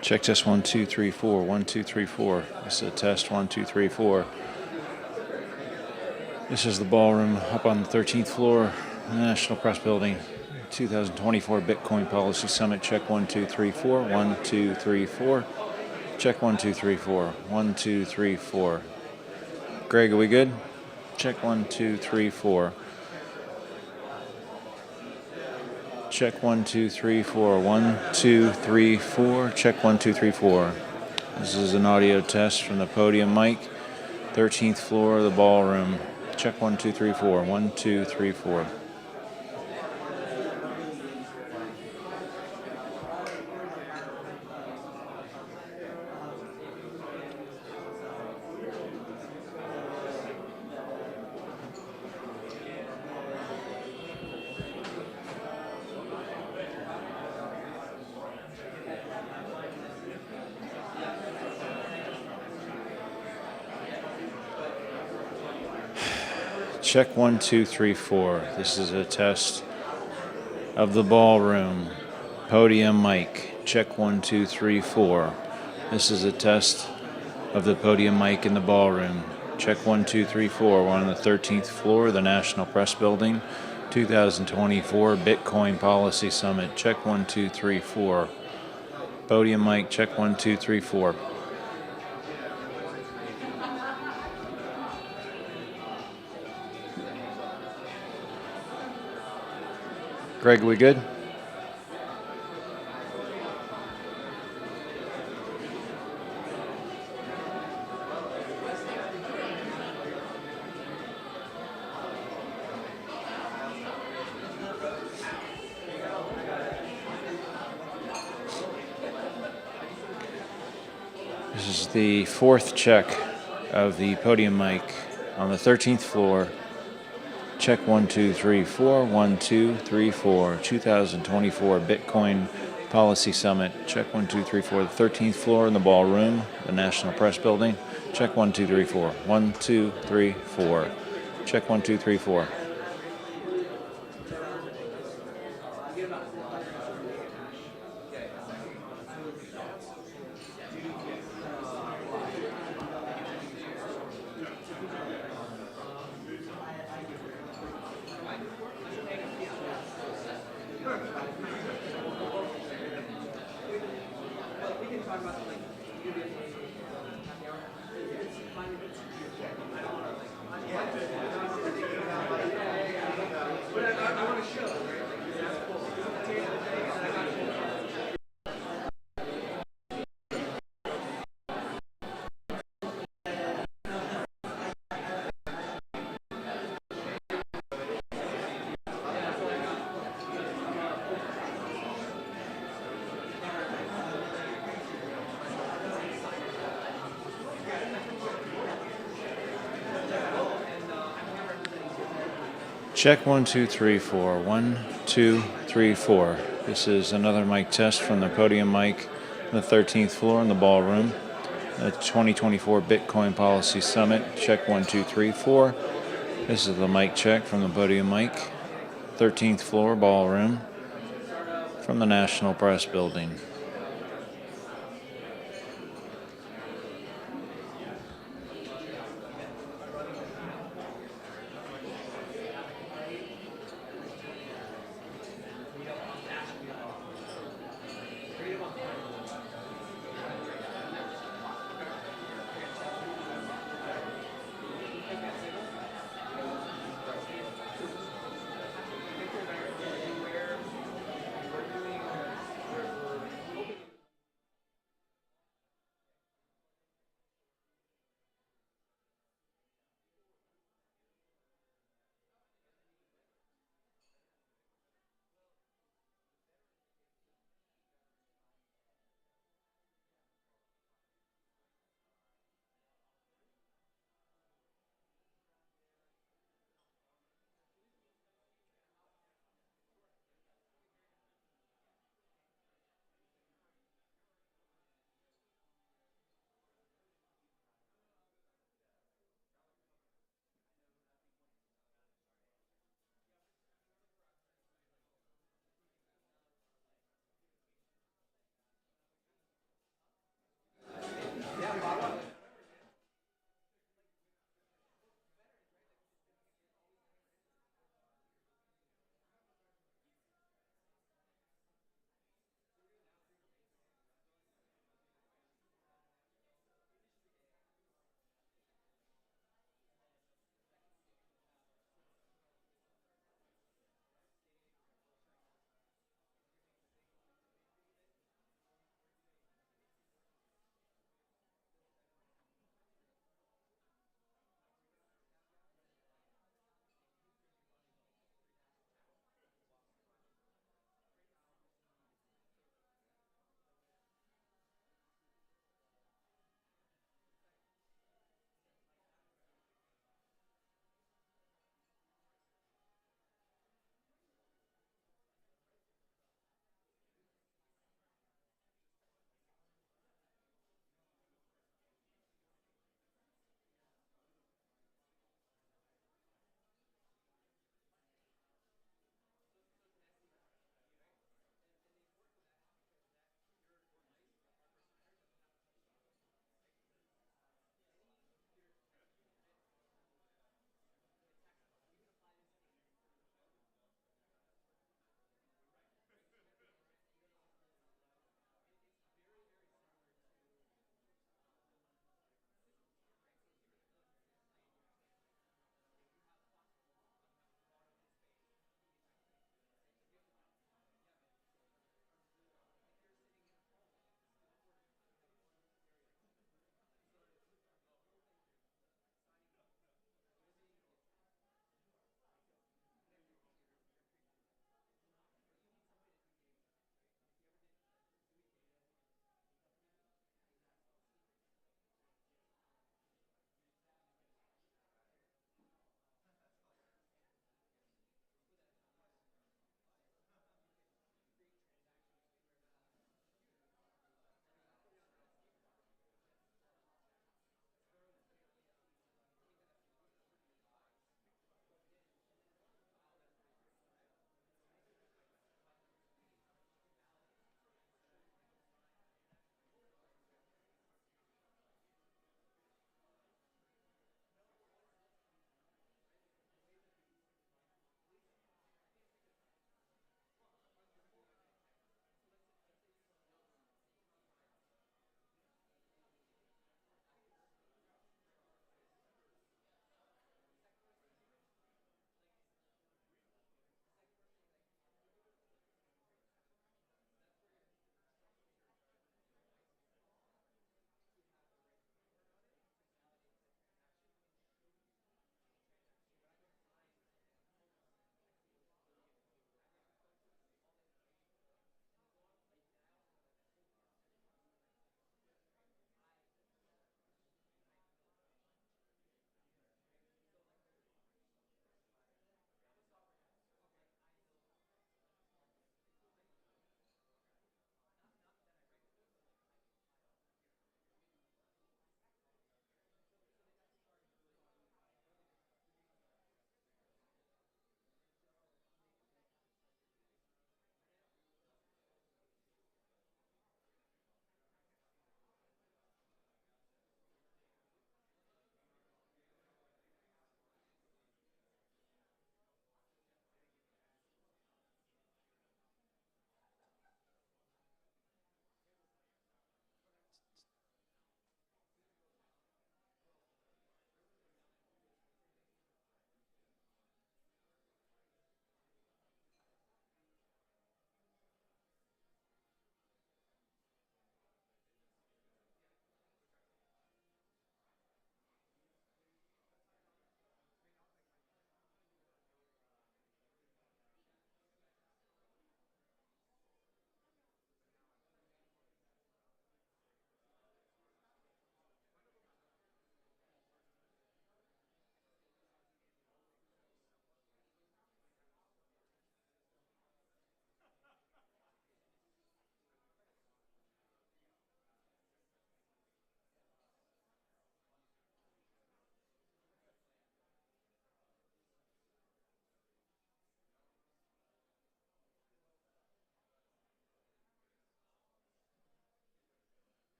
Check test 1, 2, 3, 4. 1, 2, 3, 4. This is a test 1, 2, 3, 4. This is the ballroom up on the 13th floor, the National Press Building, 2024 Bitcoin Policy Summit. Check 1, 2, 3, 4. 1, 2, 3, 4. Check 1, 2, 3, 4. 1, 2, 3, 4. Greg, are we good? Check 1, 2, 3, 4. Check 1, 2, 3, 4. 1, 2, 3, 4. Check 1, 2, 3, 4. This is an audio test from the podium mic, 13th floor of the ballroom. Check 1, 2, 3, 4. 1, 2, 3, 4. Check 1, 2, 3, 4. This is a test of the ballroom. Podium mic. Check 1, 2, 3, 4. This is a test of the podium mic in the ballroom. Check 1, 2, 3, 4. We're on the 13th floor of the National Press Building, 2024 Bitcoin Policy Summit. Check 1, 2, 3, 4. Podium mic. Check 1, 2, 3, 4. Greg, we good? This is the fourth check of the podium mic on the 13th floor. Check 1, 2, 3, 4. 1, 2, 3, 4. 2024 Bitcoin Policy Summit. Check 1, 2, 3, 4. The 13th floor in the ballroom, the National Press Building. Check 1, 2, 3, 4. 1, 2, 3, 4. Check 1, 2, 3, 4. Check 1, 2, 3, 4. 1, 2, 3, 4. This is another mic test from the podium mic on the 13th floor in the ballroom. The 2024 Bitcoin Policy Summit. Check 1, 2, 3, 4. This is the mic check from the podium mic, 13th floor ballroom from the National Press Building.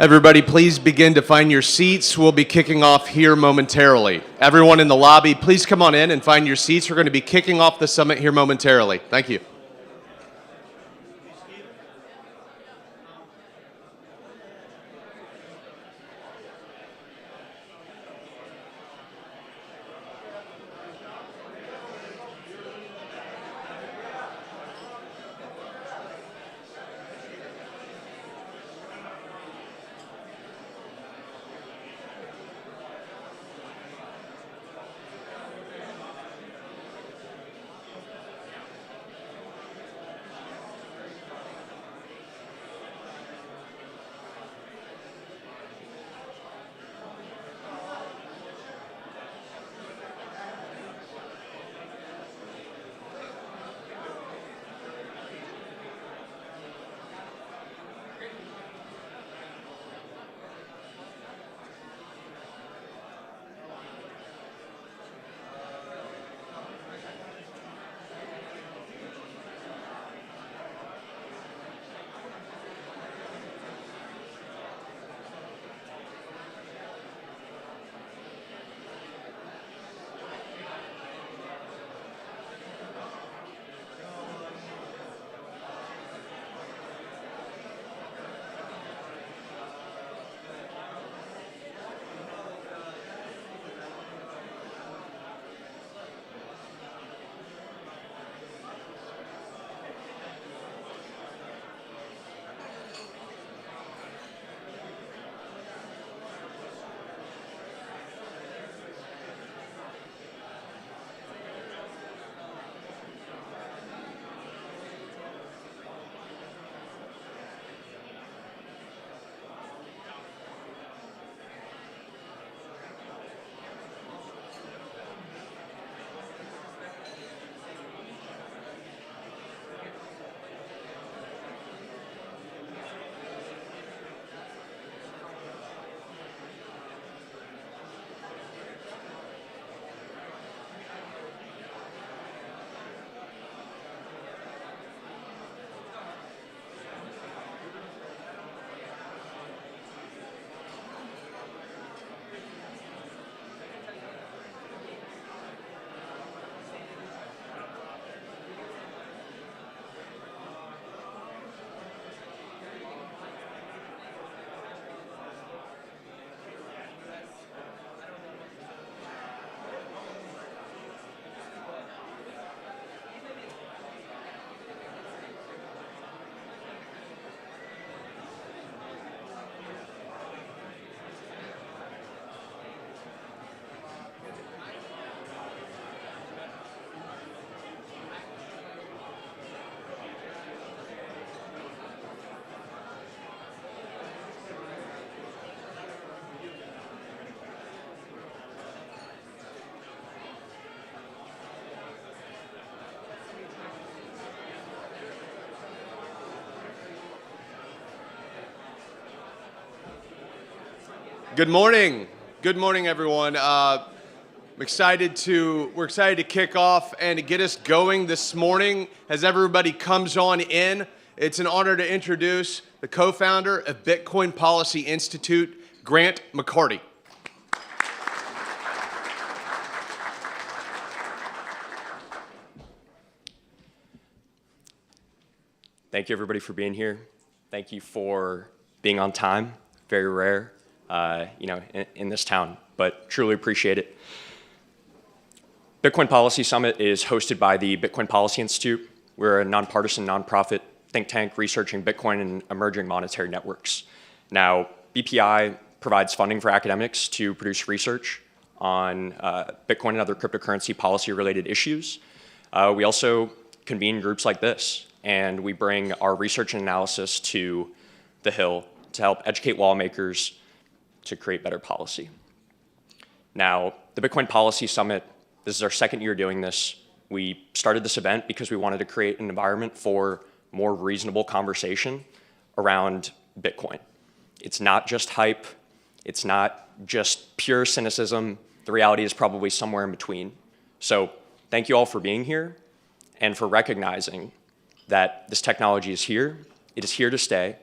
Everybody, please begin to find your seats. We'll be kicking off here momentarily. Everyone in the lobby, please come on in and find your seats. We're going to be kicking off the summit here momentarily. Thank you. Good morning. Good morning, everyone. We're excited to kick off and to get us going this morning. As everybody comes on in, it's an honor to introduce the co-founder of Bitcoin Policy Institute, Grant McCarty. Thank you, everybody, for being here. Thank you for being on time. Very rare, in this town, but truly appreciate it. Bitcoin Policy Summit is hosted by the Bitcoin Policy Institute. We're a nonpartisan, nonprofit think tank researching Bitcoin and emerging monetary networks. Now, BPI provides funding for academics to produce research on Bitcoin and other cryptocurrency policy-related issues. We also convene groups like this, and we bring our research and analysis to the Hill to help educate lawmakers to create better policy. Now, the Bitcoin Policy Summit, this is our second year doing this. We started this event because we wanted to create an environment for more reasonable conversation around Bitcoin. It's not just hype. It's not just pure cynicism. The reality is probably somewhere in between. So thank you all for being here and for recognizing that this technology is here. It is here to stay.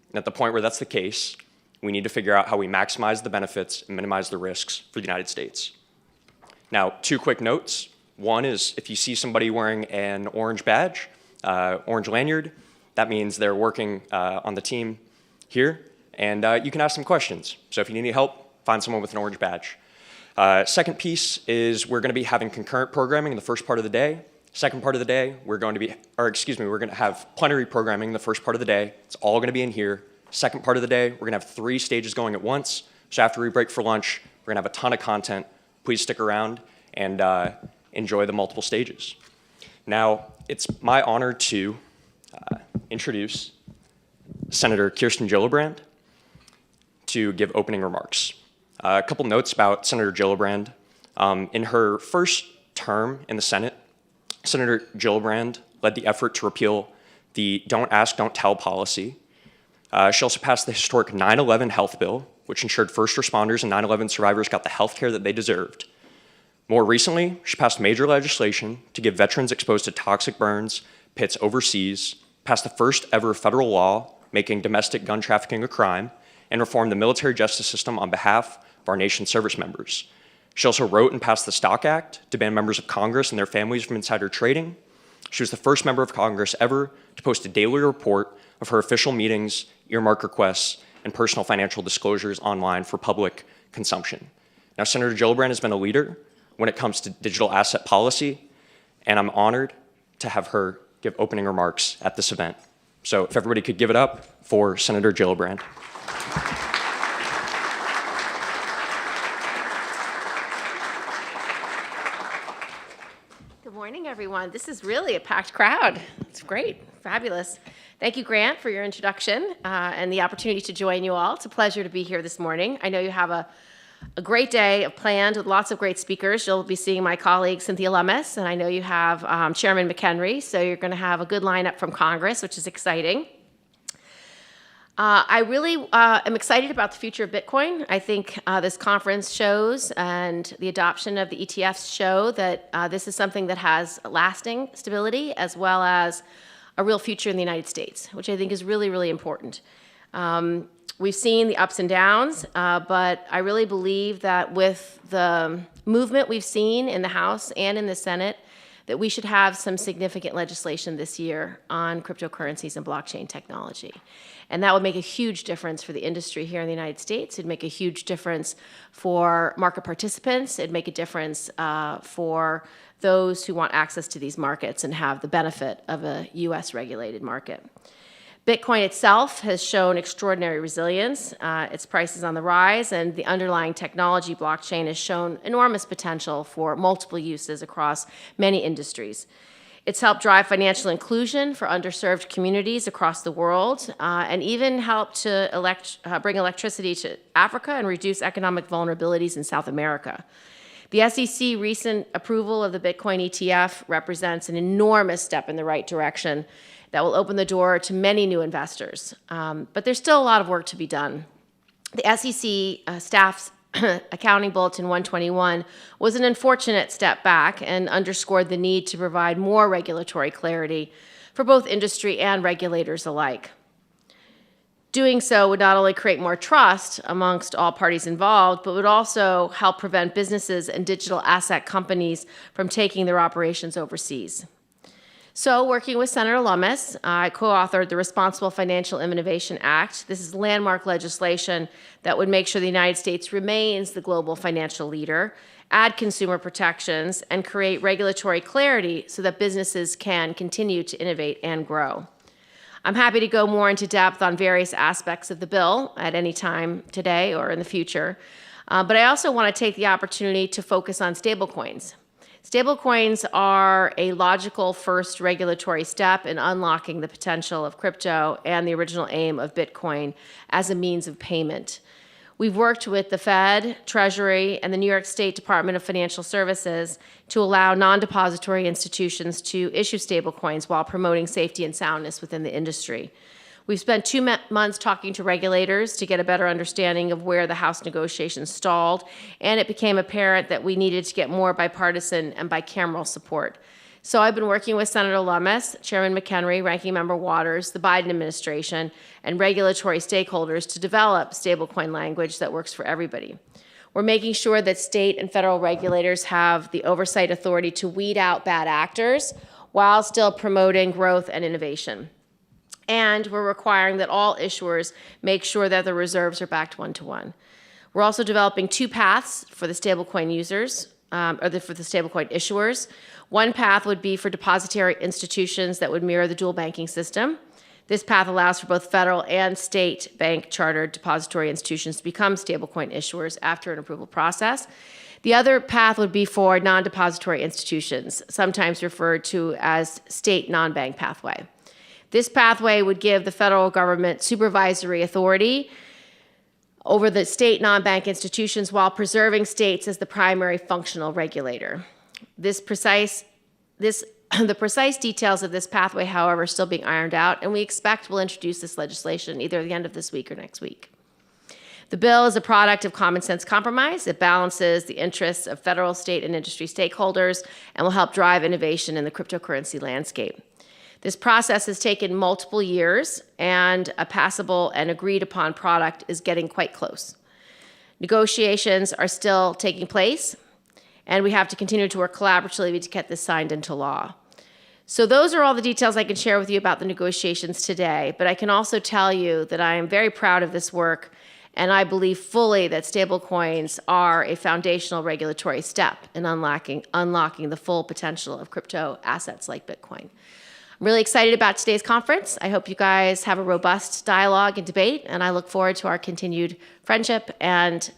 And at the point where that's the case, We need to figure out how we maximize the benefits and minimize the risks for the United States. Now, 2 quick notes. One is if you see somebody wearing an orange badge, orange lanyard, that means they're working on the team here, and you can ask them questions. So if you need any help, find someone with an orange badge. Second piece is we're going to be having concurrent programming in the first part of the day. Second part of the day, we're going to have plenary programming in the first part of the day. It's all going to be in here. Second part of the day, we're going to have 3 stages going at once. So after we break for lunch, we're going to have a ton of content. Please stick around and enjoy the multiple stages. Now, it's my honor to introduce Senator Kirsten Gillibrand to give opening remarks. A couple notes about Senator Gillibrand. In her first term in the Senate, Senator Gillibrand led the effort to repeal the Don't Ask, Don't Tell policy. She also passed the historic 9/11 health bill, which ensured first responders and 9/11 survivors got the health care that they deserved. More recently, she passed major legislation to give veterans exposed to toxic burns pits overseas, passed the first ever federal law making domestic gun trafficking a crime, and reformed the military justice system on behalf of our nation's service members. She also wrote and passed the Stock Act to ban members of Congress and their families from insider trading. She was the first member of Congress ever to post a daily report of her official meetings, earmark requests, and personal financial disclosures online for public consumption. Now, Senator Gillibrand has been a leader when it comes to digital asset policy, and I'm honored to have her give opening remarks at this event. So if everybody could give it up for Senator Gillibrand. Good morning, everyone. This is really a packed crowd. It's great, fabulous. Thank you, Grant, for your introduction and the opportunity to join you all. It's a pleasure to be here this morning. I know you have a great day planned with lots of great speakers. You'll be seeing my colleague, Cynthia Lummis, and I know you have Chairman McHenry, so you're going to have a good lineup from Congress, which is exciting. I really am excited about the future of Bitcoin. I think this conference shows and the adoption of the ETFs show that this is something that has lasting stability as well as a real future in the United States, which I think is really, really important. We've seen the ups and downs, but I really believe that with the movement we've seen in the House and in the Senate, that we should have some significant legislation this year on cryptocurrencies and blockchain technology. And that would make a huge difference for the industry here in the United States. It'd make a huge difference for market participants. It'd make a difference for those who want access to these markets and have the benefit of a US regulated market. Bitcoin itself has shown extraordinary resilience. Its price is on the rise, and the underlying technology blockchain has shown enormous potential for multiple uses across many industries. It's helped drive financial inclusion for underserved communities across the world, and even helped to bring electricity to Africa and reduce economic vulnerabilities in South America. The SEC recent approval of the Bitcoin ETF represents an enormous step in the right direction that will open the door to many new investors. But there's still a lot of work to be done. The SEC staff's Accounting Bulletin 121 was an unfortunate step back and underscored the need to provide more regulatory clarity for both industry and regulators alike. Doing so would not only create more trust amongst all parties involved, but would also help prevent businesses and digital asset companies from taking their operations overseas. So, working with Senator Lummis, I co-authored the Responsible Financial Innovation Act. This is landmark legislation that would make sure the United States remains the global financial leader, add consumer protections, and create regulatory clarity so that businesses can continue to innovate and grow. I'm happy to go more into depth on various aspects of the bill at any time today or in the future, but I also want to take the opportunity to focus on stablecoins. Stablecoins are a logical first regulatory step in unlocking the potential of crypto and the original aim of Bitcoin as a means of payment. We've worked with the Fed, Treasury, and the New York State Department of Financial Services to allow non-depository institutions to issue stablecoins while promoting safety and soundness within the industry. We've spent 2 months talking to regulators to get a better understanding of where the House negotiations stalled, and it became apparent that we needed to get more bipartisan and bicameral support. So I've been working with Senator Lummis, Chairman McHenry, Ranking Member Waters, the Biden administration, and regulatory stakeholders to develop stablecoin language that works for everybody. We're making sure that state and federal regulators have the oversight authority to weed out bad actors while still promoting growth and innovation. And we're requiring that all issuers make sure that the reserves are backed one-to-one. We're also developing two paths for the stablecoin users, for the stablecoin issuers. One path would be for depository institutions that would mirror the dual banking system. This path allows for both federal and state bank chartered depository institutions to become stablecoin issuers after an approval process. The other path would be for non-depository institutions, sometimes referred to as state non-bank pathway. This pathway would give the federal government supervisory authority over the state non-bank institutions while preserving states as the primary functional regulator. The precise details of this pathway, however, are still being ironed out, and we expect we'll introduce this legislation either at the end of this week or next week. The bill is a product of common sense compromise. It balances the interests of federal, state, and industry stakeholders and will help drive innovation in the cryptocurrency landscape. This process has taken multiple years, and a passable and agreed upon product is getting quite close. Negotiations are still taking place, and we have to continue to work collaboratively to get this signed into law. So those are all the details I can share with you about the negotiations today, but I can also tell you that I am very proud of this work, and I believe fully that stablecoins are a foundational regulatory step in unlocking the full potential of crypto assets like Bitcoin. I'm really excited about today's conference. I hope you guys have a robust dialogue and debate, and I look forward to our continued friendship and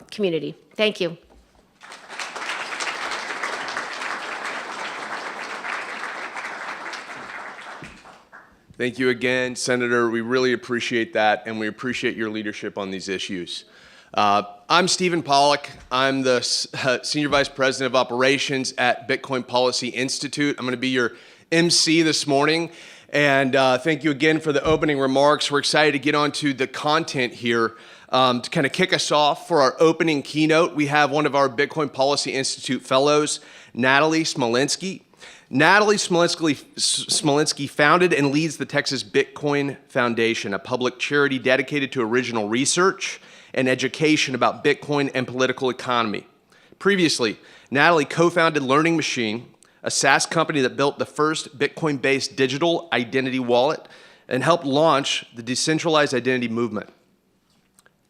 community. Thank you. Thank you again, Senator. We really appreciate that, and we appreciate your leadership on these issues. I'm Stephen Pollack. I'm the Senior Vice President of Operations at Bitcoin Policy Institute. I'm going to be your MC this morning, and thank you again for the opening remarks. We're excited to get on to the content here. To kind of kick us off for our opening keynote, we have one of our Bitcoin Policy Institute fellows, Natalie Smolinski. Natalie Smolinski founded and leads the Texas Bitcoin Foundation, a public charity dedicated to original research and education about Bitcoin and political economy. Previously, Natalie co-founded Learning Machine, a SaaS company that built the first Bitcoin-based digital identity wallet and helped launch the decentralized identity movement.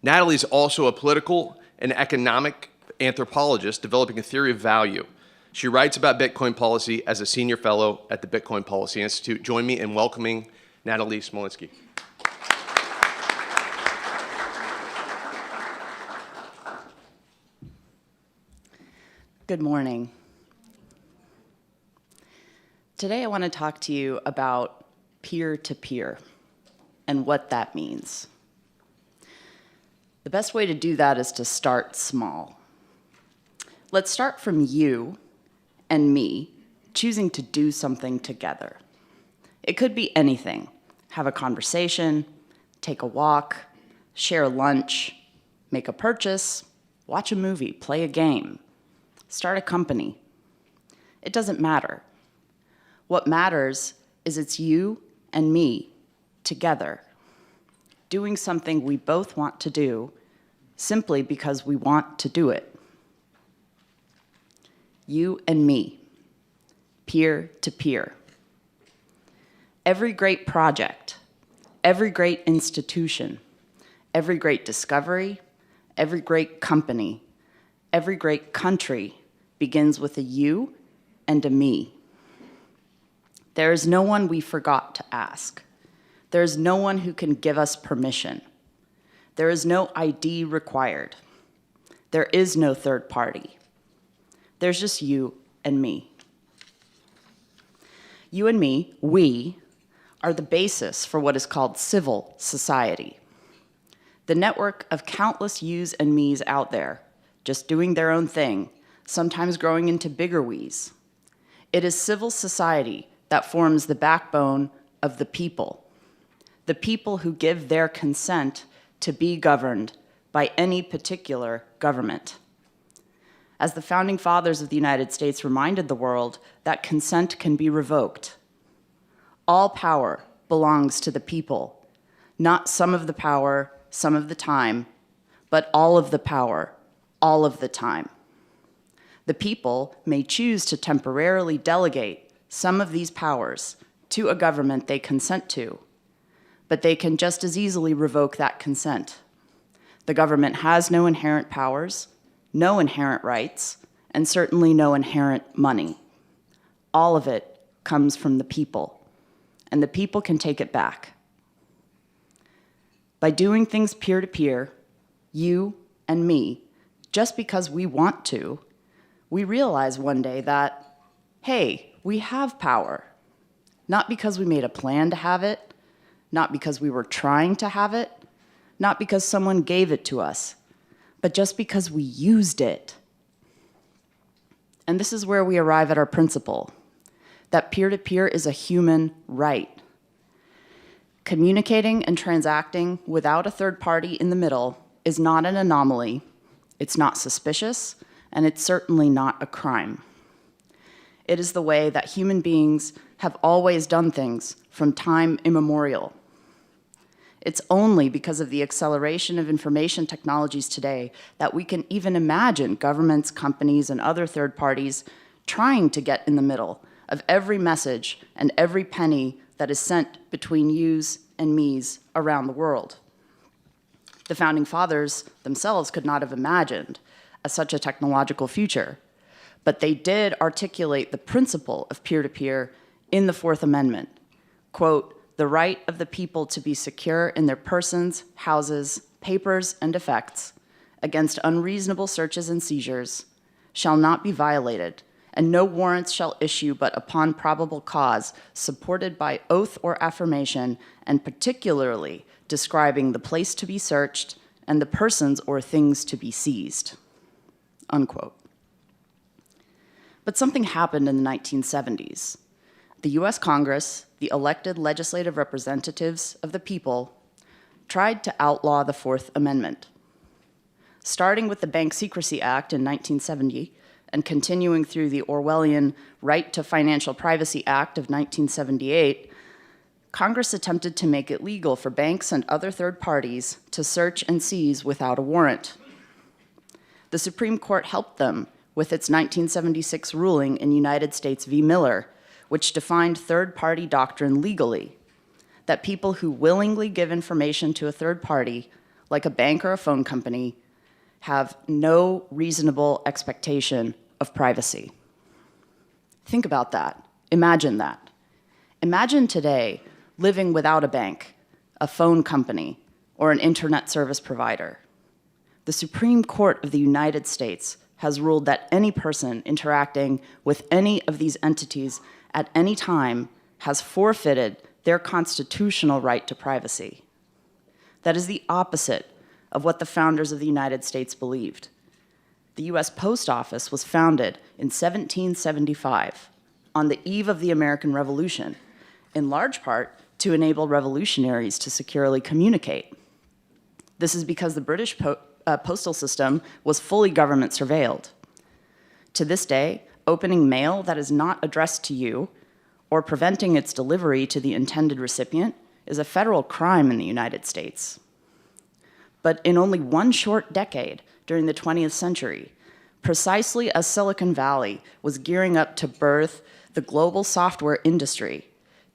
Natalie is also a political and economic anthropologist developing a theory of value. She writes about Bitcoin policy as a senior fellow at the Bitcoin Policy Institute. Join me in welcoming Natalie Smolinski. Good morning. Today I want to talk to you about peer-to-peer and what that means. The best way to do that is to start small. Let's start from you and me choosing to do something together. It could be anything. Have a conversation, take a walk, share lunch, make a purchase, watch a movie, play a game, start a company. It doesn't matter. What matters is it's you and me together, doing something we both want to do simply because we want to do it. You and me, peer to peer. Every great project, every great institution, every great discovery, every great company, every great country begins with a you and a me. There is no one we forgot to ask. There is no one who can give us permission. There is no ID required. There is no third party. There's just you and me. You and me, we, are the basis for what is called civil society. The network of countless yous and me's out there, just doing their own thing, sometimes growing into bigger we's. It is civil society that forms the backbone of the people who give their consent to be governed by any particular government. as the founding fathers of the United States reminded the world that consent can be revoked. All power belongs to the people, not some of the power, some of the time, but all of the power, all of the time. The people may choose to temporarily delegate some of these powers to a government they consent to, but they can just as easily revoke that consent. The government has no inherent powers, no inherent rights, and certainly no inherent money. All of it comes from the people, and the people can take it back. By doing things peer-to-peer, you and me, just because we want to, we realize one day that, hey, we have power. Not because we made a plan to have it, not because we were trying to have it, not because someone gave it to us, but just because we used it. And this is where we arrive at our principle, that peer-to-peer is a human right. Communicating and transacting without a third party in the middle is not an anomaly, it's not suspicious, and it's certainly not a crime. It is the way that human beings have always done things from time immemorial. It's only because of the acceleration of information technologies today that we can even imagine governments, companies, and other third parties trying to get in the middle of every message and every penny that is sent between yous and me's around the world. The founding fathers themselves could not have imagined such a technological future, but they did articulate the principle of peer-to-peer in the Fourth Amendment. Quote, "The right of the people to be secure in their persons, houses, papers, and effects against unreasonable searches and seizures shall not be violated, and no warrants shall issue but upon probable cause, supported by oath or affirmation, and particularly describing the place to be searched and the persons or things to be seized." Unquote. But something happened in the 1970s. The US Congress, the elected legislative representatives of the people, tried to outlaw the Fourth Amendment. Starting with the Bank Secrecy Act in 1970 and continuing through the Orwellian Right to Financial Privacy Act of 1978, Congress attempted to make it legal for banks and other third parties to search and seize without a warrant. The Supreme Court helped them with its 1976 ruling in United States v. Miller, which defined third-party doctrine legally, that people who willingly give information to a third party, like a bank or a phone company, have no reasonable expectation of privacy. Think about that. Imagine that. Imagine today living without a bank, a phone company, or an internet service provider. The Supreme Court of the United States has ruled that any person interacting with any of these entities at any time has forfeited their constitutional right to privacy. That is the opposite of what the founders of the United States believed. The US Post Office was founded in 1775, on the eve of the American Revolution, in large part to enable revolutionaries to securely communicate. This is because the British postal system was fully government surveilled. To this day, opening mail that is not addressed to you or preventing its delivery to the intended recipient is a federal crime in the United States. But in only one short decade during the 20th century, precisely as Silicon Valley was gearing up to birth the global software industry,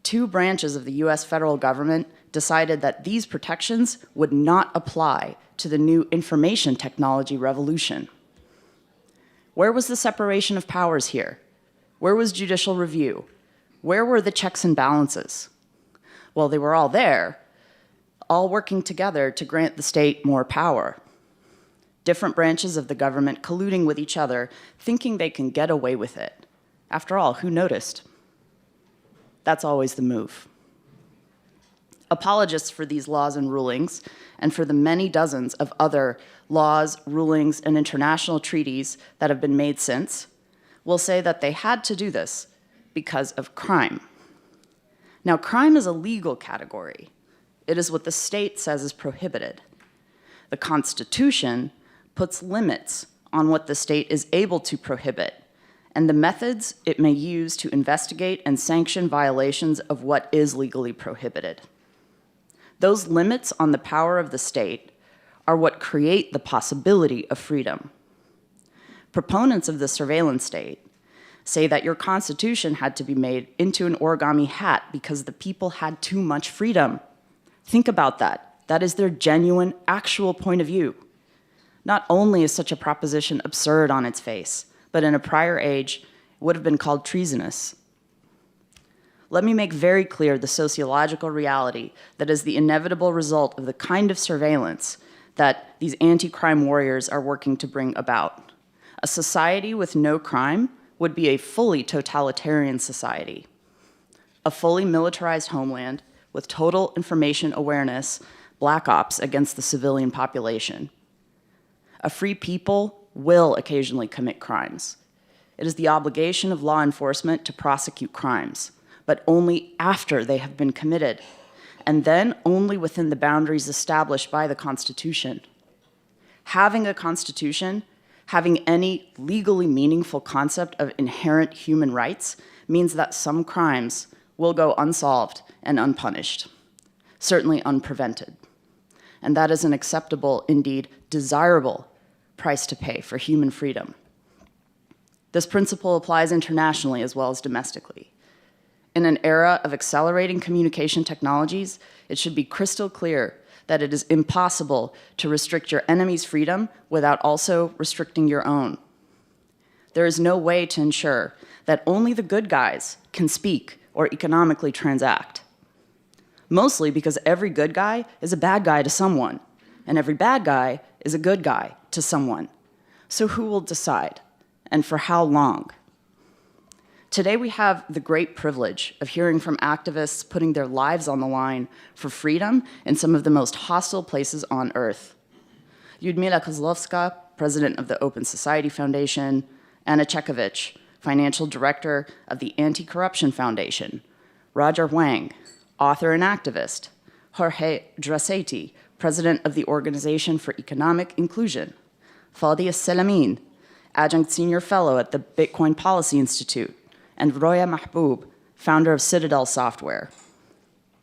two branches of the US federal government decided that these protections would not apply to the new information technology revolution. Where was the separation of powers here? Where was judicial review? Where were the checks and balances? Well, they were all there, all working together to grant the state more power. Different branches of the government colluding with each other, thinking they can get away with it. After all, who noticed? That's always the move. Apologists for these laws and rulings, and for the many dozens of other laws, rulings, and international treaties that have been made since, will say that they had to do this because of crime. Now, crime is a legal category. It is what the state says is prohibited. The Constitution puts limits on what the state is able to prohibit and the methods it may use to investigate and sanction violations of what is legally prohibited. Those limits on the power of the state are what create the possibility of freedom. Proponents of the surveillance state say that your Constitution had to be made into an origami hat because the people had too much freedom. Think about that. That is their genuine, actual point of view. Not only is such a proposition absurd on its face, but in a prior age would have been called treasonous. Let me make very clear the sociological reality that is the inevitable result of the kind of surveillance that these anti-crime warriors are working to bring about. A society with no crime would be a fully totalitarian society. A fully militarized homeland with total information awareness, black ops against the civilian population. A free people will occasionally commit crimes. It is the obligation of law enforcement to prosecute crimes, but only after they have been committed, and then only within the boundaries established by the Constitution. Having a Constitution, having any legally meaningful concept of inherent human rights, means that some crimes will go unsolved and unpunished, certainly unprevented. And that is an acceptable, indeed desirable, price to pay for human freedom. This principle applies internationally as well as domestically. In an era of accelerating communication technologies, it should be crystal clear that it is impossible to restrict your enemy's freedom without also restricting your own. There is no way to ensure that only the good guys can speak or economically transact. Mostly because every good guy is a bad guy to someone, and every bad guy is a good guy to someone. So who will decide, and for how long? Today we have the great privilege of hearing from activists putting their lives on the line for freedom in some of the most hostile places on earth. Lyudmila Kozlovska, president of the Open Society Foundation, Anna Chekovich, financial director of the Anti-Corruption Foundation, Roger Wang, author and activist, Jorge Draceti, president of the Organization for Economic Inclusion, Fadia Selamin, adjunct senior fellow at the Bitcoin Policy Institute, and Roya Mahboub, founder of Citadel Software.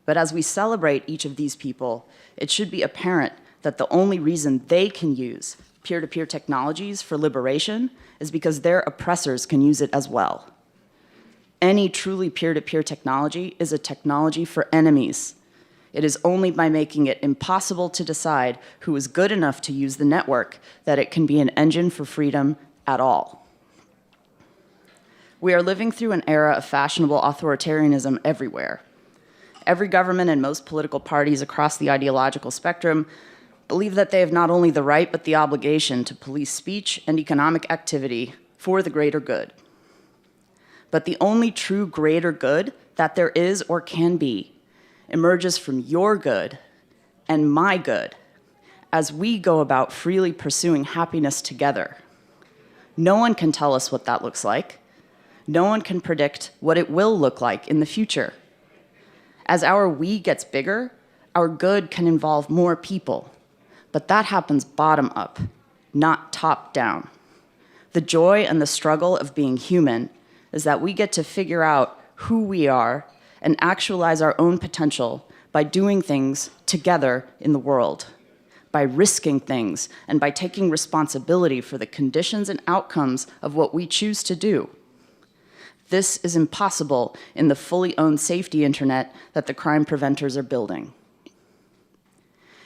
But as we celebrate each of these people, it should be apparent that the only reason they can use peer-to-peer technologies for liberation is because their oppressors can use it as well. Any truly peer-to-peer technology is a technology for enemies. It is only by making it impossible to decide who is good enough to use the network that it can be an engine for freedom at all. We are living through an era of fashionable authoritarianism everywhere. Every government and most political parties across the ideological spectrum believe that they have not only the right but the obligation to police speech and economic activity for the greater good. But the only true greater good that there is or can be emerges from your good and my good as we go about freely pursuing happiness together. No one can tell us what that looks like. No one can predict what it will look like in the future. As our we gets bigger, our good can involve more people, but that happens bottom up, not top down. The joy and the struggle of being human is that we get to figure out who we are and actualize our own potential by doing things together in the world, by risking things, and by taking responsibility for the conditions and outcomes of what we choose to do. This is impossible in the fully owned safety internet that the crime preventers are building.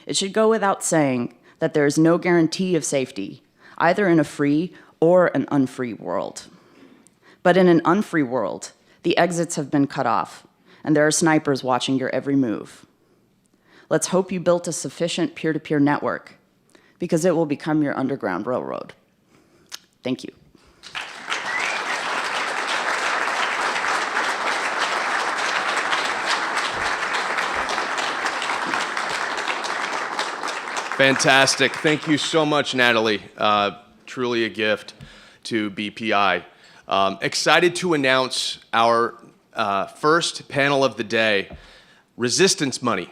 It should go without saying that there is no guarantee of safety, either in a free or an unfree world. But in an unfree world, the exits have been cut off, and there are snipers watching your every move. Let's hope you built a sufficient peer-to-peer network, because it will become your underground railroad. Thank you. Fantastic. Thank you so much, Natalie. Truly a gift to BPI. Excited to announce our first panel of the day, Resistance Money,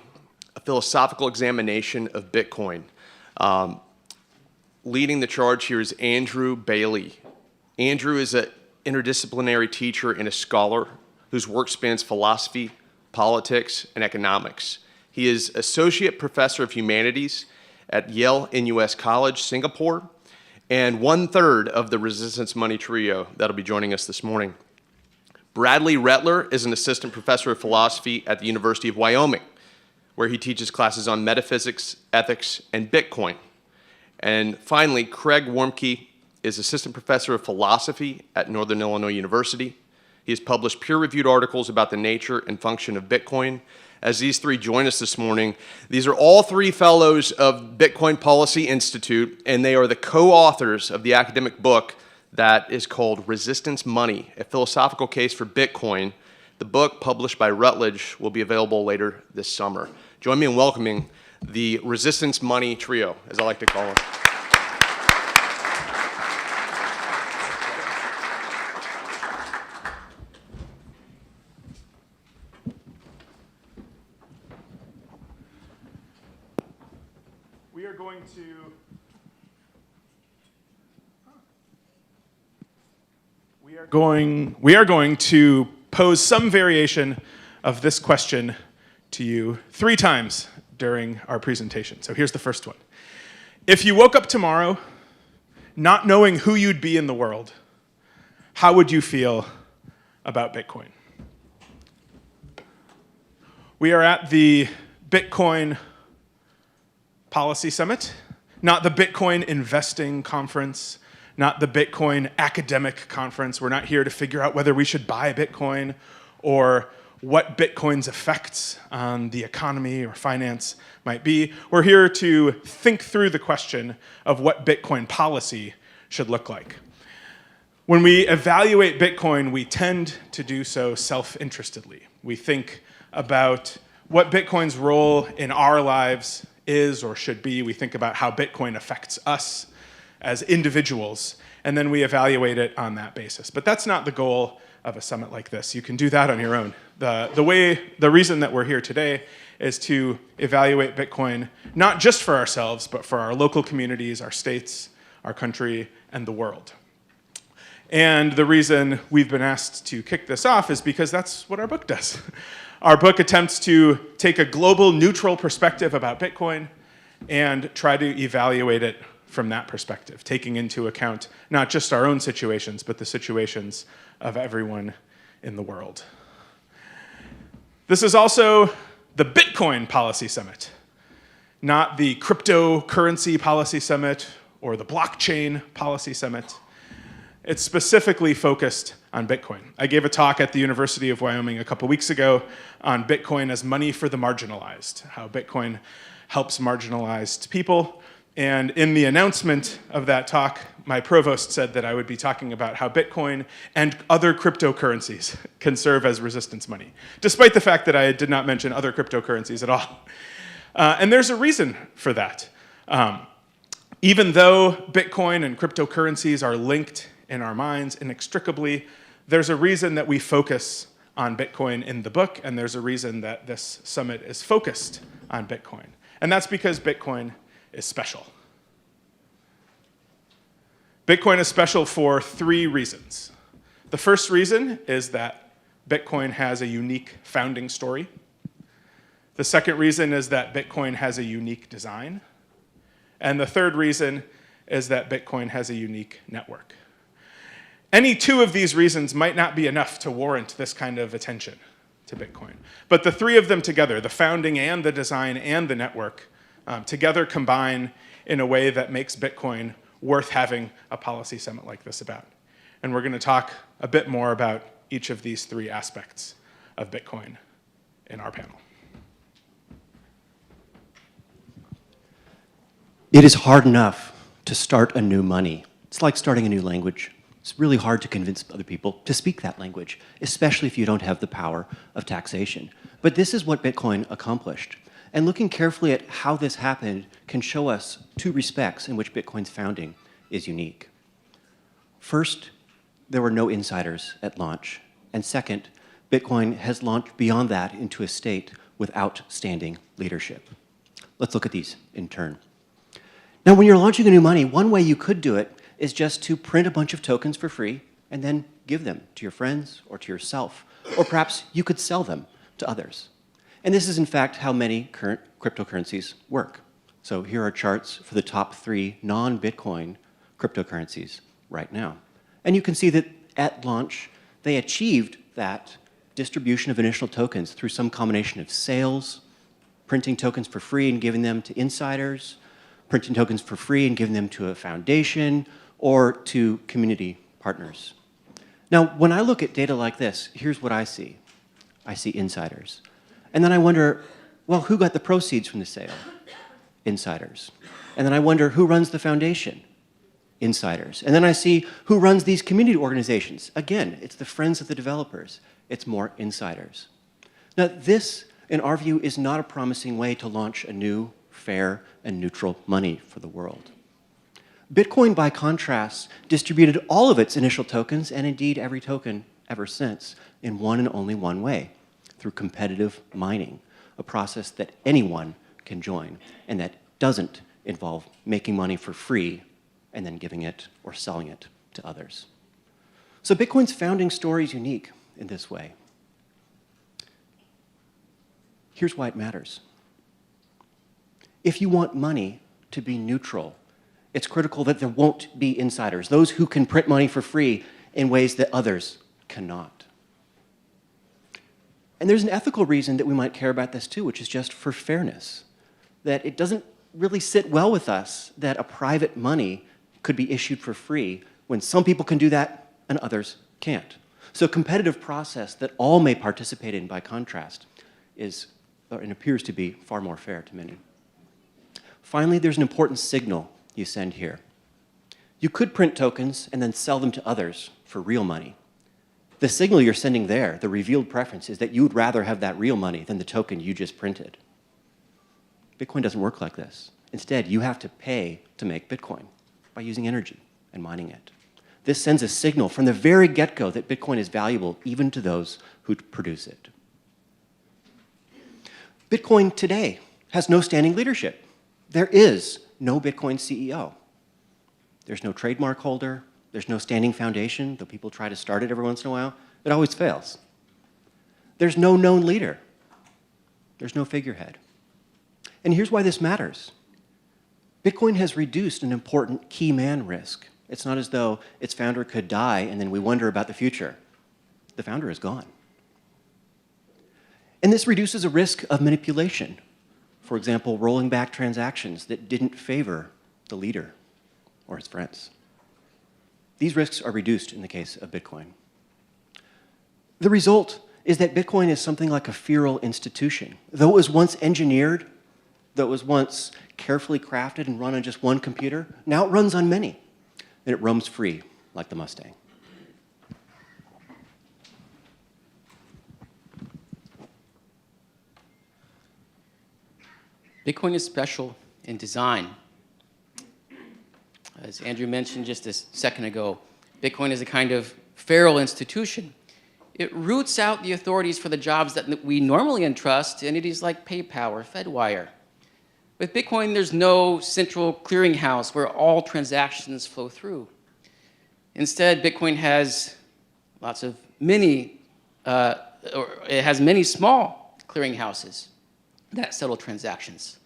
a philosophical examination of Bitcoin. leading the charge here is Andrew Bailey. Andrew is an interdisciplinary teacher and a scholar whose work spans philosophy, politics, and economics. He is Associate Professor of Humanities at Yale NUS College, Singapore, and 1/3 of the Resistance Money Trio that'll be joining us this morning. Bradley Rettler is an Assistant Professor of Philosophy at the University of Wyoming, where he teaches classes on metaphysics, ethics, and Bitcoin. And finally, Craig Warmke is Assistant Professor of Philosophy at Northern Illinois University. He has published peer-reviewed articles about the nature and function of Bitcoin. As these three join us this morning, these are all three fellows of Bitcoin Policy Institute, and they are the co-authors of the academic book that is called Resistance Money, a philosophical case for Bitcoin. The book, published by Routledge, will be available later this summer. Join me in welcoming the Resistance Money Trio, as I like to call them. We are going to pose some variation of this question to you 3 times during our presentation. So here's the first one. If you woke up tomorrow not knowing who you'd be in the world, how would you feel about Bitcoin? We are at the Bitcoin Policy Summit, not the Bitcoin Investing Conference, not the Bitcoin Academic Conference. We're not here to figure out whether we should buy Bitcoin or what Bitcoin's effects on the economy or finance might be. We're here to think through the question of what Bitcoin policy should look like. When we evaluate Bitcoin, we tend to do so self-interestedly. We think about what Bitcoin's role in our lives is or should be. We think about how Bitcoin affects us as individuals, and then we evaluate it on that basis. But that's not the goal of a summit like this. You can do that on your own. The reason that we're here today is to evaluate Bitcoin, not just for ourselves, but for our local communities, our states, our country, and the world. And the reason we've been asked to kick this off is because that's what our book does. Our book attempts to take a global neutral perspective about Bitcoin and try to evaluate it from that perspective, taking into account not just our own situations, but the situations of everyone in the world. This is also the Bitcoin Policy Summit, not the Cryptocurrency Policy Summit or the Blockchain Policy Summit. It's specifically focused on Bitcoin. I gave a talk at the University of Wyoming a couple weeks ago on Bitcoin as money for the marginalized, how Bitcoin helps marginalized people. And in the announcement of that talk, my provost said that I would be talking about how Bitcoin and other cryptocurrencies can serve as resistance money, despite the fact that I did not mention other cryptocurrencies at all. And there's a reason for that. Even though Bitcoin and cryptocurrencies are linked in our minds inextricably, there's a reason that we focus on Bitcoin in the book, and there's a reason that this summit is focused on Bitcoin. And that's because Bitcoin is special. Bitcoin is special for 3 reasons. The first reason is that Bitcoin has a unique founding story. The second reason is that Bitcoin has a unique design. And the third reason is that Bitcoin has a unique network. Any 2 of these reasons might not be enough to warrant this kind of attention to Bitcoin. But the 3 of them together, the founding and the design and the network, together combine in a way that makes Bitcoin worth having a policy summit like this about. And we're going to talk a bit more about each of these 3 aspects of Bitcoin in our panel. It is hard enough to start a new money. It's like starting a new language. It's really hard to convince other people to speak that language, especially if you don't have the power of taxation. But this is what Bitcoin accomplished. And looking carefully at how this happened can show us 2 respects in which Bitcoin's founding is unique. First, there were no insiders at launch. And second, Bitcoin has launched beyond that into a state with outstanding leadership. Let's look at these in turn. Now, when you're launching a new money, one way you could do it is just to print a bunch of tokens for free and then give them to your friends or to yourself. Or perhaps you could sell them to others. And this is, in fact, how many current cryptocurrencies work. So here are charts for the top 3 non-Bitcoin cryptocurrencies right now. And you can see that at launch, they achieved that distribution of initial tokens through some combination of sales, printing tokens for free and giving them to insiders, printing tokens for free and giving them to a foundation, or to community partners. Now, when I look at data like this, here's what I see. I see insiders. And then I wonder, well, who got the proceeds from the sale? Insiders. And then I wonder, who runs the foundation? Insiders. And then I see who runs these community organizations. Again, it's the friends of the developers. It's more insiders. Now, this, in our view, is not a promising way to launch a new, fair, and neutral money for the world. Bitcoin, by contrast, distributed all of its initial tokens, and indeed every token ever since, in one and only one way, through competitive mining, a process that anyone can join, and that doesn't involve making money for free and then giving it or selling it to others. So Bitcoin's founding story is unique in this way. Here's why it matters. If you want money to be neutral, it's critical that there won't be insiders, those who can print money for free in ways that others cannot. And there's an ethical reason that we might care about this too, which is just for fairness. That it doesn't really sit well with us that a private money could be issued for free when some people can do that and others can't. So a competitive process that all may participate in, by contrast, is, and appears to be, far more fair to many. Finally, there's an important signal you send here. You could print tokens and then sell them to others for real money. The signal you're sending there, the revealed preference, is that you would rather have that real money than the token you just printed. Bitcoin doesn't work like this. Instead, you have to pay to make Bitcoin by using energy and mining it. This sends a signal from the very get-go that Bitcoin is valuable even to those who produce it. Bitcoin today has no standing leadership. There is no Bitcoin CEO. There's no trademark holder. There's no standing foundation, though people try to start it every once in a while. It always fails. There's no known leader. There's no figurehead. And here's why this matters. Bitcoin has reduced an important key man risk. It's not as though its founder could die and then we wonder about the future. The founder is gone. And this reduces a risk of manipulation. For example, rolling back transactions that didn't favor the leader or his friends. These risks are reduced in the case of Bitcoin. The result is that Bitcoin is something like a feral institution. Though it was once engineered, though it was once carefully crafted and run on just one computer, now it runs on many, and it roams free like the Mustang. Bitcoin is special in design. As Andrew mentioned just a second ago, Bitcoin is a kind of feral institution. It roots out the authorities for the jobs that we normally entrust to entities like PayPal or FedWire. With Bitcoin, there's no central clearinghouse where all transactions flow through. Instead, Bitcoin has it has many small clearinghouses that settle transactions.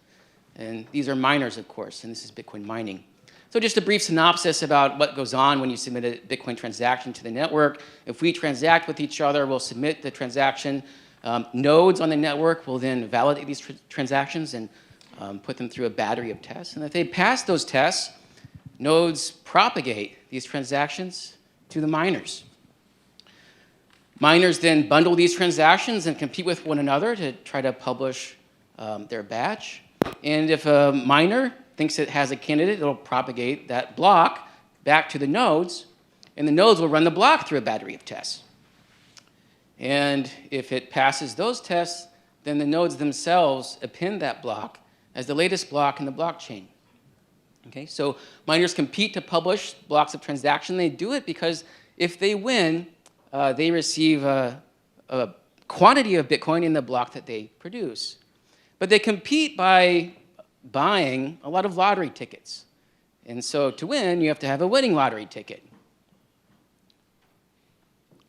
And these are miners, of course, and this is Bitcoin mining. So just a brief synopsis about what goes on when you submit a Bitcoin transaction to the network. If we transact with each other, we'll submit the transaction. Nodes on the network will then validate these transactions and put them through a battery of tests. And if they pass those tests, nodes propagate these transactions to the miners. Miners then bundle these transactions and compete with one another to try to publish their batch. And if a miner thinks it has a candidate, it'll propagate that block back to the nodes, and the nodes will run the block through a battery of tests. And if it passes those tests, then the nodes themselves append that block as the latest block in the blockchain. Okay, so miners compete to publish blocks of transaction. They do it because if they win, they receive a quantity of Bitcoin in the block that they produce. But they compete by buying a lot of lottery tickets. And so to win, you have to have a winning lottery ticket.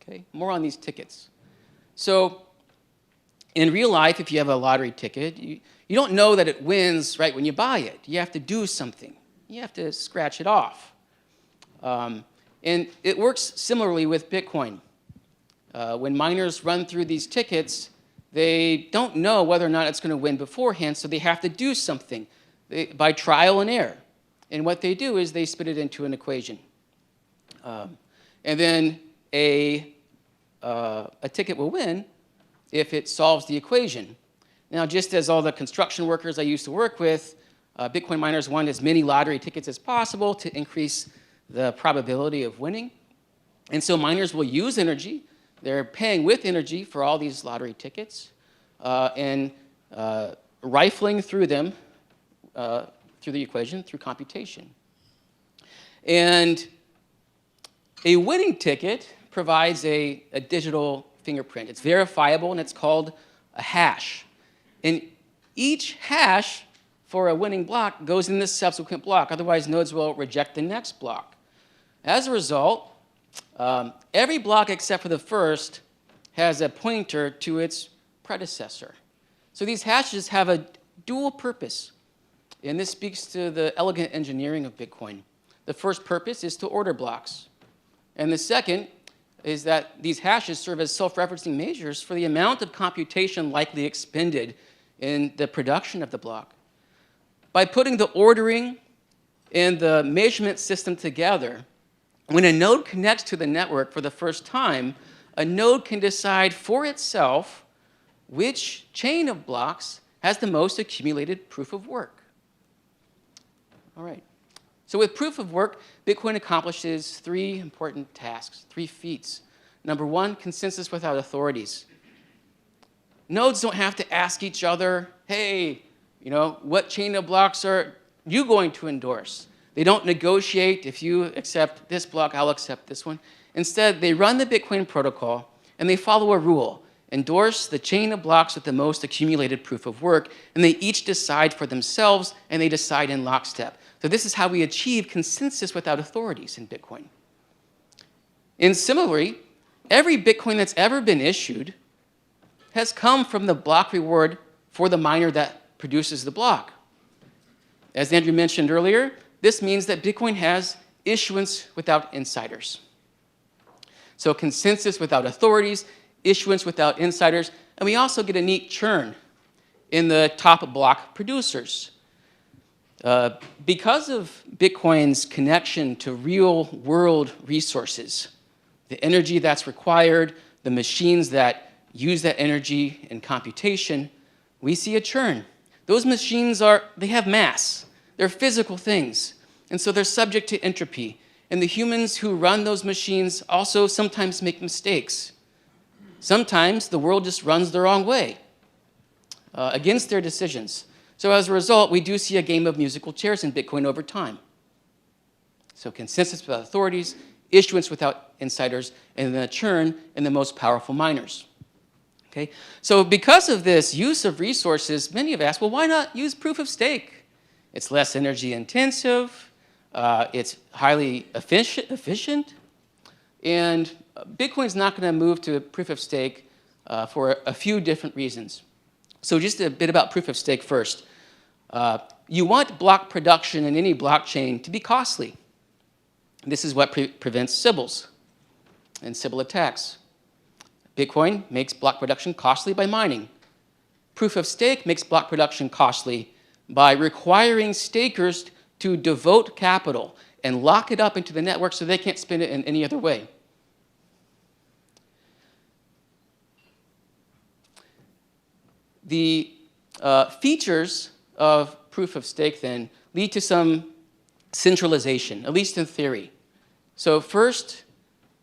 Okay, more on these tickets. So in real life, if you have a lottery ticket, you don't know that it wins right when you buy it. You have to do something. You have to scratch it off. And it works similarly with Bitcoin. When miners run through these tickets, they don't know whether or not it's going to win beforehand, so they have to do something by trial and error. And what they do is they spit it into an equation. And then a ticket will win if it solves the equation. Now, just as all the construction workers I used to work with, Bitcoin miners want as many lottery tickets as possible to increase the probability of winning. And so miners will use energy. They're paying with energy for all these lottery tickets and rifling through them through the equation, through computation. And a winning ticket provides a digital fingerprint. It's verifiable, and it's called a hash. And each hash for a winning block goes in this subsequent block. Otherwise, nodes will reject the next block. As a result, every block except for the first has a pointer to its predecessor. So these hashes have a dual purpose. And this speaks to the elegant engineering of Bitcoin. The first purpose is to order blocks. And the second is that these hashes serve as self-referencing measures for the amount of computation likely expended in the production of the block. By putting the ordering and the measurement system together, when a node connects to the network for the first time, a node can decide for itself which chain of blocks has the most accumulated proof of work. All right. So with proof of work, Bitcoin accomplishes three important tasks, three feats. Number one, consensus without authorities. Nodes don't have to ask each other, hey, what chain of blocks are you going to endorse? They don't negotiate, if you accept this block, I'll accept this one. Instead, they run the Bitcoin protocol, and they follow a rule. Endorse the chain of blocks with the most accumulated proof of work, and they each decide for themselves, and they decide in lockstep. So this is how we achieve consensus without authorities in Bitcoin. And similarly, every Bitcoin that's ever been issued has come from the block reward for the miner that produces the block. As Andrew mentioned earlier, this means that Bitcoin has issuance without insiders. So consensus without authorities, issuance without insiders, and we also get a neat churn in the top block producers. Because of Bitcoin's connection to real-world resources, the energy that's required, the machines that use that energy in computation, we see a churn. Those machines they have mass. They're physical things, and so they're subject to entropy. And the humans who run those machines also sometimes make mistakes. Sometimes the world just runs the wrong way against their decisions. So as a result, we do see a game of musical chairs in Bitcoin over time. So consensus without authorities, issuance without insiders, and then a churn in the most powerful miners. Okay? So because of this use of resources, many have asked, well, why not use proof of stake? It's less energy intensive, it's highly efficient, and Bitcoin's not going to move to proof of stake for a few different reasons. So just a bit about proof of stake first. You want block production in any blockchain to be costly. This is what prevents Sybil's and Sybil attacks. Bitcoin makes block production costly by mining. Proof of stake makes block production costly by requiring stakers to devote capital and lock it up into the network so they can't spend it in any other way. The features of proof of stake then lead to some centralization, at least in theory. So first,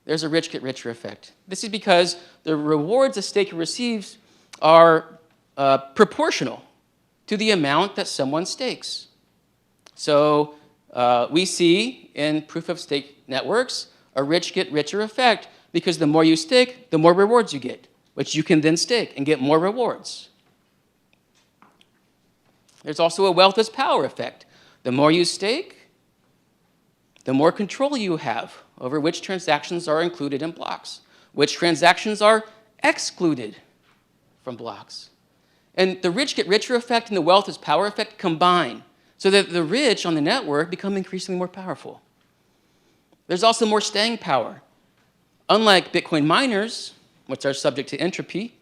there's a rich get richer effect. This is because the rewards a staker receives are proportional to the amount that someone stakes. So we see in proof of stake networks a rich get richer effect because the more you stake, the more rewards you get, which you can then stake and get more rewards. There's also a wealth is power effect. The more you stake, the more control you have over which transactions are included in blocks, which transactions are excluded from blocks. And the rich get richer effect and the wealth is power effect combine, so that the rich on the network become increasingly more powerful. There's also more staying power. Unlike Bitcoin miners, which are subject to entropy,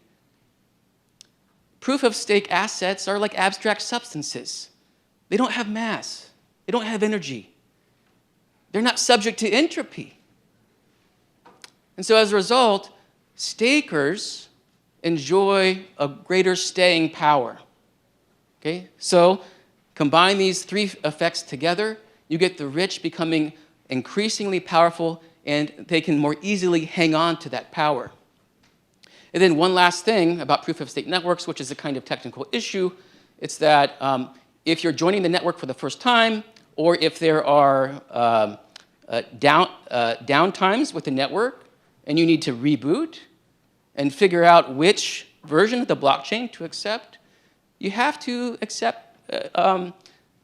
proof-of-stake assets are like abstract substances. They don't have mass. They don't have energy. They're not subject to entropy. And so as a result, stakers enjoy a greater staying power. Okay? So combine these three effects together, you get the rich becoming increasingly powerful, and they can more easily hang on to that power. And then one last thing about proof-of-stake networks, which is a kind of technical issue, it's that if you're joining the network for the first time, or if there are downtimes with the network, and you need to reboot and figure out which version of the blockchain to accept, you have to accept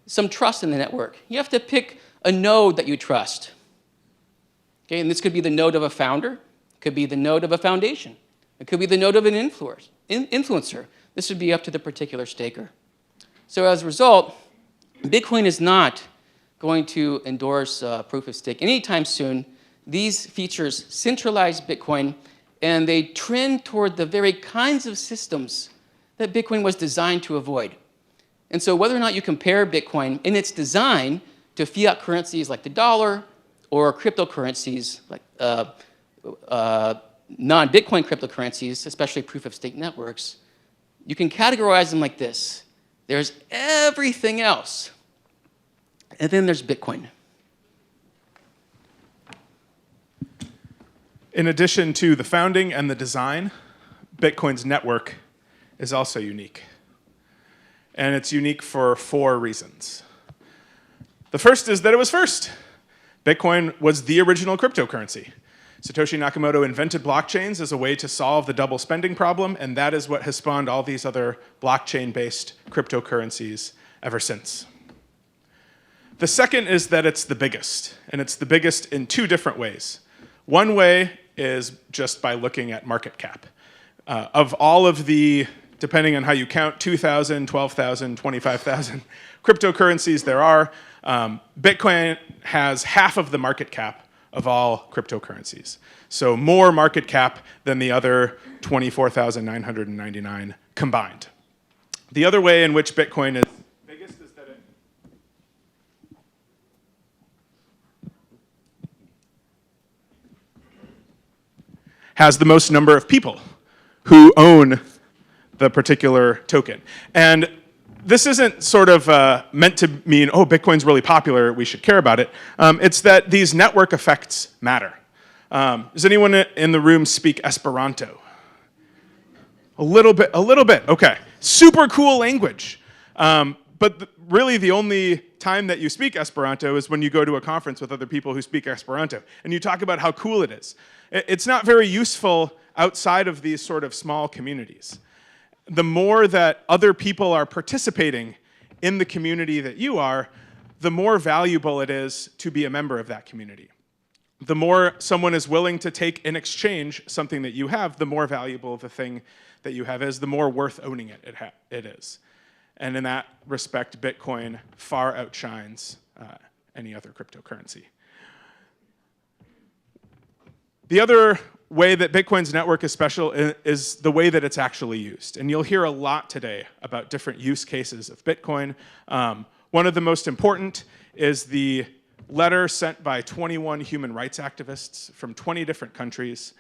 some trust in the network. You have to pick a node that you trust. Okay, and this could be the node of a founder, it could be the node of a foundation, it could be the node of an influencer. This would be up to the particular staker. So as a result, Bitcoin is not going to endorse proof of stake anytime soon. These features centralize Bitcoin, and they trend toward the very kinds of systems that Bitcoin was designed to avoid. And so whether or not you compare Bitcoin in its design to fiat currencies like the dollar or cryptocurrencies like non-Bitcoin cryptocurrencies, especially proof-of-stake networks, you can categorize them like this. There's everything else, and then there's Bitcoin. In addition to the founding and the design, Bitcoin's network is also unique. And it's unique for 4 reasons. The first is that it was first. Bitcoin was the original cryptocurrency. Satoshi Nakamoto invented blockchains as a way to solve the double spending problem, and that is what has spawned all these other blockchain-based cryptocurrencies ever since. The second is that it's the biggest, and it's the biggest in 2 different ways. One way is just by looking at market cap. Of all of the, depending on how you count, 2,000, 12,000, 25,000 cryptocurrencies there are, Bitcoin has half of the market cap of all cryptocurrencies. So more market cap than the other 24,999 combined. The other way in which Bitcoin is biggest is that it has the most number of people who own the particular token. And this isn't sort of meant to mean, oh, Bitcoin's really popular, we should care about it. It's that these network effects matter. Does anyone in the room speak Esperanto? A little bit, okay. Super cool language. But really the only time that you speak Esperanto is when you go to a conference with other people who speak Esperanto, and you talk about how cool it is. It's not very useful outside of these sort of small communities. The more that other people are participating in the community that you are, the more valuable it is to be a member of that community. The more someone is willing to take in exchange something that you have, the more valuable the thing that you have is, the more worth owning it is. And in that respect, Bitcoin far outshines any other cryptocurrency. The other way that Bitcoin's network is special is the way that it's actually used. And you'll hear a lot today about different use cases of Bitcoin. One of the most important is the letter sent by 21 human rights activists from 20 different countries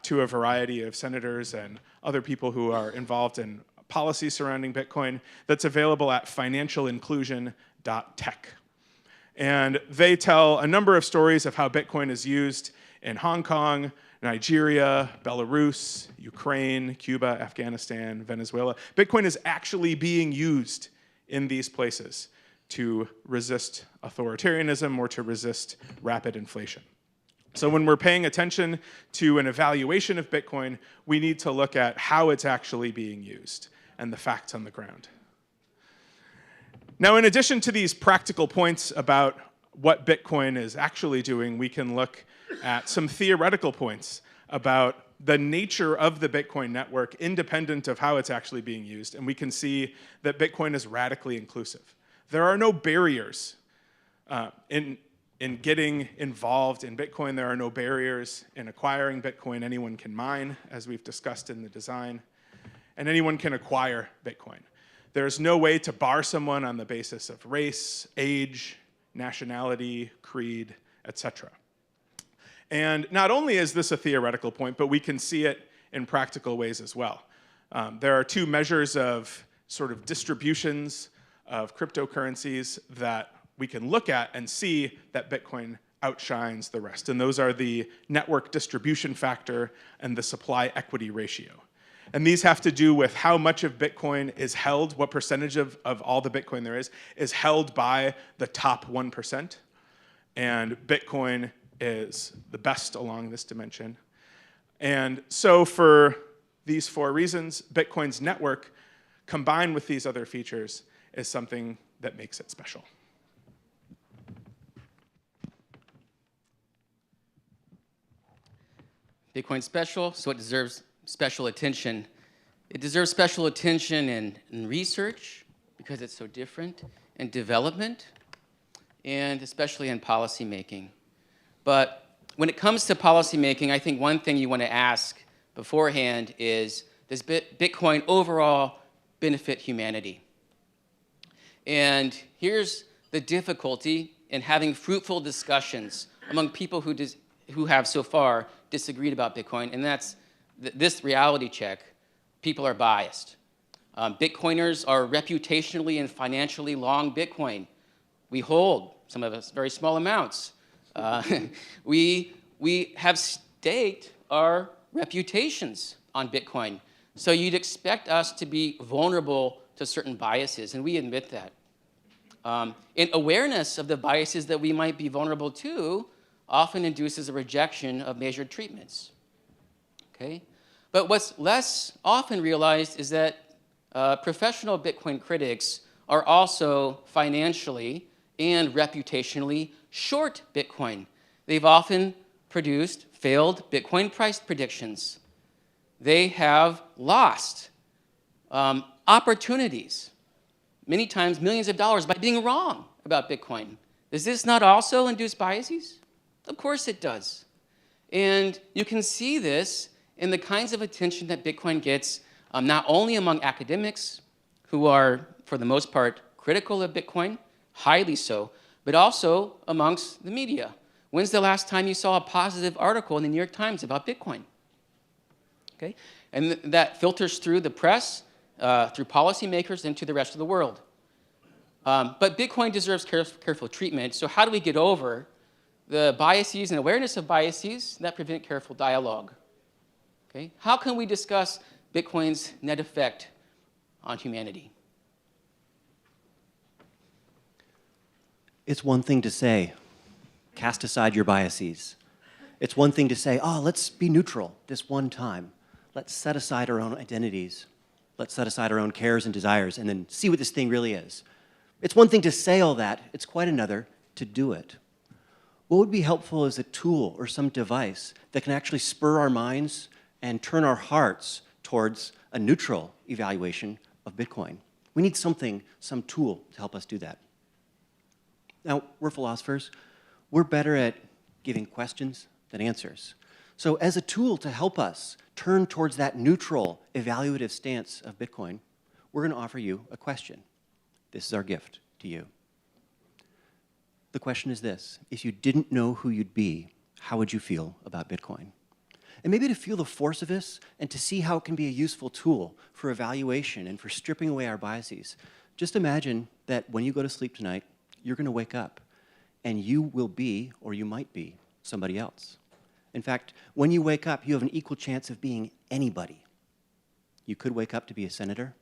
to a variety of senators and other people who are involved in policy surrounding Bitcoin that's available at financialinclusion.tech. And they tell a number of stories of how Bitcoin is used in Hong Kong, Nigeria, Belarus, Ukraine, Cuba, Afghanistan, Venezuela. Bitcoin is actually being used in these places to resist authoritarianism or to resist rapid inflation. So when we're paying attention to an evaluation of Bitcoin, we need to look at how it's actually being used and the facts on the ground. Now, in addition to these practical points about what Bitcoin is actually doing, we can look at some theoretical points about the nature of the Bitcoin network independent of how it's actually being used. And we can see that Bitcoin is radically inclusive. There are no barriers in getting involved in Bitcoin. There are no barriers in acquiring Bitcoin. Anyone can mine, as we've discussed in the design, and anyone can acquire Bitcoin. There's no way to bar someone on the basis of race, age, nationality, creed, etc. And not only is this a theoretical point, but we can see it in practical ways as well. There are two measures of sort of distributions of cryptocurrencies that we can look at and see that Bitcoin outshines the rest. And those are the network distribution factor and the supply equity ratio. And these have to do with how much of Bitcoin is held, what percentage of all the Bitcoin there is held by the top 1%. And Bitcoin is the best along this dimension. And so for these four reasons, Bitcoin's network, combined with these other features, is something that makes it special. Bitcoin's special, so it deserves special attention. It deserves special attention in research, because it's so different, in development, and especially in policy making. But when it comes to policy making, I think one thing you want to ask beforehand is, does Bitcoin overall benefit humanity? And here's the difficulty in having fruitful discussions among people who have so far disagreed about Bitcoin, and that's this reality check. People are biased. Bitcoiners are reputationally and financially long Bitcoin. We hold, some of us, very small amounts. We have staked our reputations on Bitcoin. So you'd expect us to be vulnerable to certain biases, and we admit that. And awareness of the biases that we might be vulnerable to often induces a rejection of measured treatments. Okay? But what's less often realized is that professional Bitcoin critics are also financially and reputationally short Bitcoin. They've often produced failed Bitcoin price predictions. They have lost opportunities, many times millions of dollars, by being wrong about Bitcoin. Does this not also induce biases? Of course it does. And you can see this in the kinds of attention that Bitcoin gets, not only among academics, who are, for the most part, critical of Bitcoin, highly so, but also amongst the media. When's the last time you saw a positive article in the New York Times about Bitcoin? Okay? And that filters through the press, through policymakers, into the rest of the world. But Bitcoin deserves careful treatment, so how do we get over the biases and awareness of biases that prevent careful dialogue? Okay? How can we discuss Bitcoin's net effect on humanity? It's one thing to say, cast aside your biases. It's one thing to say, oh, let's be neutral this one time. Let's set aside our own identities. Let's set aside our own cares and desires and then see what this thing really is. It's one thing to say all that. It's quite another to do it. What would be helpful is a tool or some device that can actually spur our minds and turn our hearts towards a neutral evaluation of Bitcoin. We need something, some tool to help us do that. Now, we're philosophers. We're better at giving questions than answers. So as a tool to help us turn towards that neutral evaluative stance of Bitcoin, we're going to offer you a question. This is our gift to you. The question is this: if you didn't know who you'd be, how would you feel about Bitcoin? And maybe to feel the force of this and to see how it can be a useful tool for evaluation and for stripping away our biases, just imagine that when you go to sleep tonight, you're going to wake up and you will be, or you might be, somebody else. In fact, when you wake up, you have an equal chance of being anybody. You could wake up to be a senator.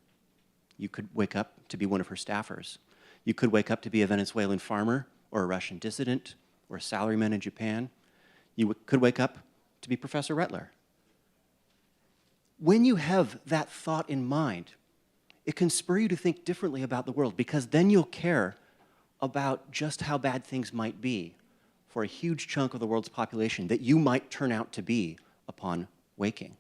You could wake up to be one of her staffers. You could wake up to be a Venezuelan farmer or a Russian dissident or a salaryman in Japan. You could wake up to be Professor Rettler. When you have that thought in mind, it can spur you to think differently about the world, because then you'll care about just how bad things might be for a huge chunk of the world's population that you might turn out to be upon waking.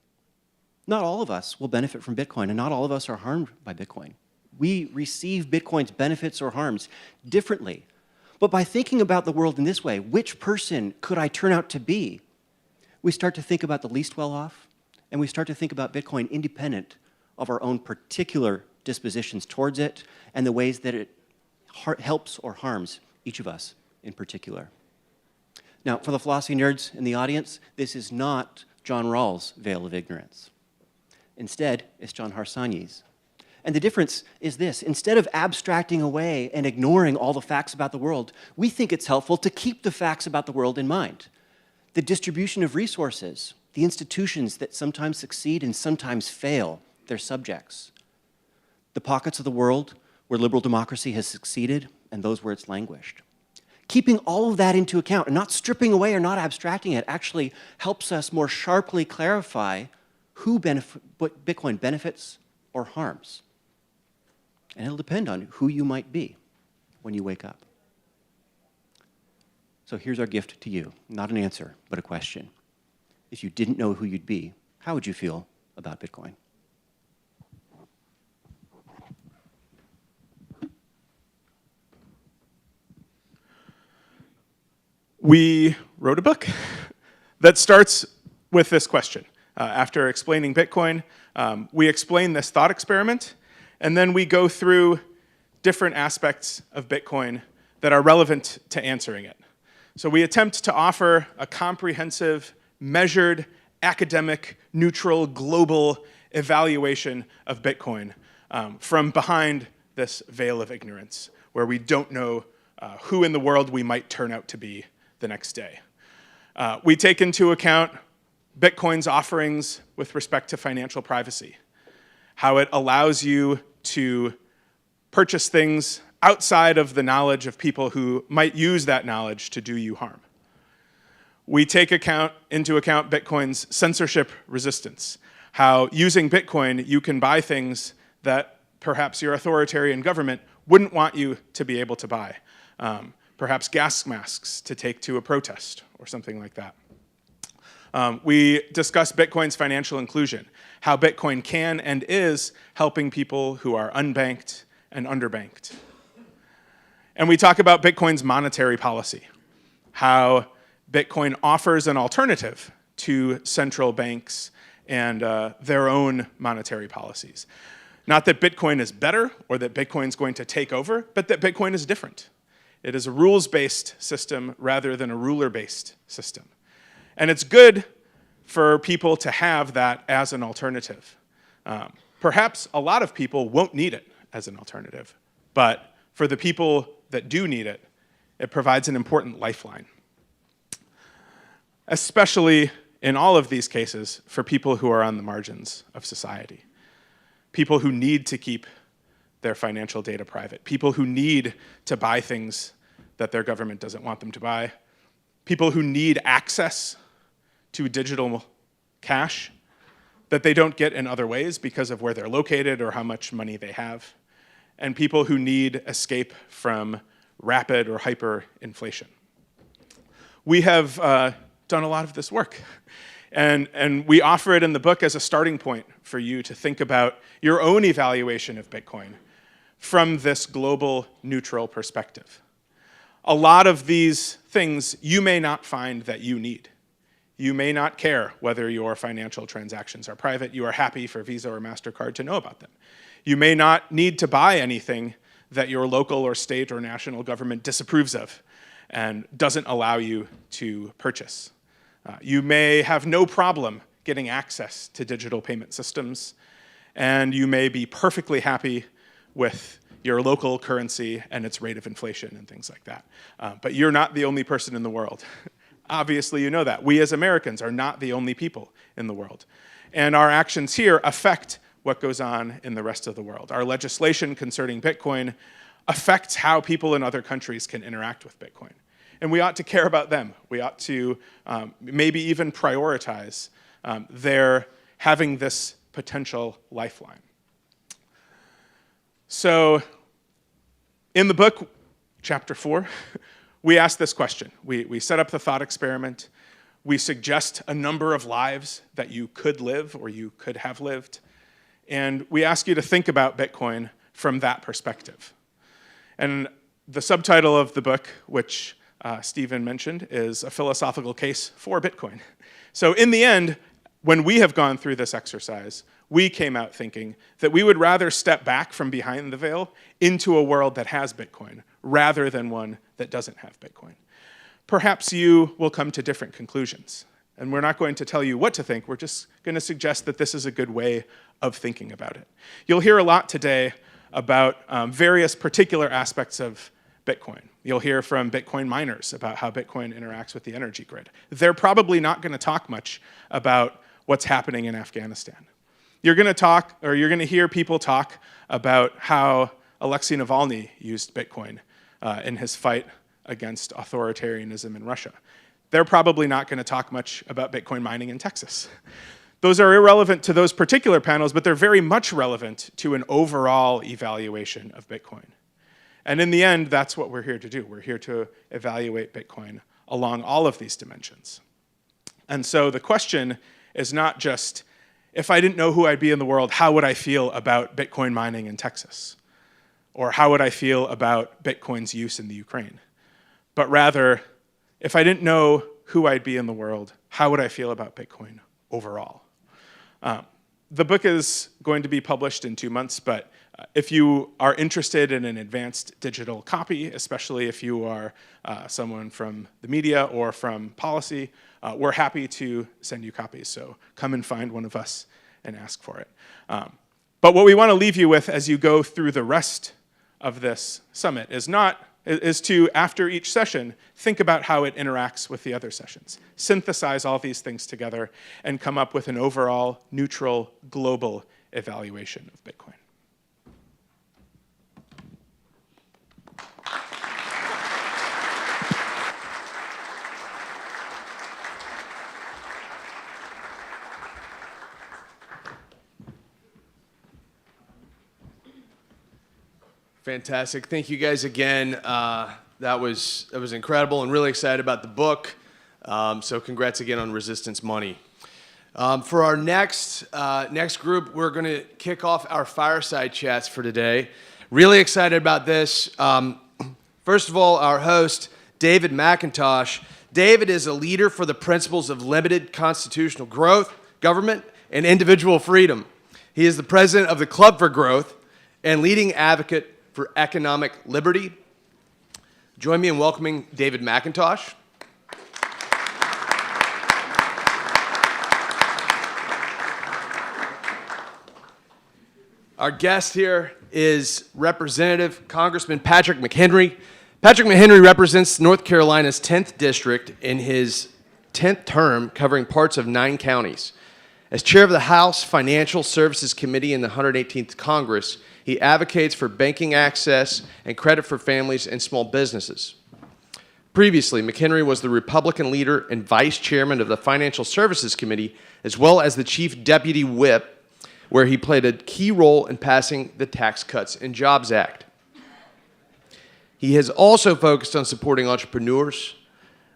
Not all of us will benefit from Bitcoin, and not all of us are harmed by Bitcoin. We receive Bitcoin's benefits or harms differently. But by thinking about the world in this way, which person could I turn out to be? We start to think about the least well-off, and we start to think about Bitcoin independent of our own particular dispositions towards it and the ways that it helps or harms each of us in particular. Now, for the philosophy nerds in the audience, this is not John Rawls' veil of ignorance. Instead, it's John Harsanyi's. And the difference is this: instead of abstracting away and ignoring all the facts about the world, we think it's helpful to keep the facts about the world in mind. The distribution of resources, the institutions that sometimes succeed and sometimes fail their subjects, the pockets of the world where liberal democracy has succeeded and those where it's languished. Keeping all of that into account and not stripping away or not abstracting it actually helps us more sharply clarify what Bitcoin benefits or harms. And it'll depend on who you might be when you wake up. So here's our gift to you. Not an answer, but a question. If you didn't know who you'd be, how would you feel about Bitcoin? We wrote a book that starts with this question. After explaining Bitcoin, we explain this thought experiment, and then we go through different aspects of Bitcoin that are relevant to answering it. So we attempt to offer a comprehensive, measured, academic, neutral, global evaluation of Bitcoin from behind this veil of ignorance, where we don't know who in the world we might turn out to be the next day. We take into account Bitcoin's offerings with respect to financial privacy, how it allows you to purchase things outside of the knowledge of people who might use that knowledge to do you harm. We take into account Bitcoin's censorship resistance, how using Bitcoin you can buy things that perhaps your authoritarian government wouldn't want you to be able to buy. Perhaps gas masks to take to a protest or something like that. We discuss Bitcoin's financial inclusion, how Bitcoin can and is helping people who are unbanked and underbanked. And we talk about Bitcoin's monetary policy, how Bitcoin offers an alternative to central banks and their own monetary policies. Not that Bitcoin is better or that Bitcoin's going to take over, but that Bitcoin is different. It is a rules-based system rather than a ruler-based system. And it's good for people to have that as an alternative. Perhaps a lot of people won't need it as an alternative, but for the people that do need it, it provides an important lifeline. Especially in all of these cases for people who are on the margins of society. People who need to keep their financial data private. People who need to buy things that their government doesn't want them to buy. People who need access to digital cash that they don't get in other ways because of where they're located or how much money they have. And people who need escape from rapid or hyperinflation. We have done a lot of this work. And we offer it in the book as a starting point for you to think about your own evaluation of Bitcoin from this global neutral perspective. A lot of these things you may not find that you need. You may not care whether your financial transactions are private. You are happy for Visa or MasterCard to know about them. You may not need to buy anything that your local or state or national government disapproves of and doesn't allow you to purchase. You may have no problem getting access to digital payment systems, and you may be perfectly happy with your local currency and its rate of inflation and things like that. But you're not the only person in the world. Obviously, you know that. We as Americans are not the only people in the world. And our actions here affect what goes on in the rest of the world. Our legislation concerning Bitcoin affects how people in other countries can interact with Bitcoin. And we ought to care about them. We ought to maybe even prioritize their having this potential lifeline. So in the book, chapter 4, we ask this question. We set up the thought experiment. We suggest a number of lives that you could live or you could have lived. And we ask you to think about Bitcoin from that perspective. And the subtitle of the book, which Stephen mentioned, is A Philosophical Case for Bitcoin. So in the end, when we have gone through this exercise, we came out thinking that we would rather step back from behind the veil into a world that has Bitcoin rather than one that doesn't have Bitcoin. Perhaps you will come to different conclusions. And we're not going to tell you what to think. We're just going to suggest that this is a good way of thinking about it. You'll hear a lot today about various particular aspects of Bitcoin. You'll hear from Bitcoin miners about how Bitcoin interacts with the energy grid. They're probably not going to talk much about what's happening in Afghanistan. You're going to hear people talk about how Alexei Navalny used Bitcoin in his fight against authoritarianism in Russia. They're probably not going to talk much about Bitcoin mining in Texas. Those are irrelevant to those particular panels, but they're very much relevant to an overall evaluation of Bitcoin. And in the end, that's what we're here to do. We're here to evaluate Bitcoin along all of these dimensions. And so the question is not just, if I didn't know who I'd be in the world, how would I feel about Bitcoin mining in Texas? Or how would I feel about Bitcoin's use in the Ukraine? But rather, if I didn't know who I'd be in the world, how would I feel about Bitcoin overall? The book is going to be published in 2 months, but if you are interested in an advanced digital copy, especially if you are someone from the media or from policy, we're happy to send you copies. So come and find one of us and ask for it. But what we want to leave you with as you go through the rest of this summit is to, after each session, think about how it interacts with the other sessions. Synthesize all these things together and come up with an overall, neutral, global evaluation of Bitcoin. Fantastic. Thank you guys again. That was incredible, and really excited about the book. So congrats again on Resistance Money. For our next group, we're going to kick off our fireside chats for today. Really excited about this. First of all, our host, David McIntosh. David is a leader for the principles of limited constitutional growth, government, and individual freedom. He is the president of the Club for Growth and leading advocate for economic liberty. Join me in welcoming David McIntosh. Our guest here is Representative Congressman Patrick McHenry. Patrick McHenry represents North Carolina's 10th district in his 10th term, covering parts of 9 counties. As chair of the House Financial Services Committee in the 118th Congress, he advocates for banking access and credit for families and small businesses. Previously, McHenry was the Republican leader and vice chairman of the Financial Services Committee, as well as the chief deputy whip, where he played a key role in passing the Tax Cuts and Jobs Act. He has also focused on supporting entrepreneurs,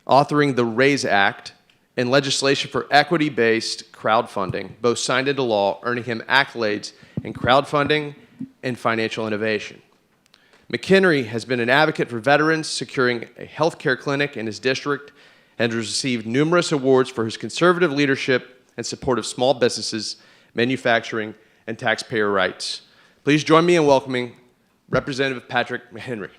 authoring the RAISE Act, and legislation for equity-based crowdfunding, both signed into law, earning him accolades in crowdfunding and financial innovation. McHenry has been an advocate for veterans, securing a health care clinic in his district, and has received numerous awards for his conservative leadership and support of small businesses, manufacturing, and taxpayer rights. Please join me in welcoming Representative Patrick McHenry.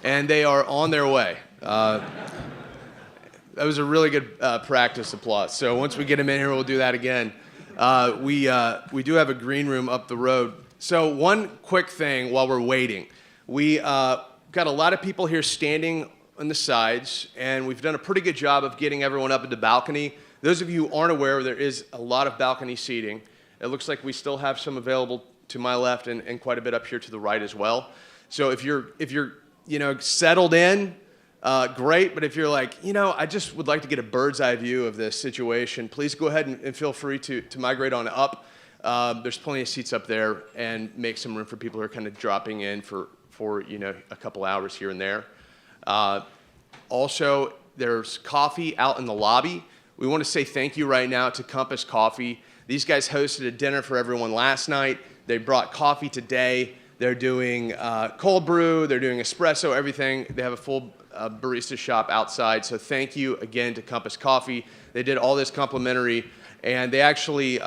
And they are on their way. That was a really good practice applause. So once we get him in here, we'll do that again. We do have a green room up the road. So one quick thing while we're waiting. We got a lot of people here standing on the sides, and we've done a pretty good job of getting everyone up at the balcony. Those of you who aren't aware, there is a lot of balcony seating. It looks like we still have some available to my left and quite a bit up here to the right as well. So if you're settled in, great. But if you're like, I just would like to get a bird's eye view of this situation, please go ahead and feel free to migrate on up. There's plenty of seats up there, and make some room for people who are kind of dropping in for a couple hours here and there. Also, there's coffee out in the lobby. We want to say thank you right now to Compass Coffee. These guys hosted a dinner for everyone last night. They brought coffee today. They're doing cold brew. They're doing espresso, everything. They have a full barista shop outside. So thank you again to Compass Coffee. They did all this complimentary, and they actually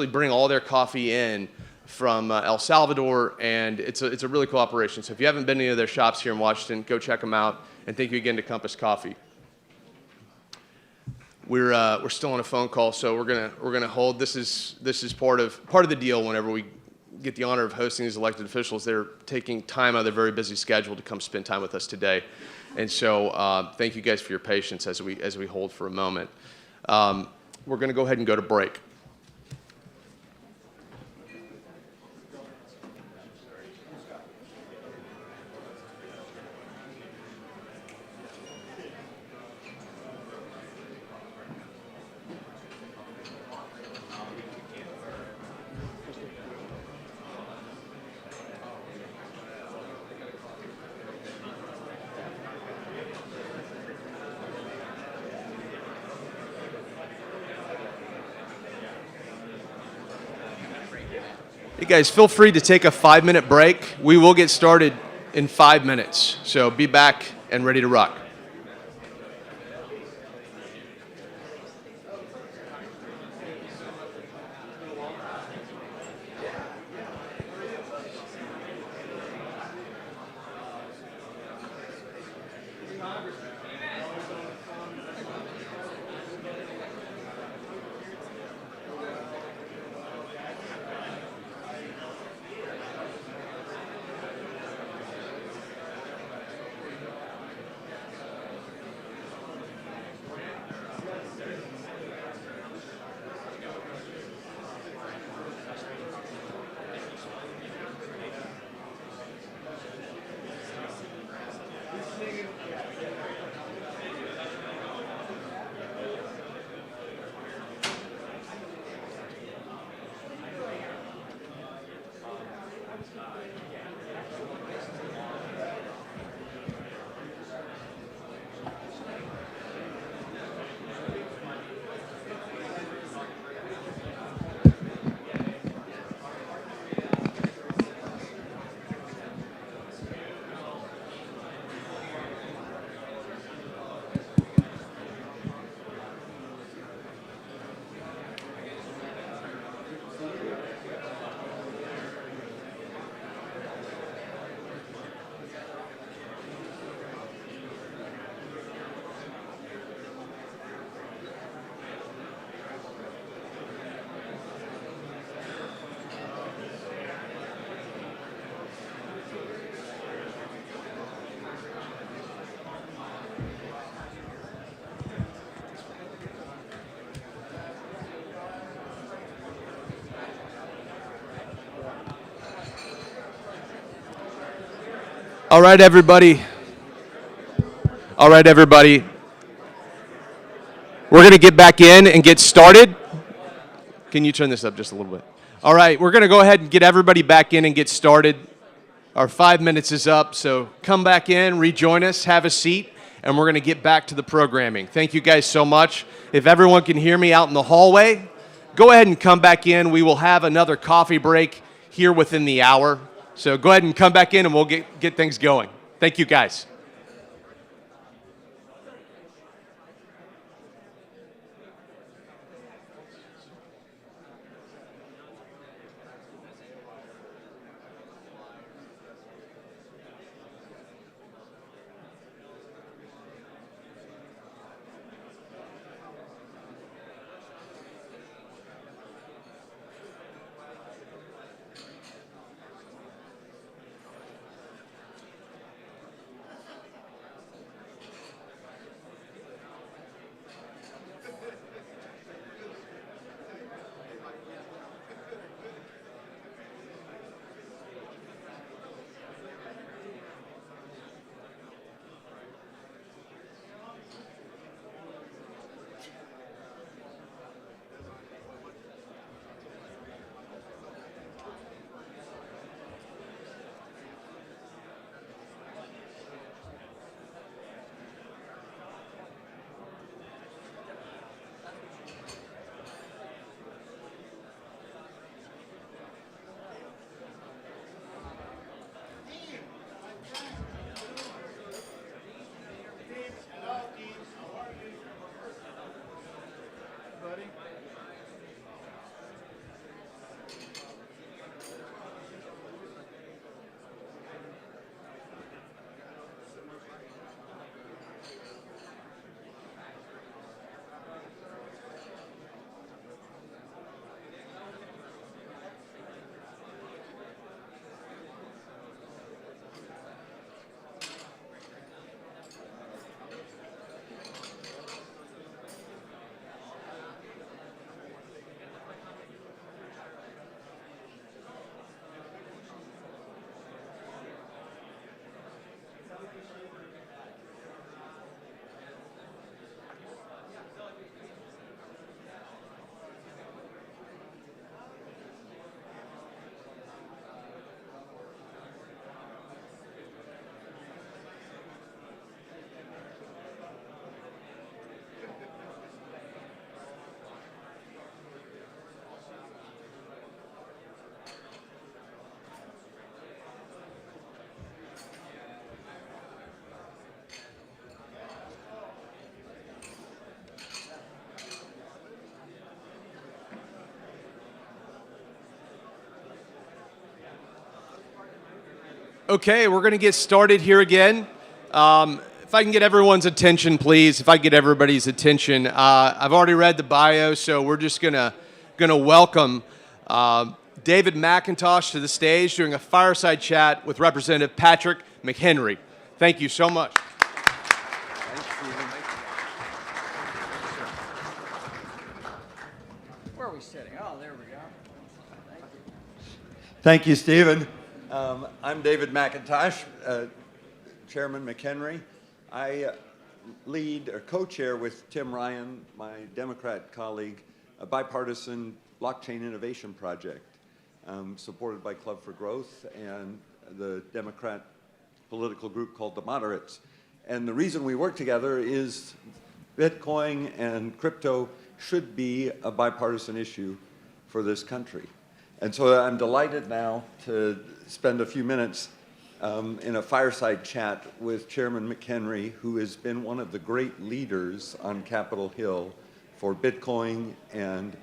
bring all their coffee in from El Salvador, and it's a really cool operation. So if you haven't been to any of their shops here in Washington, go check them out. And thank you again to Compass Coffee. We're still on a phone call, so we're gonna hold. This is part of the deal. Whenever we get the honor of hosting these elected officials, they're taking time out of their very busy schedule to come spend time with us today. And so thank you guys for your patience as we hold for a moment. We're gonna go ahead and go to break. Hey guys, feel free to take a 5-minute break. We will get started in 5 minutes. So be back and ready to rock. All right, everybody. We're going to get back in and get started. Can you turn this up just a little bit? All right, we're going to go ahead and get everybody back in and get started. Our 5 minutes is up, so come back in, rejoin us, have a seat, and we're going to get back to the programming. Thank you guys so much. If everyone can hear me out in the hallway, go ahead and come back in. We will have another coffee break here within the hour. So go ahead and come back in and we'll get things going. Thank you, guys. Okay, we're going to get started here again. If I can get everyone's attention, please. If I can get everybody's attention. I've already read the bio, so we're just gonna welcome David McIntosh to the stage doing a fireside chat with Representative Patrick McHenry. Thank you so much. Where are we sitting? Oh, there we go. Thank you, Stephen. I'm David McIntosh, Chairman McHenry. I lead or co-chair with Tim Ryan, my Democrat colleague, a bipartisan blockchain innovation project supported by Club for Growth and the Democrat political group called the Moderates. And the reason we work together is Bitcoin and crypto should be a bipartisan issue for this country. And so I'm delighted now to spend a few minutes in a fireside chat with Chairman McHenry, who has been one of the great leaders on Capitol Hill for Bitcoin and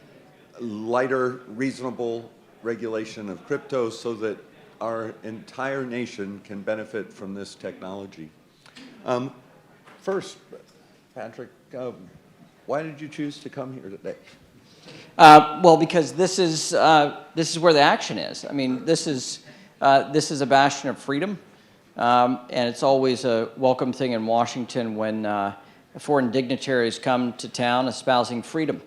lighter, reasonable regulation of crypto so that our entire nation can benefit from this technology. First, Patrick, why did you choose to come here today? Well, because this is where the action is. I mean, this is a bastion of freedom, and it's always a welcome thing in Washington when foreign dignitaries come to town espousing freedom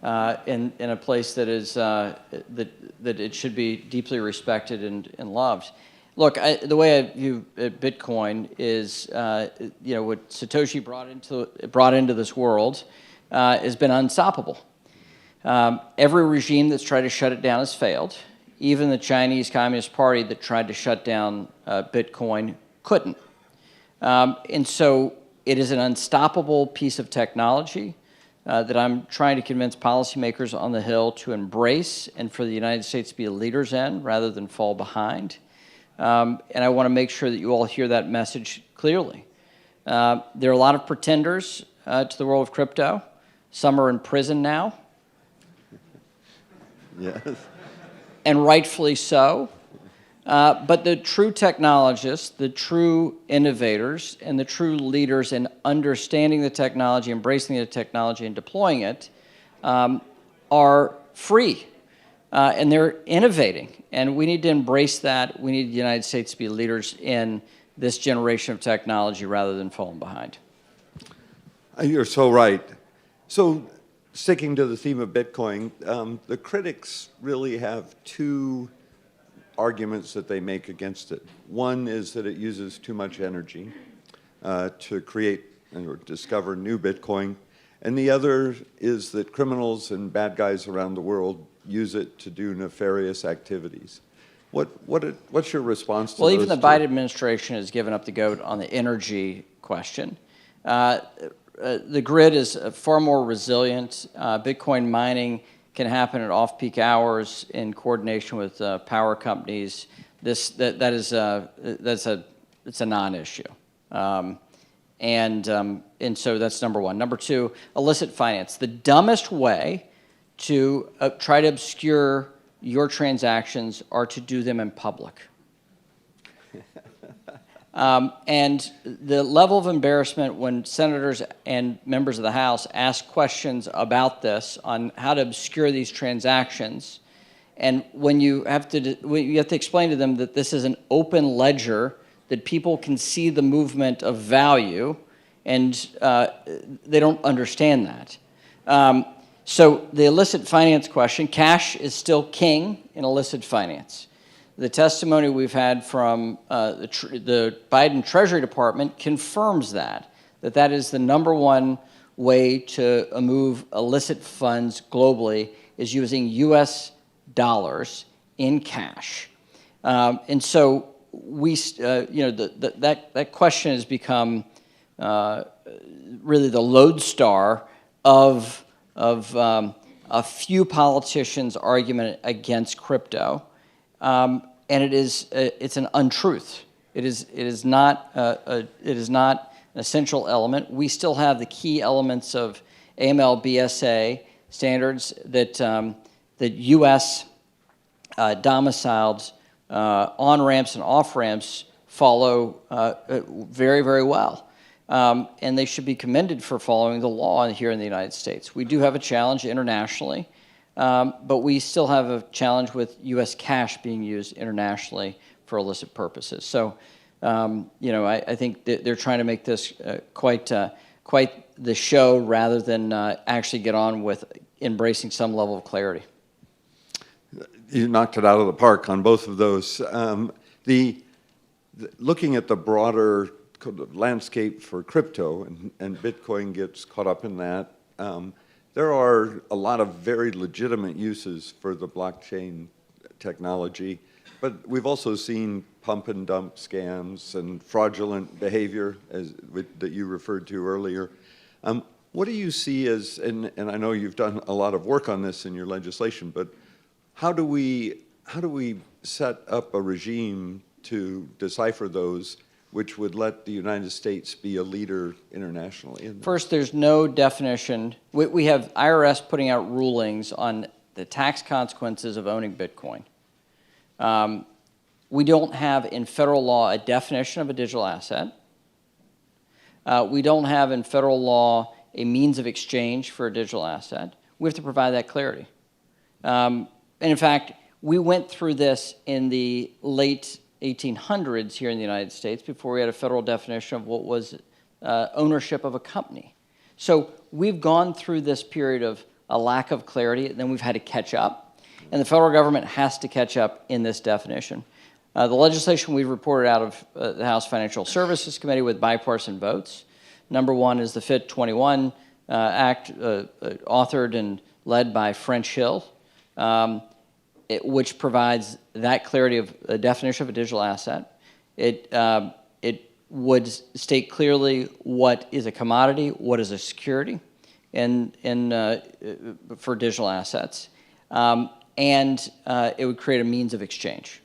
in a place that is that it should be deeply respected and loved. Look, the way I view Bitcoin is, what Satoshi brought into this world has been unstoppable. Every regime that's tried to shut it down has failed. Even the Chinese Communist Party that tried to shut down Bitcoin couldn't. And so it is an unstoppable piece of technology that I'm trying to convince policymakers on the Hill to embrace and for the United States to be leaders in rather than fall behind. And I want to make sure that you all hear that message clearly. There are a lot of pretenders to the world of crypto. Some are in prison now. Yes. And rightfully so. But the true technologists, the true innovators, and the true leaders in understanding the technology, embracing the technology, and deploying it are free. And they're innovating. And we need to embrace that. We need the United States to be leaders in this generation of technology rather than falling behind. You're so right. So, sticking to the theme of Bitcoin, the critics really have two arguments that they make against it. One is that it uses too much energy to create or discover new Bitcoin. And the other is that criminals and bad guys around the world use it to do nefarious activities. What's your response to those? Well, even the two? Biden administration has given up the goat on the energy question. The grid is far more resilient. Bitcoin mining can happen at off-peak hours in coordination with power companies. It's a non-issue, and so that's number one. Number two, illicit finance. The dumbest way to try to obscure your transactions are to do them in public. And the level of embarrassment when senators and members of the House ask questions about this on how to obscure these transactions, and when you have to explain to them that this is an open ledger, that people can see the movement of value, and they don't understand that. So the illicit finance question, cash is still king in illicit finance. The testimony we've had from the Biden Treasury Department confirms that is the number one way to move illicit funds globally is using U.S. dollars in cash. And so that question has become really the lodestar of a few politicians' argument against crypto. And it's an untruth. It is not an essential element. We still have the key elements of AML BSA standards that U.S. domiciled on-ramps and off-ramps follow very, very well. And they should be commended for following the law here in the United States. We do have a challenge internationally, but we still have a challenge with U.S. cash being used internationally for illicit purposes. So, I think that they're trying to make this quite the show rather than actually get on with embracing some level of clarity. You knocked it out of the park on both of those. Looking at the broader landscape for crypto, and Bitcoin gets caught up in that, there are a lot of very legitimate uses for the blockchain technology, but we've also seen pump and dump scams and fraudulent behavior that you referred to earlier. What do you see as, and I know you've done a lot of work on this in your legislation, but how do we set up a regime to decipher those which would let the United States be a leader internationally? First, there's no definition. We have IRS putting out rulings on the tax consequences of owning Bitcoin. We don't have in federal law a definition of a digital asset. We don't have in federal law a means of exchange for a digital asset. We have to provide that clarity. And in fact, we went through this in the late 1800s here in the United States before we had a federal definition of what was ownership of a company. So we've gone through this period of a lack of clarity, and then we've had to catch up. And the federal government has to catch up in this definition. The legislation we reported out of the House Financial Services Committee with bipartisan votes. Number one is the FIT 21 Act, authored and led by French Hill, which provides that clarity of a definition of a digital asset. It would state clearly what is a commodity, what is a security for digital assets, and it would create a means of exchange.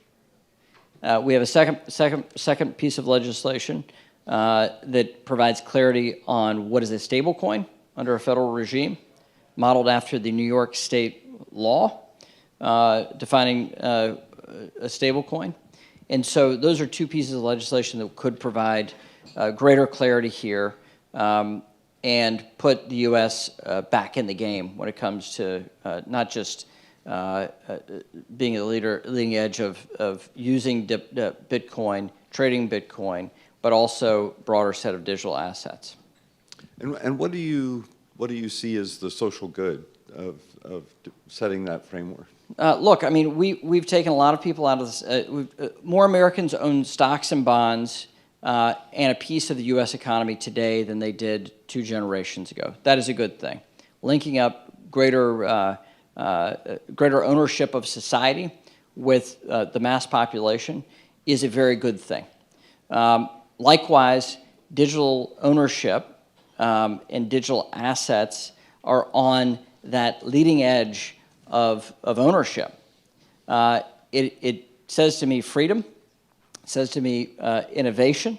We have a second piece of legislation that provides clarity on what is a stablecoin under a federal regime, modeled after the New York State law defining a stablecoin. And so those are two pieces of legislation that could provide greater clarity here and put the U.S. Back in the game when it comes to not just being a leading edge of using Bitcoin, trading Bitcoin, but also broader set of digital assets. And what do you see as the social good of setting that framework? Look, I mean, we've taken a lot of people out of this. More Americans own stocks and bonds and a piece of the U.S. economy today than they did 2 generations ago. That is a good thing. Linking up greater ownership of society with the mass population is a very good thing. Likewise, digital ownership and digital assets are on that leading edge of ownership. It says to me freedom, it says to me innovation,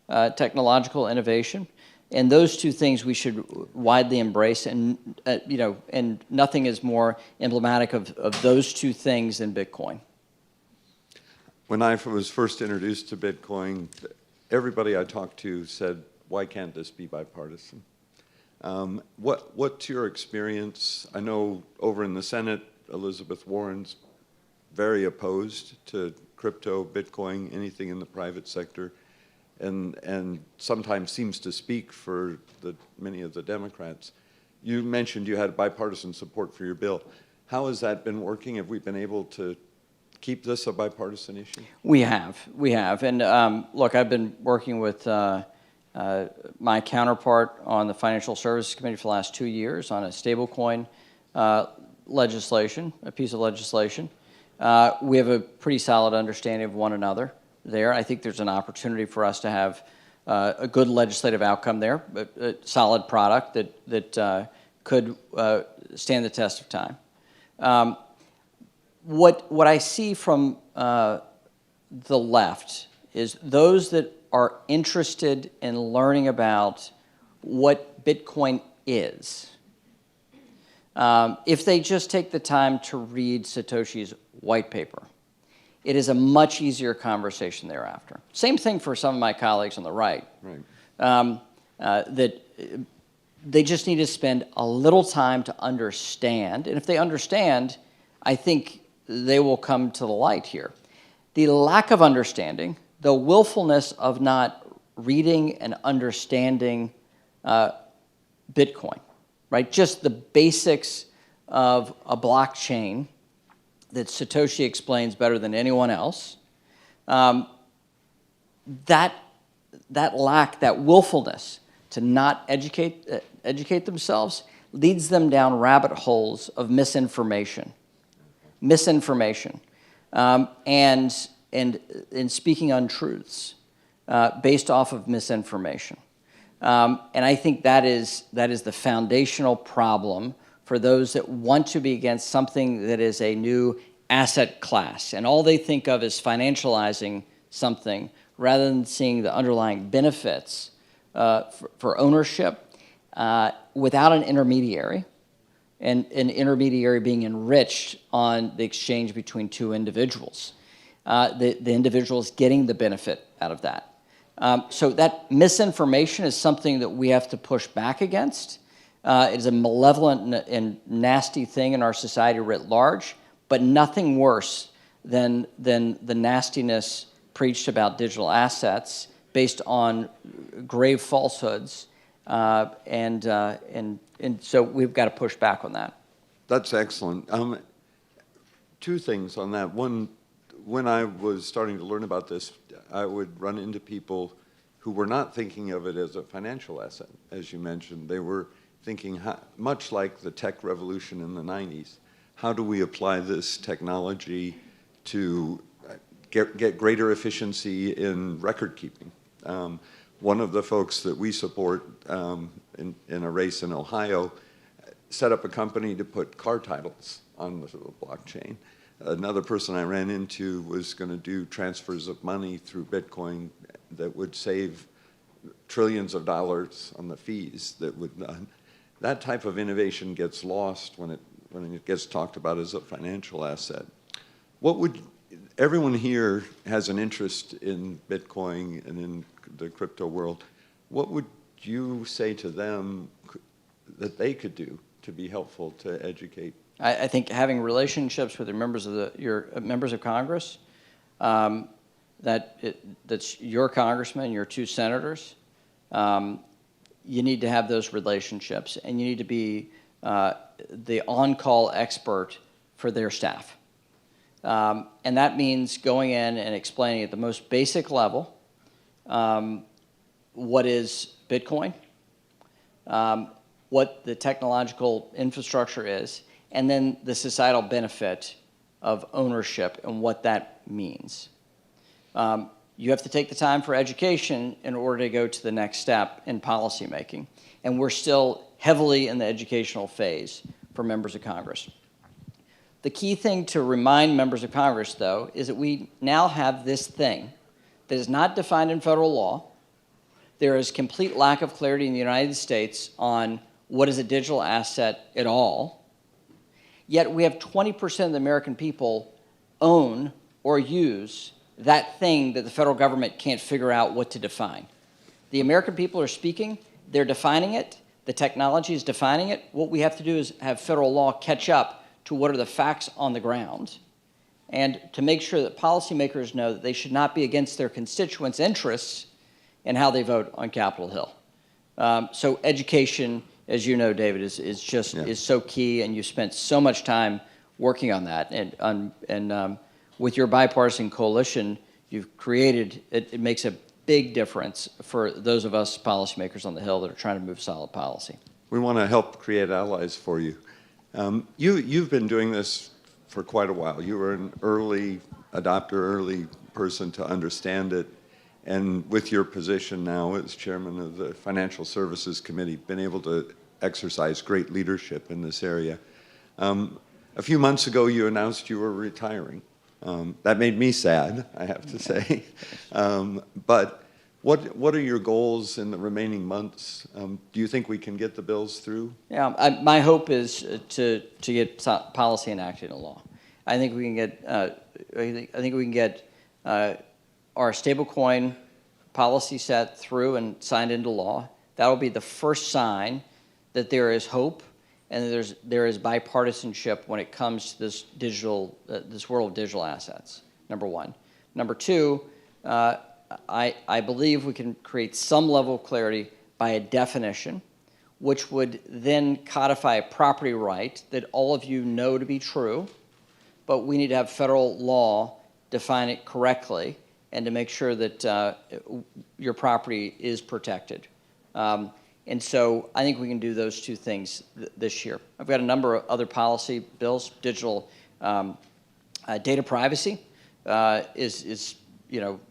technological innovation, and those two things we should widely embrace. And and nothing is more emblematic of those two things than Bitcoin. When I was first introduced to Bitcoin, everybody I talked to said, "Why can't this be bipartisan?" What's your experience? I know over in the Senate, Elizabeth Warren's very opposed to crypto, Bitcoin, anything in the private sector, and sometimes seems to speak for many of the Democrats. You mentioned you had bipartisan support for your bill. How has that been working? Have we been able to keep this a bipartisan issue? We have. And look, I've been working with my counterpart on the Financial Services Committee for the last 2 years on a stablecoin legislation, a piece of legislation. We have a pretty solid understanding of one another there. I think there's an opportunity for us to have a good legislative outcome there, a solid product that could stand the test of time. What I see from the left is those that are interested in learning about what Bitcoin is. If they just take the time to read Satoshi's white paper, it is a much easier conversation thereafter. Same thing for some of my colleagues on the right. Right. That they just need to spend a little time to understand. And if they understand, I think they will come to the light here. The lack of understanding, the willfulness of not reading and understanding Bitcoin, right? Just the basics of a blockchain that Satoshi explains better than anyone else. That lack, that willfulness to not educate themselves leads them down rabbit holes of misinformation, and speaking untruths based off of misinformation. And I think that is the foundational problem for those that want to be against something that is a new asset class. And all they think of is financializing something rather than seeing the underlying benefits for ownership without an intermediary, and an intermediary being enriched on the exchange between two individuals. The individual is getting the benefit out of that. So that misinformation is something that we have to push back against. It is a malevolent and nasty thing in our society writ large, but nothing worse than the nastiness preached about digital assets based on grave falsehoods, and so we've got to push back on that. That's excellent. Two things on that. One, when I was starting to learn about this, I would run into people who were not thinking of it as a financial asset, as you mentioned. They were thinking much like the tech revolution in the 90s. How do we apply this technology to get greater efficiency in record keeping? One of the folks that we support in a race in Ohio set up a company to put car titles on the blockchain. Another person I ran into was going to do transfers of money through Bitcoin that would save trillions of dollars on the fees that would that type of innovation gets lost when it gets talked about as a financial asset. What would everyone here has an interest in Bitcoin and in the crypto world? What would you say to them that they could do to be helpful to educate? I think having relationships with your members of Congress, that's your congressman, your two senators. You need to have those relationships, and you need to be the on-call expert for their staff. And that means going in and explaining at the most basic level what is Bitcoin, what the technological infrastructure is, and then the societal benefit of ownership and what that means. You have to take the time for education in order to go to the next step in policymaking. And we're still heavily in the educational phase for members of Congress. The key thing to remind members of Congress, though, is that we now have this thing that is not defined in federal law. There is complete lack of clarity in the United States on what is a digital asset at all. Yet we have 20% of the American people own or use that thing that the federal government can't figure out what to define. The American people are speaking, they're defining it, the technology is defining it. What we have to do is have federal law catch up to what are the facts on the ground, and to make sure that policymakers know that they should not be against their constituents' interests in how they vote on Capitol Hill. So education, as you know, David, is so key, and you spent so much time working on that. And with your bipartisan coalition, you've created, it makes a big difference for those of us policymakers on the Hill that are trying to move solid policy. We want to help create allies for you. You've been doing this for quite a while. You were an early adopter, early person to understand it. And with your position now as chairman of the Financial Services Committee, been able to exercise great leadership in this area. A few months ago, you announced you were retiring. That made me sad, I have to say. But what are your goals in the remaining months? Do you think we can get the bills through? Yeah, my hope is to get policy enacted into law. I think we can get I think we can get our stablecoin policy set through and signed into law. That will be the first sign that there is hope and that there is bipartisanship when it comes to this this world of digital assets. Number one. Number two, I believe we can create some level of clarity by a definition, which would then codify a property right that all of you know to be true, but we need to have federal law define it correctly and to make sure that your property is protected. And so I think we can do those two things this year. I've got a number of other policy bills. Digital data privacy is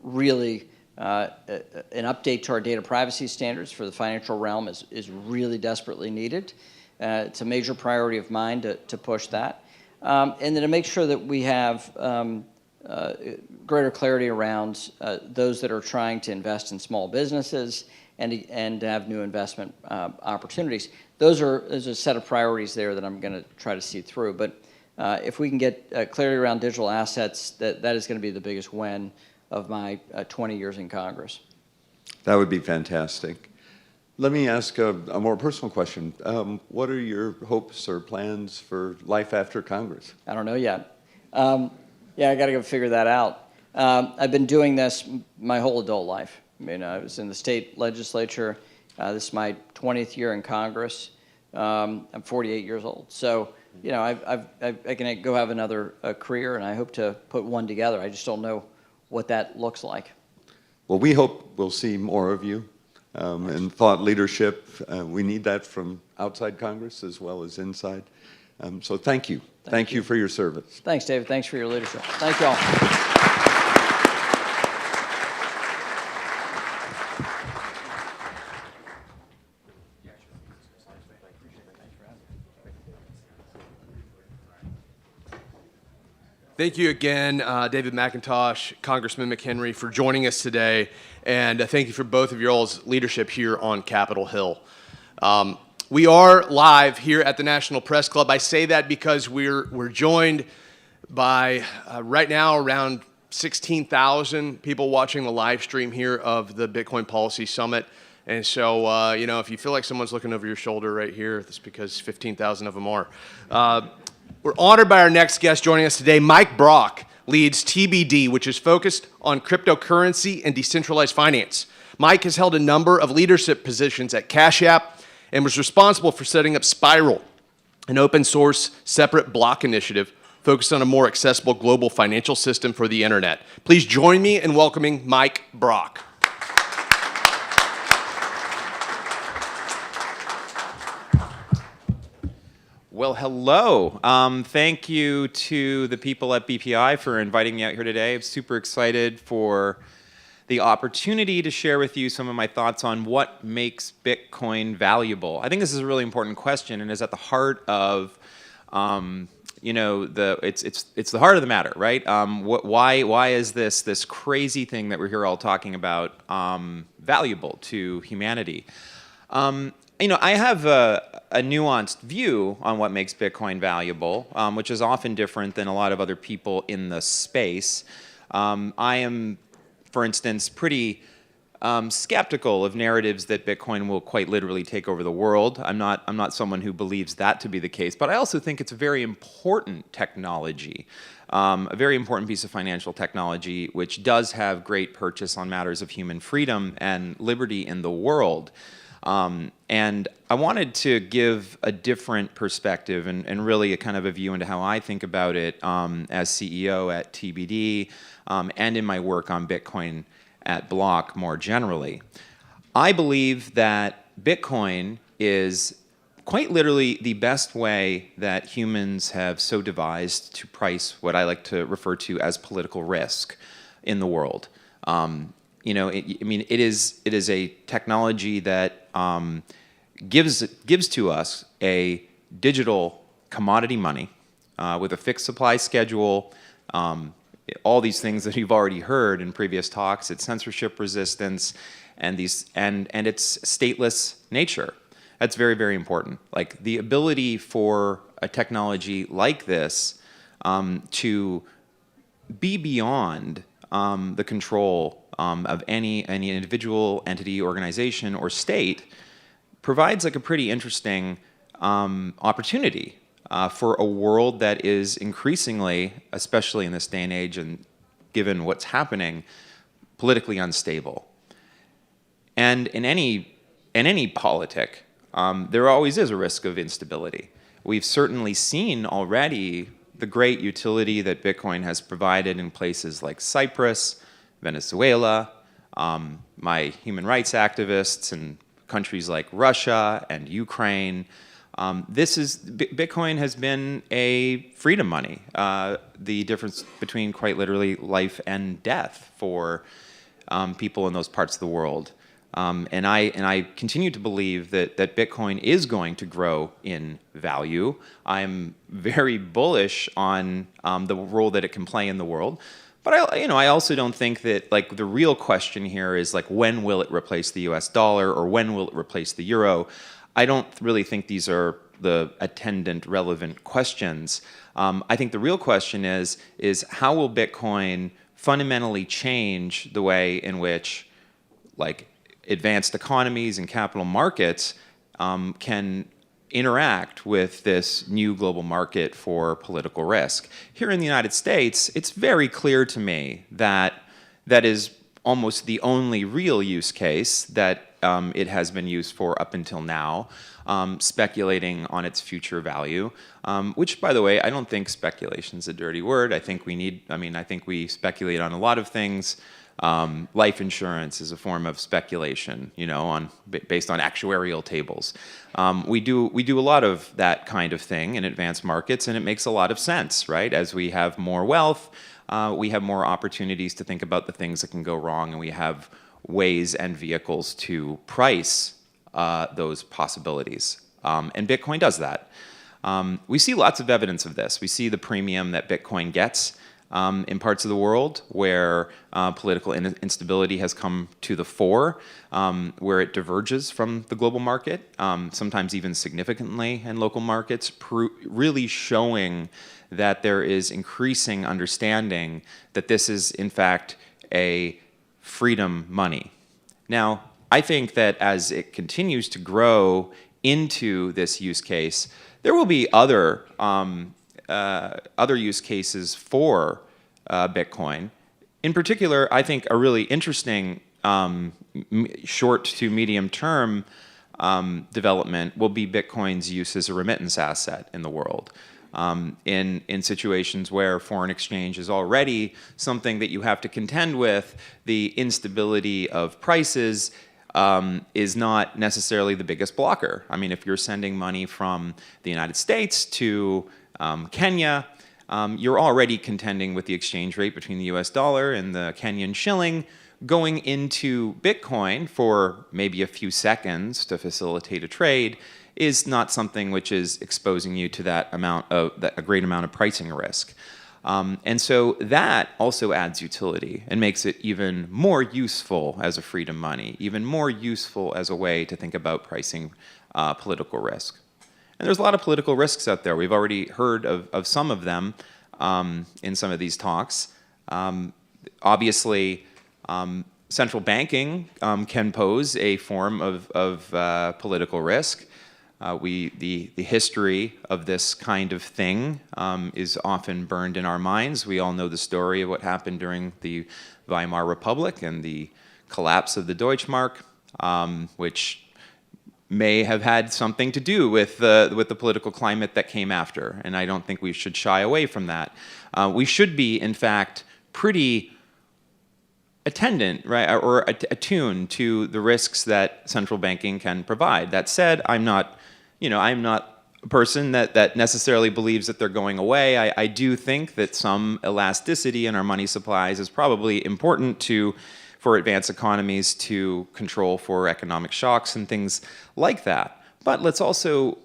really an update to our data privacy standards for the financial realm is really desperately needed. It's a major priority of mine to push that. And then to make sure that we have greater clarity around those that are trying to invest in small businesses and to have new investment opportunities. There's a set of priorities there that I'm going to try to see through. But if we can get clarity around digital assets, that is going to be the biggest win of my 20 years in Congress. That would be fantastic. Let me ask a more personal question. What are your hopes or plans for life after Congress? I don't know yet. Yeah, I got to go figure that out. I've been doing this my whole adult life. I mean, I was in the state legislature. This is my 20th year in Congress. I'm 48 years old. So, I can go have another career, and I hope to put one together. I just don't know what that looks like. Well, we hope we'll see more of you in thought leadership. We need that from outside Congress as well as inside. So thank you. Thank you for your service. Thanks, David. Thanks for your leadership. Thank you all. Thank you again, David McIntosh, Congressman McHenry, for joining us today, and thank you for both of your all's leadership here on Capitol Hill. We are live here at the National Press Club. I say that because we're joined by right now around 16,000 people watching the live stream here of the Bitcoin Policy Summit. And so, if you feel like someone's looking over your shoulder right here, that's because 15,000 of them are. We're honored by our next guest joining us today. Mike Brock leads TBD, which is focused on cryptocurrency and decentralized finance. Mike has held a number of leadership positions at Cash App and was responsible for setting up Spiral, an open source separate block initiative focused on a more accessible global financial system for the internet. Please join me in welcoming Mike Brock. Well, hello. Thank you to the people at BPI for inviting me out here today. I'm super excited for the opportunity to share with you some of my thoughts on what makes Bitcoin valuable. I think this is a really important question and is at the heart of, it's the heart of the matter, right? Why is this crazy thing that we're here all talking about valuable to humanity? I have a nuanced view on what makes Bitcoin valuable, which is often different than a lot of other people in the space. I am, for instance, pretty skeptical of narratives that Bitcoin will quite literally take over the world. I'm not someone who believes that to be the case, but I also think it's a very important technology, a very important piece of financial technology, which does have great purchase on matters of human freedom and liberty in the world. And I wanted to give a different perspective and really a kind of a view into how I think about it as CEO at TBD and in my work on Bitcoin at Block more generally. I believe that Bitcoin is quite literally the best way that humans have so devised to price what I like to refer to as political risk in the world. It is a technology that gives to us a digital commodity money with a fixed supply schedule, all these things that you've already heard in previous talks, its censorship resistance, and its stateless nature. That's very, very important. Like the ability for a technology like this to be beyond the control of any individual, entity, organization, or state provides like a pretty interesting opportunity for a world that is increasingly, especially in this day and age and given what's happening, politically unstable. And in any politic, there always is a risk of instability. We've certainly seen already the great utility that Bitcoin has provided in places like Cyprus, Venezuela, my human rights activists in countries like Russia and Ukraine. Bitcoin has been a freedom money, the difference between quite literally life and death for people in those parts of the world. And I continue to believe that Bitcoin is going to grow in value. I'm very bullish on the role that it can play in the world. But I also don't think that like the real question here is like when will it replace the U.S. dollar or when will it replace the euro? I don't really think these are the attendant relevant questions. I think the real question is how will Bitcoin fundamentally change the way in which like advanced economies and capital markets can interact with this new global market for political risk. Here in the United States, it's very clear to me that that is almost the only real use case that it has been used for up until now, speculating on its future value, which, by the way, I don't think speculation is a dirty word. I think I think we speculate on a lot of things. Life insurance is a form of speculation, based on actuarial tables. We do a lot of that kind of thing in advanced markets, and it makes a lot of sense, right? As we have more wealth, we have more opportunities to think about the things that can go wrong, and we have ways and vehicles to price those possibilities. And Bitcoin does that. We see lots of evidence of this. We see the premium that Bitcoin gets in parts of the world where political instability has come to the fore, where it diverges from the global market, sometimes even significantly in local markets, really showing that there is increasing understanding that this is, in fact, a freedom money. Now, I think that as it continues to grow into this use case, there will be other use cases for Bitcoin. In particular, I think a really interesting short to medium term development will be Bitcoin's use as a remittance asset in the world. In situations where foreign exchange is already something that you have to contend with, the instability of prices is not necessarily the biggest blocker. I mean, if you're sending money from the United States to Kenya, you're already contending with the exchange rate between the US dollar and the Kenyan shilling. Going into Bitcoin for maybe a few seconds to facilitate a trade is not something which is exposing you to a great amount of pricing risk. And so that also adds utility and makes it even more useful as a freedom money, even more useful as a way to think about pricing political risk. And there's a lot of political risks out there. We've already heard of some of them in some of these talks. Obviously, central banking can pose a form of political risk. The history of this kind of thing is often burned in our minds. We all know the story of what happened during the Weimar Republic and the collapse of the Deutschmark, which may have had something to do with the political climate that came after. And I don't think we should shy away from that. We should be, in fact, pretty attendant, right, or attuned to the risks that central banking can provide. That said, I'm not a person that necessarily believes that they're going away. I do think that some elasticity in our money supplies is probably important for advanced economies to control for economic shocks and things like that. But let's also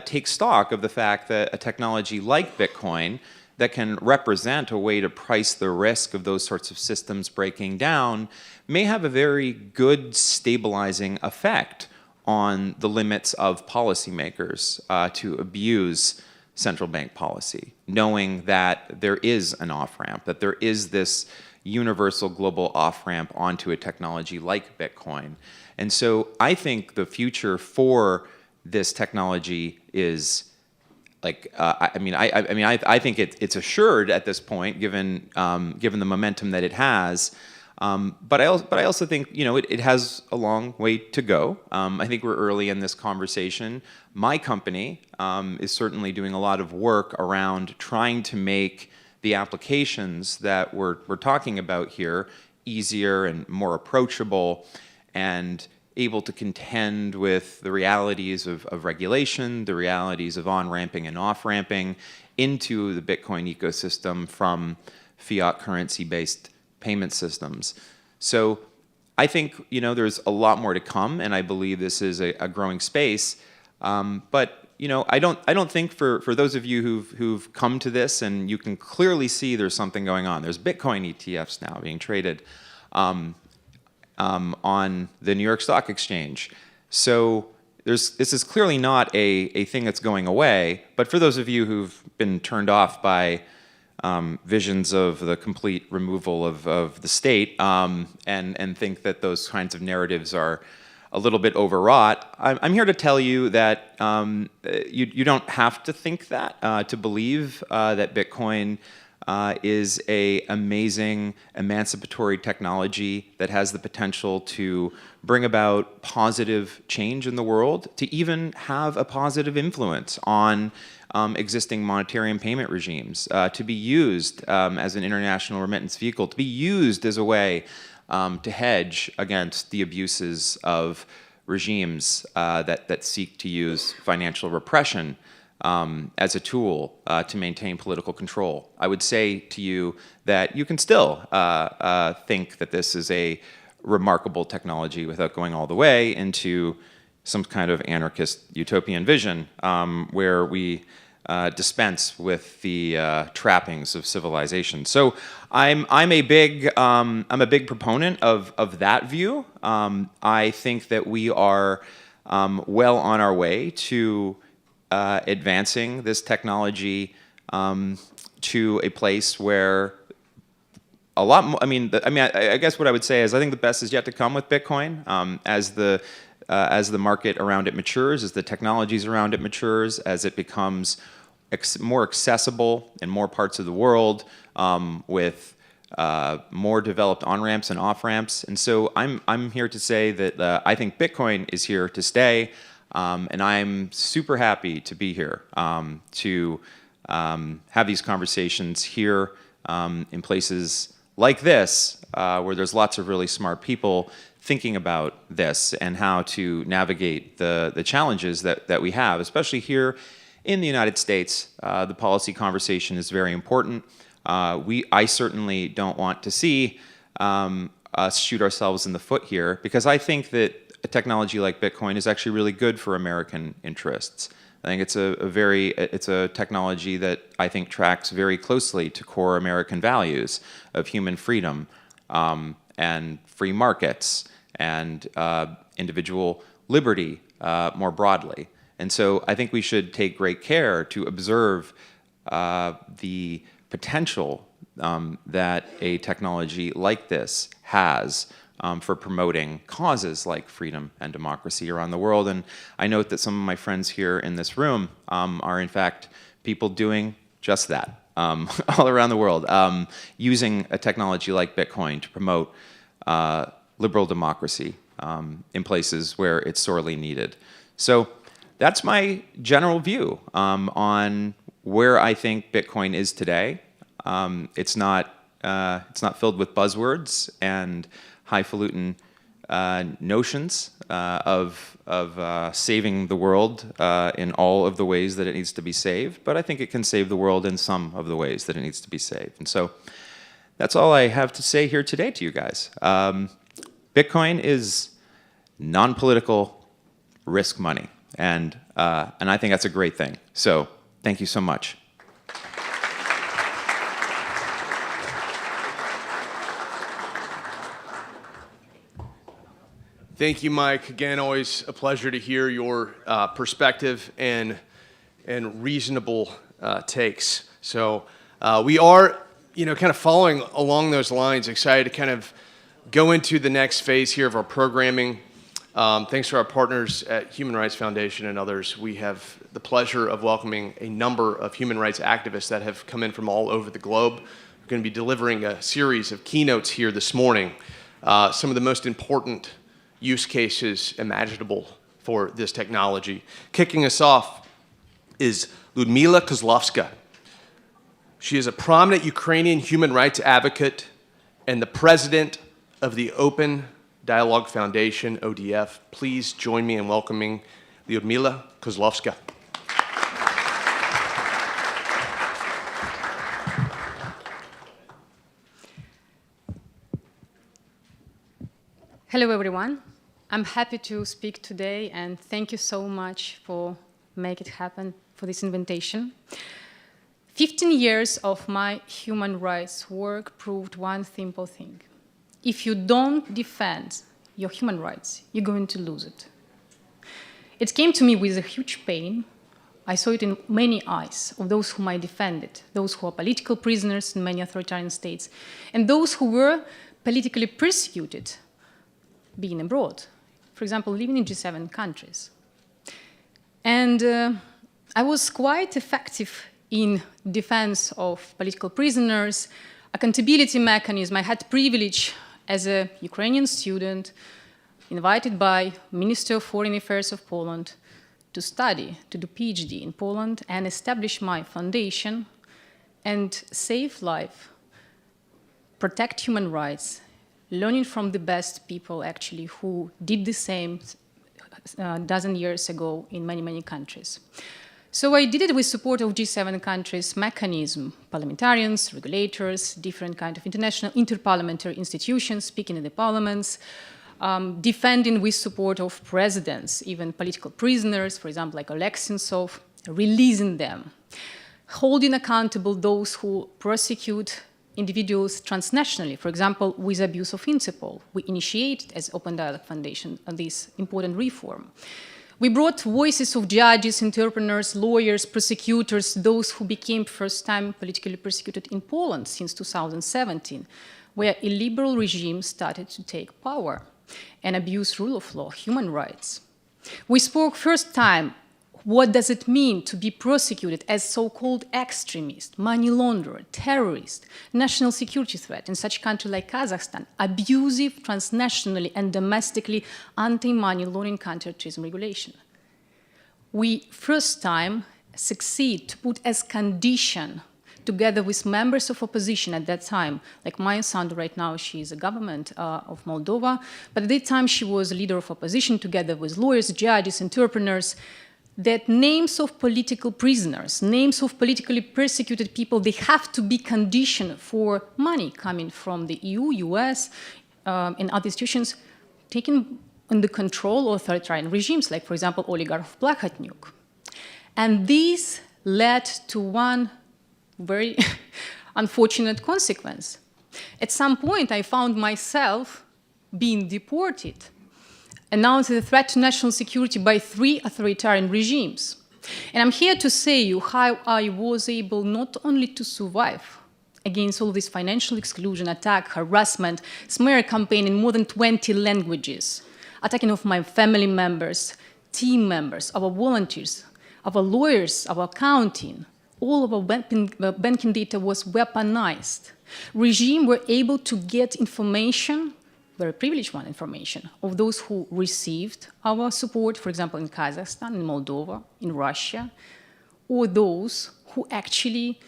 take stock of the fact that a technology like Bitcoin that can represent a way to price the risk of those sorts of systems breaking down may have a very good stabilizing effect on the limits of policymakers to abuse central bank policy, knowing that there is an off-ramp, that there is this universal global off-ramp onto a technology like Bitcoin. And so I think the future for this technology is like, I think it's assured at this point, given the momentum that it has. But I also think it has a long way to go. I think we're early in this conversation. My company is certainly doing a lot of work around trying to make the applications that we're talking about here easier and more approachable and able to contend with the realities of regulation, the realities of on-ramping and off-ramping into the Bitcoin ecosystem from fiat currency-based payment systems. So I think there's a lot more to come, and I believe this is a growing space. But I don't think for those of you who've come to this, and you can clearly see there's something going on. There's Bitcoin ETFs now being traded on the New York Stock Exchange. So this is clearly not a thing that's going away. But for those of you who've been turned off by visions of the complete removal of the state and think that those kinds of narratives are a little bit overwrought, I'm here to tell you that you don't have to think that to believe that Bitcoin is an amazing emancipatory technology that has the potential to bring about positive change in the world, to even have a positive influence on existing monetary and payment regimes, to be used as an international remittance vehicle, to be used as a way to hedge against the abuses of regimes that seek to use financial repression as a tool to maintain political control. I would say to you that you can still think that this is a remarkable technology without going all the way into some kind of anarchist utopian vision where we dispense with the trappings of civilization. So I'm a big proponent of that view. I think that we are well on our way to advancing this technology to a place where a lot more. I guess what I would say is I think the best is yet to come with Bitcoin as the market around it matures, as the technologies around it matures, as it becomes more accessible in more parts of the world with more developed on-ramps and off-ramps. And so I'm here to say that I think Bitcoin is here to stay, and I'm super happy to be here to have these conversations here in places like this, where there's lots of really smart people thinking about this and how to navigate the challenges that we have, especially here in the United States. The policy conversation is very important. I certainly don't want to see us shoot ourselves in the foot here, because I think that a technology like Bitcoin is actually really good for American interests. I think it's a technology that I think tracks very closely to core American values of human freedom and free markets and individual liberty more broadly. And so I think we should take great care to observe the potential that a technology like this has for promoting causes like freedom and democracy around the world. And I note that some of my friends here in this room are in fact people doing just that all around the world, using a technology like Bitcoin to promote liberal democracy in places where it's sorely needed. So that's my general view on where I think Bitcoin is today. It's not filled with buzzwords and highfalutin notions of saving the world in all of the ways that it needs to be saved, but I think it can save the world in some of the ways that it needs to be saved. And so that's all I have to say here today to you guys. Bitcoin is non-political risk money, and I think that's a great thing. So thank you so much. Thank you, Mike. Again, always a pleasure to hear your perspective and reasonable takes. So we are, kind of following along those lines, excited to kind of go into the next phase here of our programming. Thanks to our partners at Human Rights Foundation and others, we have the pleasure of welcoming a number of human rights activists that have come in from all over the globe. We're going to be delivering a series of keynotes here this morning. Some of the most important use cases imaginable for this technology. Kicking us off is Lyudmila Kozlovska. She is a prominent Ukrainian human rights advocate and the president of the Open Dialogue Foundation, ODF. Please join me in welcoming Lyudmila Kozlovska. Hello, everyone. I'm happy to speak today, and thank you so much for making it happen, for this invitation. 15 years of my human rights work proved one simple thing. If you don't defend your human rights, you're going to lose it. It came to me with a huge pain. I saw it in many eyes of those whom I defended, those who are political prisoners in many authoritarian states, and those who were politically persecuted being abroad, for example, living in G7 countries. And I was quite effective in defense of political prisoners, accountability mechanism. I had privilege as a Ukrainian student invited by Minister of Foreign Affairs of Poland to study, to do PhD in Poland and establish my foundation and save life, protect human rights, learning from the best people actually who did the same a dozen years ago in many, many countries. So I did it with support of G7 countries' mechanism, parliamentarians, regulators, different kind of international interparliamentary institutions, speaking in the parliaments, defending with support of presidents, even political prisoners, for example, like Oleg Sentsov, releasing them, holding accountable those who prosecute individuals transnationally, for example, with abuse of Interpol. We initiated as Open Dialogue Foundation this important reform. We brought voices of judges, entrepreneurs, lawyers, prosecutors, those who became first-time politically persecuted in Poland since 2017, where a liberal regime started to take power and abuse rule of law, human rights. We spoke first time, what does it mean to be prosecuted as so-called extremist, money launderer, terrorist, national security threat in such a country like Kazakhstan, abusive transnationally and domestically anti-money laundering counterterrorism regulation. We first time succeed to put as condition together with members of opposition at that time, like Maya Sandu right now, she is a government of Moldova, but at that time she was a leader of opposition together with lawyers, judges, entrepreneurs, that names of political prisoners, names of politically persecuted people, they have to be conditioned for money coming from the EU, US, and other institutions taken under control of authoritarian regimes, like, for example, oligarch Plakhatnyuk. And this led to one very unfortunate consequence. At some point, I found myself being deported, announced the threat to national security by 3 authoritarian regimes. And I'm here to say you how I was able not only to survive against all this financial exclusion, attack, harassment, smear campaign in more than 20 languages, attacking of my family members, team members, our volunteers, our lawyers, our accounting, all of our banking data was weaponized. Regime were able to get information, very privileged one information, of those who received our support, for example, in Kazakhstan, in Moldova, in Russia, or those who actually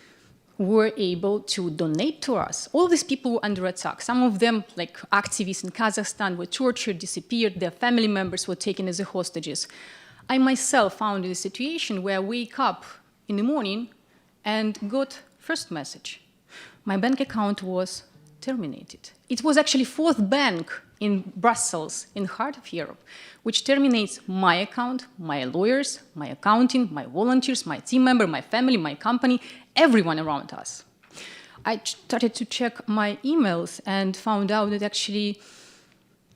were able to donate to us. All these people were under attack. Some of them, like activists in Kazakhstan, were tortured, disappeared, their family members were taken as hostages. I myself found a situation where I wake up in the morning and got first message. My bank account was terminated. It was actually 4th bank in Brussels, in the heart of Europe, which terminates my account, my lawyers, my accounting, my volunteers, my team member, my family, my company, everyone around us. I started to check my emails and found out that actually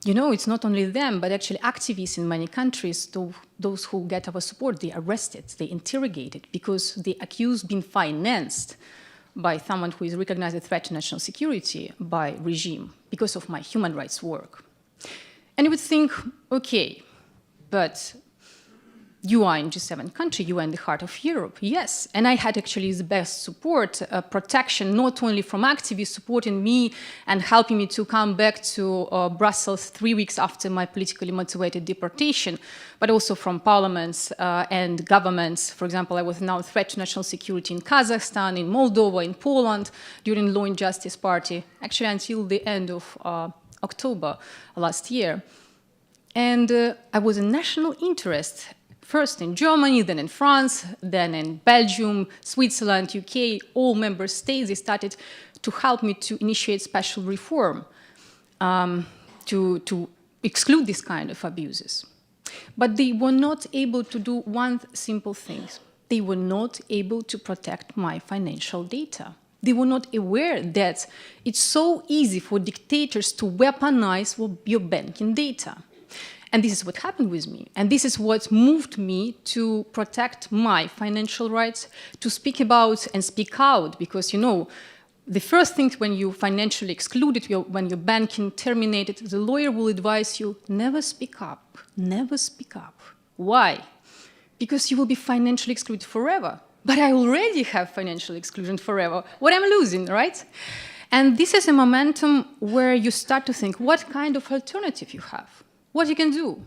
You know, it's not only them, but actually activists in many countries, those who get our support, they arrested, they interrogated, because they accused being financed by someone who is recognized a threat to national security by regime because of my human rights work. And you would think, okay, but you are in G7 country, you are in the heart of Europe. Yes, and I had actually the best support, protection, not only from activists supporting me and helping me to come back to Brussels 3 weeks after my politically motivated deportation, but also from parliaments and governments. For example, I was now a threat to national security in Kazakhstan, in Moldova, in Poland, during Law and Justice Party, actually until the end of October last year. And I was a national interest, first in Germany, then in France, then in Belgium, Switzerland, UK, all member states. They started to help me to initiate special reform to exclude this kind of abuses. But they were not able to do one simple thing. They were not able to protect my financial data. They were not aware that it's so easy for dictators to weaponize your banking data. And this is what happened with me. And this is what moved me to protect my financial rights, to speak about and speak out. Because, you know, the first thing when you financially excluded, when your banking terminated, the lawyer will advise you, never speak up, never speak up. Why? Because you will be financially excluded forever. But I already have financial exclusion forever. What am I losing, right? And this is a momentum where you start to think what kind of alternative you have, what you can do,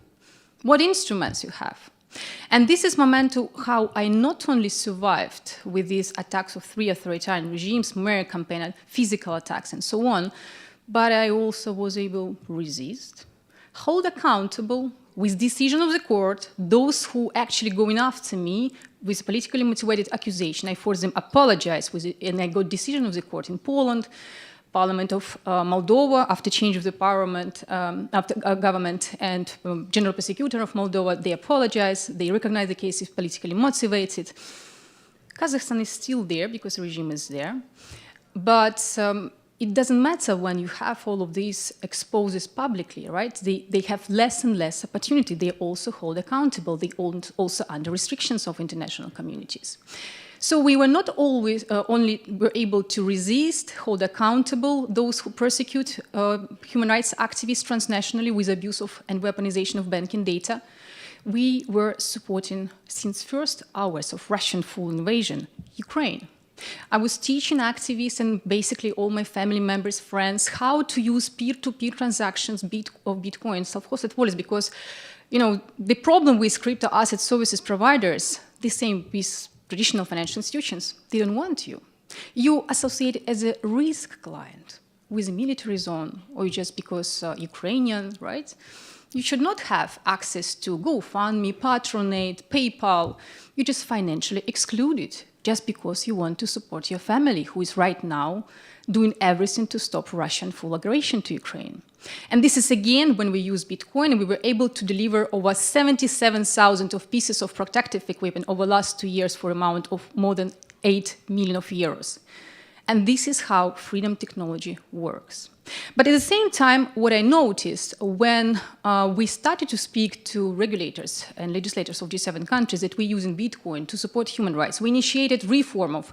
what instruments you have. And this is momentum how I not only survived with these attacks of 3 authoritarian regimes, smear campaign, physical attacks, and so on, but I also was able to resist, hold accountable with decision of the court, those who actually going after me with politically motivated accusation. I forced them apologize, and I got decision of the court in Poland, Parliament of Moldova, after change of the parliament, after government, and General Prosecutor of Moldova, they apologized, they recognize the case is politically motivated. Kazakhstan is still there because the regime is there, but it doesn't matter when you have all of these exposes publicly, right? They have less and less opportunity. They also hold accountable. They also under restrictions of international communities. So we were not always only were able to resist, hold accountable those who persecute human rights activists transnationally with abuse of and weaponization of banking data. We were supporting, since first hours of Russian full invasion, Ukraine. I was teaching activists and basically all my family members, friends, how to use peer-to-peer transactions of Bitcoin. Of course, it was because, you know, the problem with crypto asset services providers, the same with traditional financial institutions, they don't want you. You associate as a risk client with a military zone, or just because Ukrainian, right? You should not have access to GoFundMe, Patronate, PayPal. You're just financially excluded just because you want to support your family, who is right now doing everything to stop Russian full aggression to Ukraine. And this is again when we use Bitcoin, and we were able to deliver over 77,000 of pieces of protective equipment over the last 2 years for an amount of more than 8 million of euros. And this is how freedom technology works. But at the same time, what I noticed when we started to speak to regulators and legislators of G7 countries that we're using Bitcoin to support human rights, we initiated reform of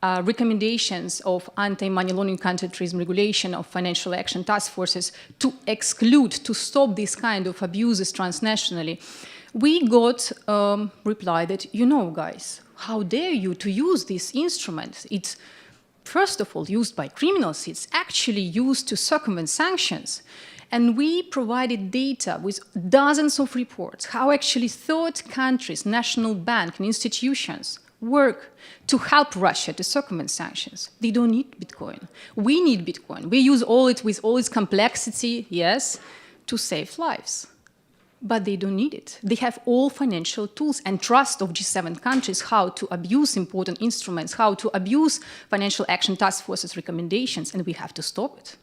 recommendations of anti-money laundering, counterterrorism regulation, of financial action task forces to exclude, to stop this kind of abuses transnationally. We got reply that, you know, guys, how dare you to use this instrument? It's first of all used by criminals. It's actually used to circumvent sanctions. And we provided data with dozens of reports how actually third countries, national bank and institutions work to help Russia to circumvent sanctions. They don't need Bitcoin. We need Bitcoin. We use it with all its complexity, yes, to save lives. But they don't need it. They have all financial tools and trust of G7 countries how to abuse important instruments, how to abuse financial action task forces recommendations, and we have to stop it.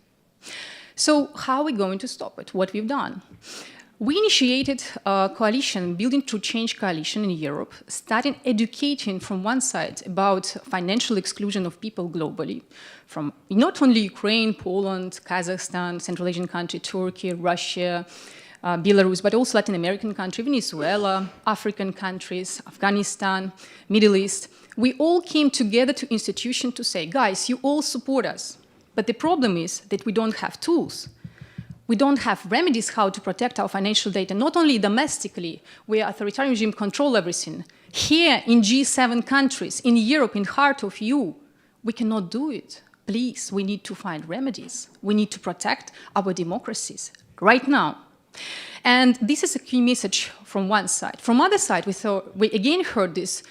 So how are we going to stop it? What we've done? We initiated a coalition, Building True Change coalition in Europe, starting educating from one side about financial exclusion of people globally, from not only Ukraine, Poland, Kazakhstan, Central Asian country, Turkey, Russia, Belarus, but also Latin American country, Venezuela, African countries, Afghanistan, Middle East. We all came together to institution to say, guys, you all support us. But the problem is that we don't have tools. We don't have remedies how to protect our financial data, not only domestically, where authoritarian regime control everything. Here in G7 countries, in Europe, in heart of EU, we cannot do it. Please, we need to find remedies. We need to protect our democracies right now. And this is a key message from one side. From other side, we again heard this,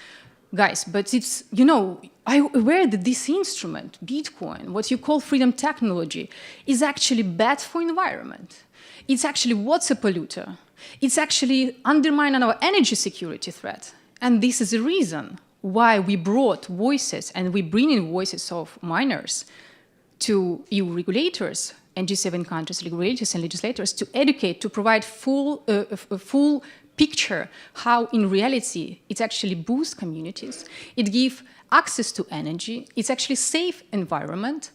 guys, but it's, you know, I'm aware that this instrument, Bitcoin, what you call freedom technology, is actually bad for environment. It's actually what's a polluter. It's actually undermining our energy security threat. And this is the reason why we brought voices, and we bring in voices of miners to EU regulators and G7 countries, regulators and legislators, to educate, to provide a full picture how in reality it actually boosts communities, it gives access to energy, it's actually safe environment,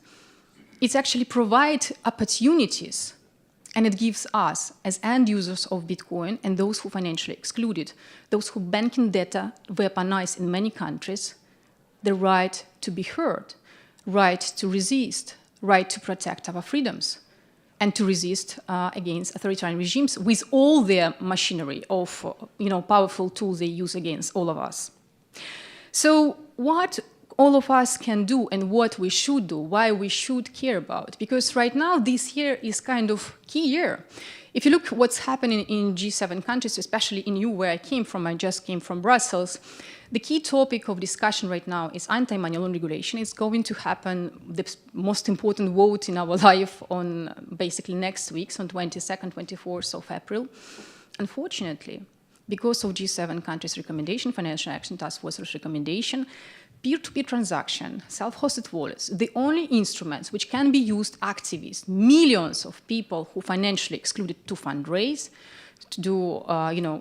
it actually provides opportunities, and it gives us as end users of Bitcoin and those who financially excluded, those who banking data weaponized in many countries, the right to be heard, right to resist, right to protect our freedoms, and to resist against authoritarian regimes with all their machinery of powerful tools they use against all of us. So what all of us can do and what we should do, why we should care about, because right now this year is kind of key year. If you look what's happening in G7 countries, especially in EU where I came from, I just came from Brussels, the key topic of discussion right now is anti-money laundering regulation. It's going to happen, the most important vote in our life on basically next week, on 22nd, 24th of April. Unfortunately, because of G7 countries' recommendation, Financial Action Task Force's recommendation, peer-to-peer transaction, self-hosted wallets, the only instruments which can be used activists, millions of people who financially excluded to fundraise, to do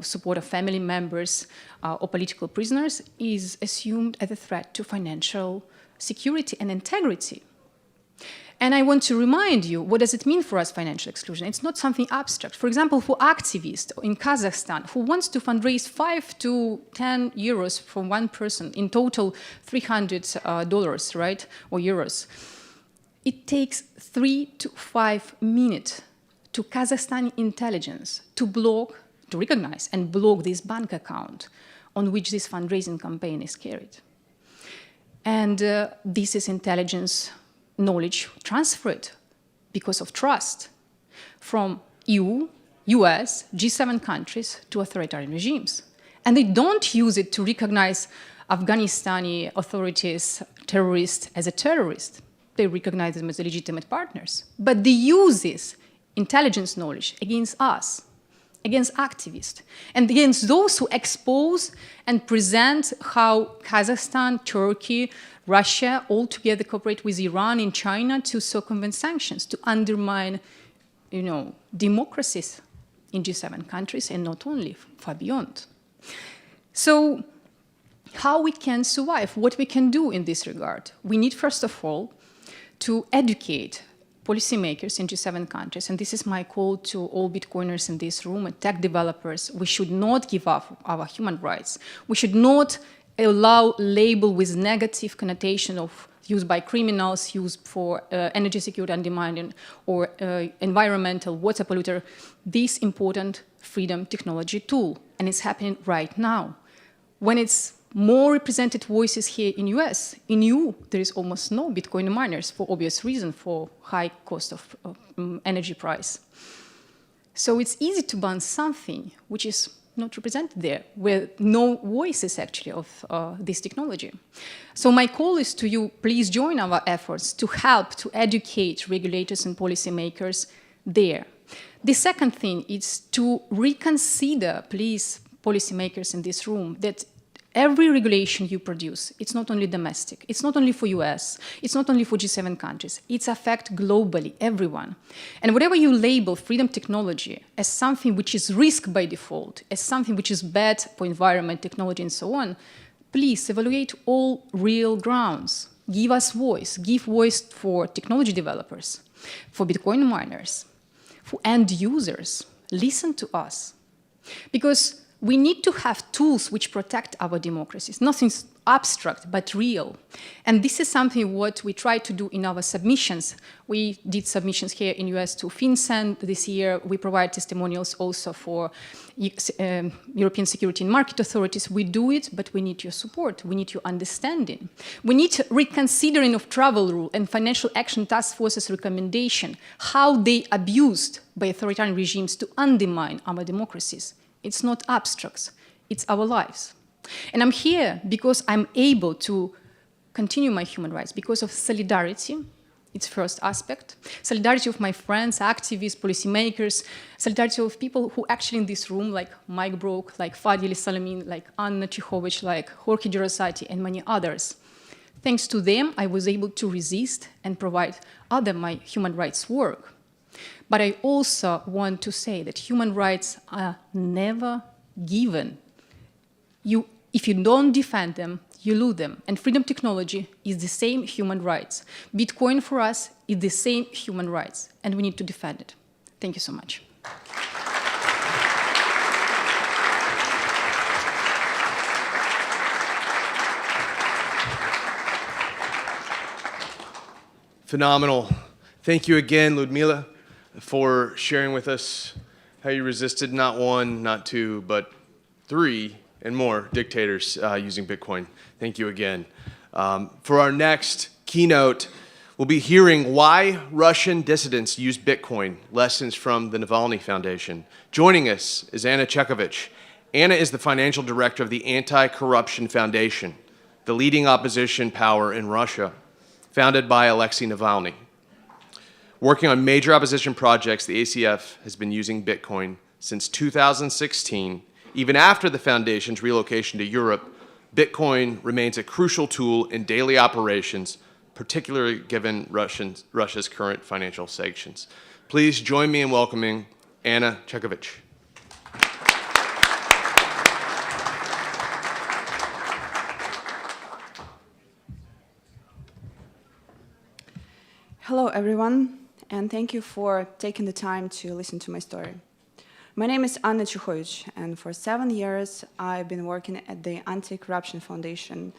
support of family members or political prisoners, is assumed as a threat to financial security and integrity. And I want to remind you, what does it mean for us, financial exclusion? It's not something abstract. For example, for activists in Kazakhstan who wants to fundraise 5 to 10 euros from one person, in total $300, right, or euros, it takes 3 to 5 minutes to Kazakhstani intelligence to block, to recognize and block this bank account on which this fundraising campaign is carried. And this is intelligence knowledge transferred because of trust from EU, US, G7 countries to authoritarian regimes. And they don't use it to recognize Afghanistani authorities, terrorists as a terrorist. They recognize them as legitimate partners. But they use this intelligence knowledge against us, against activists, and against those who expose and present how Kazakhstan, Turkey, Russia all together cooperate with Iran and China to circumvent sanctions, to undermine, democracies in G7 countries and not only, far beyond. So how we can survive, what we can do in this regard? We need, first of all, to educate policymakers in G7 countries, and this is my call to all Bitcoiners in this room and tech developers. We should not give up our human rights. We should not allow label with negative connotation of used by criminals, used for energy security undermining or environmental water polluter, this important freedom technology tool. And it's happening right now. When it's more represented voices here in US, in EU, there is almost no Bitcoin miners for obvious reason, for high cost of energy price. So it's easy to ban something which is not represented there, where no voices actually of this technology. So my call is to you, please join our efforts to help to educate regulators and policymakers there. The second thing is to reconsider, please, policymakers in this room, that Every regulation you produce, it's not only domestic, it's not only for US, it's not only for G7 countries, it's affect globally, everyone. And whatever you label freedom technology as something which is risk by default, as something which is bad for environment, technology, and so on, please evaluate all real grounds. Give us voice. Give voice for technology developers, for Bitcoin miners, for end users. Listen to us. Because we need to have tools which protect our democracies. Nothing abstract, but real. And this is something what we try to do in our submissions. We did submissions here in US to FinCEN this year. We provide testimonials also for European Security and Market Authorities. We do it, but we need your support. We need your understanding. We need reconsidering of travel rule and financial action task force's recommendation, how they abused by authoritarian regimes to undermine our democracies. It's not abstracts, it's our lives. And I'm here because I'm able to continue my human rights because of solidarity, its first aspect, solidarity of my friends, activists, policymakers, solidarity of people who actually in this room, like Mike Brook, like Fadil Salamin, like Anna Chikhovich, like Jorge Gerasati, and many others. Thanks to them, I was able to resist and provide other my human rights work. But I also want to say that human rights are never given. If you don't defend them, you lose them. And freedom technology is the same human rights. Bitcoin for us is the same human rights, and we need to defend it. Thank you so much. Phenomenal. Thank you again, Ludmila, for sharing with us how you resisted not one, not two, but 3 and more dictators using Bitcoin. Thank you again. For our next keynote, we'll be hearing why Russian dissidents use Bitcoin, lessons from the Navalny Foundation. Joining us is Anna Chekhovich. Anna is the financial director of the Anti-Corruption Foundation, the leading opposition power in Russia, founded by Alexei Navalny. Working on major opposition projects, the ACF has been using Bitcoin since 2016. Even after the foundation's relocation to Europe, Bitcoin remains a crucial tool in daily operations, particularly given Russia's current financial sanctions. Please join me in welcoming Anna Chekhovich. Hello, everyone, and thank you for taking the time to listen to my story. My name is Anna Chekhovich, and for 7 years, I've been working at the Anti-Corruption Foundation,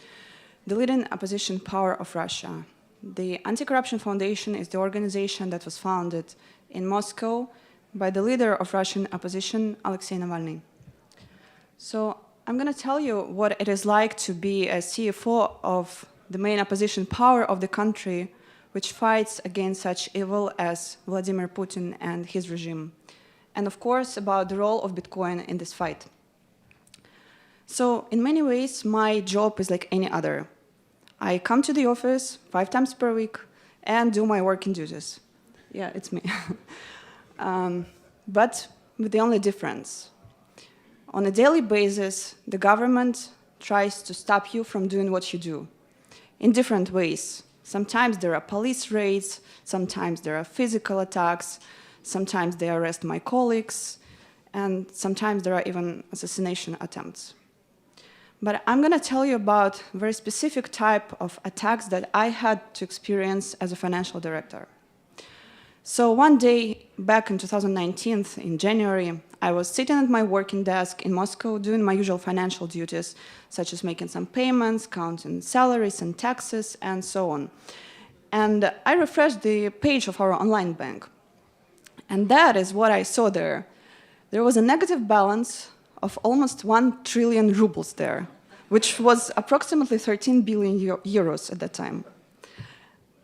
the leading opposition power of Russia. The Anti-Corruption Foundation is the organization that was founded in Moscow by the leader of Russian opposition, Alexei Navalny. So I'm going to tell you what it is like to be a CFO of the main opposition power of the country, which fights against such evil as Vladimir Putin and his regime. And of course, about the role of Bitcoin in this fight. So in many ways, my job is like any other. I come to the office 5 times per week and do my working duties. Yeah, it's me. But with the only difference. On a daily basis, the government tries to stop you from doing what you do in different ways. Sometimes there are police raids, sometimes there are physical attacks, sometimes they arrest my colleagues, and sometimes there are even assassination attempts. But I'm going to tell you about a very specific type of attacks that I had to experience as a financial director. So one day back in 2019, in January, I was sitting at my working desk in Moscow doing my usual financial duties, such as making some payments, counting salaries and taxes, and so on. And I refreshed the page of our online bank. And that is what I saw there. There was a negative balance of almost 1 trillion rubles there, which was approximately 13 billion euros at that time.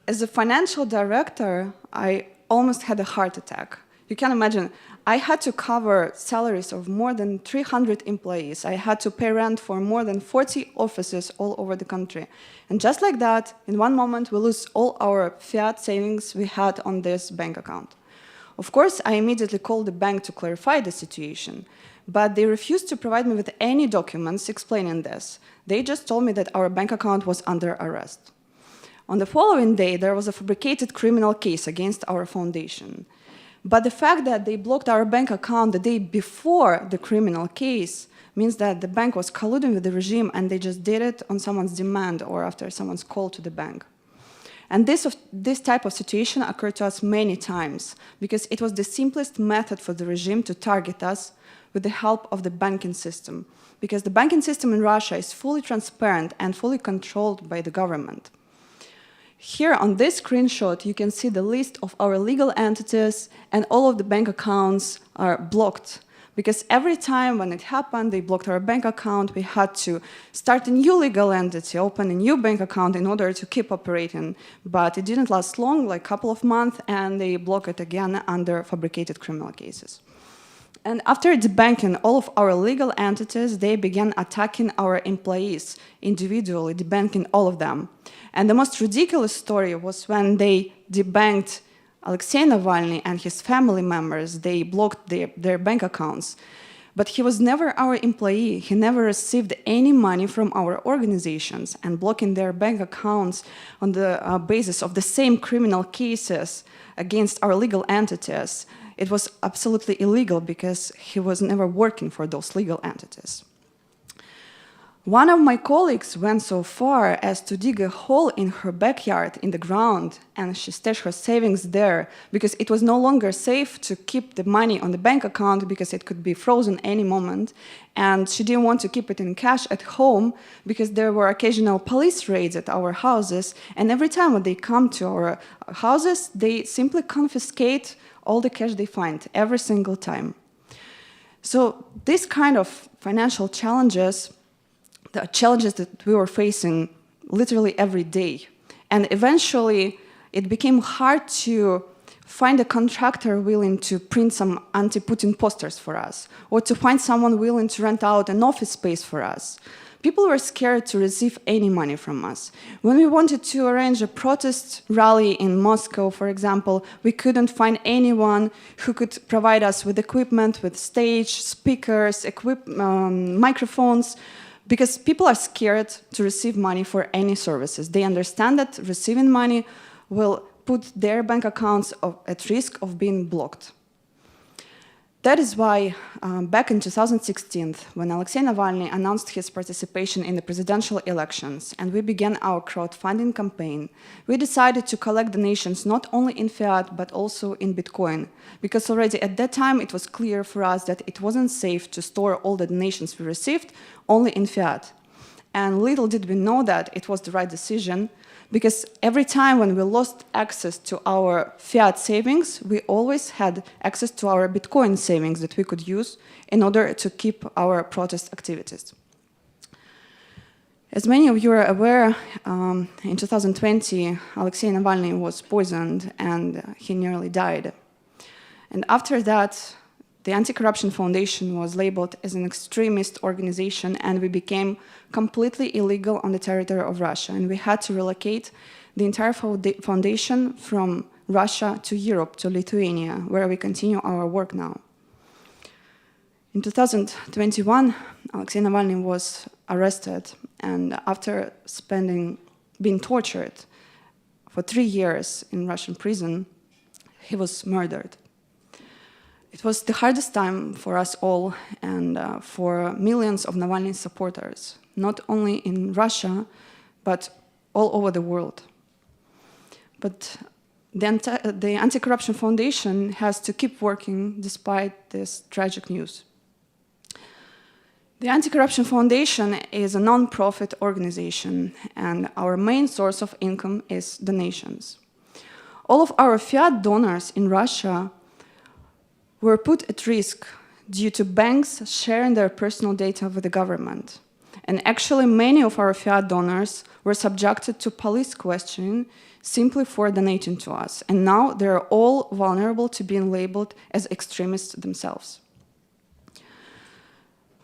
As a financial director, I almost had a heart attack. You can imagine, I had to cover salaries of more than 300 employees. I had to pay rent for more than 40 offices all over the country. And just like that, in one moment, we lose all our fiat savings we had on this bank account. Of course, I immediately called the bank to clarify the situation, but they refused to provide me with any documents explaining this. They just told me that our bank account was under arrest. On the following day, there was a fabricated criminal case against our foundation. But the fact that they blocked our bank account the day before the criminal case means that the bank was colluding with the regime and they just did it on someone's demand or after someone's call to the bank. And this type of situation occurred to us many times because it was the simplest method for the regime to target us with the help of the banking system, because the banking system in Russia is fully transparent and fully controlled by the government. Here on this screenshot, you can see the list of our legal entities, and all of the bank accounts are blocked. Because every time when it happened, they blocked our bank account, we had to start a new legal entity, open a new bank account in order to keep operating. But it didn't last long, like a couple of months, and they blocked it again under fabricated criminal cases. And after debanking all of our legal entities, they began attacking our employees individually, debanking all of them. And the most ridiculous story was when they debanked Alexei Navalny and his family members. They blocked their bank accounts. But he was never our employee. He never received any money from our organizations. And blocking their bank accounts on the basis of the same criminal cases against our legal entities, it was absolutely illegal because he was never working for those legal entities. One of my colleagues went so far as to dig a hole in her backyard in the ground, and she stashed her savings there because it was no longer safe to keep the money on the bank account because it could be frozen any moment, and she didn't want to keep it in cash at home because there were occasional police raids at our houses, and every time when they come to our houses, they simply confiscate all the cash they find every single time. So this kind of financial challenges, the challenges that we were facing literally every day. And eventually, it became hard to find a contractor willing to print some anti-Putin posters for us, or to find someone willing to rent out an office space for us. People were scared to receive any money from us. When we wanted to arrange a protest rally in Moscow, for example, we couldn't find anyone who could provide us with equipment, with stage, speakers, microphones, because people are scared to receive money for any services. They understand that receiving money will put their bank accounts at risk of being blocked. That is why back in 2016, when Alexei Navalny announced his participation in the presidential elections and we began our crowdfunding campaign, we decided to collect donations not only in fiat but also in Bitcoin, because already at that time it was clear for us that it wasn't safe to store all the donations we received only in fiat. And little did we know that it was the right decision, because every time when we lost access to our fiat savings, we always had access to our Bitcoin savings that we could use in order to keep our protest activities. As many of you are aware, in 2020, Alexei Navalny was poisoned and he nearly died. And after that, the Anti-Corruption Foundation was labeled as an extremist organization, and we became completely illegal on the territory of Russia. And we had to relocate the entire foundation from Russia to Europe, to Lithuania, where we continue our work now. In 2021, Alexei Navalny was arrested, and after being tortured for 3 years in Russian prison, he was murdered. It was the hardest time for us all and for millions of Navalny supporters, not only in Russia, but all over the world. But the Anti-Corruption Foundation has to keep working despite this tragic news. The Anti-Corruption Foundation is a non-profit organization, and our main source of income is donations. All of our fiat donors in Russia were put at risk due to banks sharing their personal data with the government. And actually, many of our fiat donors were subjected to police questioning simply for donating to us. And now they're all vulnerable to being labeled as extremists themselves.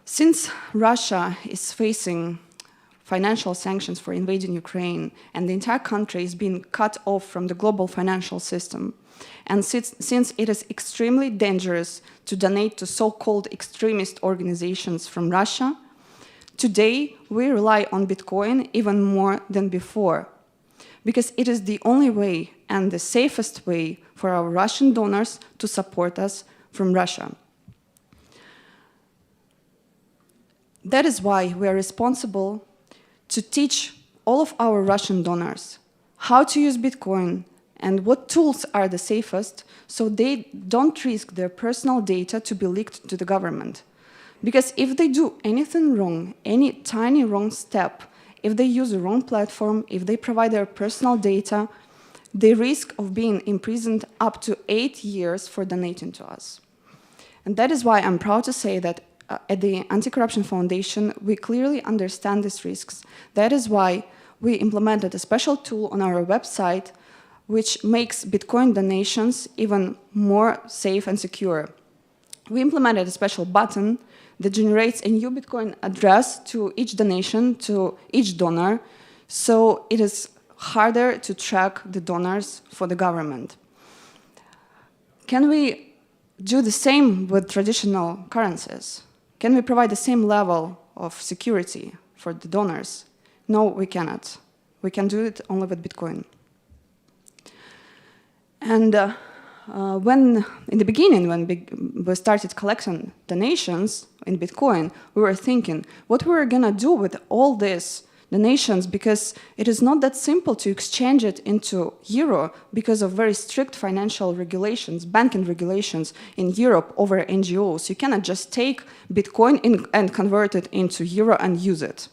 Since Russia is facing financial sanctions for invading Ukraine, and the entire country is being cut off from the global financial system. And since it is extremely dangerous to donate to so-called extremist organizations from Russia, today we rely on Bitcoin even more than before, because it is the only way and the safest way for our Russian donors to support us from Russia. That is why we are responsible to teach all of our Russian donors how to use Bitcoin and what tools are the safest, so they don't risk their personal data to be leaked to the government. Because if they do anything wrong, any tiny wrong step, if they use the wrong platform, if they provide their personal data, they risk of being imprisoned up to 8 years for donating to us. And that is why I'm proud to say that at the Anti-Corruption Foundation, we clearly understand these risks. That is why we implemented a special tool on our website which makes Bitcoin donations even more safe and secure. We implemented a special button that generates a new Bitcoin address to each donation, to each donor, so it is harder to track the donors for the government. Can we do the same with traditional currencies? Can we provide the same level of security for the donors? No, we cannot. We can do it only with Bitcoin. And when, in the beginning, when we started collecting donations in Bitcoin, we were thinking what we were going to do with all these donations, because it is not that simple to exchange it into euro because of very strict financial regulations, banking regulations in Europe over NGOs. You cannot just take Bitcoin and convert it into euro and use it.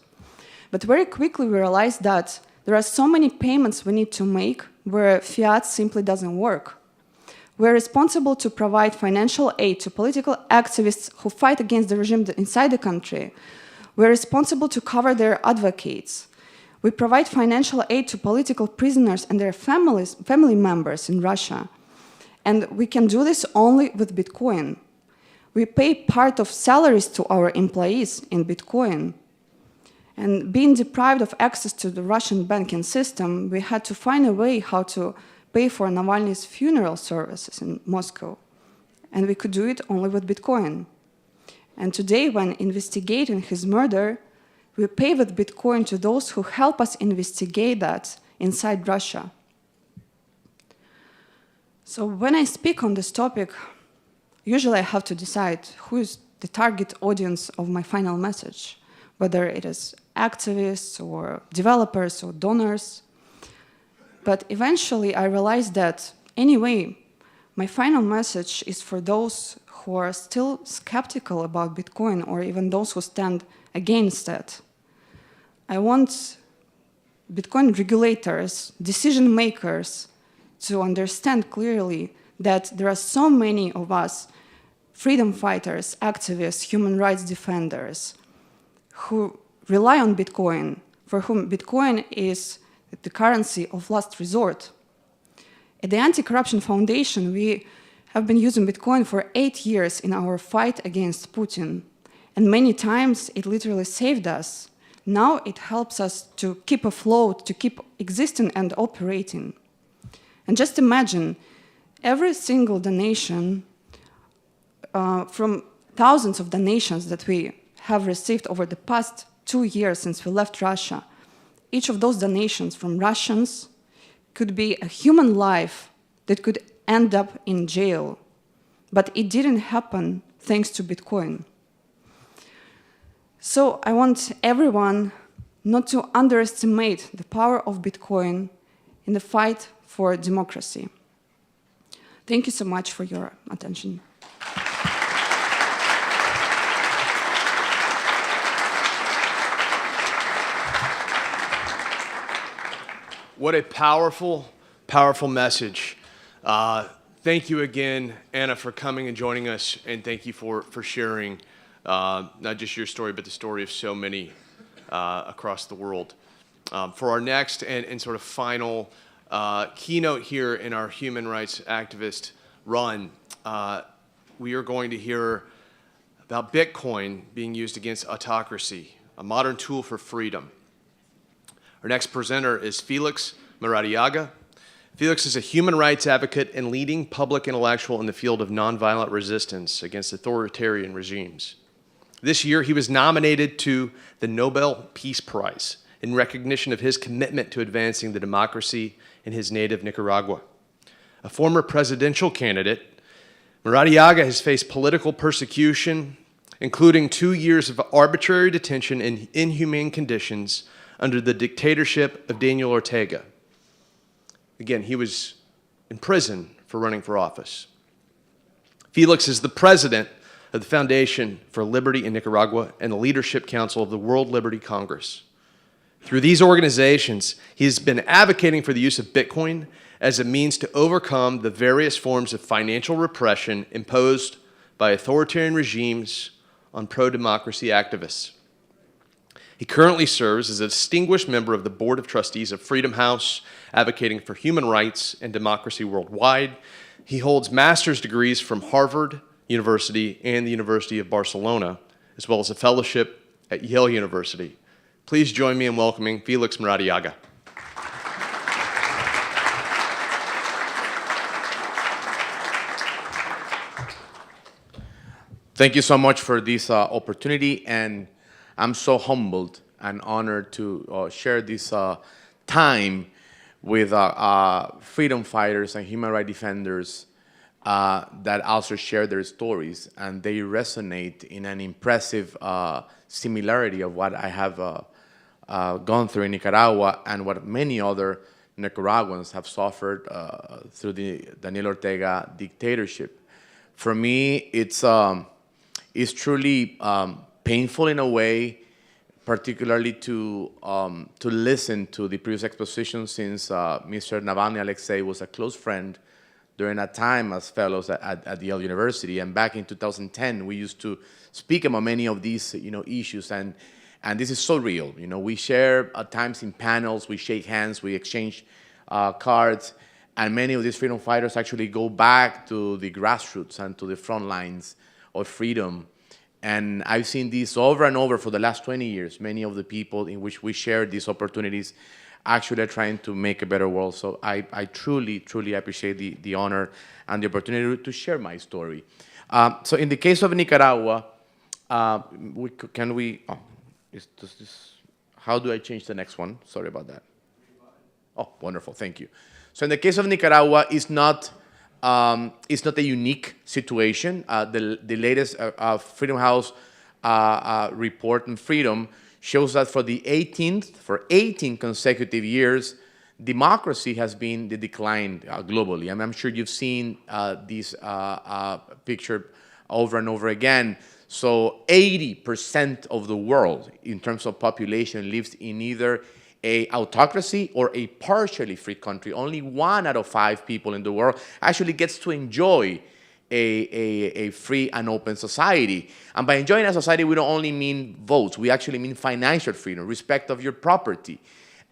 But very quickly we realized that there are so many payments we need to make where fiat simply doesn't work. We're responsible to provide financial aid to political activists who fight against the regime inside the country. We're responsible to cover their advocates. We provide financial aid to political prisoners and their family members in Russia. And we can do this only with Bitcoin. We pay part of salaries to our employees in Bitcoin. And being deprived of access to the Russian banking system, we had to find a way how to pay for Navalny's funeral services in Moscow. And we could do it only with Bitcoin. And today, when investigating his murder, we pay with Bitcoin to those who help us investigate that inside Russia. So when I speak on this topic, usually I have to decide who is the target audience of my final message, whether it is activists or developers or donors. But eventually I realized that anyway, my final message is for those who are still skeptical about Bitcoin, or even those who stand against it. I want Bitcoin regulators, decision makers, to understand clearly that there are so many of us, freedom fighters, activists, human rights defenders, who rely on Bitcoin, for whom Bitcoin is the currency of last resort. At the Anti-Corruption Foundation, we have been using Bitcoin for 8 years in our fight against Putin. And many times it literally saved us. Now it helps us to keep afloat, to keep existing and operating. And just imagine, every single donation from thousands of donations that we have received over the past 2 years since we left Russia, each of those donations from Russians could be a human life that could end up in jail. But it didn't happen thanks to Bitcoin. So I want everyone not to underestimate the power of Bitcoin in the fight for democracy. Thank you so much for your attention. What a powerful, powerful message. Thank you again, Anna, for coming and joining us, and thank you for sharing not just your story, but the story of so many across the world. For our next and sort of final keynote here in our human rights activist run, we are going to hear about Bitcoin being used against autocracy, a modern tool for freedom. Our next presenter is Felix Maradiaga. Felix is a human rights advocate and leading public intellectual in the field of nonviolent resistance against authoritarian regimes. This year, he was nominated to the Nobel Peace Prize in recognition of his commitment to advancing the democracy in his native Nicaragua. A former presidential candidate, Maradiaga has faced political persecution, including 2 years of arbitrary detention in inhumane conditions under the dictatorship of Daniel Ortega. Again, he was in prison for running for office. Felix is the president of the Foundation for Liberty in Nicaragua and the Leadership Council of the World Liberty Congress. Through these organizations, he has been advocating for the use of Bitcoin as a means to overcome the various forms of financial repression imposed by authoritarian regimes on pro-democracy activists. He currently serves as a distinguished member of the Board of Trustees of Freedom House, advocating for human rights and democracy worldwide. He holds master's degrees from Harvard University and the University of Barcelona, as well as a fellowship at Yale University. Please join me in welcoming Felix Maradiaga. Thank you so much for this opportunity, and I'm so humbled and honored to share this time with freedom fighters and human rights defenders that also share their stories, and they resonate in an impressive similarity of what I have gone through in Nicaragua and what many other Nicaraguans have suffered through the Daniel Ortega dictatorship. For me, it's truly painful in a way, particularly to listen to the previous exposition, since Mr. Navalny Alexei was a close friend during a time as fellows at Yale University. And back in 2010, we used to speak about many of these issues, and this is so real. We share at times in panels, we shake hands, we exchange cards, and many of these freedom fighters actually go back to the grassroots and to the front lines of freedom. And I've seen this over and over for the last 20 years. Many of the people in which we share these opportunities actually are trying to make a better world. So I truly, truly appreciate the honor and the opportunity to share my story. So in the case of Nicaragua, how do I change the next one? Sorry about that. Oh, wonderful, thank you. So in the case of Nicaragua, it's not a unique situation. The latest Freedom House report on freedom shows that for 18 consecutive years, democracy has been the decline globally. I'm sure you've seen this picture over and over again. So 80% of the world, in terms of population, lives in either an autocracy or a partially free country. Only 1 out of 5 people in the world actually gets to enjoy a free and open society. And by enjoying a society, we don't only mean votes. We actually mean financial freedom, respect of your property.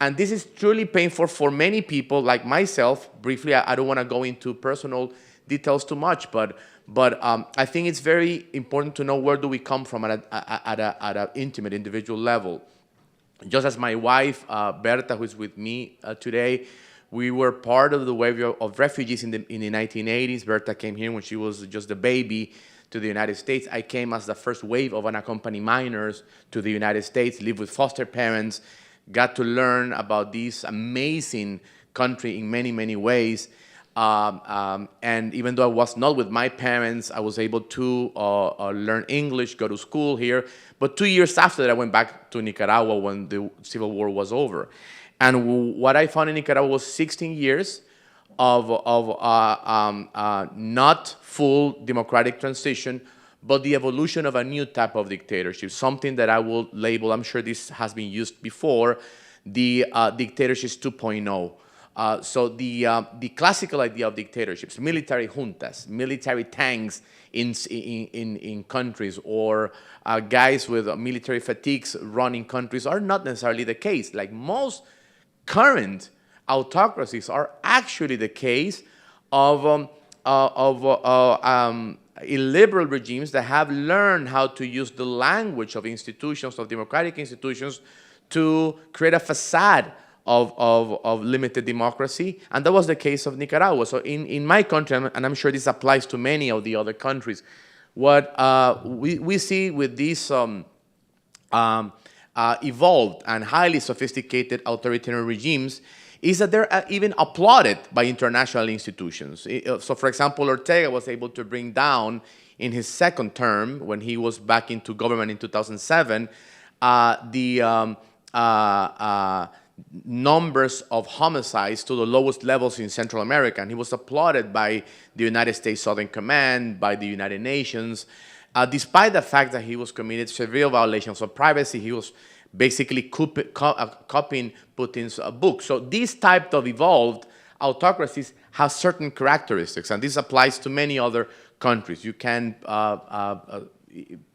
And this is truly painful for many people, like myself. Briefly, I don't want to go into personal details too much, but I think it's very important to know where do we come from at an intimate, individual level. Just as my wife, Berta, who is with me today, we were part of the wave of refugees in the 1980s. Berta came here when she was just a baby to the United States. I came as the first wave of unaccompanied minors to the United States, lived with foster parents, got to learn about this amazing country in many, many ways. And even though I was not with my parents, I was able to learn English, go to school here. But 2 years after that, I went back to Nicaragua when the Civil War was over. And what I found in Nicaragua was 16 years of not full democratic transition, but the evolution of a new type of dictatorship, something that I will label, I'm sure this has been used before, the dictatorships 2.0. So the classical idea of dictatorships, military juntas, military tanks in countries, or guys with military fatigues running countries, are not necessarily the case. Like most current autocracies are actually the case of illiberal regimes that have learned how to use the language of institutions, of democratic institutions, to create a facade of limited democracy, and that was the case of Nicaragua. So in my country, and I'm sure this applies to many of the other countries, what we see with these evolved and highly sophisticated authoritarian regimes is that they're even applauded by international institutions. So for example, Ortega was able to bring down in his second term, when he was back into government in 2007, the numbers of homicides to the lowest levels in Central America. And he was applauded by the United States Southern Command, by the United Nations. Despite the fact that he was committed severe violations of privacy, he was basically copying Putin's book. So these type of evolved autocracies have certain characteristics, and this applies to many other countries. You can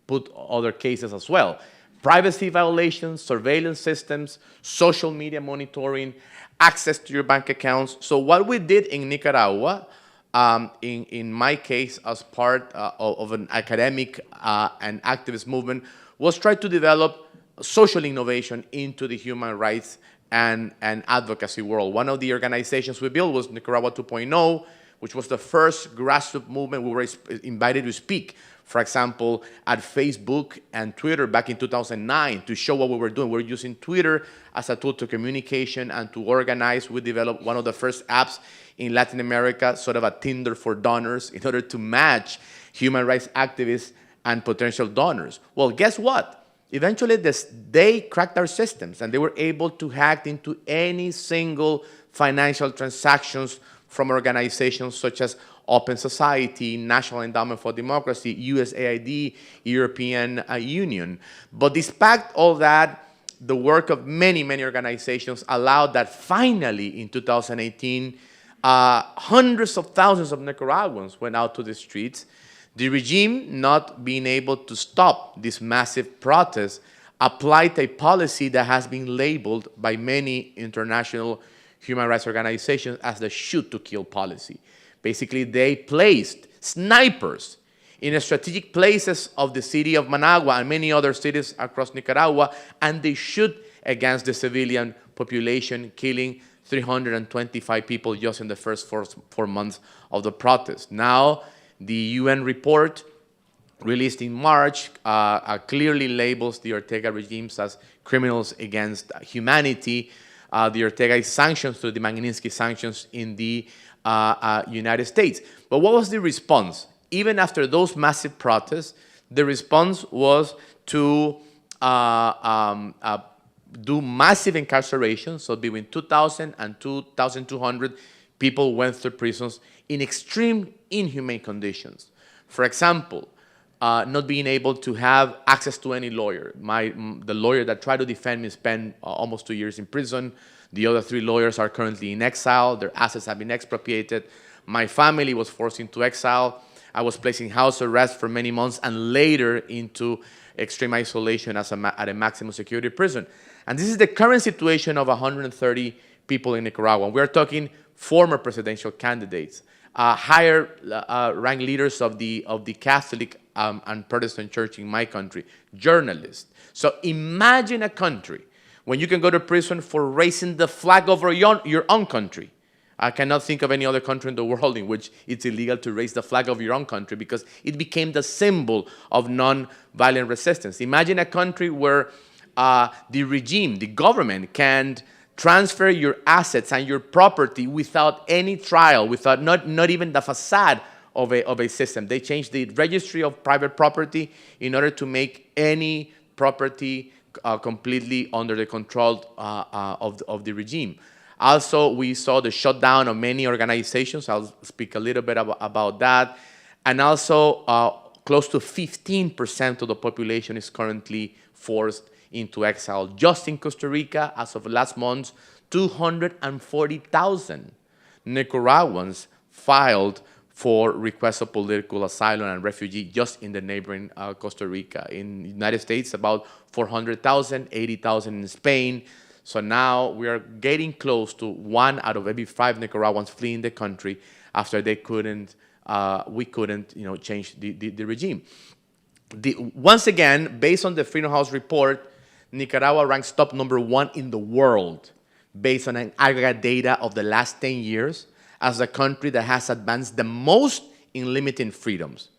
put other cases as well. Privacy violations, surveillance systems, social media monitoring, access to your bank accounts. So what we did in Nicaragua, in my case as part of an academic and activist movement, was try to develop social innovation into the human rights and advocacy world. One of the organizations we built was Nicaragua 2.0, which was the first grassroots movement. We were invited to speak, for example, at Facebook and Twitter back in 2009 to show what we were doing. We were using Twitter as a tool to communication and to organize. We developed one of the first apps in Latin America, sort of a Tinder for donors, in order to match human rights activists and potential donors. Well, guess what? Eventually, they cracked our systems, and they were able to hack into any single financial transactions from organizations such as Open Society, National Endowment for Democracy, USAID, European Union. But despite all that, the work of many, many organizations allowed that finally in 2018, hundreds of thousands of Nicaraguans went out to the streets. The regime, not being able to stop this massive protest, applied a policy that has been labeled by many international human rights organizations as the shoot to kill policy. Basically, they placed snipers in strategic places of the city of Managua and many other cities across Nicaragua, and they shoot against the civilian population, killing 325 people just in the first four months of the protest. Now, the UN report released in March clearly labels the Ortega regimes as criminals against humanity. The Ortega sanctions through the Magnitsky sanctions in the United States. But what was the response? Even after those massive protests, the response was to do massive incarceration. So between 2,000 and 2,200 people went through prisons in extreme inhumane conditions. For example, not being able to have access to any lawyer. The lawyer that tried to defend me spent almost 2 years in prison. The other 3 lawyers are currently in exile. Their assets have been expropriated. My family was forced into exile. I was placed in house arrest for many months and later into extreme isolation at a maximum security prison. And this is the current situation of 130 people in Nicaragua. We are talking former presidential candidates, higher rank leaders of the Catholic and Protestant church in my country, journalists. So imagine a country when you can go to prison for raising the flag over your own country. I cannot think of any other country in the world in which it's illegal to raise the flag of your own country because it became the symbol of non-violent resistance. Imagine a country where the regime, the government, can transfer your assets and your property without any trial, without not even the facade of a system. They changed the registry of private property in order to make any property completely under the control of the regime. Also, we saw the shutdown of many organizations. I'll speak a little bit about that. And also, close to 15% of the population is currently forced into exile. Just in Costa Rica, as of last month, 240,000 Nicaraguans filed for requests of political asylum and refugee just in the neighboring Costa Rica. In the United States, about 400,000, 80,000 in Spain. So now we are getting close to 1 out of every 5 Nicaraguans fleeing the country after we couldn't change the regime. Once again, based on the Freedom House report, Nicaragua ranks top #1 in the world based on an aggregate data of the last 10 years as the country that has advanced the most in limiting freedoms.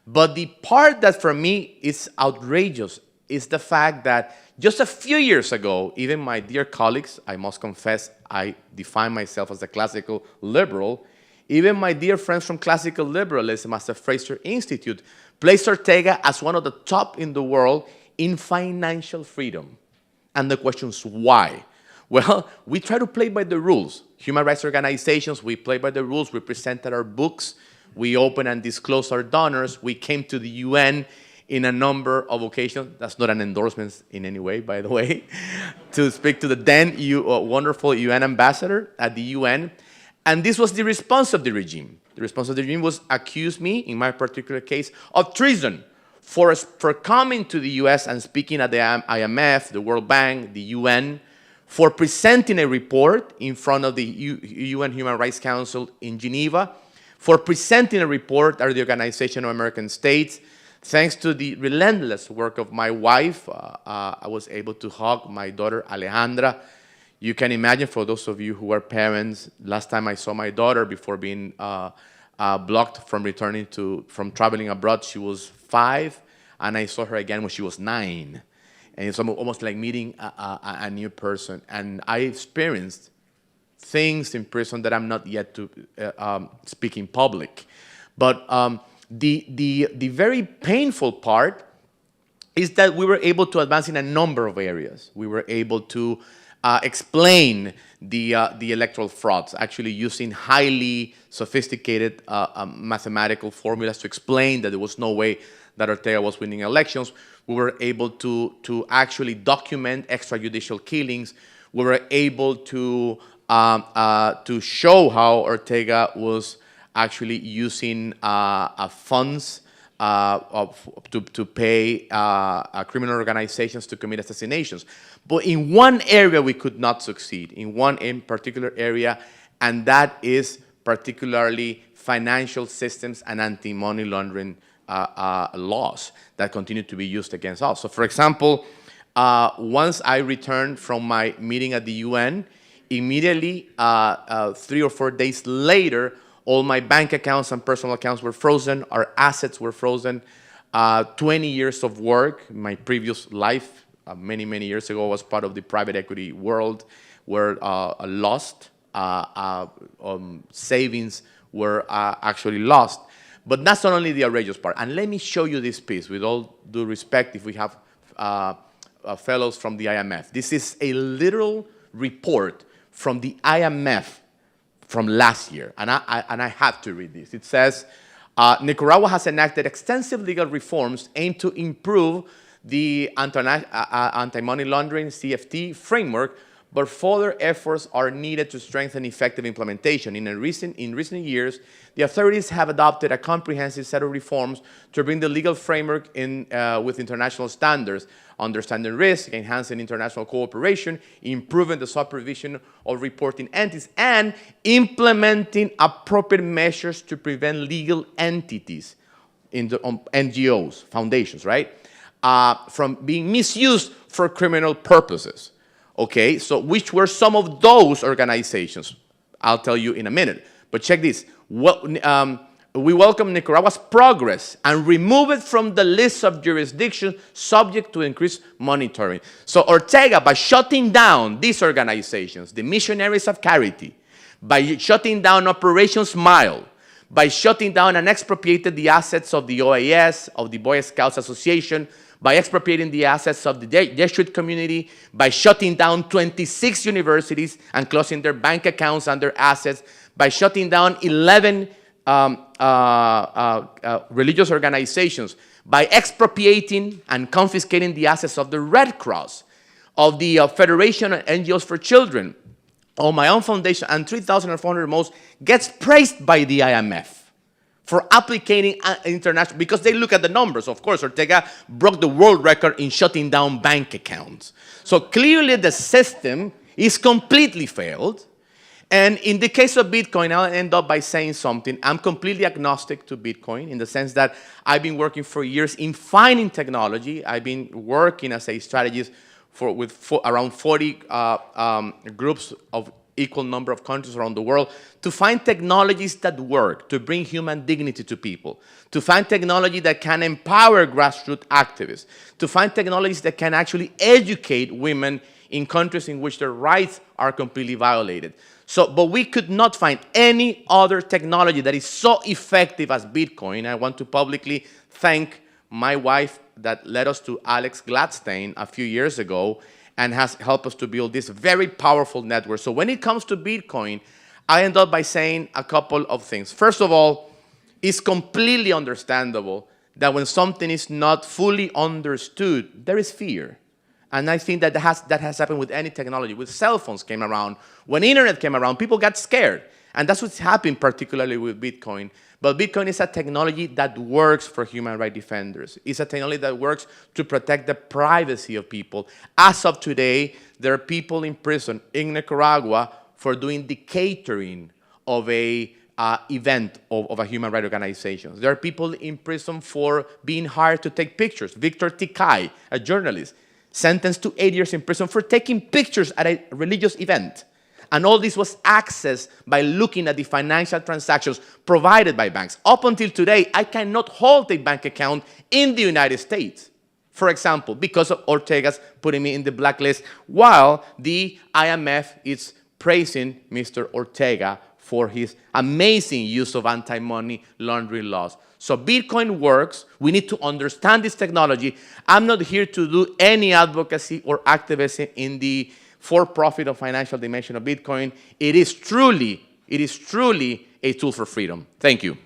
But the part that for me is outrageous is the fact that just a few years ago, even my dear colleagues, I must confess, I define myself as a classical liberal, even my dear friends from classical liberalism as the Fraser Institute placed Ortega as one of the top in the world in financial freedom. And the question is why? Well, we try to play by the rules. Human rights organizations, we play by the rules. We presented our books. We open and disclose our donors. We came to the UN in a number of occasions. That's not an endorsement in any way, by the way, to speak to the then wonderful UN ambassador at the UN. And this was the response of the regime. The response of the regime was accuse me, in my particular case, of treason for coming to the US and speaking at the IMF, the World Bank, the UN, for presenting a report in front of the UN Human Rights Council in Geneva, for presenting a report at the Organization of American States. Thanks to the relentless work of my wife, I was able to hug my daughter Alejandra. You can imagine, for those of you who are parents, last time I saw my daughter before being blocked from from traveling abroad, she was 5, and I saw her again when she was 9. And it's almost like meeting a new person. And I experienced things in prison that I'm not yet to speak in public. But the very painful part is that we were able to advance in a number of areas. We were able to explain the electoral frauds, actually using highly sophisticated mathematical formulas to explain that there was no way that Ortega was winning elections. We were able to actually document extrajudicial killings. We were able to show how Ortega was actually using funds to pay criminal organizations to commit assassinations. But in one area we could not succeed, in particular area, and that is particularly financial systems and anti-money laundering laws that continue to be used against us. So for example, once I returned from my meeting at the UN, immediately 3 or 4 days later, all my bank accounts and personal accounts were frozen, our assets were frozen. 20 years of work, my previous life, many, many years ago, was part of the private equity world, were lost. Savings were actually lost. But that's not only the outrageous part. And let me show you this piece, with all due respect, if we have fellows from the IMF. This is a literal report from the IMF from last year, and I have to read this. It says, Nicaragua has enacted extensive legal reforms aimed to improve the anti-money laundering CFT framework, but further efforts are needed to strengthen effective implementation. In recent years, the authorities have adopted a comprehensive set of reforms to bring the legal framework with international standards, understanding risk, enhancing international cooperation, improving the supervision of reporting entities, and implementing appropriate measures to prevent legal entities, NGOs, foundations, right, from being misused for criminal purposes. Okay, so which were some of those organizations? I'll tell you in a minute. But check this. We welcome Nicaragua's progress and remove it from the list of jurisdictions subject to increased monitoring. So Ortega, by shutting down these organizations, the Missionaries of Charity, by shutting down Operation Smile, by shutting down and expropriated the assets of the OAS, of the Boy Scouts Association, by expropriating the assets of the Jesuit community, by shutting down 26 universities and closing their bank accounts and their assets, by shutting down 11 religious organizations, by expropriating and confiscating the assets of the Red Cross, of the Federation of NGOs for Children, of my own foundation, and 3,400 most, gets praised by the IMF for applicating international, because they look at the numbers. Of course, Ortega broke the world record in shutting down bank accounts. So clearly the system is completely failed. And in the case of Bitcoin, I'll end up by saying something. I'm completely agnostic to Bitcoin in the sense that I've been working for years in finding technology. I've been working as a strategist around 40 groups of equal number of countries around the world to find technologies that work, to bring human dignity to people, to find technology that can empower grassroots activists, to find technologies that can actually educate women in countries in which their rights are completely violated. But we could not find any other technology that is so effective as Bitcoin. I want to publicly thank my wife that led us to Alex Gladstein a few years ago and has helped us to build this very powerful network. So when it comes to Bitcoin, I end up by saying a couple of things. First of all, it's completely understandable that when something is not fully understood, there is fear. And I think that has happened with any technology. When cell phones came around, when internet came around, people got scared. And that's what's happened particularly with Bitcoin. But Bitcoin is a technology that works for human rights defenders. It's a technology that works to protect the privacy of people. As of today, there are people in prison in Nicaragua for doing the catering of a event of a human rights organization. There are people in prison for being hired to take pictures. Victor Tikai, a journalist, sentenced to 8 years in prison for taking pictures at a religious event. And all this was accessed by looking at the financial transactions provided by banks. Up until today, I cannot hold a bank account in the United States, for example, because of Ortega's putting me in the blacklist, while the IMF is praising Mr. Ortega for his amazing use of anti-money laundering laws. So Bitcoin works. We need to understand this technology. I'm not here to do any advocacy or activism in the for-profit or financial dimension of Bitcoin. It is truly a tool for freedom. Thank you.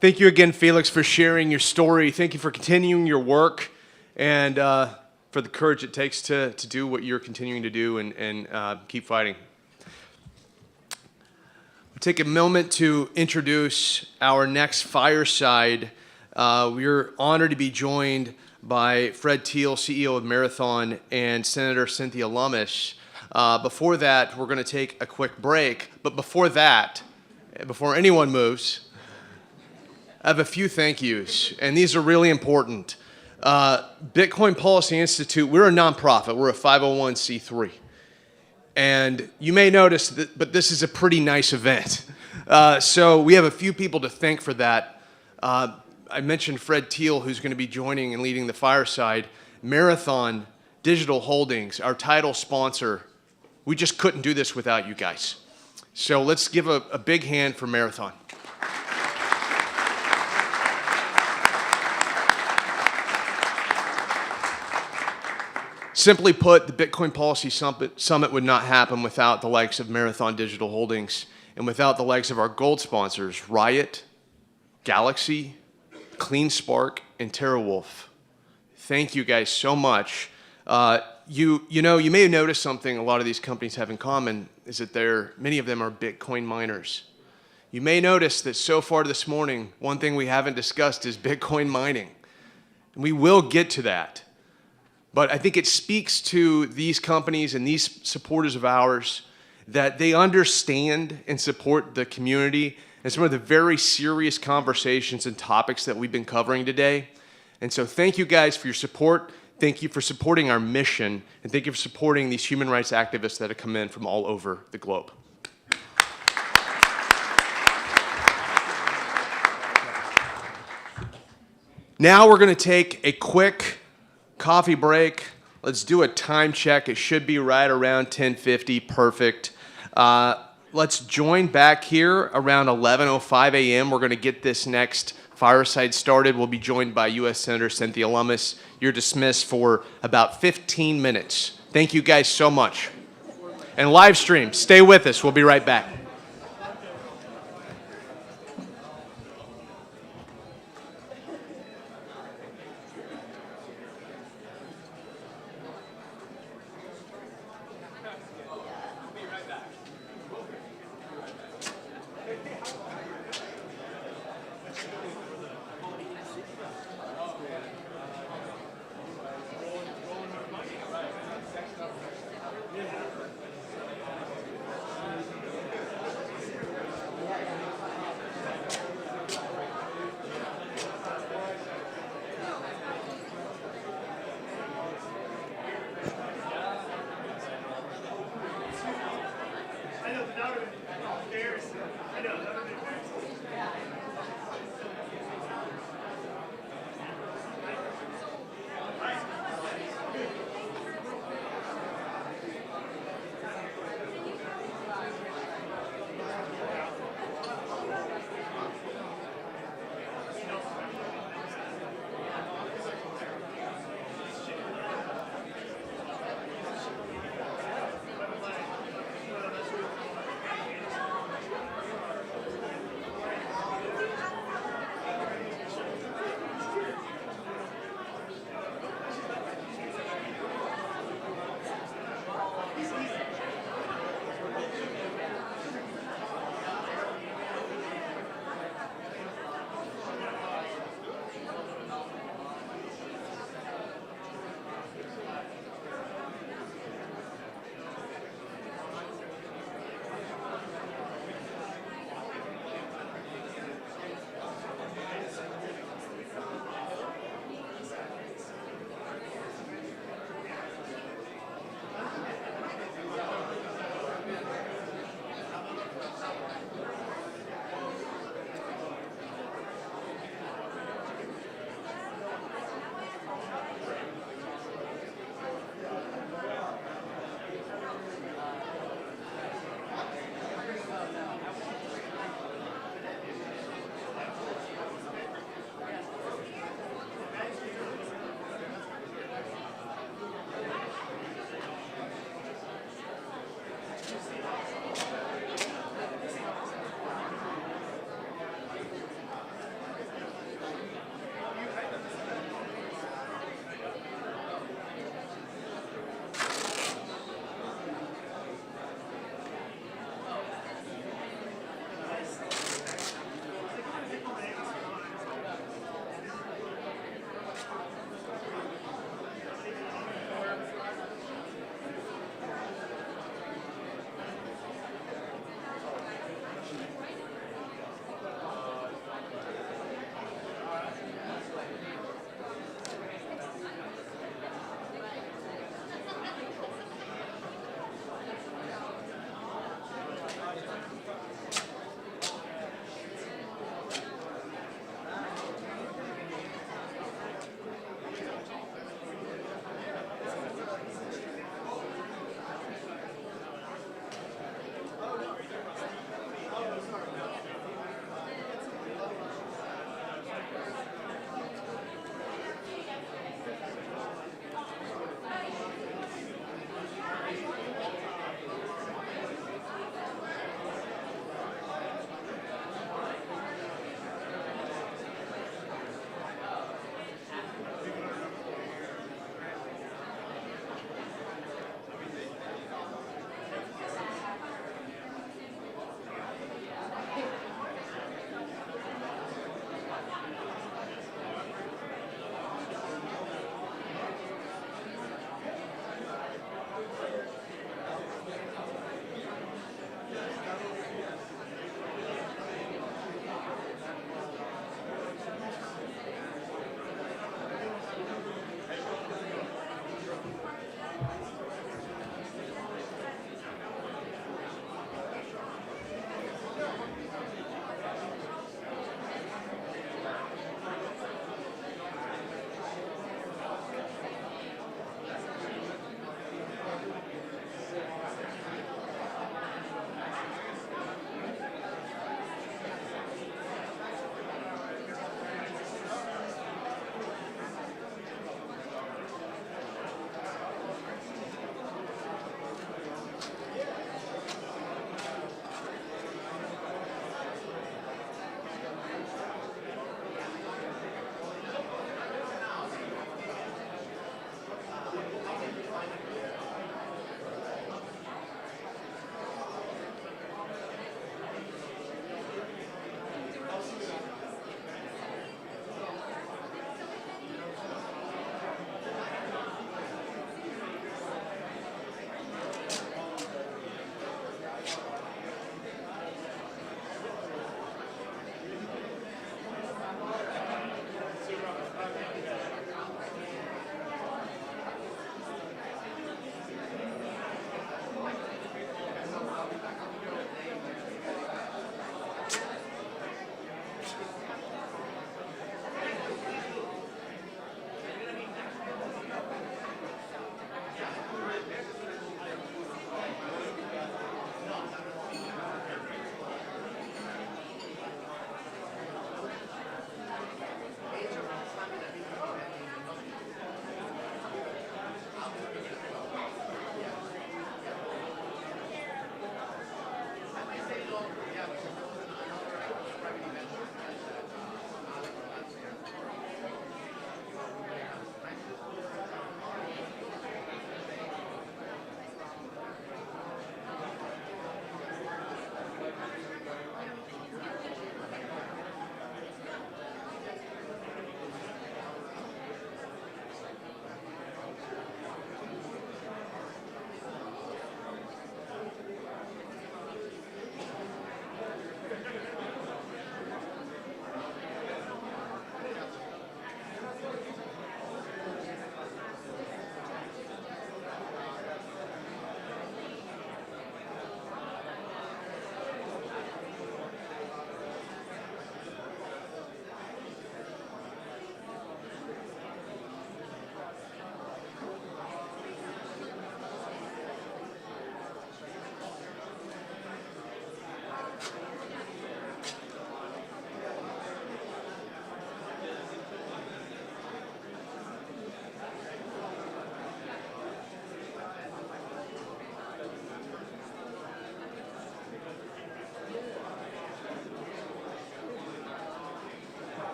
Thank you again, Felix, for sharing your story. Thank you for continuing your work and for the courage it takes to do what you're continuing to do and keep fighting. We'll take a moment to introduce our next fireside. We're honored to be joined by Fred Thiel, CEO of Marathon, and Senator Cynthia Lummis. Before that, we're going to take a quick break. But before that, before anyone moves, I have a few thank yous, and these are really important. Bitcoin Policy Institute, we're a nonprofit. We're a 501c3. And you may notice that, but this is a pretty nice event. So we have a few people to thank for that. I mentioned Fred Thiel, who's going to be joining and leading the fireside. Marathon Digital Holdings, our title sponsor. We just couldn't do this without you guys. So let's give a big hand for Marathon. Simply put, the Bitcoin Policy Summit would not happen without the likes of Marathon Digital Holdings and without the likes of our gold sponsors, Riot, Galaxy, CleanSpark, and TerraWolf. Thank you guys so much. You may have noticed something a lot of these companies have in common is that many of them are Bitcoin miners. You may notice that so far this morning, one thing we haven't discussed is Bitcoin mining. And we will get to that. But I think it speaks to these companies and these supporters of ours that they understand and support the community and some of the very serious conversations and topics that we've been covering today. And so thank you guys for your support. Thank you for supporting our mission. And thank you for supporting these human rights activists that have come in from all over the globe. Now we're going to take a quick coffee break. Let's do a time check. It should be right around 10:50. Perfect. Let's join back here around 11:05 a.m. We're going to get this next fireside started. We'll be joined by U.S. Senator Cynthia Lummis. You're dismissed for about 15 minutes. Thank you guys so much. And live stream, stay with us. We'll be right back.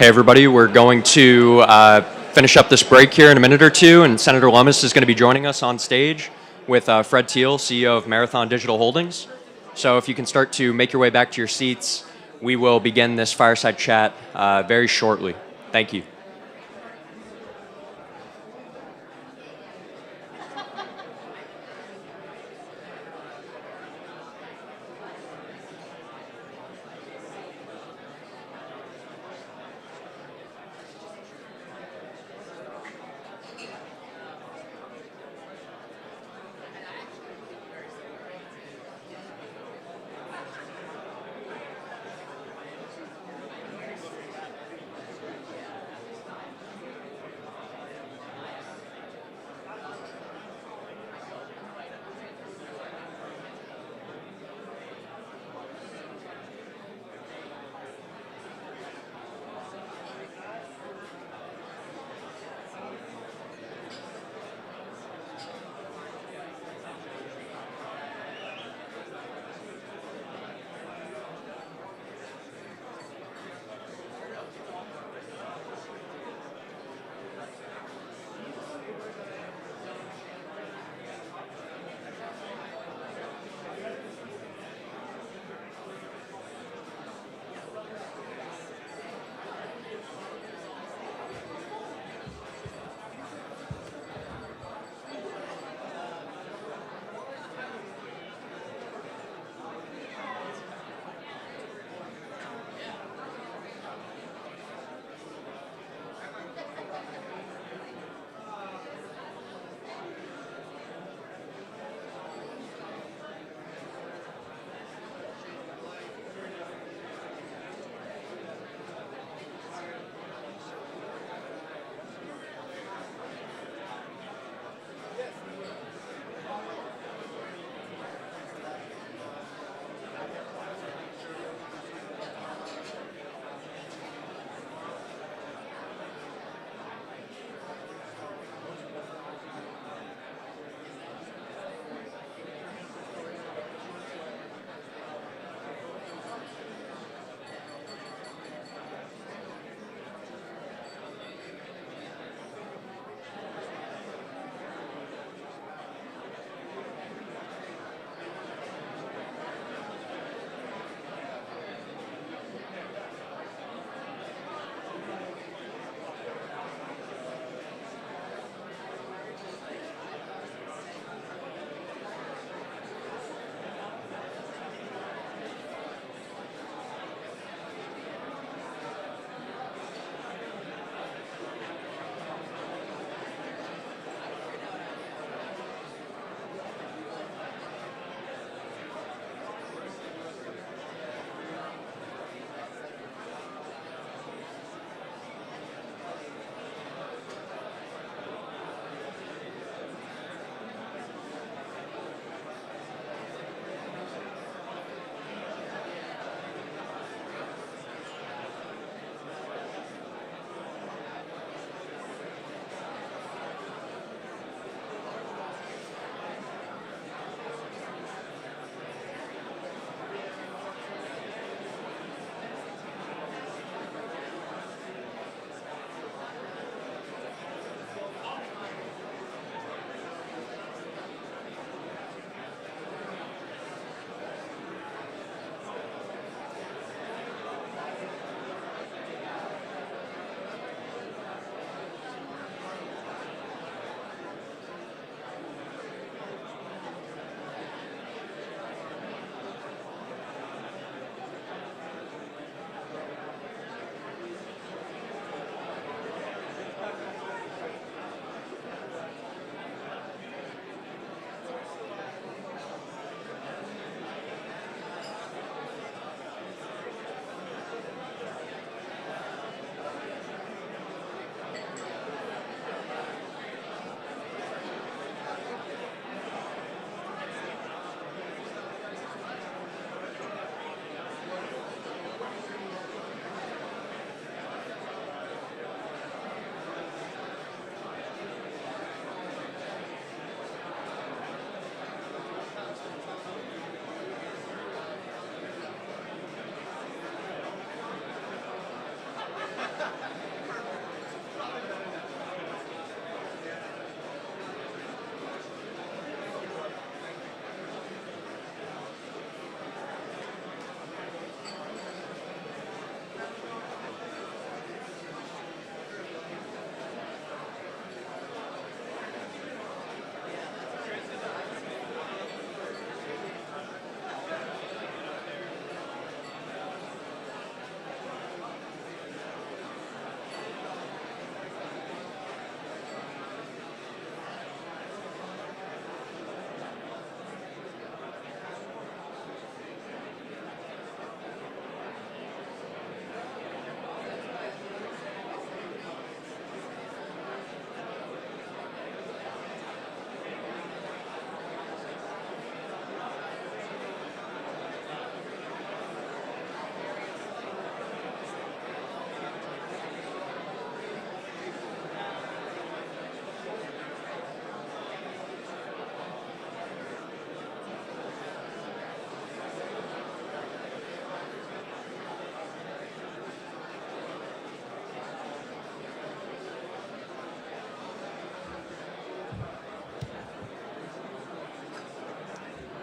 Hey, everybody. We're going to finish up this break here in a minute or two, and Senator Lummis is going to be joining us on stage with Fred Thiel, CEO of Marathon Digital Holdings. So if you can start to make your way back to your seats, we will begin this fireside chat very shortly. Thank you.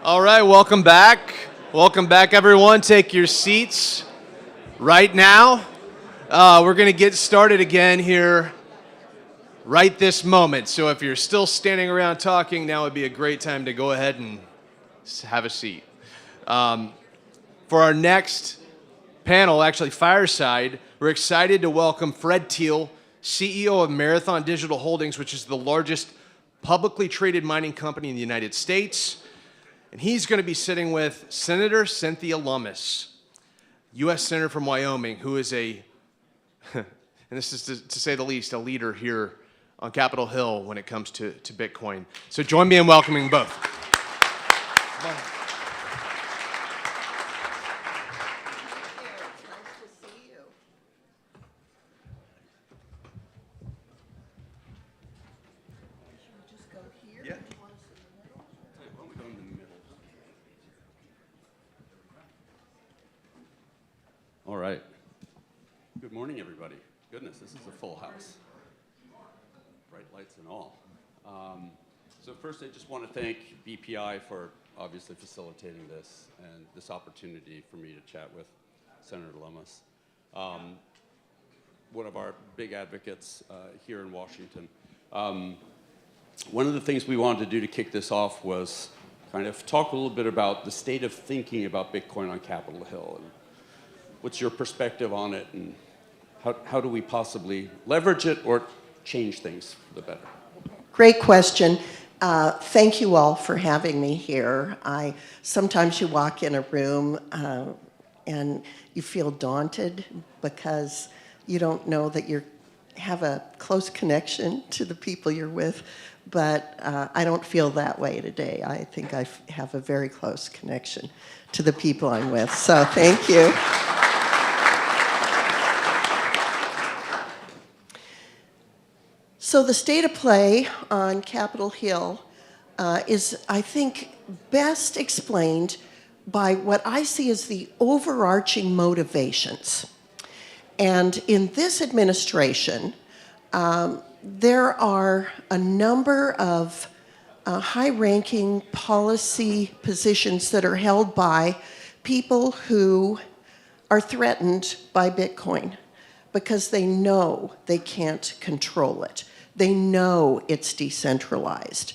All right, welcome back. Welcome back, everyone. Take your seats right now. We're going to get started again here right this moment. So if you're still standing around talking, now would be a great time to go ahead and have a seat. For our next panel, actually fireside, we're excited to welcome Fred Thiel, CEO of Marathon Digital Holdings, which is the largest publicly traded mining company in the United States. And he's going to be sitting with Senator Cynthia Lummis, U.S. Senator from Wyoming, who is and this is to say the least, a leader here on Capitol Hill when it comes to Bitcoin. So join me in welcoming both. All right. Good morning, everybody. Goodness, this is a full house. Bright lights and all. So first, I just want to thank BPI for obviously facilitating this and this opportunity for me to chat with Senator Lummis, one of our big advocates here in Washington. One of the things we wanted to do to kick this off was kind of talk a little bit about the state of thinking about Bitcoin on Capitol Hill. And what's your perspective on it, and how do we possibly leverage it or change things for the better? Great question. Thank you all for having me here. Sometimes you walk in a room and you feel daunted because you don't know that you have a close connection to the people you're with, but I don't feel that way today. I think I have a very close connection to the people I'm with, so thank you. So the state of play on Capitol Hill is, I think, best explained by what I see as the overarching motivations. And in this administration, there are a number of high-ranking policy positions that are held by people who are threatened by Bitcoin because they know they can't control it. They know it's decentralized.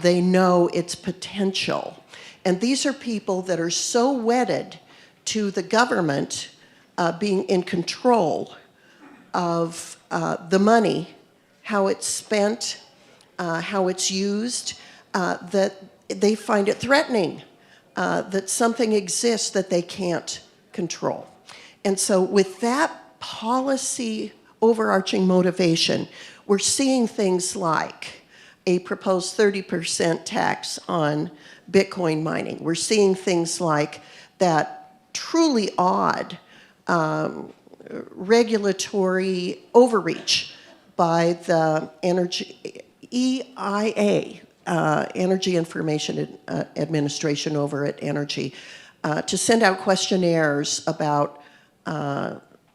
They know its potential. And these are people that are so wedded to the government being in control of the money, how it's spent, how it's used, that they find it threatening that something exists that they can't control. And so with that policy overarching motivation, we're seeing things like a proposed 30% tax on Bitcoin mining. We're seeing things like that truly odd regulatory overreach by the EIA, Energy Information Administration over at Energy, to send out questionnaires about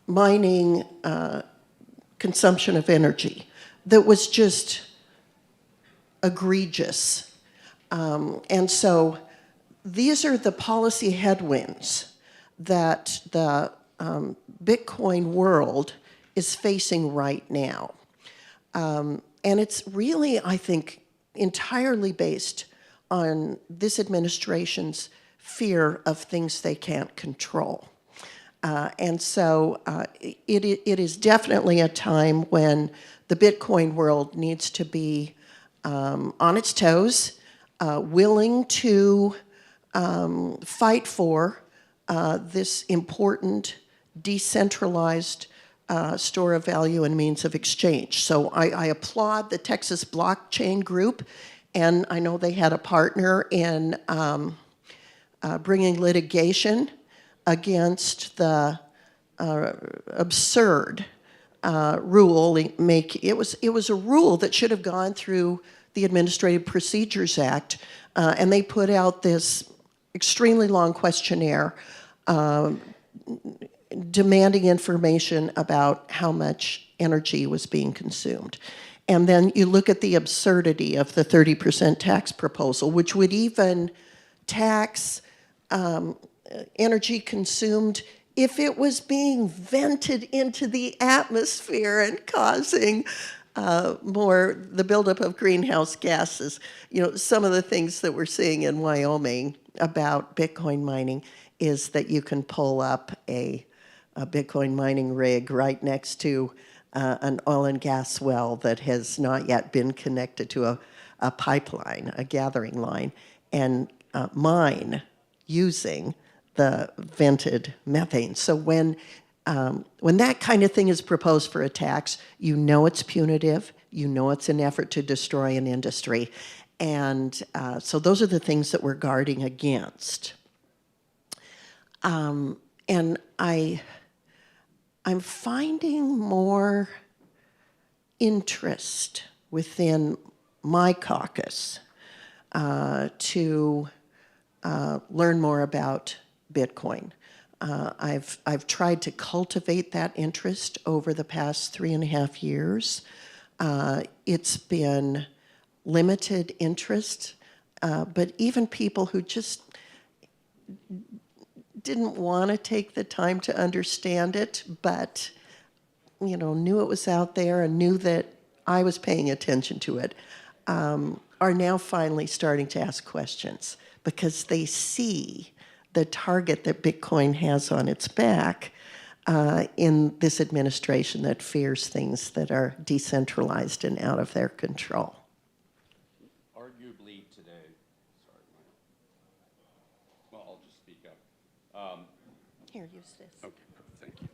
mining consumption of energy that was just egregious. And so these are the policy headwinds that the Bitcoin world is facing right now. And it's really, I think, entirely based on this administration's fear of things they can't control. And so it is definitely a time when the Bitcoin world needs to be on its toes, willing to fight for this important decentralized store of value and means of exchange. So I applaud the Texas Blockchain Group, and I know they had a partner in bringing litigation against the absurd rule. It was a rule that should have gone through the Administrative Procedures Act, and they put out this extremely long questionnaire demanding information about how much energy was being consumed. And then you look at the absurdity of the 30% tax proposal, which would even tax energy consumed if it was being vented into the atmosphere and causing the buildup of greenhouse gases. You know, some of the things that we're seeing in Wyoming about Bitcoin mining is that you can pull up a Bitcoin mining rig right next to an oil and gas well that has not yet been connected to a pipeline, a gathering line, and mine using the vented methane. So when that kind of thing is proposed for a tax, you know it's punitive, you know it's an effort to destroy an industry, and so those are the things that we're guarding against. And I'm finding more interest within my caucus to learn more about Bitcoin. I've tried to cultivate that interest over the past 3.5 years. It's been limited interest, but even people who just didn't want to take the time to understand it, but knew it was out there and knew that I was paying attention to it, are now finally starting to ask questions because they see the target that Bitcoin has on its back in this administration that fears things that are decentralized and out of their control. Arguably today, I'll just speak up. Here, use this. Okay, thank you.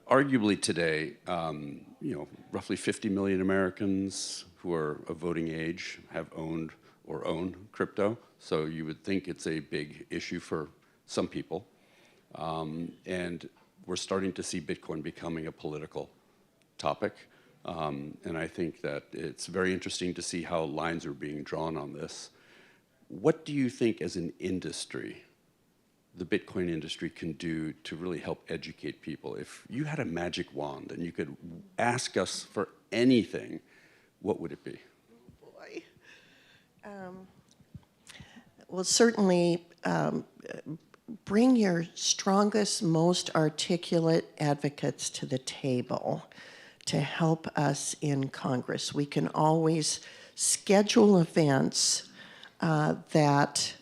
Arguably today, roughly 50 million Americans who are of voting age have owned or own crypto. So you would think it's a big issue for some people. And we're starting to see Bitcoin becoming a political topic. And I think that it's very interesting to see how lines are being drawn on this. What do you think as an industry, the Bitcoin industry can do to really help educate people? If you had a magic wand and you could ask us for anything, what would it be? Boy. Well, certainly bring your strongest, most articulate advocates to the table to help us in Congress. We can always schedule events that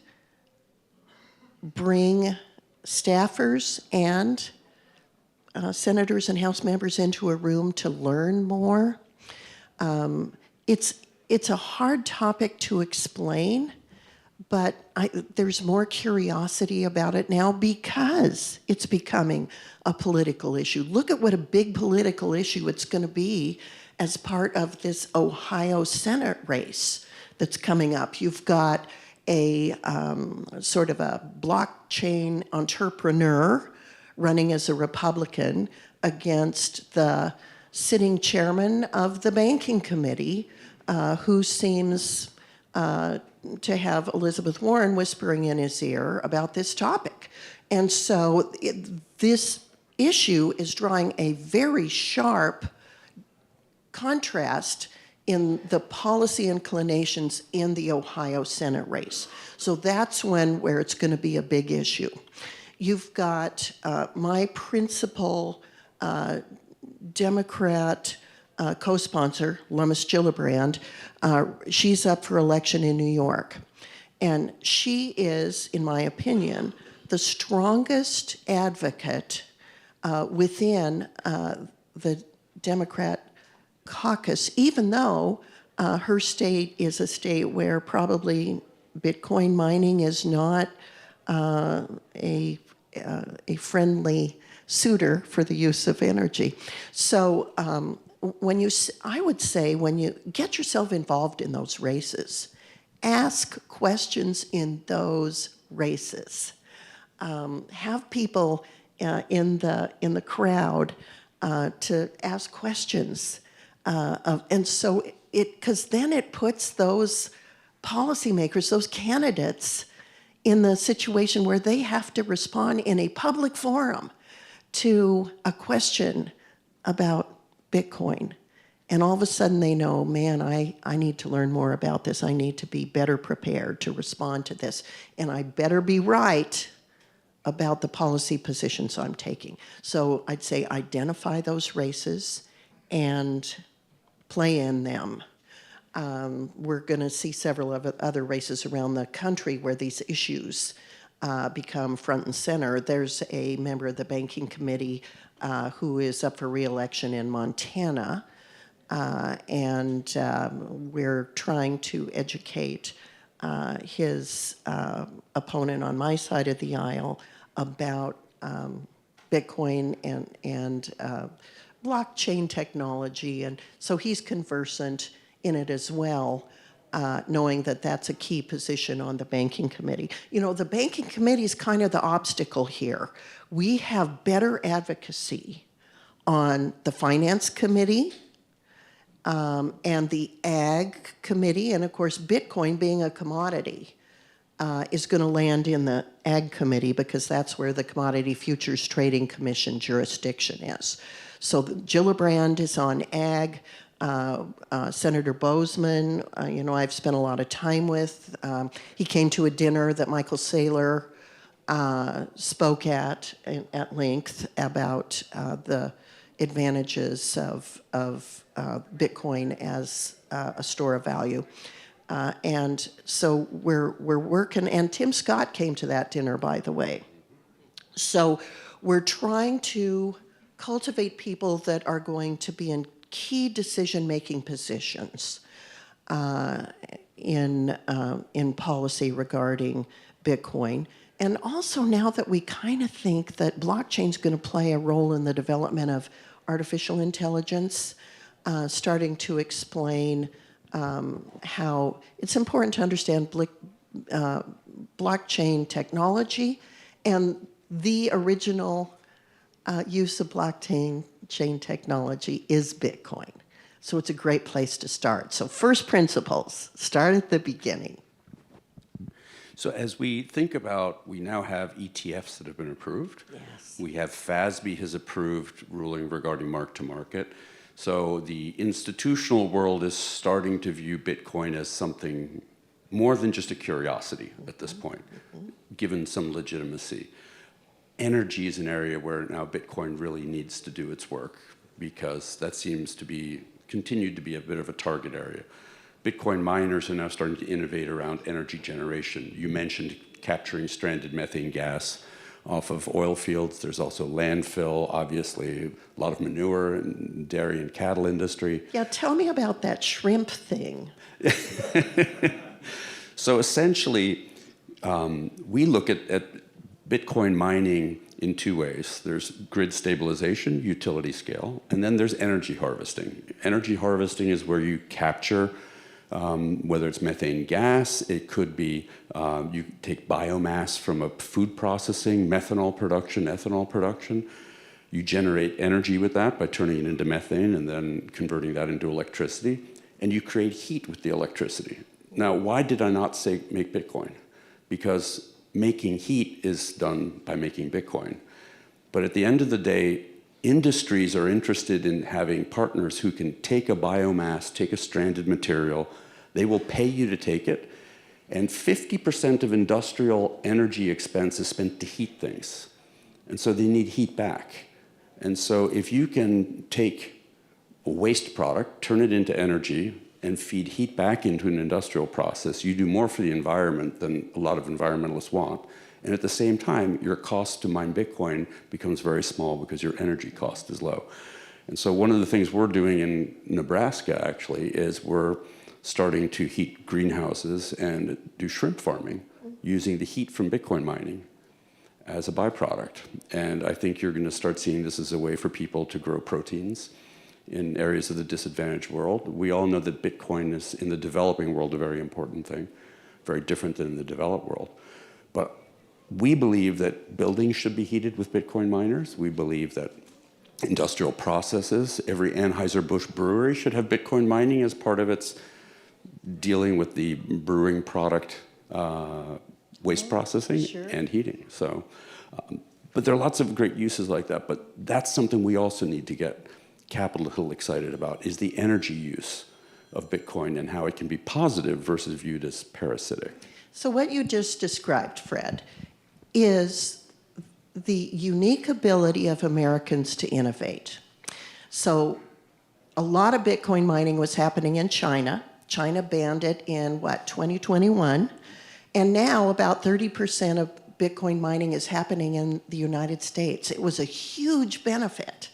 bring staffers and senators and House members into a room to learn more. It's a hard topic to explain, but there's more curiosity about it now because it's becoming a political issue. Look at what a big political issue it's going to be as part of this Ohio Senate race that's coming up. You've got a sort of a blockchain entrepreneur running as a Republican against the sitting chairman of the banking committee, who seems to have Elizabeth Warren whispering in his ear about this topic. And so this issue is drawing a very sharp contrast in the policy inclinations in the Ohio Senate race. So that's where it's going to be a big issue. You've got my principal Democrat co-sponsor, Lummis Gillibrand. She's up for election in New York. And she is, in my opinion, the strongest advocate within the Democrat caucus, even though her state is a state where probably Bitcoin mining is not a friendly suitor for the use of energy. So I would say when you get yourself involved in those races, ask questions in those races. Have people in the crowd to ask questions, and so because then it puts those policymakers, those candidates, in the situation where they have to respond in a public forum to a question about Bitcoin And all of a sudden they know, man, I need to learn more about this. I need to be better prepared to respond to this. And I better be right about the policy positions I'm taking. So I'd say identify those races and play in them. We're going to see several other races around the country where these issues become front and center. There's a member of the Banking Committee who is up for re-election in Montana, and we're trying to educate his opponent on my side of the aisle about Bitcoin and blockchain technology, and so he's conversant in it as well, knowing that that's a key position on the Banking Committee. You know, the Banking Committee is kind of the obstacle here. We have better advocacy on the Finance Committee and the Ag Committee, and of course Bitcoin being a commodity is going to land in the Ag Committee because that's where the Commodity Futures Trading Commission jurisdiction is. So Gillibrand is on Ag. Senator Bozeman, you know, I've spent a lot of time with. He came to a dinner that Michael Saylor spoke at length about the advantages of Bitcoin as a store of value. And so we're working, and Tim Scott came to that dinner, by the way. So we're trying to cultivate people that are going to be in key decision-making positions in policy regarding Bitcoin. And also now that we kind of think that blockchain's going to play a role in the development of artificial intelligence, starting to explain how it's important to understand blockchain technology and the original use of blockchain technology is Bitcoin. So it's a great place to start. So first principles, start at the beginning. So as we think about, we now have ETFs that have been approved. Yes. We have FASB has approved ruling regarding mark-to-market. So the institutional world is starting to view Bitcoin as something more than just a curiosity at this point, given some legitimacy. Energy is an area where now Bitcoin really needs to do its work because that seems to be continued to be a bit of a target area. Bitcoin miners are now starting to innovate around energy generation. You mentioned capturing stranded methane gas off of oil fields. There's also landfill, obviously, a lot of manure in dairy and cattle industry. Yeah, tell me about that shrimp thing. So essentially, we look at Bitcoin mining in two ways. There's grid stabilization, utility scale, and then there's energy harvesting. Energy harvesting is where you capture, whether it's methane gas, it could be you take biomass from a food processing, methanol production, ethanol production. You generate energy with that by turning it into methane and then converting that into electricity, and you create heat with the electricity. Now, why did I not say make Bitcoin? Because making heat is done by making Bitcoin. But at the end of the day, industries are interested in having partners who can take a biomass, take a stranded material, they will pay you to take it, and 50% of industrial energy expense is spent to heat things. And so they need heat back. And so if you can take a waste product, turn it into energy, and feed heat back into an industrial process, you do more for the environment than a lot of environmentalists want. And at the same time, your cost to mine Bitcoin becomes very small because your energy cost is low. And so one of the things we're doing in Nebraska, actually, is we're starting to heat greenhouses and do shrimp farming using the heat from Bitcoin mining as a byproduct. And I think you're going to start seeing this as a way for people to grow proteins in areas of the disadvantaged world. We all know that Bitcoin is, in the developing world, a very important thing, very different than in the developed world. But we believe that buildings should be heated with Bitcoin miners. We believe that industrial processes, every Anheuser-Busch brewery should have Bitcoin mining as part of its dealing with the brewing product waste processing and heating. So, but there are lots of great uses like that, but that's something we also need to get Capitol Hill excited about is the energy use of Bitcoin and how it can be positive versus viewed as parasitic. So what you just described, Fred, is the unique ability of Americans to innovate. So a lot of Bitcoin mining was happening in China. China banned it in, 2021? And now about 30% of Bitcoin mining is happening in the United States. It was a huge benefit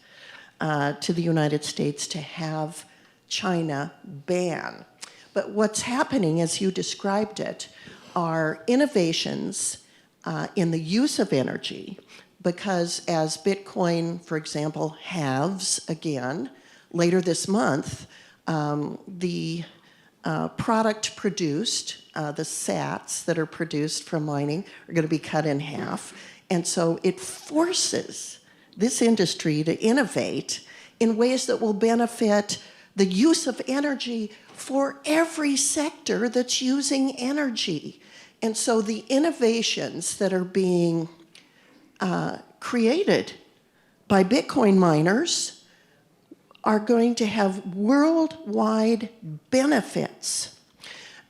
to the United States to have China ban. But what's happening, as you described it, are innovations in the use of energy, because as Bitcoin, for example, halves again later this month, the product produced, the sats that are produced from mining, are going to be cut in half. And so it forces this industry to innovate in ways that will benefit the use of energy for every sector that's using energy. And so the innovations that are being created by Bitcoin miners are going to have worldwide benefits.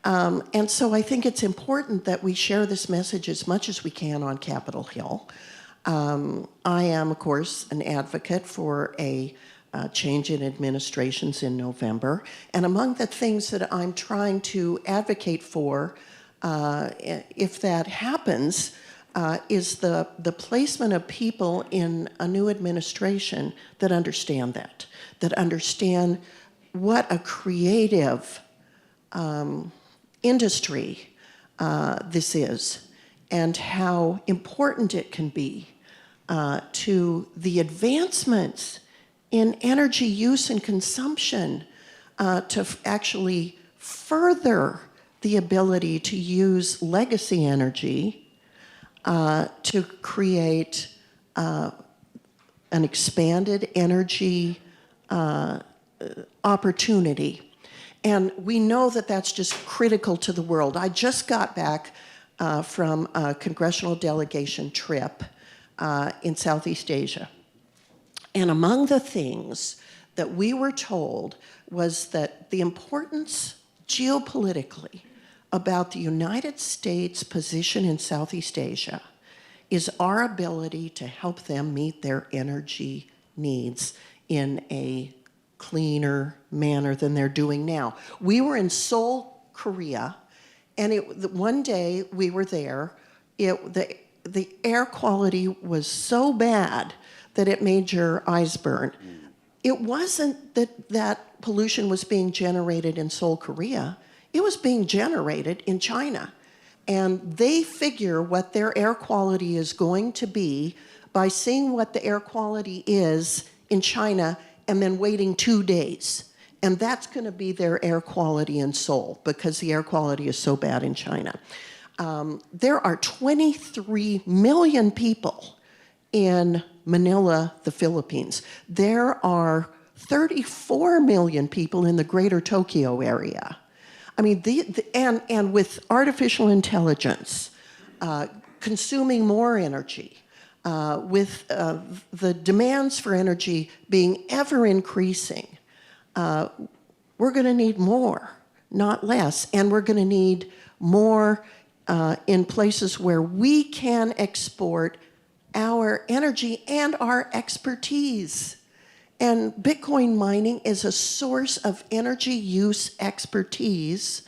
And so I think it's important that we share this message as much as we can on Capitol Hill. I am, of course, an advocate for a change in administrations in November. And among the things that I'm trying to advocate for, if that happens, is the placement of people in a new administration that understand that understand what a creative industry this is, and how important it can be to the advancements in energy use and consumption to actually further the ability to use legacy energy to create an expanded energy opportunity. And we know that that's just critical to the world. I just got back from a congressional delegation trip in Southeast Asia. And among the things that we were told was that the importance geopolitically about the United States' position in Southeast Asia is our ability to help them meet their energy needs in a cleaner manner than they're doing now. We were in Seoul, Korea, and one day we were there, the air quality was so bad that it made your eyes burn. It wasn't that pollution was being generated in Seoul, Korea. It was being generated in China. And they figure what their air quality is going to be by seeing what the air quality is in China and then waiting 2 days. And that's going to be their air quality in Seoul, because the air quality is so bad in China. There are 23 million people in Manila, the Philippines. There are 34 million people in the greater Tokyo area. I mean, and with artificial intelligence consuming more energy, with the demands for energy being ever increasing, we're going to need more, not less. And we're going to need more in places where we can export our energy and our expertise. And Bitcoin mining is a source of energy use expertise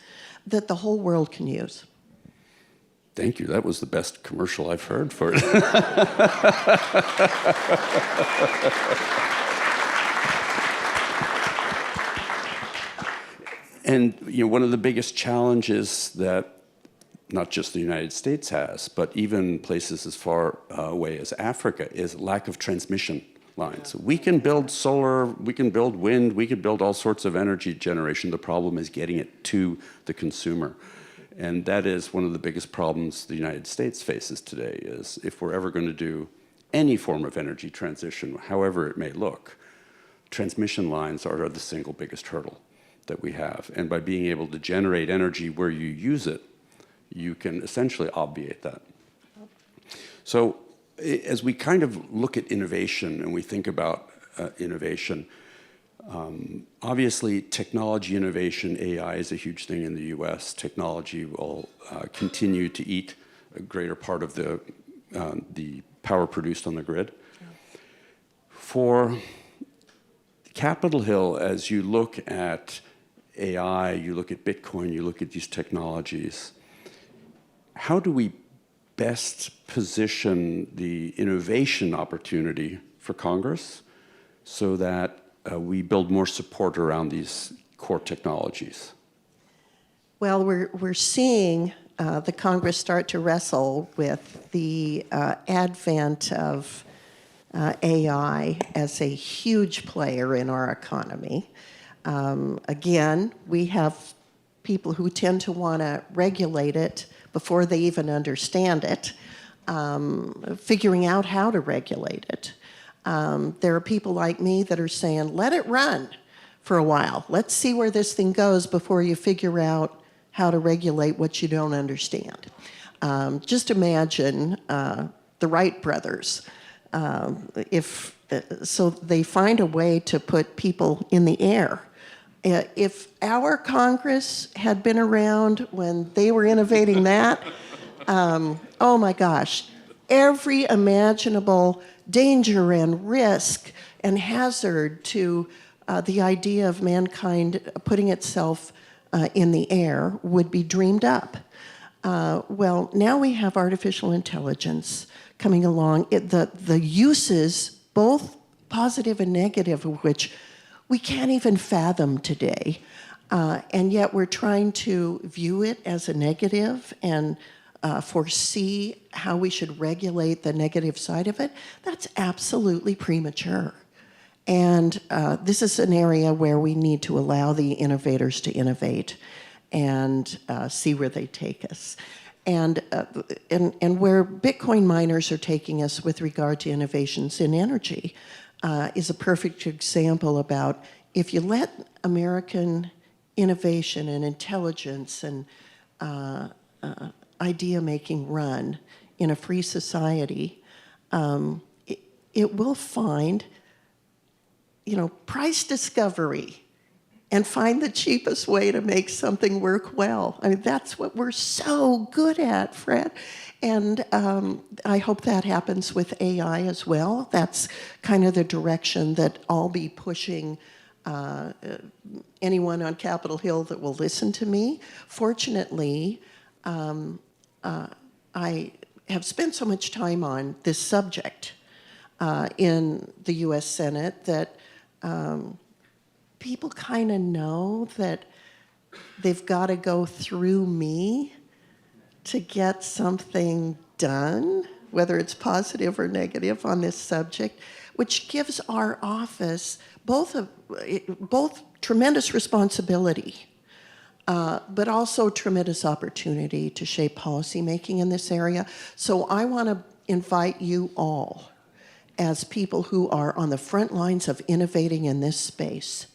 that the whole world can use. Thank you. That was the best commercial I've heard for it. And one of the biggest challenges that not just the United States has, but even places as far away as Africa, is lack of transmission lines. We can build solar, we can build wind, we can build all sorts of energy generation. The problem is getting it to the consumer. And that is one of the biggest problems the United States faces today, is if we're ever going to do any form of energy transition, however it may look, transmission lines are the single biggest hurdle that we have. And by being able to generate energy where you use it, you can essentially obviate that. So as we kind of look at innovation and we think about innovation, Obviously, technology innovation, AI is a huge thing in the US. Technology will continue to eat a greater part of the power produced on the grid. For Capitol Hill, as you look at AI, you look at Bitcoin, you look at these technologies, how do we best position the innovation opportunity for Congress so that we build more support around these core technologies? Well, we're seeing the Congress start to wrestle with the advent of AI as a huge player in our economy. Again, we have people who tend to want to regulate it before they even understand it, figuring out how to regulate it. There are people like me that are saying, let it run for a while. Let's see where this thing goes before you figure out how to regulate what you don't understand. Just imagine the Wright brothers. So they find a way to put people in the air. If our Congress had been around when they were innovating that, oh my gosh, every imaginable danger and risk and hazard to the idea of mankind putting itself in the air would be dreamed up. Well, now we have artificial intelligence coming along. The uses, both positive and negative, of which we can't even fathom today, and yet we're trying to view it as a negative and foresee how we should regulate the negative side of it. That's absolutely premature. And this is an area where we need to allow the innovators to innovate and see where they take us. And where Bitcoin miners are taking us with regard to innovations in energy is a perfect example about if you let American innovation and intelligence and idea making run in a free society, it will find, price discovery and find the cheapest way to make something work well. I mean, that's what we're so good at, Fred. And I hope that happens with AI as well. That's kind of the direction that I'll be pushing anyone on Capitol Hill that will listen to me. Fortunately, I have spent so much time on this subject in the US Senate that people kind of know that they've got to go through me to get something done, whether it's positive or negative on this subject, which gives our office both tremendous responsibility, but also tremendous opportunity to shape policymaking in this area. So I want to invite you all, as people who are on the front lines of innovating in this space,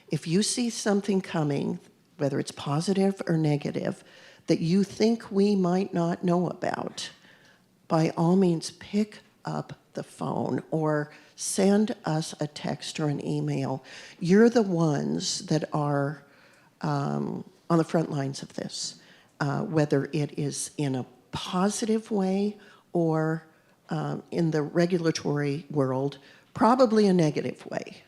if you see something coming, whether it's positive or negative, that you think we might not know about, by all means pick up the phone or send us a text or an email. You're the ones that are on the front lines of this, whether it is in a positive way or in the regulatory world, probably a negative way.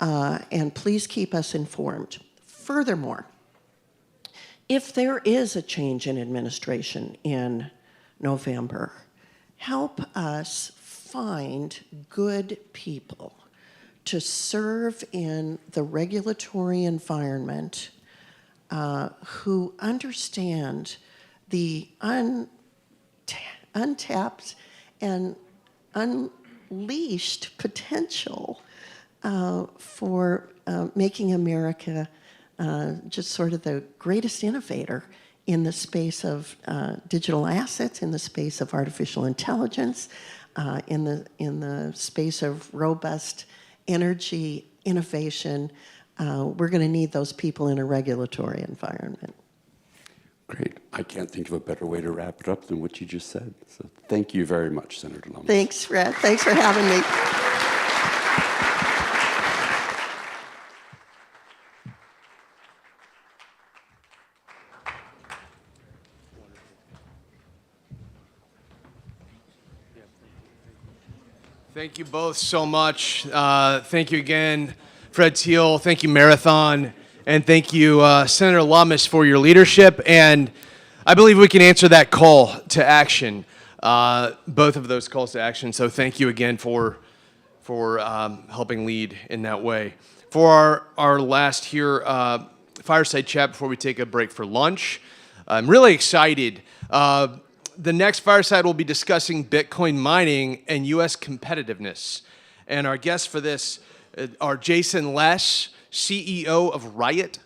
And please keep us informed. Furthermore, if there is a change in administration in November, help us find good people to serve in the regulatory environment who understand the untapped and unleashed potential for making America just sort of the greatest innovator in the space of digital assets, in the space of artificial intelligence, in the space of robust energy innovation. We're going to need those people in a regulatory environment. Great. I can't think of a better way to wrap it up than what you just said. So thank you very much, Senator Lummis. Thanks, Fred. Thanks for having me. Thank you both so much. Thank you again, Fred Thiel. Thank you, Marathon. And thank you, Senator Lummis, for your leadership. And I believe we can answer that call to action, both of those calls to action. So thank you again for helping lead in that way. For our last here fireside chat before we take a break for lunch, I'm really excited. The next fireside will be discussing Bitcoin mining and U.S. competitiveness. And our guests for this are Jason Less, CEO of Riot,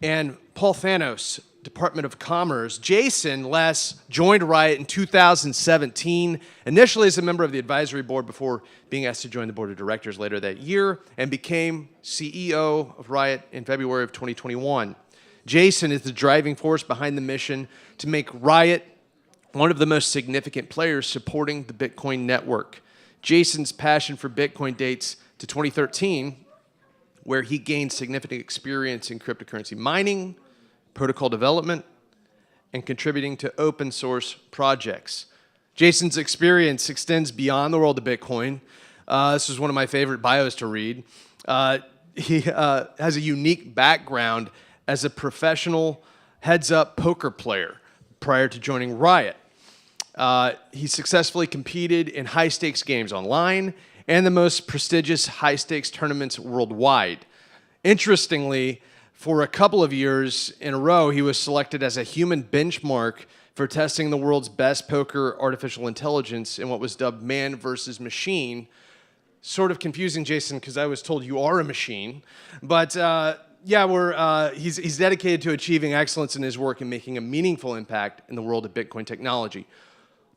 and Paul Thanos, Department of Commerce. Jason Less joined Riot in 2017, initially as a member of the advisory board before being asked to join the board of directors later that year, and became CEO of Riot in February of 2021. Jason is the driving force behind the mission to make Riot one of the most significant players supporting the Bitcoin network. Jason's passion for Bitcoin dates to 2013, where he gained significant experience in cryptocurrency mining, protocol development, and contributing to open source projects. Jason's experience extends beyond the world of Bitcoin. This is one of my favorite bios to read. He has a unique background as a professional heads-up poker player prior to joining Riot. He successfully competed in high-stakes games online and the most prestigious high-stakes tournaments worldwide. Interestingly, for a couple of years in a row, he was selected as a human benchmark for testing the world's best poker artificial intelligence in what was dubbed man versus machine. Sort of confusing, Jason, because I was told you are a machine. But yeah, he's dedicated to achieving excellence in his work and making a meaningful impact in the world of Bitcoin technology.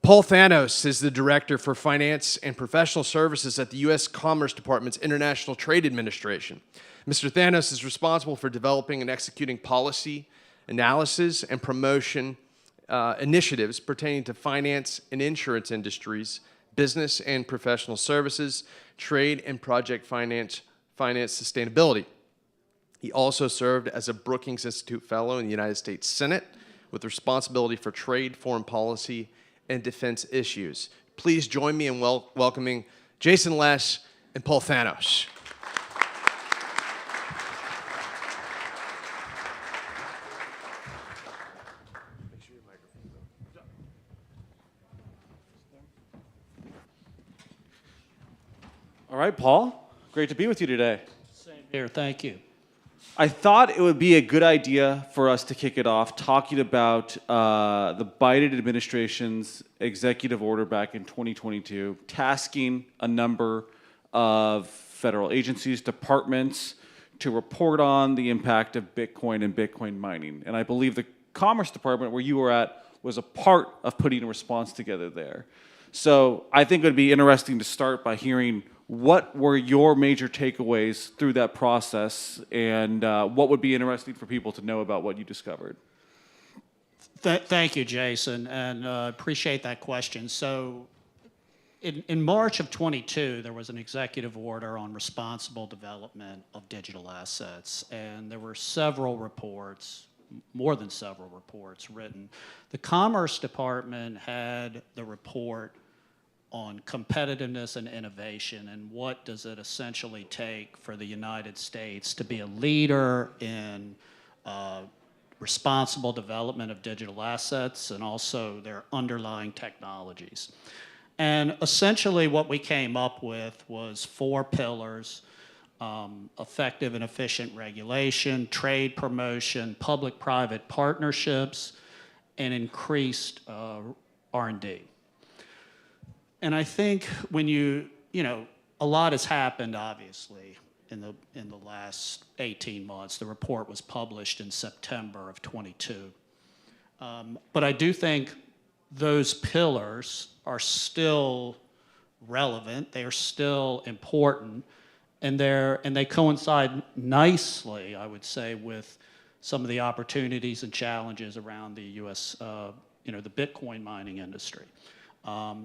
Paul Thanos is the Director for Finance and Professional Services at the U.S. Commerce Department's International Trade Administration. Mr. Thanos is responsible for developing and executing policy, analysis, and promotion initiatives pertaining to finance and insurance industries, business and professional services, trade and project finance sustainability. He also served as a Brookings Institute Fellow in the United States Senate with responsibility for trade, foreign policy, and defense issues. Please join me in welcoming Jason Less and Paul Thanos. All right, Paul, great to be with you today. Same here, thank you. I thought it would be a good idea for us to kick it off talking about the Biden administration's executive order back in 2022, tasking a number of federal agencies, departments, to report on the impact of Bitcoin and Bitcoin mining. And I believe the Commerce Department, where you were at, was a part of putting a response together there. So I think it would be interesting to start by hearing what were your major takeaways through that process, and what would be interesting for people to know about what you discovered? Thank you, Jason, and appreciate that question. So in March of 22, there was an executive order on responsible development of digital assets, and there were several reports, more than several reports written. The Commerce Department had the report on competitiveness and innovation, and what does it essentially take for the United States to be a leader in responsible development of digital assets and also their underlying technologies. And essentially what we came up with was 4 pillars: effective and efficient regulation, trade promotion, public-private partnerships, and increased R&D. And I think when a lot has happened, obviously, in the last 18 months. The report was published in September of 22. But I do think those pillars are still relevant. They are still important, and they coincide nicely, I would say, with some of the opportunities and challenges around the U.S. The Bitcoin mining industry.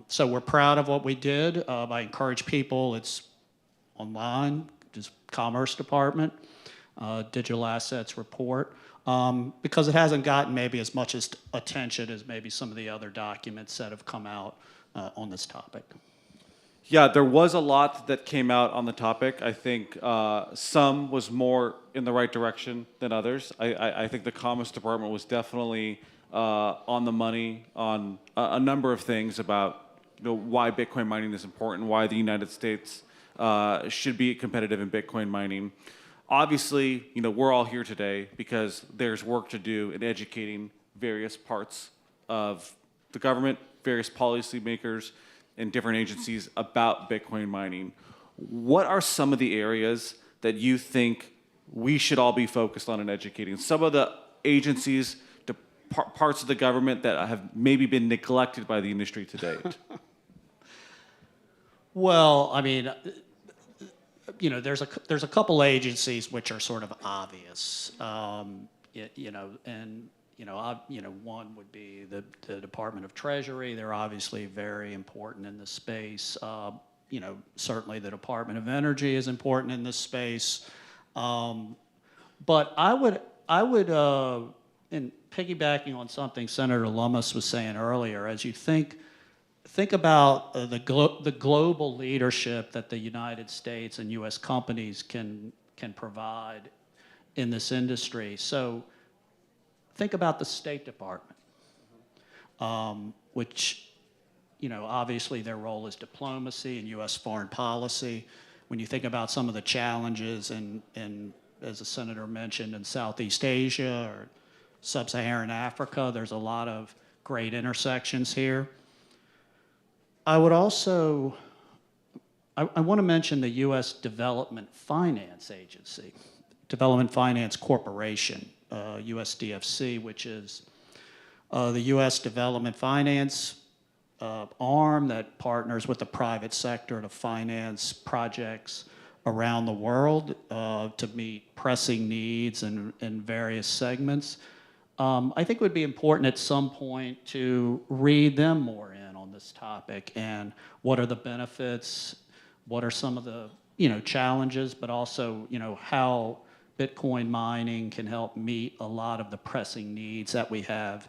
So we're proud of what we did. I encourage people, it's online, just Commerce Department, Digital Assets Report, because it hasn't gotten maybe as much attention as maybe some of the other documents that have come out on this topic. Yeah, there was a lot that came out on the topic. I think some was more in the right direction than others. I think the Commerce Department was definitely on the money on a number of things about why Bitcoin mining is important, why the United States should be competitive in Bitcoin mining. Obviously, we're all here today because there's work to do in educating various parts of the government, various policymakers, and different agencies about Bitcoin mining. What are some of the areas that you think we should all be focused on in educating? Some of the agencies, parts of the government that have maybe been neglected by the industry to date? Well, I mean, there's a couple agencies which are sort of obvious, one would be the Department of Treasury. They're obviously very important in this space. Certainly the Department of Energy is important in this space. But I would, in piggybacking on something Senator Lummis was saying earlier, as you think about the global leadership that the United States and U.S. companies can provide in this industry. So think about the State Department, which, obviously their role is diplomacy and U.S. foreign policy. When you think about some of the challenges in as the Senator mentioned, in Southeast Asia or Sub-Saharan Africa, there's a lot of great intersections here. I would also, I want to mention the U.S. Development Finance Agency, Development Finance Corporation, USDFC, which is the U.S. Development Finance arm that partners with the private sector to finance projects around the world to meet pressing needs in various segments. I think it would be important at some point to read them more in on this topic and what are the benefits, what are some of the challenges, but also how Bitcoin mining can help meet a lot of the pressing needs that we have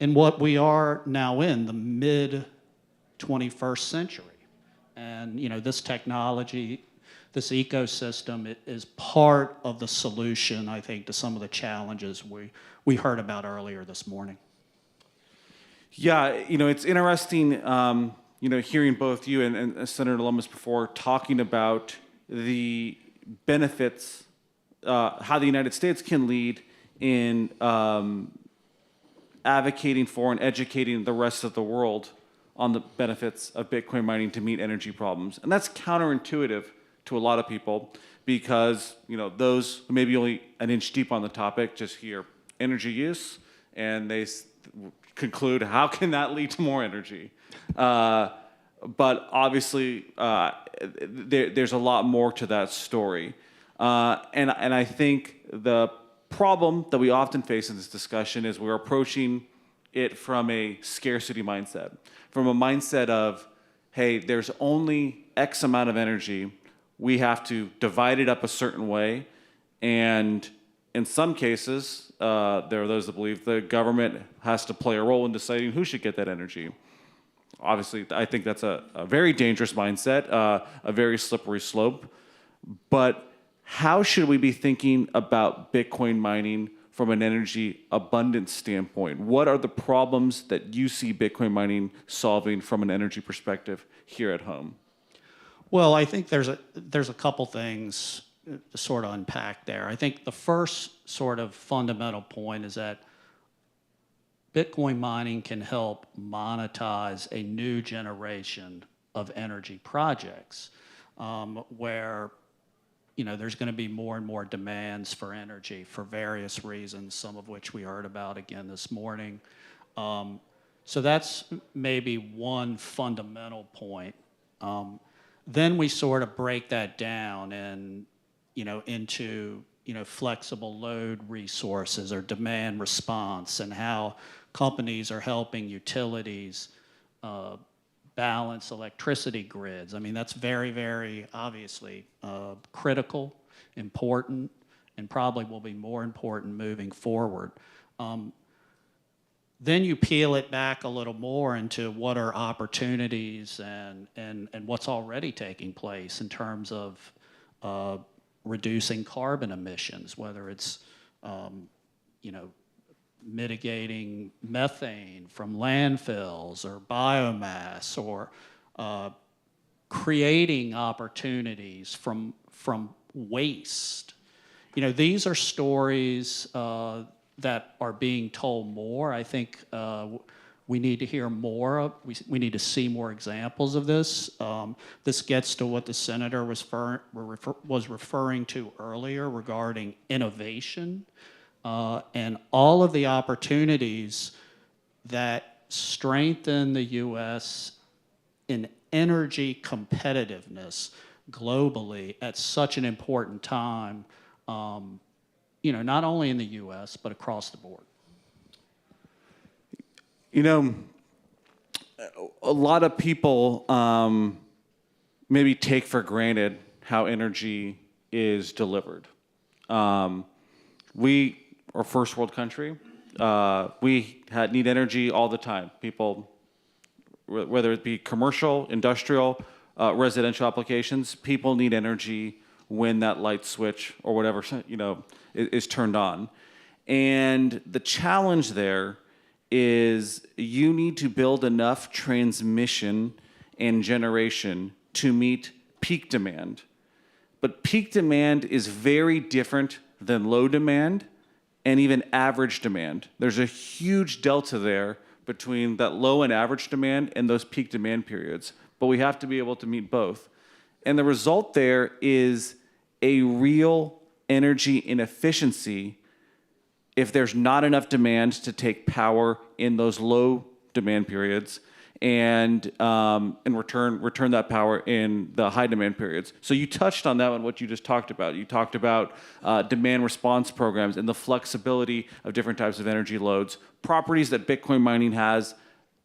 in what we are now in the mid-21st century. And this technology, this ecosystem is part of the solution, I think, to some of the challenges we heard about earlier this morning. Yeah, it's interesting, hearing both you and Senator Lummis before talking about the benefits, how the United States can lead in advocating for and educating the rest of the world on the benefits of Bitcoin mining to meet energy problems. And that's counterintuitive to a lot of people because, those maybe only an inch deep on the topic just hear energy use and they conclude, how can that lead to more energy? But obviously, there's a lot more to that story. And I think the problem that we often face in this discussion is we're approaching it from a scarcity mindset, from a mindset of, hey, there's only X amount of energy, we have to divide it up a certain way, and in some cases, there are those that believe the government has to play a role in deciding who should get that energy. Obviously, I think that's a very dangerous mindset, a very slippery slope, but how should we be thinking about Bitcoin mining from an energy abundance standpoint? What are the problems that you see Bitcoin mining solving from an energy perspective here at home? Well, I think there's a couple things to sort of unpack there. I think the first sort of fundamental point is that Bitcoin mining can help monetize a new generation of energy projects where there's going to be more and more demands for energy for various reasons, some of which we heard about again this morning. So that's maybe one fundamental point. Then we sort of break that down and into flexible load resources or demand response and how companies are helping utilities balance electricity grids. I mean, that's very, very obviously critical, important, and probably will be more important moving forward. Then you peel it back a little more into what are opportunities and what's already taking place in terms of reducing carbon emissions, whether it's mitigating methane from landfills or biomass, or creating opportunities from waste. These are stories that are being told more. I think we need to hear more of. We need to see more examples of this. This gets to what the senator was referring to earlier regarding innovation and all of the opportunities that strengthen the U.S. in energy competitiveness globally at such an important time, not only in the U.S., but across the board. A lot of people maybe take for granted how energy is delivered. We are a first world country. We need energy all the time. People, whether it be commercial, industrial, residential applications, people need energy when that light switch or whatever is turned on. And the challenge there is you need to build enough transmission and generation to meet peak demand. But peak demand is very different than low demand and even average demand. There's a huge delta there between that low and average demand and those peak demand periods. But we have to be able to meet both. And the result there is a real energy inefficiency if there's not enough demand to take power in those low demand periods and return that power in the high demand periods. So you touched on that one, what you just talked about. You talked about demand response programs and the flexibility of different types of energy loads, properties that Bitcoin mining has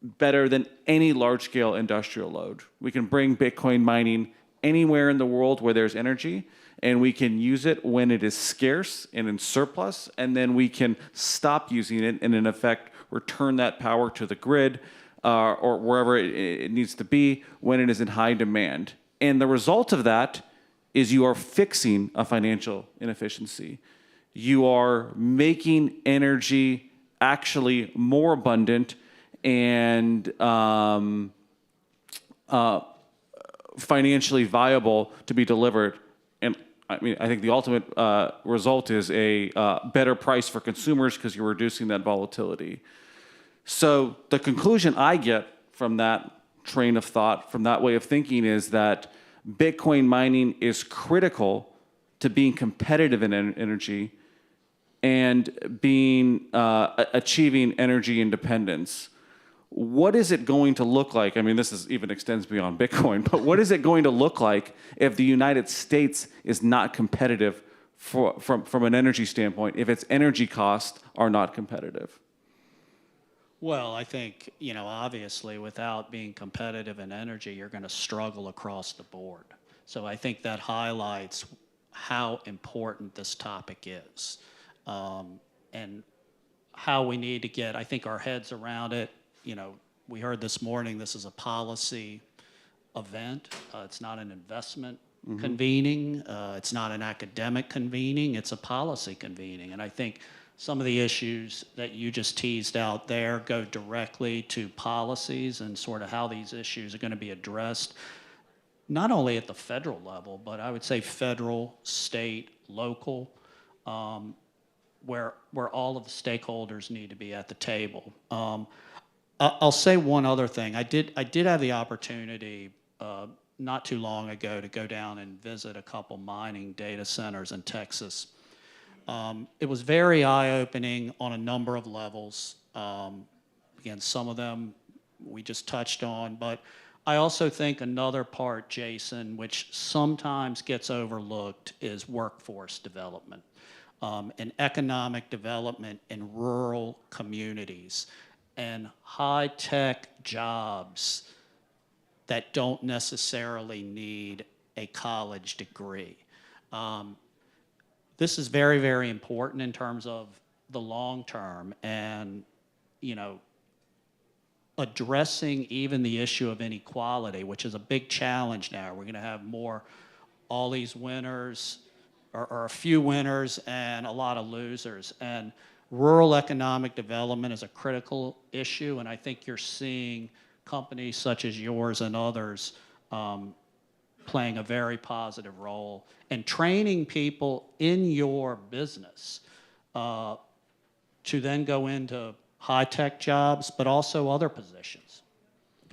better than any large-scale industrial load. We can bring Bitcoin mining anywhere in the world where there's energy, and we can use it when it is scarce and in surplus, and then we can stop using it and in effect return that power to the grid or wherever it needs to be when it is in high demand. And the result of that is you are fixing a financial inefficiency. You are making energy actually more abundant and financially viable to be delivered. And I think the ultimate result is a better price for consumers because you're reducing that volatility. So the conclusion I get from that train of thought, from that way of thinking, is that Bitcoin mining is critical to being competitive in energy and achieving energy independence. What is it going to look like? This even extends beyond Bitcoin, but what is it going to look like if the United States is not competitive from an energy standpoint, if its energy costs are not competitive? Well, I think, obviously, without being competitive in energy, you're going to struggle across the board. So I think that highlights how important this topic is and how we need to get, I think, our heads around it. We heard this morning this is a policy event. It's not an investment convening. It's not an academic convening. It's a policy convening. And I think some of the issues that you just teased out there go directly to policies and sort of how these issues are going to be addressed, not only at the federal level, but I would say federal, state, local, where all of the stakeholders need to be at the table. I'll say one other thing. I did have the opportunity not too long ago to go down and visit a couple mining data centers in Texas. It was very eye-opening on a number of levels. Again, some of them we just touched on, but I also think another part, Jason, which sometimes gets overlooked is workforce development and economic development in rural communities and high-tech jobs that don't necessarily need a college degree. This is very, very important in terms of the long term. And, addressing even the issue of inequality, which is a big challenge now. We're going to have all these winners, or a few winners and a lot of losers. And rural economic development is a critical issue, and I think you're seeing companies such as yours and others playing a very positive role and training people in your business to then go into high-tech jobs, but also other positions.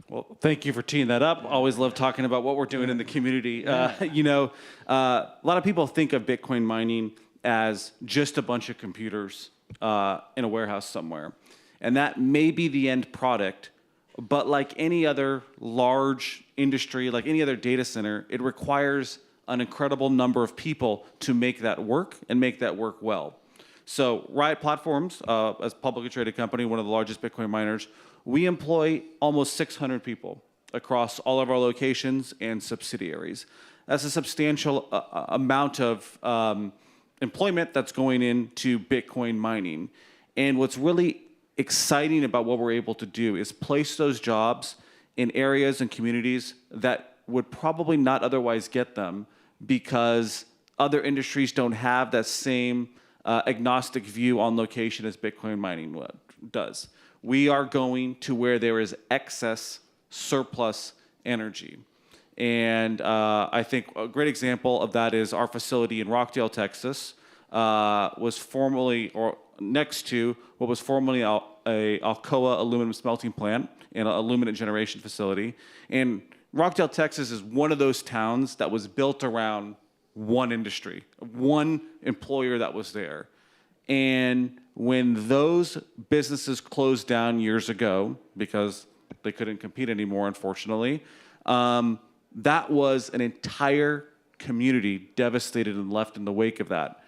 Well, thank you for teeing that up. Always love talking about what we're doing in the community. A lot of people think of Bitcoin mining as just a bunch of computers in a warehouse somewhere. And that may be the end product, but like any other large industry, like any other data center, it requires an incredible number of people to make that work and make that work well. So Riot Platforms, as a publicly traded company, one of the largest Bitcoin miners, we employ almost 600 people across all of our locations and subsidiaries. That's a substantial amount of employment that's going into Bitcoin mining. And what's really exciting about what we're able to do is place those jobs in areas and communities that would probably not otherwise get them because other industries don't have that same agnostic view on location as Bitcoin mining does. We are going to where there is excess surplus energy. And I think a great example of that is our facility in Rockdale, Texas, was formerly, or next to what was formerly a Alcoa aluminum smelting plant and an aluminum generation facility. And Rockdale, Texas is one of those towns that was built around one industry, one employer that was there. And when those businesses closed down years ago, because they couldn't compete anymore, unfortunately, that was an entire community devastated and left in the wake of that.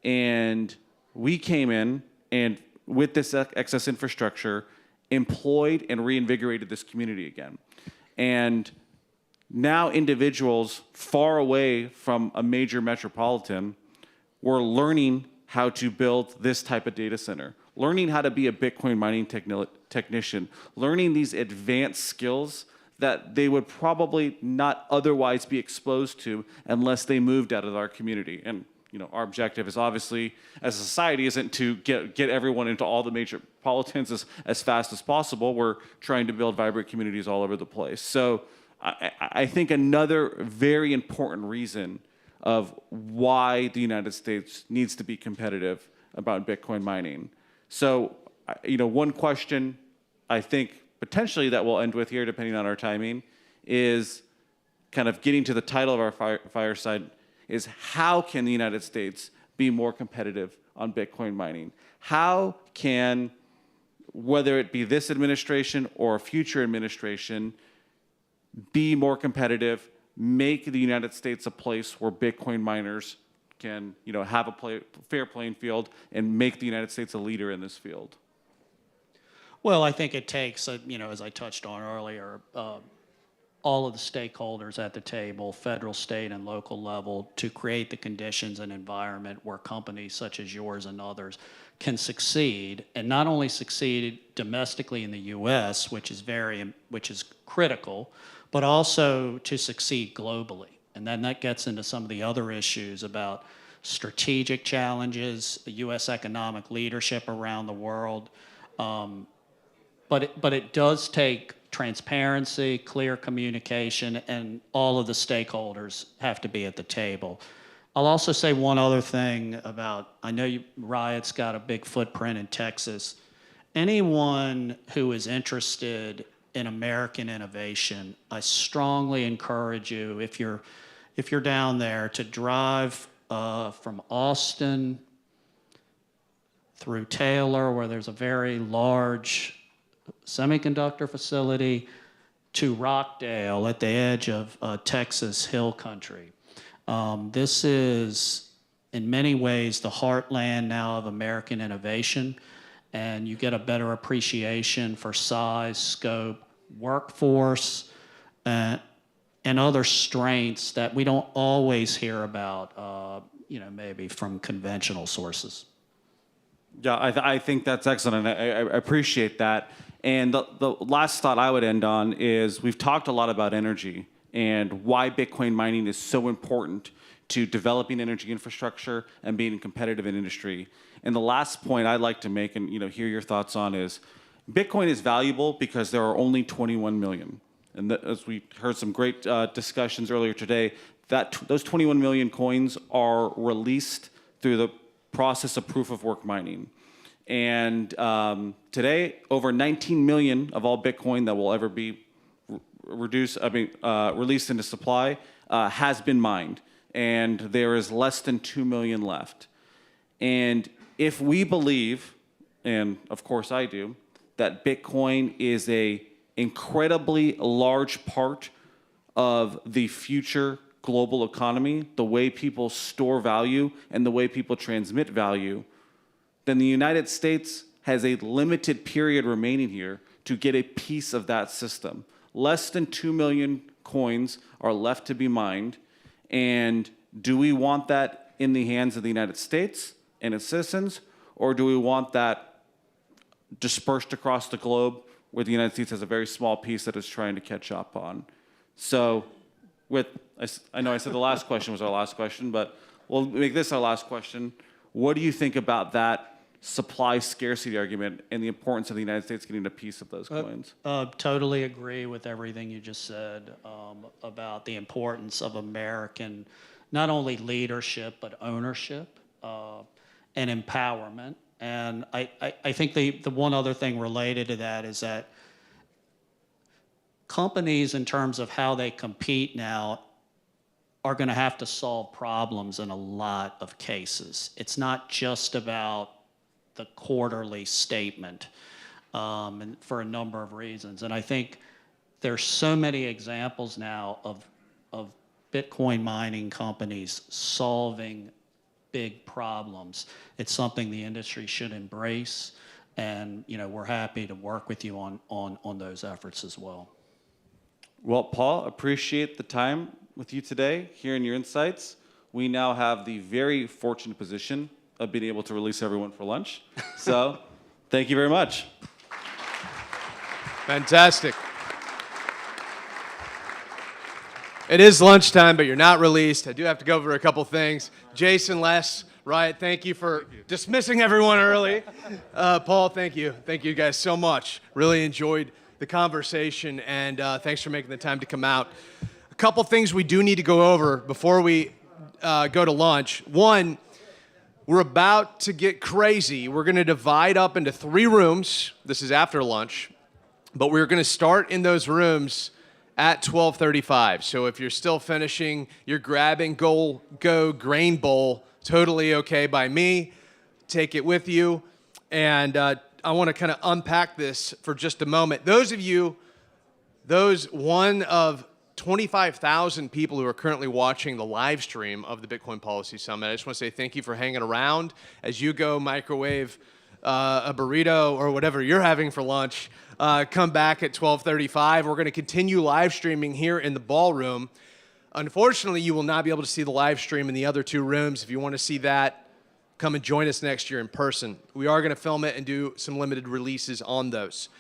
And we came in and with this excess infrastructure, employed and reinvigorated this community again. And now individuals far away from a major metropolitan were learning how to build this type of data center, learning how to be a Bitcoin mining technician, learning these advanced skills that they would probably not otherwise be exposed to unless they moved out of our community. And our objective is obviously, as a society, isn't to get everyone into all the major metropolitans as fast as possible. We're trying to build vibrant communities all over the place. So I think another very important reason of why the United States needs to be competitive about Bitcoin mining. So, one question I think potentially that we'll end with here, depending on our timing, is kind of getting to the title of our fireside, is how can the United States be more competitive on Bitcoin mining? How can, whether it be this administration or a future administration, be more competitive, make the United States a place where Bitcoin miners can, have a fair playing field and make the United States a leader in this field? Well, I think it takes, as I touched on earlier, all of the stakeholders at the table, federal, state, and local level, to create the conditions and environment where companies such as yours and others can succeed, and not only succeed domestically in the U.S., which is critical, but also to succeed globally. And then that gets into some of the other issues about strategic challenges, the U.S. economic leadership around the world. But it does take transparency, clear communication, and all of the stakeholders have to be at the table. I'll also say one other thing about, I know Riot's got a big footprint in Texas. Anyone who is interested in American innovation, I strongly encourage you, if you're down there, to drive from Austin through Taylor, where there's a very large semiconductor facility, to Rockdale at the edge of Texas Hill Country. This is, in many ways, the heartland now of American innovation, and you get a better appreciation for size, scope, workforce, and other strengths that we don't always hear about, maybe from conventional sources. Yeah, I think that's excellent, and I appreciate that. And the last thought I would end on is we've talked a lot about energy and why Bitcoin mining is so important to developing energy infrastructure and being competitive in industry. And the last point I'd like to make and hear your thoughts on is Bitcoin is valuable because there are only 21 million. And as we heard some great discussions earlier today, those 21 million coins are released through the process of proof of work mining. And today, over 19 million of all Bitcoin that will ever be released into supply has been mined. And there is less than 2 million left. And if we believe, and of course I do, that Bitcoin is an incredibly large part of the future global economy, the way people store value and the way people transmit value, then the United States has a limited period remaining here to get a piece of that system. Less than 2 million coins are left to be mined. And do we want that in the hands of the United States and its citizens, or do we want that dispersed across the globe where the United States has a very small piece that it's trying to catch up on? So I know I said the last question was our last question, but we'll make this our last question. What do you think about that supply scarcity argument and the importance of the United States getting a piece of those coins? Totally agree with everything you just said about the importance of American, not only leadership, but ownership and empowerment. And I think the one other thing related to that is that companies, in terms of how they compete now, are going to have to solve problems in a lot of cases. It's not just about the quarterly statement, and for a number of reasons. And I think there's so many examples now of Bitcoin mining companies solving big problems. It's something the industry should embrace, and we're happy to work with you on those efforts as well. Well, Paul, appreciate the time with you today, hearing your insights. We now have the very fortunate position of being able to release everyone for lunch. So, thank you very much. Fantastic. It is lunchtime, but you're not released. I do have to go over a couple things. Jason, Les, Riot, thank you for dismissing everyone early. Paul, thank you. Thank you guys so much. Really enjoyed the conversation, and thanks for making the time to come out. A couple things we do need to go over before we go to lunch. One, we're about to get crazy. We're going to divide up into 3 rooms. This is after lunch, but we're going to start in those rooms at 12:35. So if you're still finishing your grabbing go grain bowl, totally okay by me. Take it with you. And I want to kind of unpack this for just a moment. Those one of 25,000 people who are currently watching the live stream of the Bitcoin Policy Summit, I just want to say thank you for hanging around as you go microwave a burrito or whatever you're having for lunch. Come back at 12:35. We're going to continue live streaming here in the ballroom. Unfortunately, you will not be able to see the live stream in the other 2 rooms. If you want to see that, come and join us next year in person. We are going to film it and do some limited releases on those.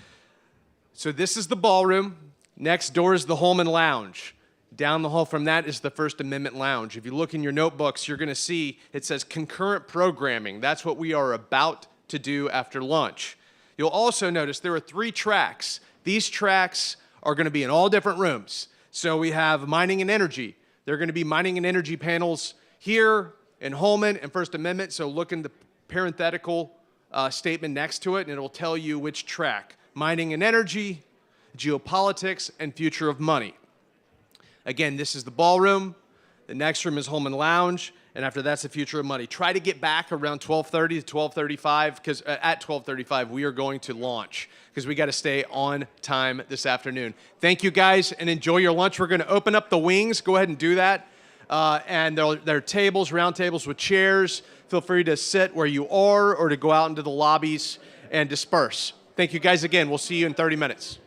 So this is the ballroom. Next door is the Holman Lounge. Down the hall from that is the First Amendment Lounge. If you look in your notebooks, you're going to see it says concurrent programming. That's what we are about to do after lunch. You'll also notice there are 3 tracks. These tracks are going to be in all different rooms. So we have mining and energy. There are going to be mining and energy panels here in Holman and First Amendment. So look in the parenthetical statement next to it, and it'll tell you which track. Mining and energy, geopolitics, and future of money. Again, this is the ballroom. The next room is Holman Lounge, and after that's the future of money. Try to get back around 12:30 to 12:35, because at 12:35 we are going to launch, because we got to stay on time this afternoon. Thank you guys, and enjoy your lunch. We're going to open up the wings. Go ahead and do that. And there are tables, round tables with chairs. Feel free to sit where you are or to go out into the lobbies and disperse. Thank you guys again. We'll see you in 30 minutes.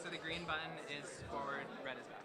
So the green button is forward, red is back.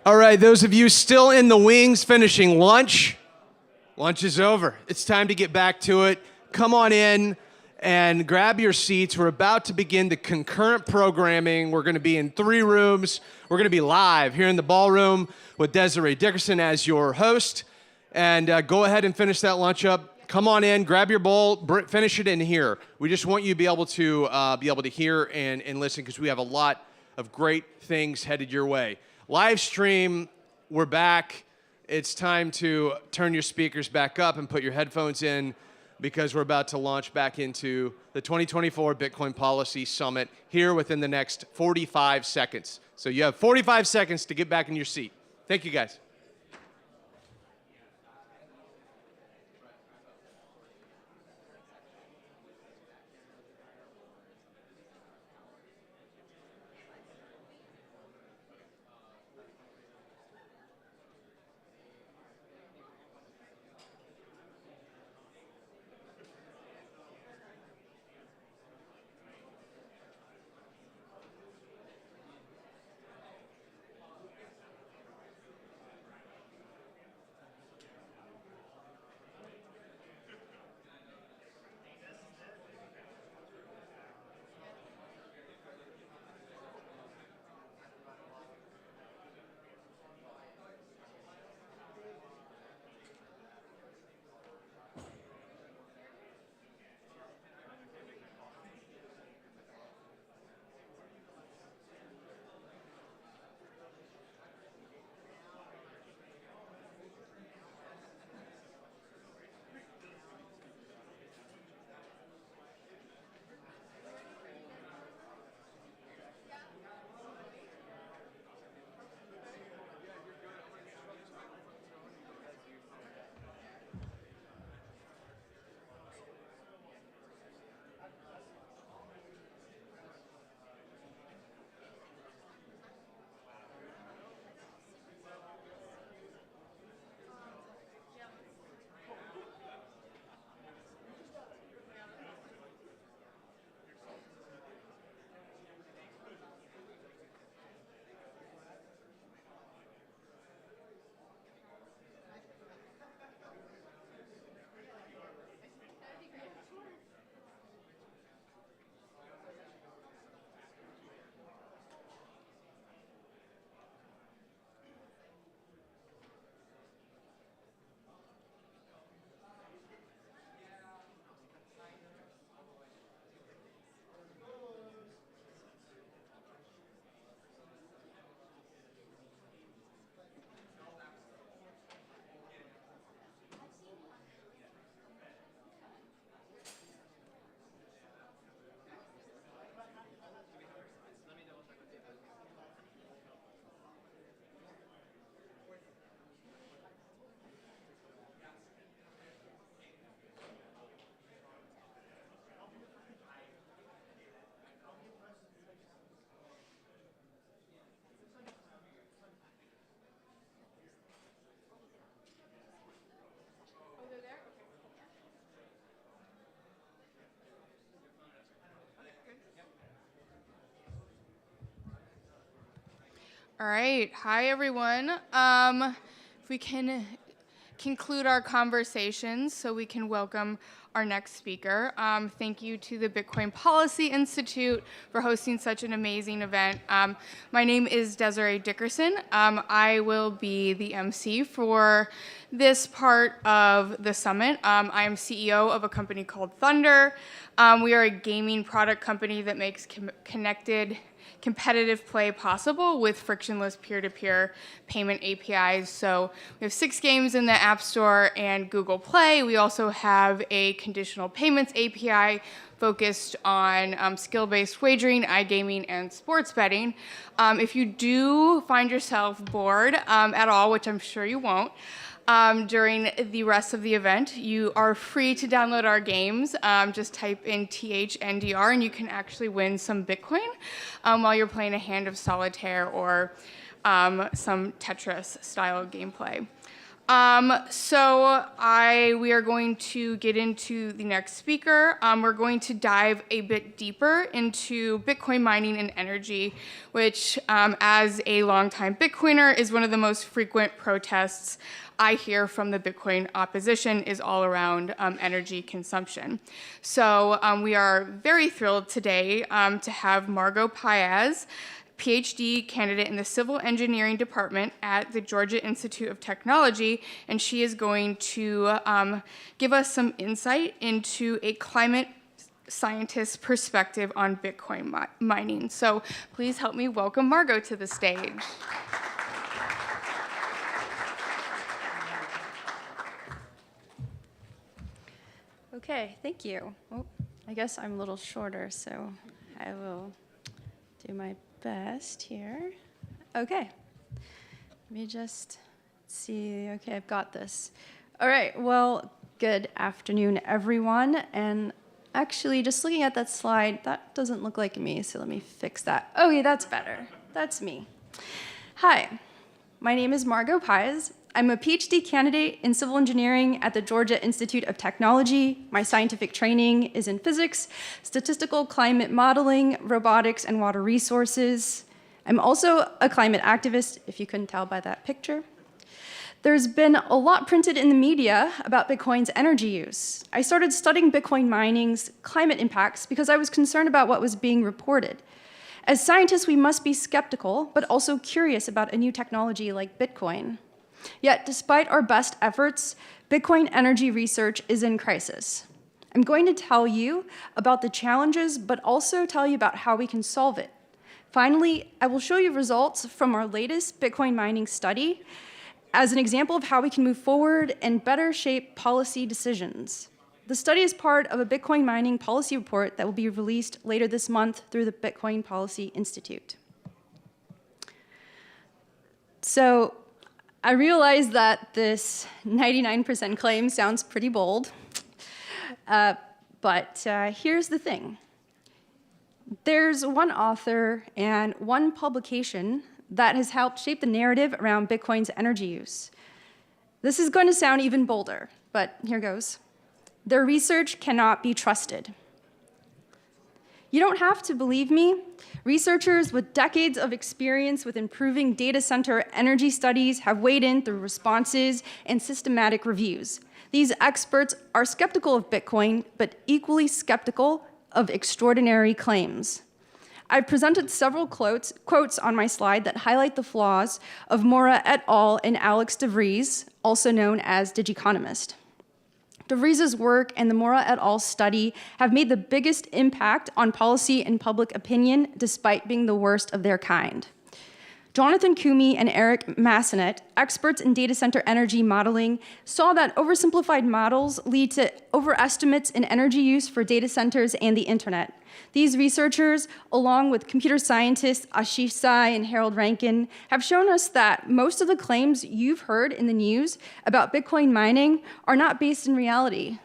All right, those of you still in the wings finishing lunch, lunch is over. It's time to get back to it. Come on in and grab your seats. We're about to begin the concurrent programming. We're going to be in 3 rooms. We're going to be live here in the ballroom with Desiree Dickerson as your host. And go ahead and finish that lunch up. Come on in, grab your bowl, finish it in here. We just want you to be able to hear and listen because we have a lot of great things headed your way. Live stream, we're back. It's time to turn your speakers back up and put your headphones in because we're about to launch back into the 2024 Bitcoin Policy Summit here within the next 45 seconds. So you have 45 seconds to get back in your seat. Thank you, guys. All right. Hi, everyone. If we can conclude our conversations so we can welcome our next speaker. Thank you to the Bitcoin Policy Institute for hosting such an amazing event. My name is Desiree Dickerson. I will be the MC for this part of the summit. I am CEO of a company called Thunder. We are a gaming product company that makes connected competitive play possible with frictionless peer-to-peer payment APIs. So we have 6 games in the App Store and Google Play. We also have a conditional payments API focused on skill-based wagering, iGaming, and sports betting. If you do find yourself bored at all, which I'm sure you won't, during the rest of the event, you are free to download our games. Just type in THNDR and you can actually win some Bitcoin while you're playing a hand of solitaire or some Tetris style gameplay. We are going to get into the next speaker. We're going to dive a bit deeper into Bitcoin mining and energy, which as a longtime Bitcoiner is one of the most frequent protests I hear from the Bitcoin opposition is all around energy consumption. So we are very thrilled today to have Margot Paez, PhD candidate in the Civil Engineering Department at the Georgia Institute of Technology, and she is going to give us some insight into a climate scientist's perspective on Bitcoin mining. So please help me welcome Margot to the stage. Okay, thank you. Oh, I guess I'm a little shorter, so I will do my best here. Okay, let me just see. Okay, I've got this. All right, well, good afternoon, everyone. And actually, just looking at that slide, that doesn't look like me, so let me fix that. Okay, that's better. That's me. Hi, my name is Margot Paez. I'm a PhD candidate in civil engineering at the Georgia Institute of Technology. My scientific training is in physics, statistical climate modeling, robotics, and water resources. I'm also a climate activist, if you couldn't tell by that picture. There's been a lot printed in the media about Bitcoin's energy use. I started studying Bitcoin mining's climate impacts because I was concerned about what was being reported. As scientists, we must be skeptical, but also curious about a new technology like Bitcoin. Yet, despite our best efforts, Bitcoin energy research is in crisis. I'm going to tell you about the challenges, but also tell you about how we can solve it. Finally, I will show you results from our latest Bitcoin mining study as an example of how we can move forward and better shape policy decisions. The study is part of a Bitcoin mining policy report that will be released later this month through the Bitcoin Policy Institute. So, I realize that this 99% claim sounds pretty bold, but here's the thing. There's one author and one publication that has helped shape the narrative around Bitcoin's energy use. This is going to sound even bolder, but here goes. Their research cannot be trusted. You don't have to believe me. Researchers with decades of experience with improving data center energy studies have weighed in through responses and systematic reviews. These experts are skeptical of Bitcoin, but equally skeptical of extraordinary claims. I've presented several quotes on my slide that highlight the flaws of Mora et al. And Alex DeVries, also known as Digiconomist. DeVries' work and the Mora et al. Study have made the biggest impact on policy and public opinion, despite being the worst of their kind. Jonathan Koomey and Eric Massenet, experts in data center energy modeling, saw that oversimplified models lead to overestimates in energy use for data centers and the internet. These researchers, along with computer scientists Ashish Sai and Harold Rankin, have shown us that most of the claims you've heard in the news about Bitcoin mining are not based in reality.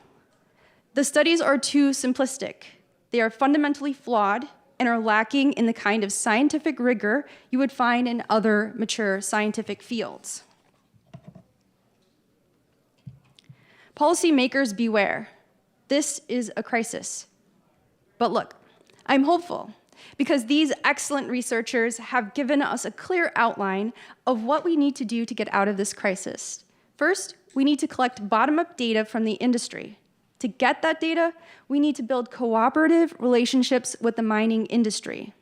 The studies are too simplistic. They are fundamentally flawed and are lacking in the kind of scientific rigor you would find in other mature scientific fields. Policymakers, beware. This is a crisis. But look, I'm hopeful. because these excellent researchers have given us a clear outline of what we need to do to get out of this crisis. First, we need to collect bottom-up data from the industry. To get that data, we need to build cooperative relationships with the mining industry.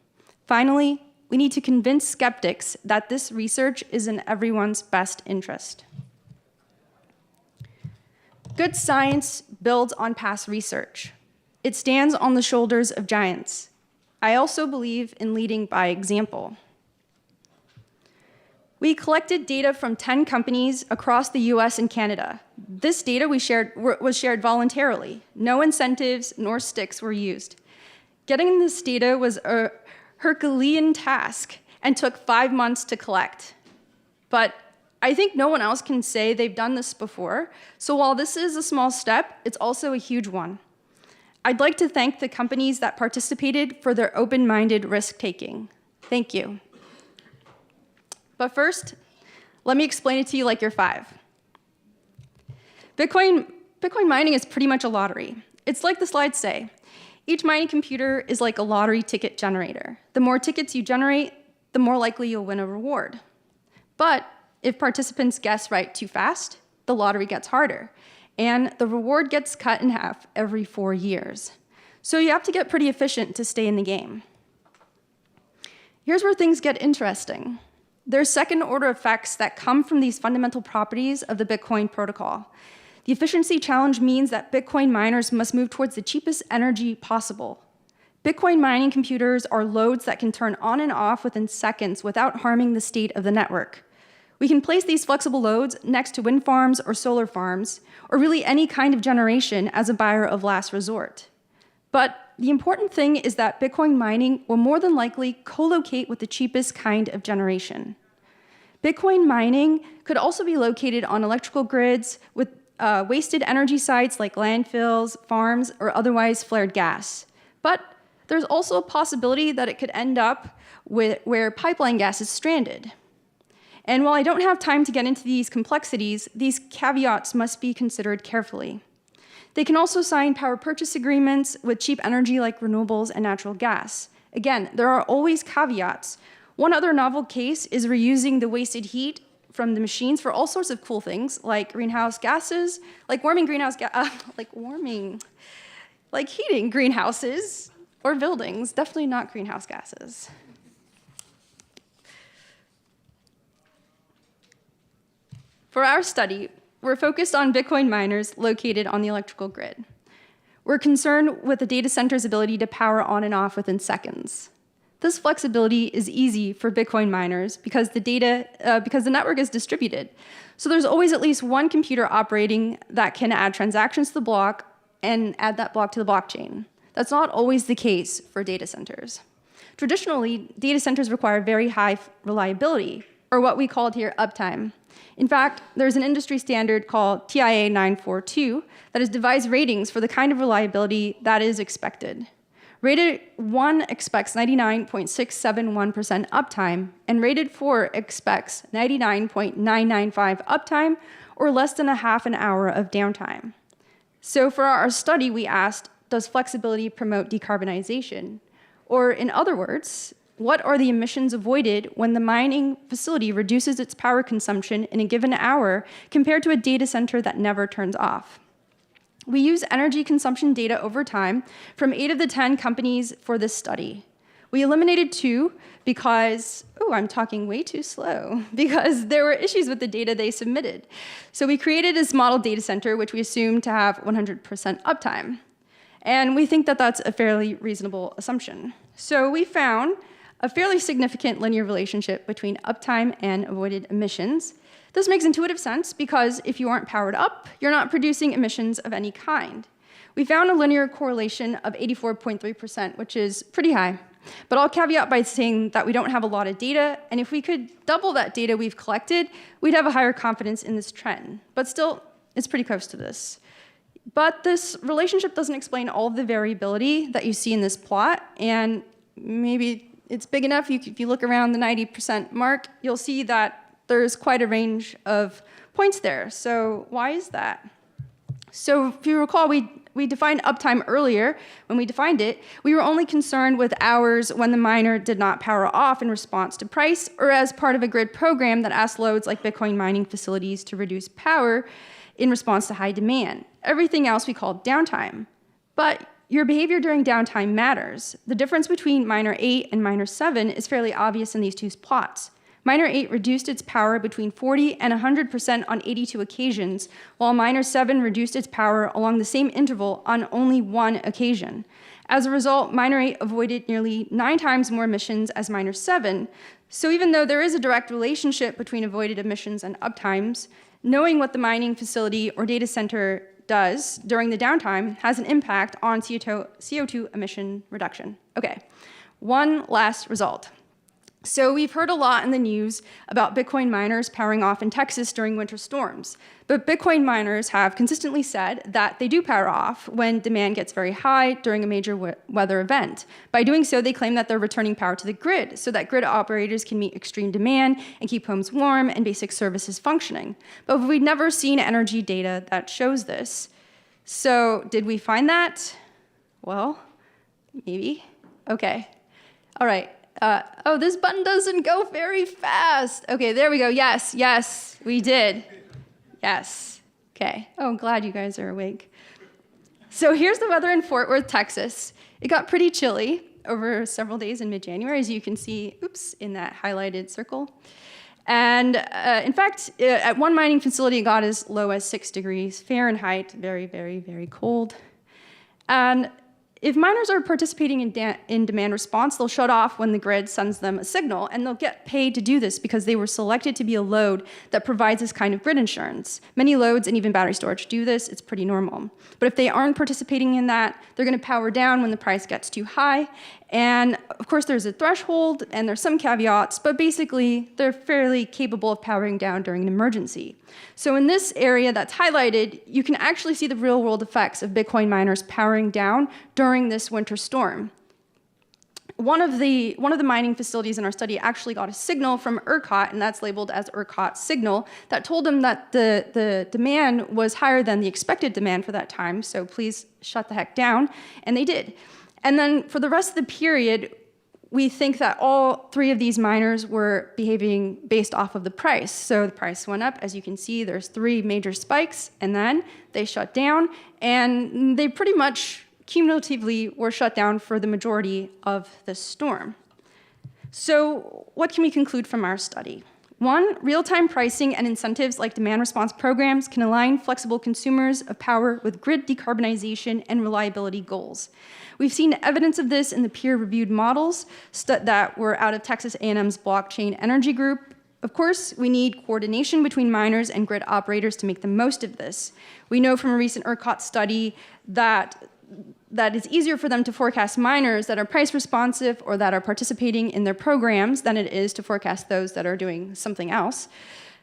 Finally, we need to convince skeptics that this research is in everyone's best interest. Good science builds on past research. It stands on the shoulders of giants. I also believe in leading by example. We collected data from 10 companies across the US and Canada. This data was shared voluntarily. No incentives nor sticks were used. Getting this data was a Herculean task and took 5 months to collect. But I think no one else can say they've done this before. So while this is a small step, it's also a huge one. I'd like to thank the companies that participated for their open-minded risk-taking. Thank you. But first, let me explain it to you like you're 5. Bitcoin mining is pretty much a lottery. It's like the slides say. Each mining computer is like a lottery ticket generator. The more tickets you generate, the more likely you'll win a reward. But if participants guess right too fast, the lottery gets harder, and the reward gets cut in half every 4 years. So you have to get pretty efficient to stay in the game. Here's where things get interesting. There's second-order effects that come from these fundamental properties of the Bitcoin protocol. The efficiency challenge means that Bitcoin miners must move towards the cheapest energy possible. Bitcoin mining computers are loads that can turn on and off within seconds without harming the state of the network. We can place these flexible loads next to wind farms or solar farms, or really any kind of generation as a buyer of last resort. But the important thing is that Bitcoin mining will more than likely co-locate with the cheapest kind of generation. Bitcoin mining could also be located on electrical grids with wasted energy sites like landfills, farms, or otherwise flared gas. But there's also a possibility that it could end up where pipeline gas is stranded. And while I don't have time to get into these complexities, these caveats must be considered carefully. They can also sign power purchase agreements with cheap energy like renewables and natural gas. Again, there are always caveats. One other novel case is reusing the wasted heat from the machines for all sorts of cool things, like greenhouse gases, like heating greenhouses or buildings, definitely not greenhouse gases. For our study, we're focused on Bitcoin miners located on the electrical grid. We're concerned with the data center's ability to power on and off within seconds. This flexibility is easy for Bitcoin miners because the network is distributed. So there's always at least one computer operating that can add transactions to the block and add that block to the blockchain. That's not always the case for data centers. Traditionally, data centers require very high reliability, or what we called here uptime. In fact, there's an industry standard called TIA 942 that has devised ratings for the kind of reliability that is expected. Rated 1 expects 99.671% uptime, and rated 4 expects 99.995 uptime, or less than a half an hour of downtime. So for our study, we asked, does flexibility promote decarbonization? Or in other words, what are the emissions avoided when the mining facility reduces its power consumption in a given hour compared to a data center that never turns off? We use energy consumption data over time from 8 of the 10 companies for this study. We eliminated 2 because, I'm talking way too slow, because there were issues with the data they submitted. So we created this model data center, which we assumed to have 100% uptime. And we think that that's a fairly reasonable assumption. So we found a fairly significant linear relationship between uptime and avoided emissions. This makes intuitive sense because if you aren't powered up, you're not producing emissions of any kind. We found a linear correlation of 84.3%, which is pretty high. But I'll caveat by saying that we don't have a lot of data, and if we could double that data we've collected, we'd have a higher confidence in this trend. But still, it's pretty close to this. But this relationship doesn't explain all of the variability that you see in this plot, and maybe it's big enough, if you look around the 90% mark, you'll see that there's quite a range of points there. So why is that? So if you recall, we defined uptime earlier, when we defined it, we were only concerned with hours when the miner did not power off in response to price or as part of a grid program that asked loads like Bitcoin mining facilities to reduce power in response to high demand. Everything else we called downtime. But your behavior during downtime matters. The difference between miner 8 and miner 7 is fairly obvious in these two plots. Miner 8 reduced its power between 40 and 100% on 82 occasions, while miner 7 reduced its power along the same interval on only 1 occasion. As a result, miner 8 avoided nearly 9 times more emissions as miner 7. So even though there is a direct relationship between avoided emissions and uptimes, knowing what the mining facility or data center does during the downtime has an impact on CO2 emission reduction. Okay, one last result. So we've heard a lot in the news about Bitcoin miners powering off in Texas during winter storms. But Bitcoin miners have consistently said that they do power off when demand gets very high during a major weather event. By doing so, they claim that they're returning power to the grid so that grid operators can meet extreme demand and keep homes warm and basic services functioning. But we've never seen energy data that shows this. So did we find that? Well, maybe. Okay. All right. Oh, this button doesn't go very fast. Okay, there we go. Yes, yes, we did. Yes. Okay. Oh, I'm glad you guys are awake. So here's the weather in Fort Worth, Texas. It got pretty chilly over several days in mid-January, as you can see, oops, in that highlighted circle. And in fact, at one mining facility, it got as low as 6 degrees Fahrenheit, very, very, very cold. And if miners are participating in demand response, they'll shut off when the grid sends them a signal, and they'll get paid to do this because they were selected to be a load that provides this kind of grid insurance. Many loads and even battery storage do this. It's pretty normal. But if they aren't participating in that, they're going to power down when the price gets too high. And of course, there's a threshold, and there's some caveats, but basically, they're fairly capable of powering down during an emergency. So in this area that's highlighted, you can actually see the real-world effects of Bitcoin miners powering down during this winter storm. One of the mining facilities in our study actually got a signal from ERCOT, and that's labeled as ERCOT signal, that told them that the demand was higher than the expected demand for that time, so please shut the heck down, and they did. And then for the rest of the period, we think that all 3 of these miners were behaving based off of the price. So the price went up. As you can see, there's 3 major spikes, and then they shut down, and they pretty much cumulatively were shut down for the majority of this storm. So what can we conclude from our study? 1, real-time pricing and incentives like demand response programs can align flexible consumers of power with grid decarbonization and reliability goals. We've seen evidence of this in the peer-reviewed models that were out of Texas A&M's Blockchain Energy Group. Of course, we need coordination between miners and grid operators to make the most of this. We know from a recent ERCOT study that it's easier for them to forecast miners that are price responsive or that are participating in their programs than it is to forecast those that are doing something else.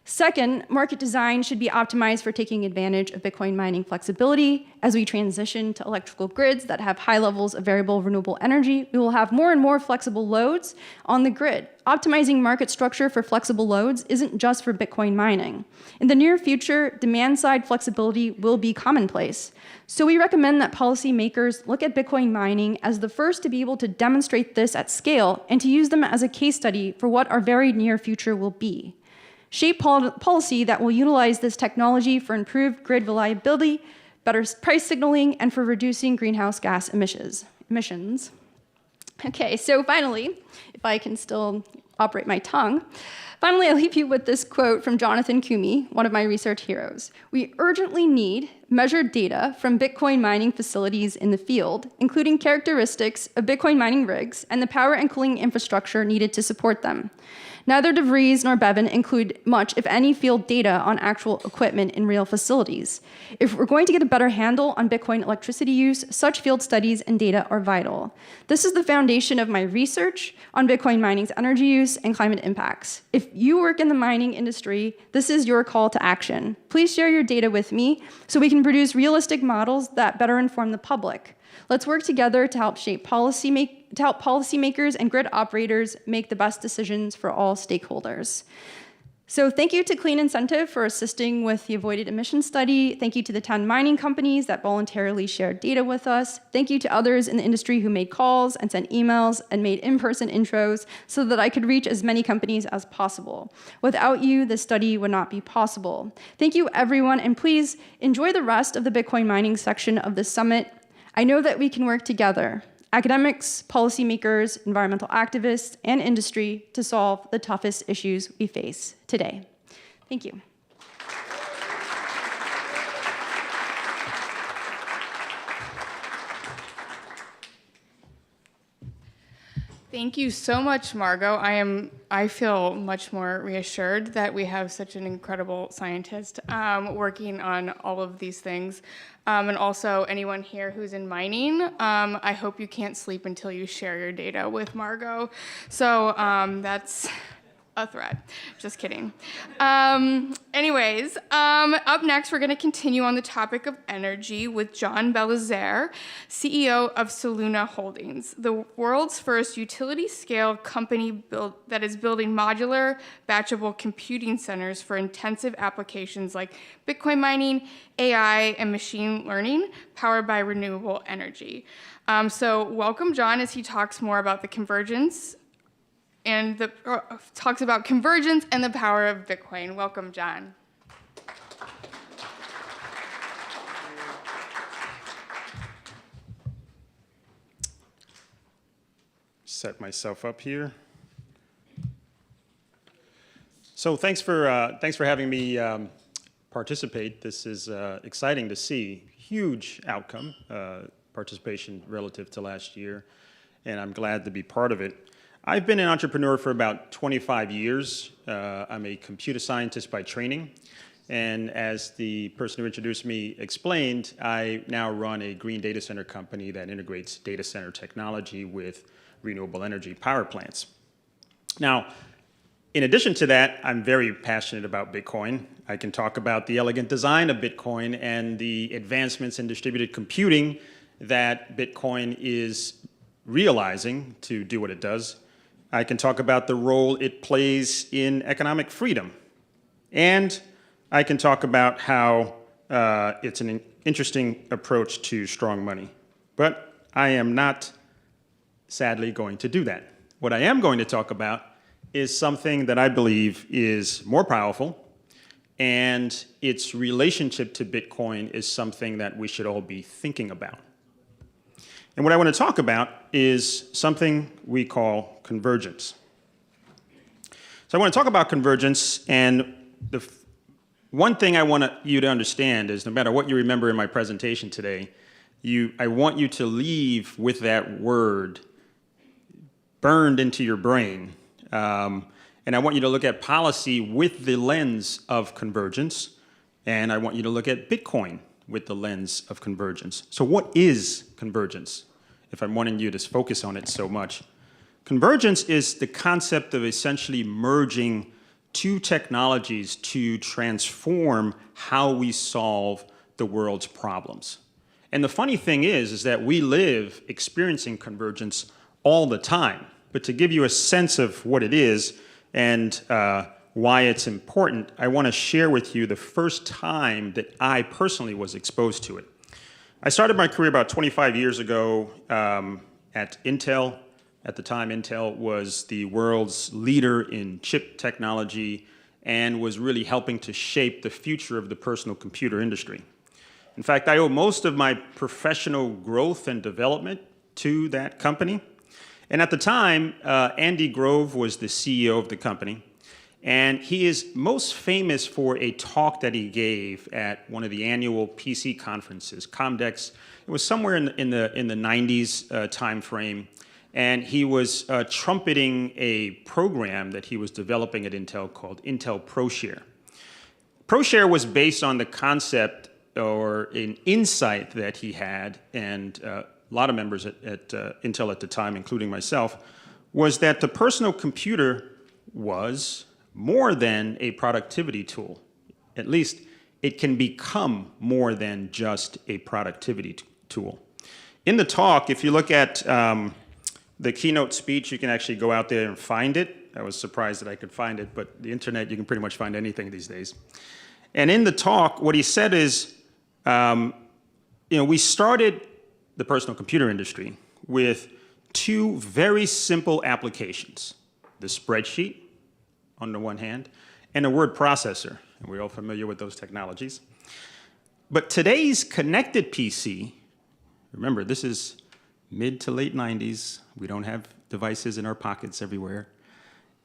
Second, market design should be optimized for taking advantage of Bitcoin mining flexibility. As we transition to electrical grids that have high levels of variable renewable energy, we will have more and more flexible loads on the grid. Optimizing market structure for flexible loads isn't just for Bitcoin mining. In the near future, demand-side flexibility will be commonplace. So we recommend that policymakers look at Bitcoin mining as the first to be able to demonstrate this at scale and to use them as a case study for what our very near future will be. Shape policy that will utilize this technology for improved grid reliability, better price signaling, and for reducing greenhouse gas emissions. Okay, so finally, if I can still operate my tongue, finally I'll leave you with this quote from Jonathan Koomey, one of my research heroes. "We urgently need measured data from Bitcoin mining facilities in the field, including characteristics of Bitcoin mining rigs and the power and cooling infrastructure needed to support them. Neither DeVries nor Bevan include much, if any, field data on actual equipment in real facilities. If we're going to get a better handle on Bitcoin electricity use, such field studies and data are vital. This is the foundation of my research on Bitcoin mining's energy use and climate impacts. If you work in the mining industry, this is your call to action. Please share your data with me so we can produce realistic models that better inform the public. Let's work together to help shape policymakers and grid operators make the best decisions for all stakeholders." So thank you to Clean Incentive for assisting with the avoided emissions study. Thank you to the 10 mining companies that voluntarily shared data with us. Thank you to others in the industry who made calls and sent emails and made in-person intros so that I could reach as many companies as possible. Without you, this study would not be possible. Thank you, everyone, and please enjoy the rest of the Bitcoin mining section of this summit. I know that we can work together, academics, policymakers, environmental activists, and industry to solve the toughest issues we face today. Thank you. Thank you so much, Margot. I feel much more reassured that we have such an incredible scientist working on all of these things. And also anyone here who's in mining, I hope you can't sleep until you share your data with Margot. So that's a threat. Just kidding. Anyways, up next, we're going to continue on the topic of energy with John Belizaire, CEO of Soluna Holdings, the world's first utility-scale company that is building modular, batchable computing centers for intensive applications like Bitcoin mining, AI, and machine learning, powered by renewable energy. So welcome, John, as he talks more about the convergence and talks about convergence and the power of Bitcoin. Welcome, John. Set myself up here. So thanks for having me participate. This is exciting to see. Huge outcome, participation relative to last year, and I'm glad to be part of it. I've been an entrepreneur for about 25 years. I'm a computer scientist by training. And as the person who introduced me explained, I now run a green data center company that integrates data center technology with renewable energy power plants. Now, in addition to that, I'm very passionate about Bitcoin. I can talk about the elegant design of Bitcoin and the advancements in distributed computing that Bitcoin is realizing to do what it does. I can talk about the role it plays in economic freedom. And I can talk about how it's an interesting approach to strong money. But I am not, sadly, going to do that. What I am going to talk about is something that I believe is more powerful, and its relationship to Bitcoin is something that we should all be thinking about. And what I want to talk about is something we call convergence. So I want to talk about convergence, and the one thing I want you to understand is no matter what you remember in my presentation today, I want you to leave with that word burned into your brain. And I want you to look at policy with the lens of convergence, and I want you to look at Bitcoin with the lens of convergence. So what is convergence, if I'm wanting you to focus on it so much? Convergence is the concept of essentially merging two technologies to transform how we solve the world's problems. And the funny thing is that we live experiencing convergence all the time. But to give you a sense of what it is and why it's important, I want to share with you the first time that I personally was exposed to it. I started my career about 25 years ago at Intel. At the time, Intel was the world's leader in chip technology and was really helping to shape the future of the personal computer industry. In fact, I owe most of my professional growth and development to that company. And at the time, Andy Grove was the CEO of the company. And he is most famous for a talk that he gave at one of the annual PC conferences, Comdex. It was somewhere in the 90s time frame. And he was trumpeting a program that he was developing at Intel called Intel ProShare. ProShare was based on the concept or an insight that he had, and a lot of members at Intel at the time, including myself, was that the personal computer was more than a productivity tool. At least it can become more than just a productivity tool. In the talk, if you look at the keynote speech, you can actually go out there and find it. I was surprised that I could find it, but the internet, you can pretty much find anything these days. And in the talk, what he said is, we started the personal computer industry with two very simple applications: the spreadsheet on the one hand, and a word processor. And we're all familiar with those technologies. But today's connected PC, remember, this is mid to late 90s. We don't have devices in our pockets everywhere.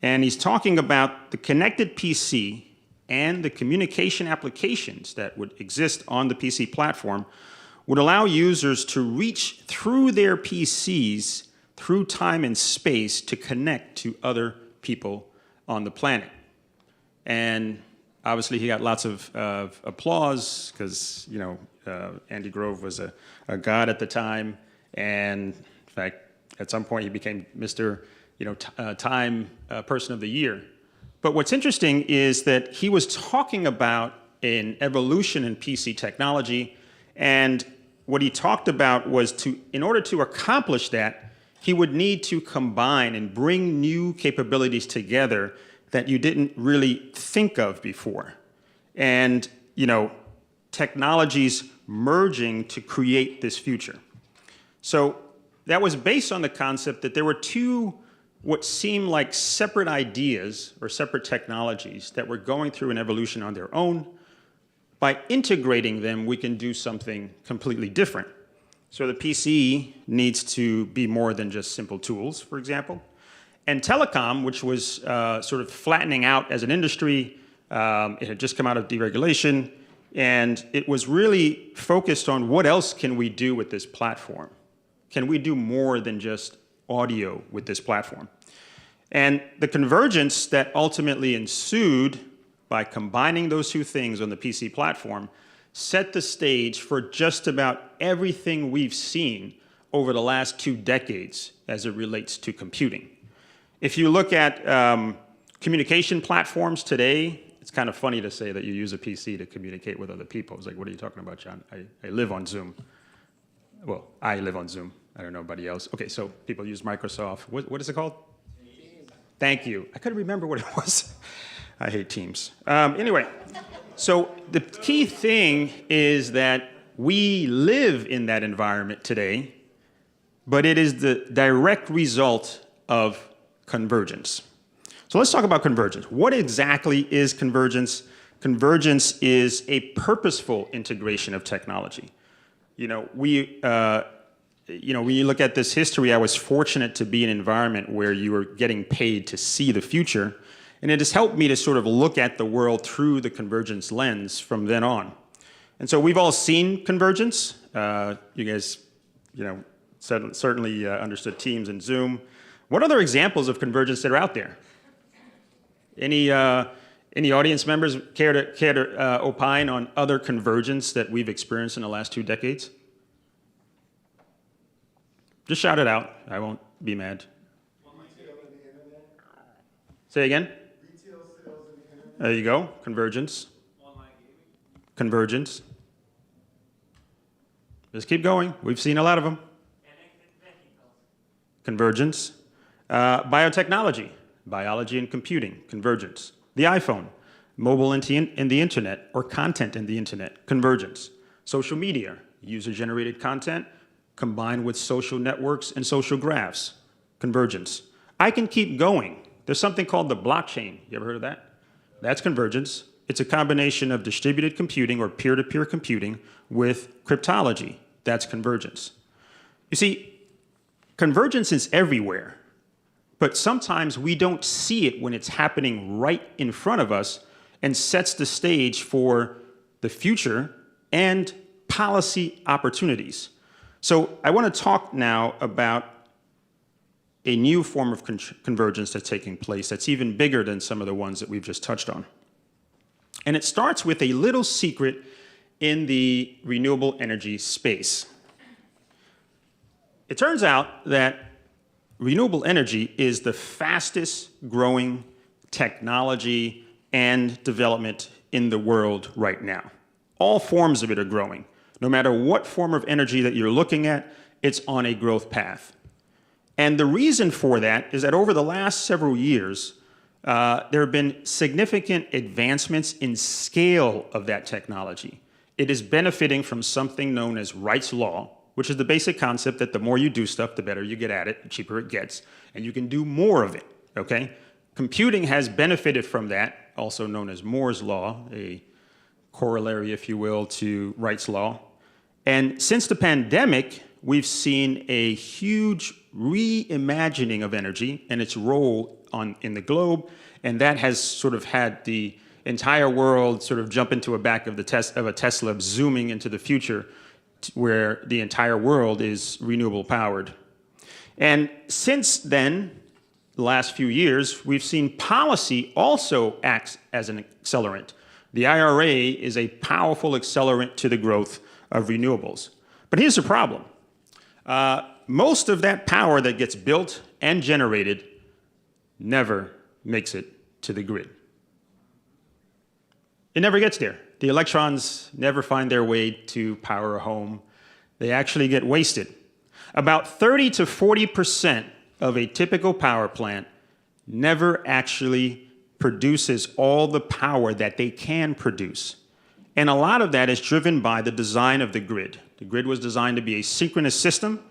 And he's talking about the connected PC and the communication applications that would exist on the PC platform would allow users to reach through their PCs through time and space to connect to other people on the planet. And obviously he got lots of applause because, Andy Grove was a god at the time. And in fact, at some point he became Mr. Time Person of the Year. But what's interesting is that he was talking about an evolution in PC technology, and what he talked about was in order to accomplish that, he would need to combine and bring new capabilities together that you didn't really think of before. And, technologies merging to create this future. So that was based on the concept that there were two what seemed like separate ideas or separate technologies that were going through an evolution on their own. By integrating them, we can do something completely different. So the PC needs to be more than just simple tools, for example. And telecom, which was sort of flattening out as an industry, it had just come out of deregulation, and it was really focused on what else can we do with this platform? Can we do more than just audio with this platform? And the convergence that ultimately ensued by combining those two things on the PC platform set the stage for just about everything we've seen over the last 2 decades as it relates to computing. If you look at communication platforms today, it's kind of funny to say that you use a PC to communicate with other people. It's like, what are you talking about, John? I live on Zoom. Well, I live on Zoom. I don't know anybody else. Okay, so people use Microsoft. What is it called? Teams. Thank you. I couldn't remember what it was. I hate Teams. Anyway, so the key thing is that we live in that environment today, but it is the direct result of convergence. So let's talk about convergence. What exactly is convergence? Convergence is a purposeful integration of technology. When you look at this history, I was fortunate to be in an environment where you were getting paid to see the future, and it has helped me to sort of look at the world through the convergence lens from then on. And so we've all seen convergence. You guys, certainly understood Teams and Zoom. What other examples of convergence that are out there? Any audience members care to opine on other convergence that we've experienced in the last 2 decades? Just shout it out. I won't be mad. Say again? Retail sales and the internet. There you go. Convergence. Online gaming. Convergence. Just keep going. We've seen a lot of them. Convergence. Biotechnology. Biology and computing. Convergence. The iPhone. Mobile and the internet, or content in the internet. Convergence. Social media. User-generated content combined with social networks and social graphs. Convergence. I can keep going. There's something called the blockchain. You ever heard of that? That's convergence. It's a combination of distributed computing or peer-to-peer computing with cryptology. That's convergence. You see, convergence is everywhere, but sometimes we don't see it when it's happening right in front of us and sets the stage for the future and policy opportunities. So I want to talk now about a new form of convergence that's taking place that's even bigger than some of the ones that we've just touched on. And it starts with a little secret in the renewable energy space. It turns out that renewable energy is the fastest growing technology and development in the world right now. All forms of it are growing. No matter what form of energy that you're looking at, it's on a growth path. And the reason for that is that over the last several years, there have been significant advancements in scale of that technology. It is benefiting from something known as Wright's Law, which is the basic concept that the more you do stuff, the better you get at it, the cheaper it gets, and you can do more of it, okay? Computing has benefited from that, also known as Moore's Law, a corollary, if you will, to Wright's Law. And since the pandemic, we've seen a huge reimagining of energy and its role in the globe, and that has sort of had the entire world sort of jump into a back of a Tesla, zooming into the future where the entire world is renewable powered. And since then, the last few years, we've seen policy also act as an accelerant. The IRA is a powerful accelerant to the growth of renewables. But here's the problem. Most of that power that gets built and generated never makes it to the grid. It never gets there. The electrons never find their way to power a home. They actually get wasted. About 30 to 40% of a typical power plant never actually produces all the power that they can produce. And a lot of that is driven by the design of the grid. The grid was designed to be a synchronous system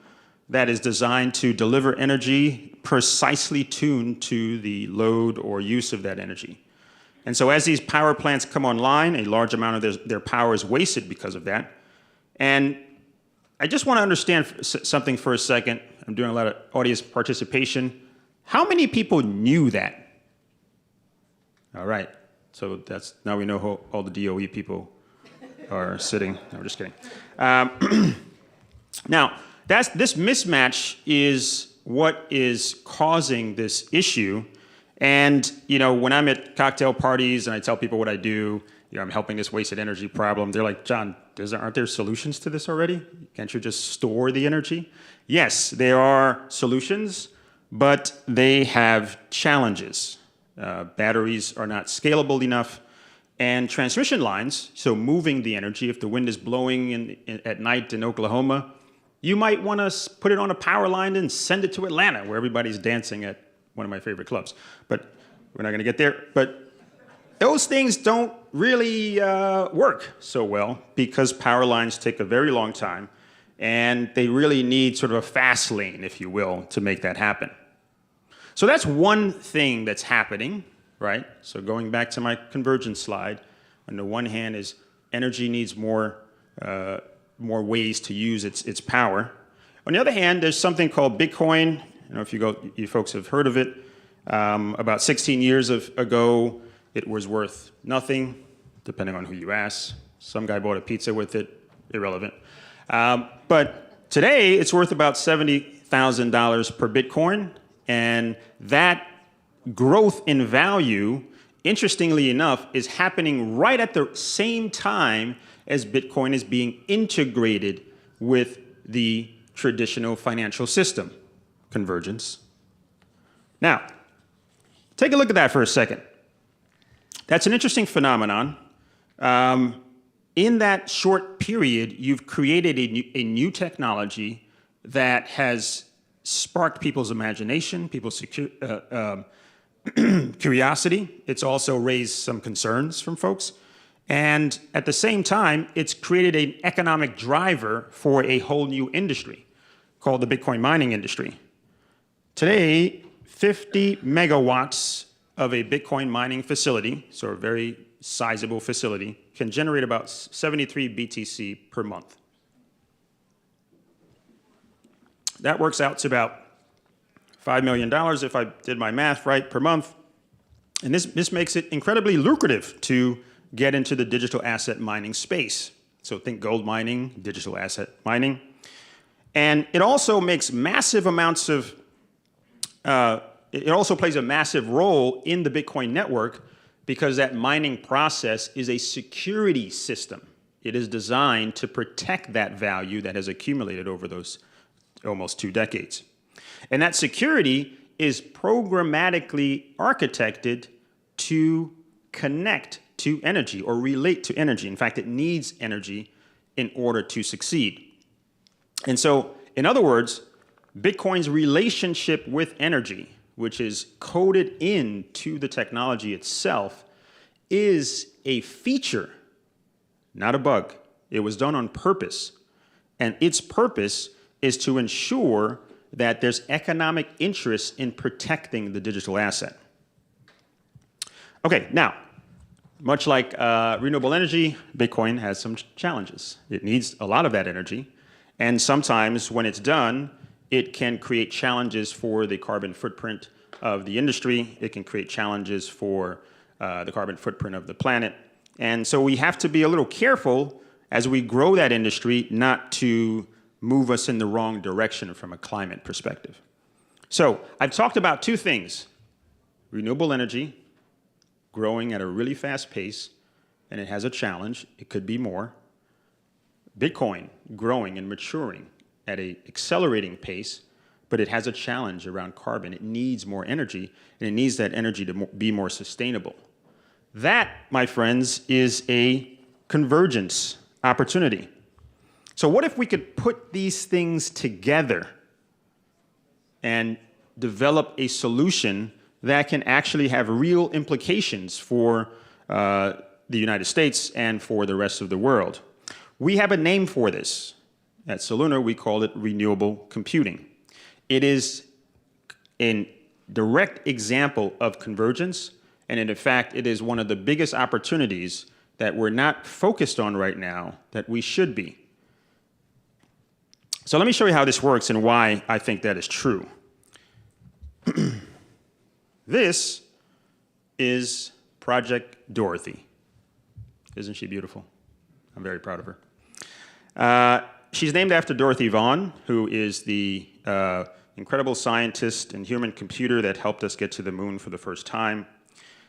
that is designed to deliver energy precisely tuned to the load or use of that energy. And so as these power plants come online, a large amount of their power is wasted because of that. And I just want to understand something for a second. I'm doing a lot of audience participation. How many people knew that? All right, so now we know how all the DOE people are sitting. No, I'm just kidding. Now, this mismatch is what is causing this issue. And when I'm at cocktail parties and I tell people what I do, I'm helping this wasted energy problem, they're like, John, aren't there solutions to this already? Can't you just store the energy? Yes, there are solutions, but they have challenges. Batteries are not scalable enough, and transmission lines, so moving the energy, if the wind is blowing at night in Oklahoma, you might want to put it on a power line and send it to Atlanta, where everybody's dancing at one of my favorite clubs. But we're not going to get there. But those things don't really work so well because power lines take a very long time, and they really need sort of a fast lane, if you will, to make that happen. So that's one thing that's happening, right? So going back to my convergence slide, on the one hand is energy needs more ways to use its power. On the other hand, there's something called Bitcoin. I don't know if you folks have heard of it. About 16 years ago, it was worth nothing, depending on who you ask. Some guy bought a pizza with it, irrelevant. But today, it's worth about $70,000 per Bitcoin. And that growth in value, interestingly enough, is happening right at the same time as Bitcoin is being integrated with the traditional financial system, convergence. Now, take a look at that for a second. That's an interesting phenomenon. In that short period, you've created a new technology that has sparked people's imagination, people's curiosity. It's also raised some concerns from folks. And at the same time, it's created an economic driver for a whole new industry called the Bitcoin mining industry. Today, 50 megawatts of a Bitcoin mining facility, so a very sizable facility, can generate about 73 BTC per month. That works out to about $5 million, if I did my math right, per month. And this makes it incredibly lucrative to get into the digital asset mining space. So think gold mining, digital asset mining. And it also makes massive amounts of, it also plays a massive role in the Bitcoin network because that mining process is a security system. It is designed to protect that value that has accumulated over those almost 2 decades. And that security is programmatically architected to connect to energy or relate to energy. In fact, it needs energy in order to succeed. And so, in other words, Bitcoin's relationship with energy, which is coded into the technology itself, is a feature, not a bug. It was done on purpose. And its purpose is to ensure that there's economic interest in protecting the digital asset. Okay, now, much like renewable energy, Bitcoin has some challenges. It needs a lot of that energy. And sometimes when it's done, it can create challenges for the carbon footprint of the industry. It can create challenges for the carbon footprint of the planet. And so we have to be a little careful as we grow that industry not to move us in the wrong direction from a climate perspective. So I've talked about two things: renewable energy growing at a really fast pace, and it has a challenge. It could be more. Bitcoin growing and maturing at an accelerating pace, but it has a challenge around carbon. It needs more energy, and it needs that energy to be more sustainable. That, my friends, is a convergence opportunity. So what if we could put these things together and develop a solution that can actually have real implications for the United States and for the rest of the world? We have a name for this. At Soluna, we call it renewable computing. It is a direct example of convergence, and in fact, it is one of the biggest opportunities that we're not focused on right now that we should be. So let me show you how this works and why I think that is true. This is Project Dorothy. Isn't she beautiful? I'm very proud of her. She's named after Dorothy Vaughan, who is the incredible scientist and human computer that helped us get to the moon for the first time.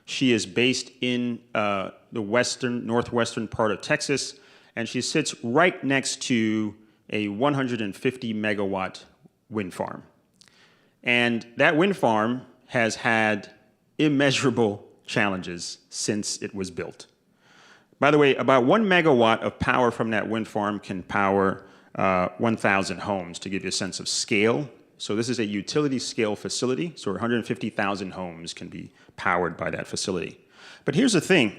She is based in the northwestern part of Texas, and she sits right next to a 150 megawatt wind farm. And that wind farm has had immeasurable challenges since it was built. By the way, about 1 megawatt of power from that wind farm can power 1,000 homes, to give you a sense of scale. So this is a utility scale facility, so 150,000 homes can be powered by that facility. But here's the thing.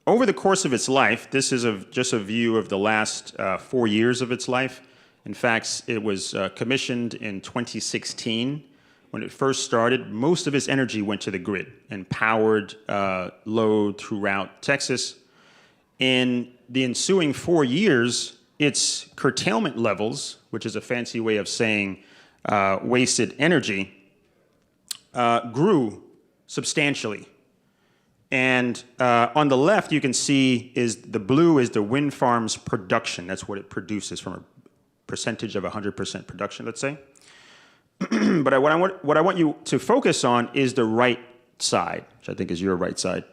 Over the course of its life, this is just a view of the last 4 years of its life. In fact, it was commissioned in 2016. When it first started, most of its energy went to the grid and powered load throughout Texas. In the ensuing 4 years, its curtailment levels, which is a fancy way of saying wasted energy, grew substantially. And on the left, you can see the blue is the wind farm's production. That's what it produces from a percentage of 100% production, let's say. But what I want you to focus on is the right side, which I think is your right side,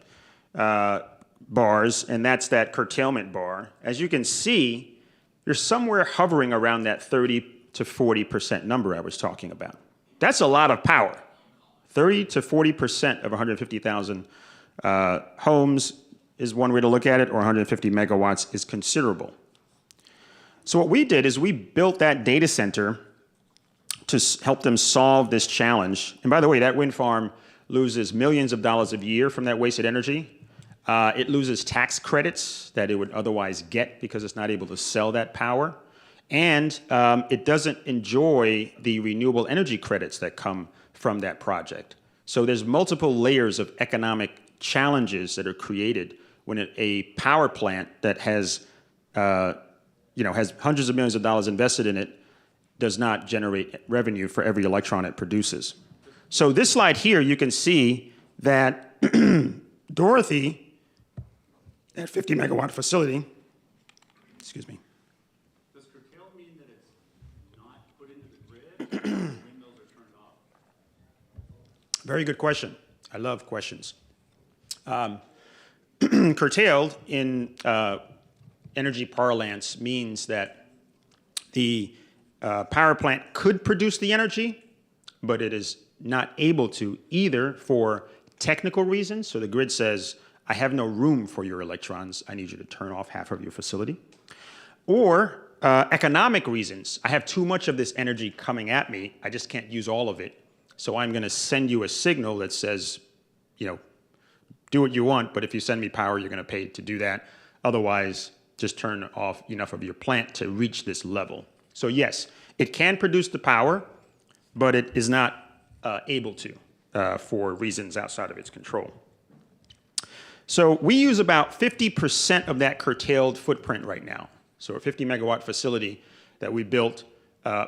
bars, and that's that curtailment bar. As you can see, you're somewhere hovering around that 30 to 40% number I was talking about. That's a lot of power. 30 to 40% of 150,000 homes is one way to look at it, or 150 megawatts is considerable. So what we did is we built that data center to help them solve this challenge. And by the way, that wind farm loses millions of dollars a year from that wasted energy. It loses tax credits that it would otherwise get because it's not able to sell that power. And it doesn't enjoy the renewable energy credits that come from that project. So there's multiple layers of economic challenges that are created when a power plant that has has hundreds of millions of dollars invested in it does not generate revenue for every electron it produces. So this slide here, you can see that Dorothy, that 50 megawatt facility, excuse me. Does curtail mean that it's not put into the grid or the windmills are turned off? Very good question. I love questions. Curtailed in energy parlance means that the power plant could produce the energy, but it is not able to, either for technical reasons. So the grid says, I have no room for your electrons. I need you to turn off half of your facility. Or economic reasons. I have too much of this energy coming at me. I just can't use all of it. So I'm going to send you a signal that says, you know, do what you want, but if you send me power, you're going to pay to do that. Otherwise, just turn off enough of your plant to reach this level. So yes, it can produce the power, but it is not able to for reasons outside of its control. So we use about 50% of that curtailed footprint right now. So a 50 megawatt facility that we built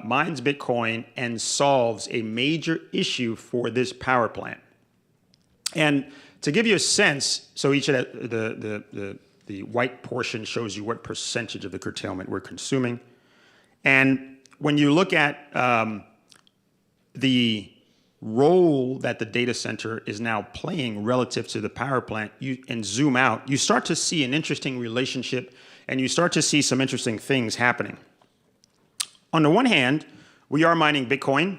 mines Bitcoin and solves a major issue for this power plant. And to give you a sense, so each of the white portion shows you what percentage of the curtailment we're consuming. And when you look at the role that the data center is now playing relative to the power plant, and zoom out, you start to see an interesting relationship, and you start to see some interesting things happening. On the one hand, we are mining Bitcoin.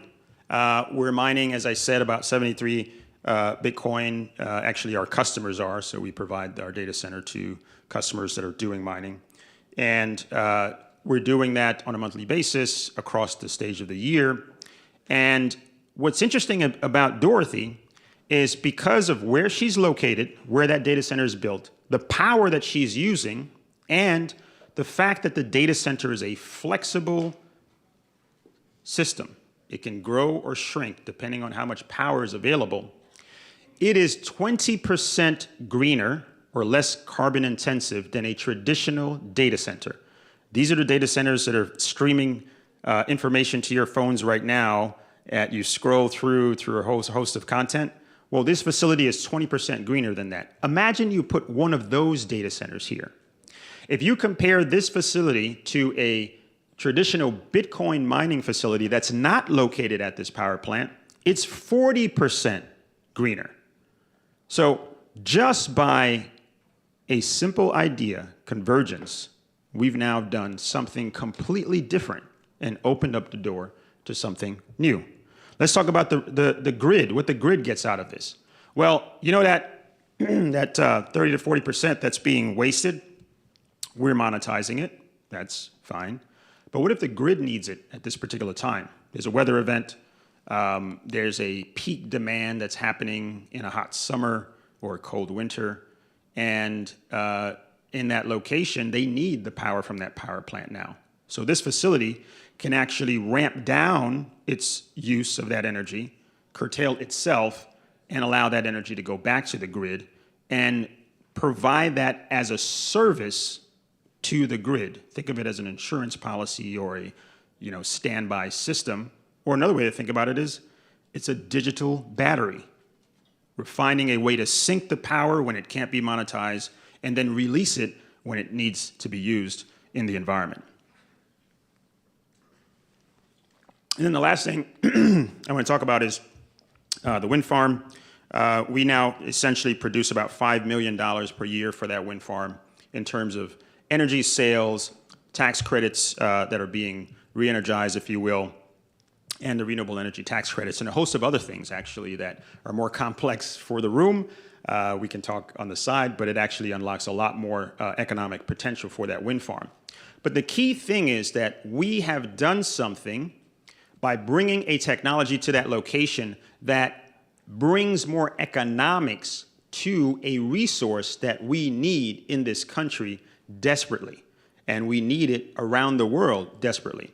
We're mining, as I said, about 73 Bitcoin. Actually, our customers are, so we provide our data center to customers that are doing mining. And we're doing that on a monthly basis across the stage of the year. And what's interesting about Dorothy is because of where she's located, where that data center is built, the power that she's using, and the fact that the data center is a flexible system. It can grow or shrink depending on how much power is available. It is 20% greener or less carbon intensive than a traditional data center. These are the data centers that are streaming information to your phones right now. You scroll through a host of content. Well, this facility is 20% greener than that. Imagine you put one of those data centers here. If you compare this facility to a traditional Bitcoin mining facility that's not located at this power plant, it's 40% greener. So just by a simple idea, convergence, we've now done something completely different and opened up the door to something new. Let's talk about the grid, what the grid gets out of this. Well, you know that 30 to 40% that's being wasted, we're monetizing it. That's fine. But what if the grid needs it at this particular time? There's a weather event. There's a peak demand that's happening in a hot summer or a cold winter. And in that location, they need the power from that power plant now. So this facility can actually ramp down its use of that energy, curtail itself, and allow that energy to go back to the grid and provide that as a service to the grid. Think of it as an insurance policy or a standby system. Or another way to think about it is it's a digital battery. We're finding a way to sync the power when it can't be monetized and then release it when it needs to be used in the environment. And then the last thing I want to talk about is the wind farm. We now essentially produce about $5 million per year for that wind farm in terms of energy sales, tax credits that are being re-energized, if you will, and the renewable energy tax credits, and a host of other things, actually, that are more complex for the room. We can talk on the side, but it actually unlocks a lot more economic potential for that wind farm. But the key thing is that we have done something by bringing a technology to that location that brings more economics to a resource that we need in this country desperately, and we need it around the world desperately.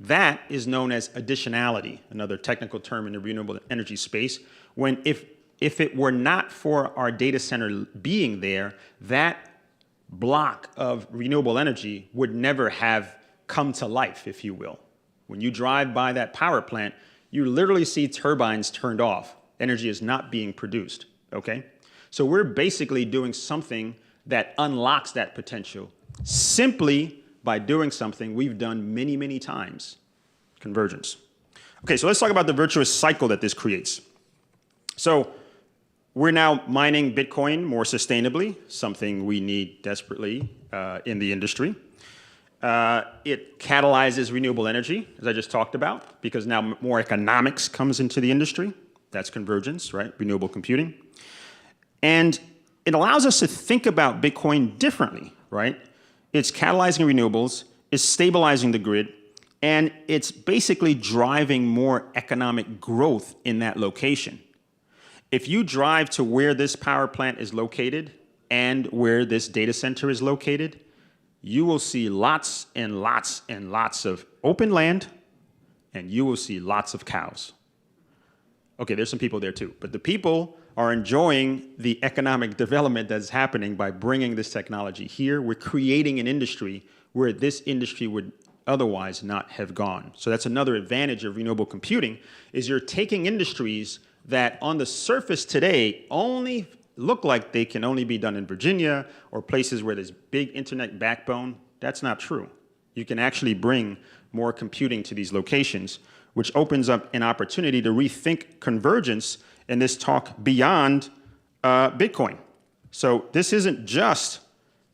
That is known as additionality, another technical term in the renewable energy space, when if it were not for our data center being there, that block of renewable energy would never have come to life, if you will. When you drive by that power plant, you literally see turbines turned off. Energy is not being produced, okay? So we're basically doing something that unlocks that potential simply by doing something we've done many, many times, convergence. Okay, so let's talk about the virtuous cycle that this creates. So we're now mining Bitcoin more sustainably, something we need desperately in the industry. It catalyzes renewable energy, as I just talked about, because now more economics comes into the industry. That's convergence, right? Renewable computing. And it allows us to think about Bitcoin differently, right? It's catalyzing renewables. is stabilizing the grid, and it's basically driving more economic growth in that location. If you drive to where this power plant is located and where this data center is located, you will see lots and lots and lots of open land, and you will see lots of cows. Okay, there's some people there too, but the people are enjoying the economic development that's happening by bringing this technology here. We're creating an industry where this industry would otherwise not have gone. So that's another advantage of renewable computing, is you're taking industries that on the surface today only look like they can only be done in Virginia or places where there's big internet backbone. That's not true. You can actually bring more computing to these locations, which opens up an opportunity to rethink convergence in this talk beyond Bitcoin. So this isn't just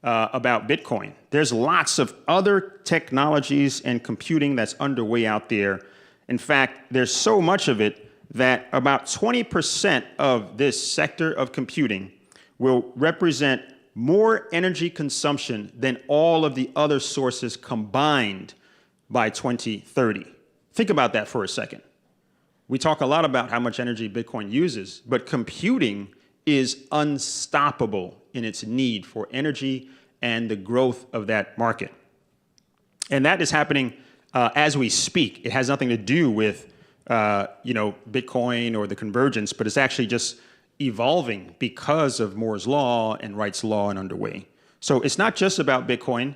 about Bitcoin. There's lots of other technologies and computing that's underway out there. In fact, there's so much of it that about 20% of this sector of computing will represent more energy consumption than all of the other sources combined by 2030. Think about that for a second. We talk a lot about how much energy Bitcoin uses, but computing is unstoppable in its need for energy and the growth of that market. And that is happening as we speak. It has nothing to do with Bitcoin or the convergence, but it's actually just evolving because of Moore's Law and Wright's Law and underway. So it's not just about Bitcoin.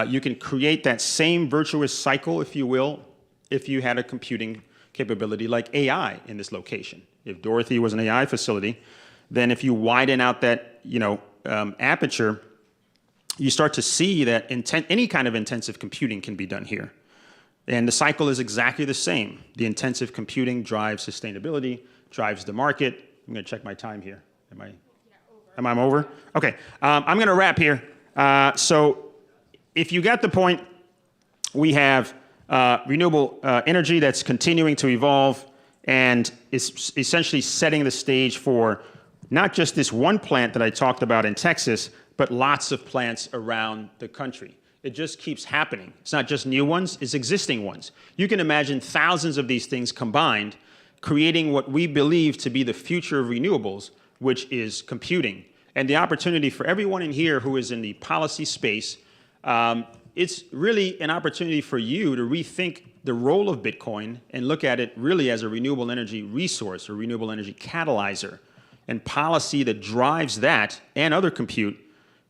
You can create that same virtuous cycle, if you will, if you had a computing capability like AI in this location. If Dorothy was an AI facility, then if you widen out that aperture, you start to see that any kind of intensive computing can be done here. And the cycle is exactly the same. The intensive computing drives sustainability, drives the market. I'm going to check my time here. Am I over? Okay, I'm going to wrap here. So if you got the point, we have renewable energy that's continuing to evolve and is essentially setting the stage for not just this one plant that I talked about in Texas, but lots of plants around the country. It just keeps happening. It's not just new ones, it's existing ones. You can imagine thousands of these things combined, creating what we believe to be the future of renewables, which is computing. And the opportunity for everyone in here who is in the policy space, it's really an opportunity for you to rethink the role of Bitcoin and look at it really as a renewable energy resource or renewable energy catalyzer. And policy that drives that and other compute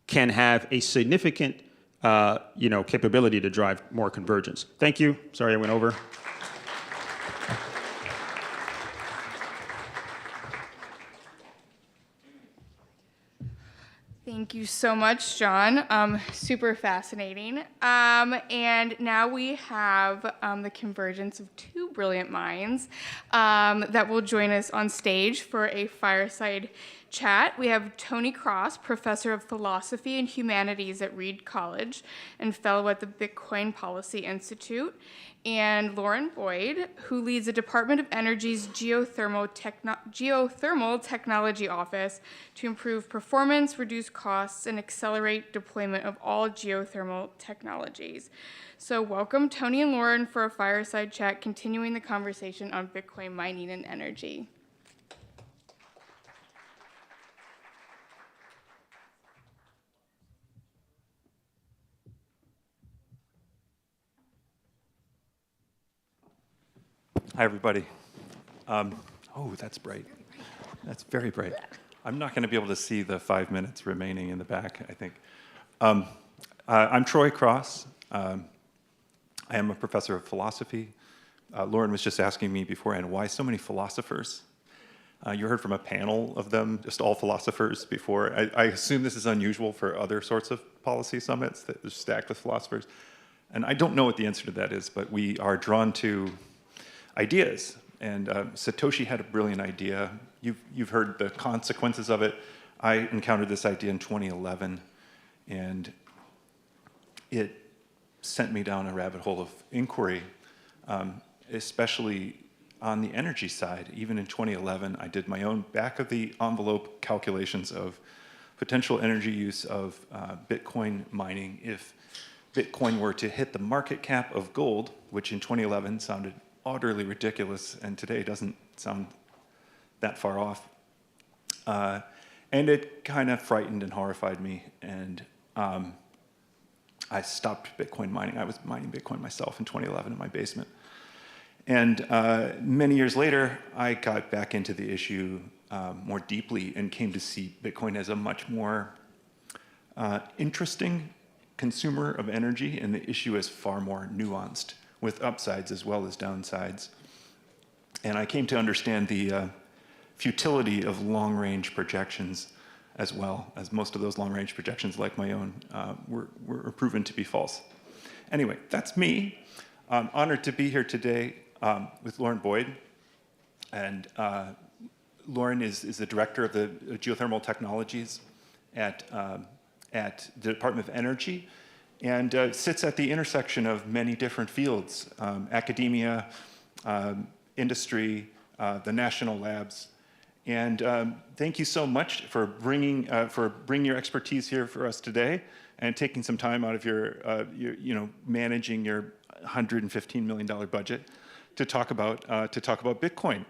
can have a significant capability to drive more convergence. Thank you. Sorry I went over. Thank you so much, John. Super fascinating. And now we have the convergence of two brilliant minds that will join us on stage for a fireside chat. We have Tony Cross, Professor of Philosophy and Humanities at Reed College and Fellow at the Bitcoin Policy Institute, and Lauren Boyd, who leads the Department of Energy's Geothermal Technology Office to improve performance, reduce costs, and accelerate deployment of all geothermal technologies. So welcome, Tony and Lauren, for a fireside chat, continuing the conversation on Bitcoin mining and energy. Hi, everybody. Oh, that's bright. That's very bright. I'm not going to be able to see the 5 minutes remaining in the back, I think. I'm Troy Cross. I am a professor of philosophy. Lauren was just asking me beforehand, why so many philosophers? You heard from a panel of them, just all philosophers before. I assume this is unusual for other sorts of policy summits that are stacked with philosophers. And I don't know what the answer to that is, but we are drawn to ideas. And Satoshi had a brilliant idea. You've heard the consequences of it. I encountered this idea in 2011, and it sent me down a rabbit hole of inquiry, especially on the energy side. Even in 2011, I did my own back-of-the-envelope calculations of potential energy use of Bitcoin mining if Bitcoin were to hit the market cap of gold, which in 2011 sounded utterly ridiculous, and today doesn't sound that far off. And it kind of frightened and horrified me, and I stopped Bitcoin mining. I was mining Bitcoin myself in 2011 in my basement. And many years later, I got back into the issue more deeply and came to see Bitcoin as a much more interesting consumer of energy, and the issue is far more nuanced, with upsides as well as downsides. And I came to understand the futility of long-range projections as well, as most of those long-range projections, like my own, were proven to be false. Anyway, that's me. I'm honored to be here today with Lauren Boyd. And Lauren is the director of the geothermal technologies at the Department of Energy, and sits at the intersection of many different fields, academia, industry, the national labs. And thank you so much for bringing your expertise here for us today, and taking some time out of your managing your $115 million budget to talk about Bitcoin.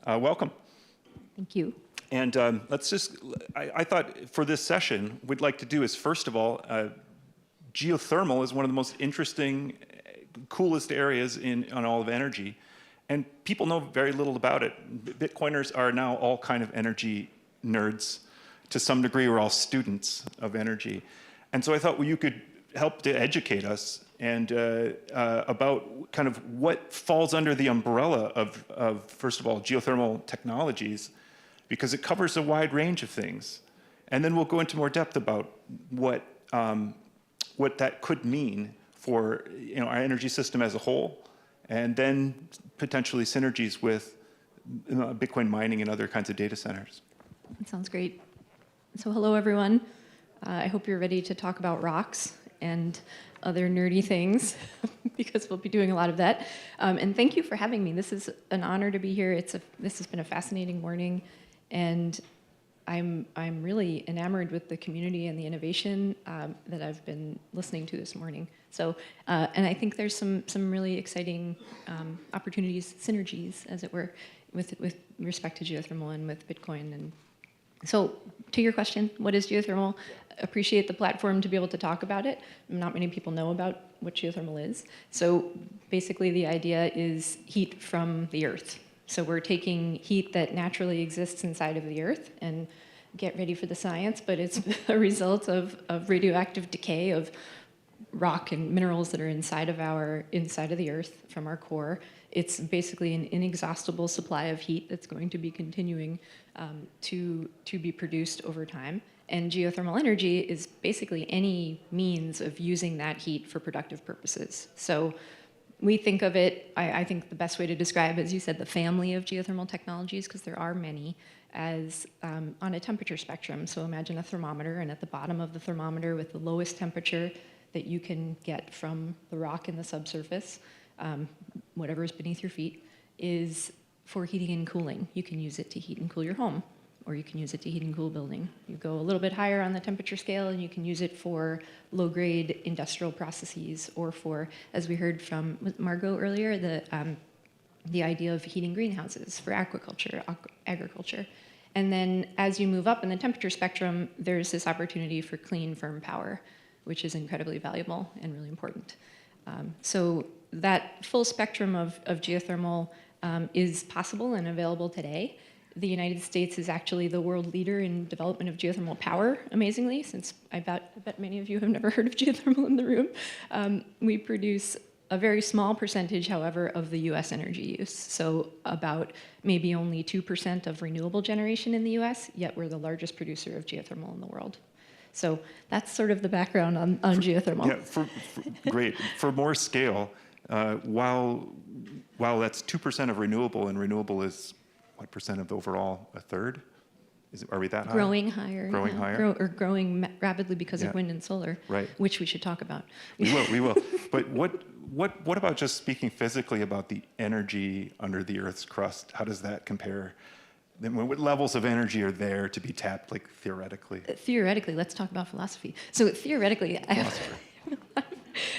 Welcome. Thank you. And I thought for this session, we'd like to do is, first of all, geothermal is one of the most interesting, coolest areas on all of energy. And people know very little about it. Bitcoiners are now all kind of energy nerds. To some degree, we're all students of energy. And so I thought, well, you could help to educate us and about kind of what falls under the umbrella of, first of all, geothermal technologies, because it covers a wide range of things. And then we'll go into more depth about what that could mean for our energy system as a whole, and then potentially synergies with Bitcoin mining and other kinds of data centers. That sounds great. So hello, everyone. I hope you're ready to talk about rocks and other nerdy things, because we'll be doing a lot of that. And thank you for having me. This is an honor to be here. This has been a fascinating morning, and I'm really enamored with the community and the innovation that I've been listening to this morning. So, and I think there's some really exciting opportunities, synergies, as it were, with respect to geothermal and with Bitcoin. And so, to your question, what is geothermal? Appreciate the platform to be able to talk about it. Not many people know about what geothermal is. So basically, the idea is heat from the earth. So we're taking heat that naturally exists inside of the earth, and get ready for the science, but it's a result of radioactive decay of rock and minerals that are inside of the earth from our core. It's basically an inexhaustible supply of heat that's going to be continuing to be produced over time. And geothermal energy is basically any means of using that heat for productive purposes. So we think of it, I think the best way to describe it, as you said, the family of geothermal technologies, because there are many, as on a temperature spectrum. So imagine a thermometer, and at the bottom of the thermometer, with the lowest temperature that you can get from the rock in the subsurface, whatever is beneath your feet, is for heating and cooling. You can use it to heat and cool your home, or you can use it to heat and cool a building. You go a little bit higher on the temperature scale, and you can use it for low-grade industrial processes, or for, as we heard from Margot earlier, the idea of heating greenhouses for agriculture. And then as you move up in the temperature spectrum, there's this opportunity for clean, firm power, which is incredibly valuable and really important. So that full spectrum of geothermal is possible and available today. The United States is actually the world leader in development of geothermal power, amazingly, since I bet many of you have never heard of geothermal in the room. We produce a very small percentage, however, of the US energy use. So about maybe only 2% of renewable generation in the US, yet we're the largest producer of geothermal in the world. So that's sort of the background on geothermal. Yeah, great. For more scale, while that's 2% of renewable, and renewable is what percent of the overall? A third? Are we that high? Growing higher. Growing higher? Growing rapidly because of wind and solar, right. Which we should talk about. We will. But what about just speaking physically about the energy under the Earth's crust? How does that compare? What levels of energy are there to be tapped, like theoretically? Theoretically, let's talk about philosophy. So theoretically,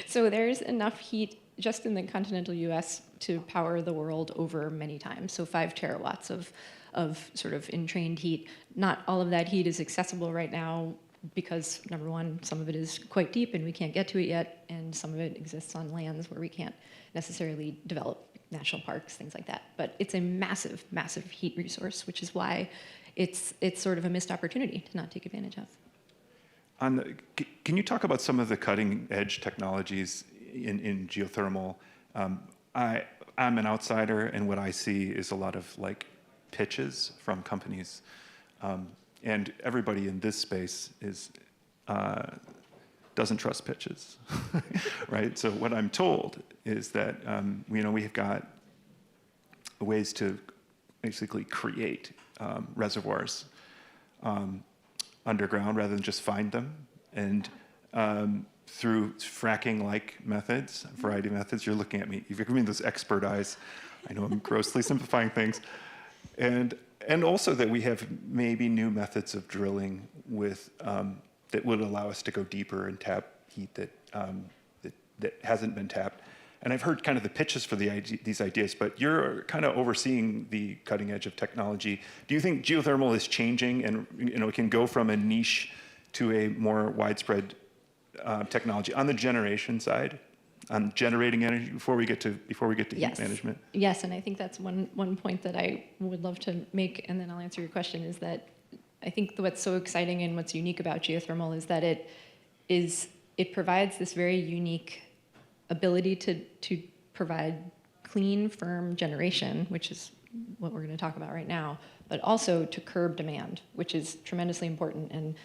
So there's enough heat just in the continental US to power the world over many times. So 5 terawatts of sort of entrained heat. Not all of that heat is accessible right now because, number one, some of it is quite deep and we can't get to it yet, and some of it exists on lands where we can't necessarily develop national parks, things like that. But it's a massive, massive heat resource, which is why it's sort of a missed opportunity to not take advantage of. Can you talk about some of the cutting edge technologies in geothermal? I'm an outsider, and what I see is a lot of like pitches from companies, and everybody in this space is doesn't trust pitches, right? So what I'm told is that we've got ways to basically create reservoirs underground rather than just find them, and through fracking-like methods, a variety of methods. You're looking at me. You've given me those expert eyes. I know I'm grossly simplifying things, and also that we have maybe new methods of drilling with that would allow us to go deeper and tap heat that hasn't been tapped. And I've heard kind of the pitches for these ideas, but you're kind of overseeing the cutting edge of technology. Do you think geothermal is changing, and it can go from a niche to a more widespread technology on the generation side, on generating energy before we get to Yes. heat management? Yes, and I think that's one point that I would love to make, and then I'll answer your question, is that I think what's so exciting and what's unique about geothermal is that it provides this very unique ability to provide clean, firm generation, which is what we're going to talk about right now, but also to curb demand, which is tremendously important. And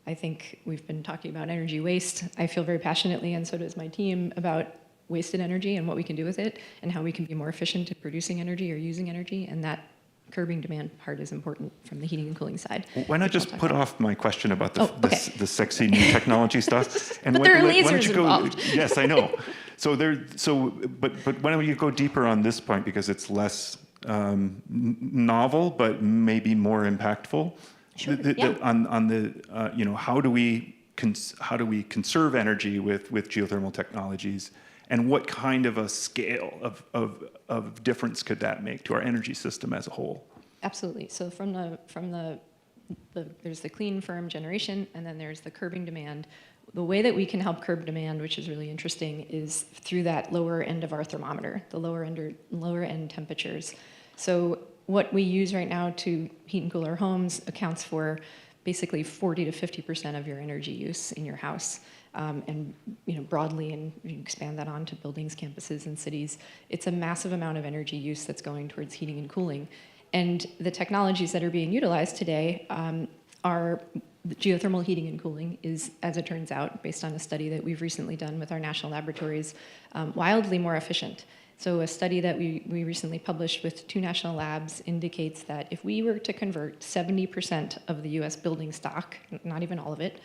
I think we've been talking about energy waste. I feel very passionately, and so does my team, about wasted energy and what we can do with it and how we can be more efficient in producing energy or using energy, and that curbing demand part is important from the heating and cooling side. Why not just put off my question about the sexy new technology stuff? But there are lasers involved. Yes, I know. But why don't you go deeper on this point, because it's less novel, but maybe more impactful. Sure. How do we conserve energy with geothermal technologies, and what kind of a scale of difference could that make to our energy system as a whole? Absolutely. So there's the clean, firm generation, and then there's the curbing demand. The way that we can help curb demand, which is really interesting, is through that lower end of our thermometer, the lower end temperatures. So what we use right now to heat and cool our homes accounts for basically 40 to 50% of your energy use in your house. And broadly, and you expand that on to buildings, campuses, and cities, it's a massive amount of energy use that's going towards heating and cooling. And the technologies that are being utilized today are geothermal heating and cooling is, as it turns out, based on a study that we've recently done with our national laboratories, wildly more efficient. So a study that we recently published with 2 national labs indicates that if we were to convert 70% of the US building stock, not even all of it,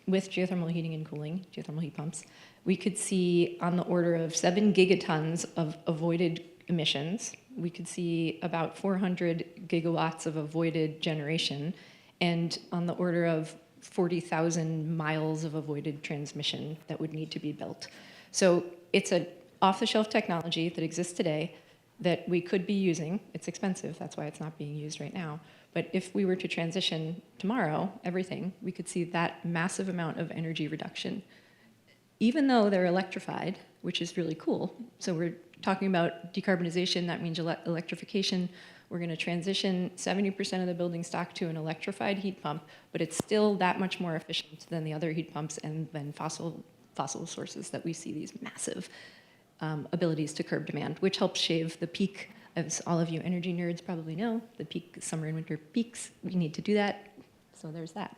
with geothermal heating and cooling, geothermal heat pumps, we could see on the order of 7 gigatons of avoided emissions. We could see about 400 gigawatts of avoided generation, and on the order of 40,000 miles of avoided transmission that would need to be built. So it's an off-the-shelf technology that exists today that we could be using. It's expensive, that's why it's not being used right now. But if we were to transition tomorrow, everything, we could see that massive amount of energy reduction. Even though they're electrified, which is really cool. So we're talking about decarbonization, that means electrification. We're going to transition 70% of the building stock to an electrified heat pump, but it's still that much more efficient than the other heat pumps and than fossil sources that we see these massive abilities to curb demand, which helps shave the peak. As all of you energy nerds probably know, the peak, summer and winter peaks, we need to do that. So there's that.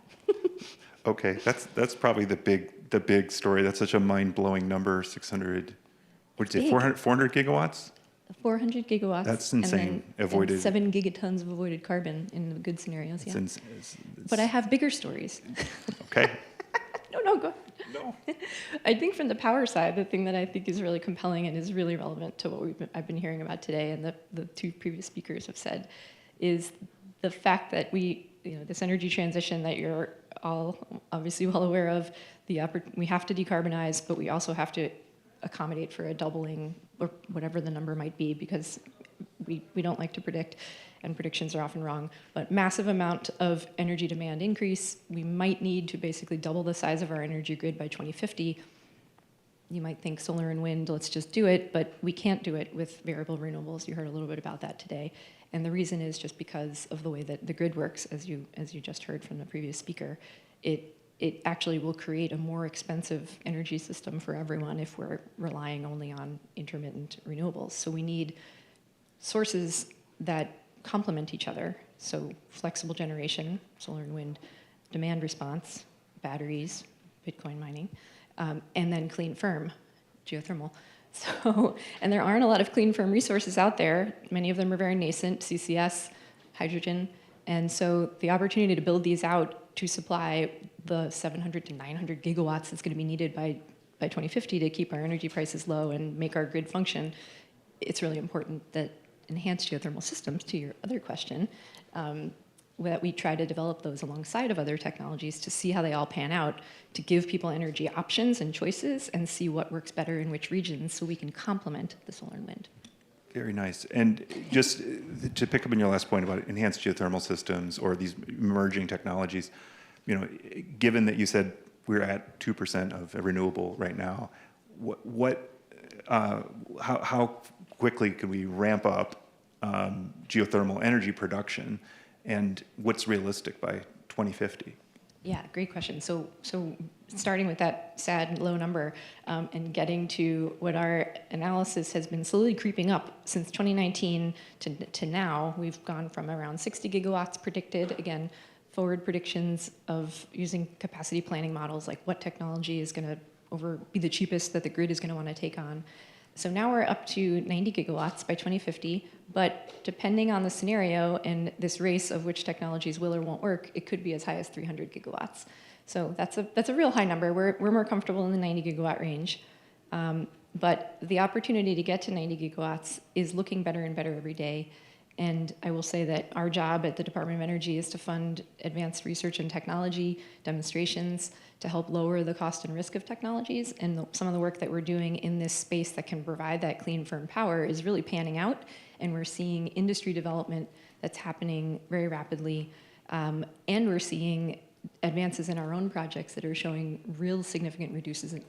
Okay, that's probably the big story. That's such a mind-blowing number, 600, what did you say, 400 gigawatts? 400 gigawatts. That's insane. And then, and 7 gigatons of avoided carbon in the good scenarios, yeah. But I have bigger stories. Okay. No, go ahead. No. I think from the power side, the thing that I think is really compelling and is really relevant to what I've been hearing about today, and the 2 previous speakers have said, is the fact that this energy transition that you're all obviously well aware of, we have to decarbonize, but we also have to accommodate for a doubling or whatever the number might be, because we don't like to predict, and predictions are often wrong, but massive amount of energy demand increase. We might need to basically double the size of our energy grid by 2050. You might think solar and wind, let's just do it, but we can't do it with variable renewables. You heard a little bit about that today. And the reason is just because of the way that the grid works, as you just heard from the previous speaker. It actually will create a more expensive energy system for everyone if we're relying only on intermittent renewables. So we need sources that complement each other. So flexible generation, solar and wind, demand response, batteries, Bitcoin mining, and then clean firm, geothermal. So, and there aren't a lot of clean firm resources out there. Many of them are very nascent, CCS, hydrogen. And so the opportunity to build these out to supply the 700 to 900 gigawatts that's going to be needed by 2050 to keep our energy prices low and make our grid function, it's really important that enhanced geothermal systems, to your other question, that we try to develop those alongside of other technologies to see how they all pan out, to give people energy options and choices and see what works better in which regions so we can complement the solar and wind. Very nice. And just to pick up on your last point about enhanced geothermal systems or these emerging technologies, you know, given that you said we're at 2% of renewable right now, how quickly can we ramp up geothermal energy production, and what's realistic by 2050? Yeah, great question. So starting with that sad low number and getting to what our analysis has been slowly creeping up since 2019 to now, we've gone from around 60 gigawatts predicted, again, forward predictions of using capacity planning models, like what technology is going to be the cheapest that the grid is going to want to take on. So now we're up to 90 gigawatts by 2050, but depending on the scenario and this race of which technologies will or won't work, it could be as high as 300 gigawatts. So that's a real high number. We're more comfortable in the 90 gigawatt range. But the opportunity to get to 90 gigawatts is looking better and better every day. And I will say that our job at the Department of Energy is to fund advanced research and technology demonstrations to help lower the cost and risk of technologies. And some of the work that we're doing in this space that can provide that clean, firm power is really panning out. And we're seeing industry development that's happening very rapidly. And we're seeing advances in our own projects that are showing real significant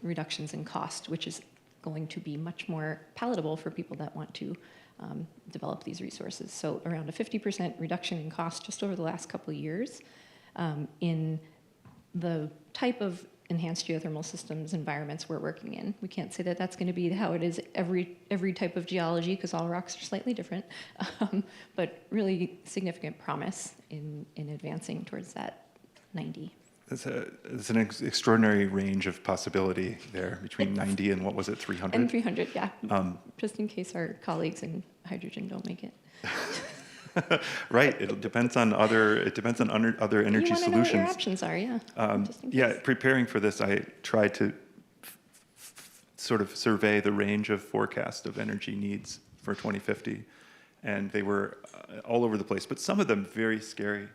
reductions in cost, which is going to be much more palatable for people that want to develop these resources. So around a 50% reduction in cost just over the last couple of years in the type of enhanced geothermal systems environments we're working in. We can't say that that's going to be how it is every type of geology, because all rocks are slightly different, but really significant promise in advancing towards that 90. It's an extraordinary range of possibility there between 90 and what was it, 300? And 300, yeah. Just in case our colleagues in hydrogen don't make it. Right. It depends on other energy You want solutions. to know what your options are, yeah. Yeah. Preparing for this, I tried to sort of survey the range of forecast of energy needs for 2050, and they were all over the place. But some of them very scary.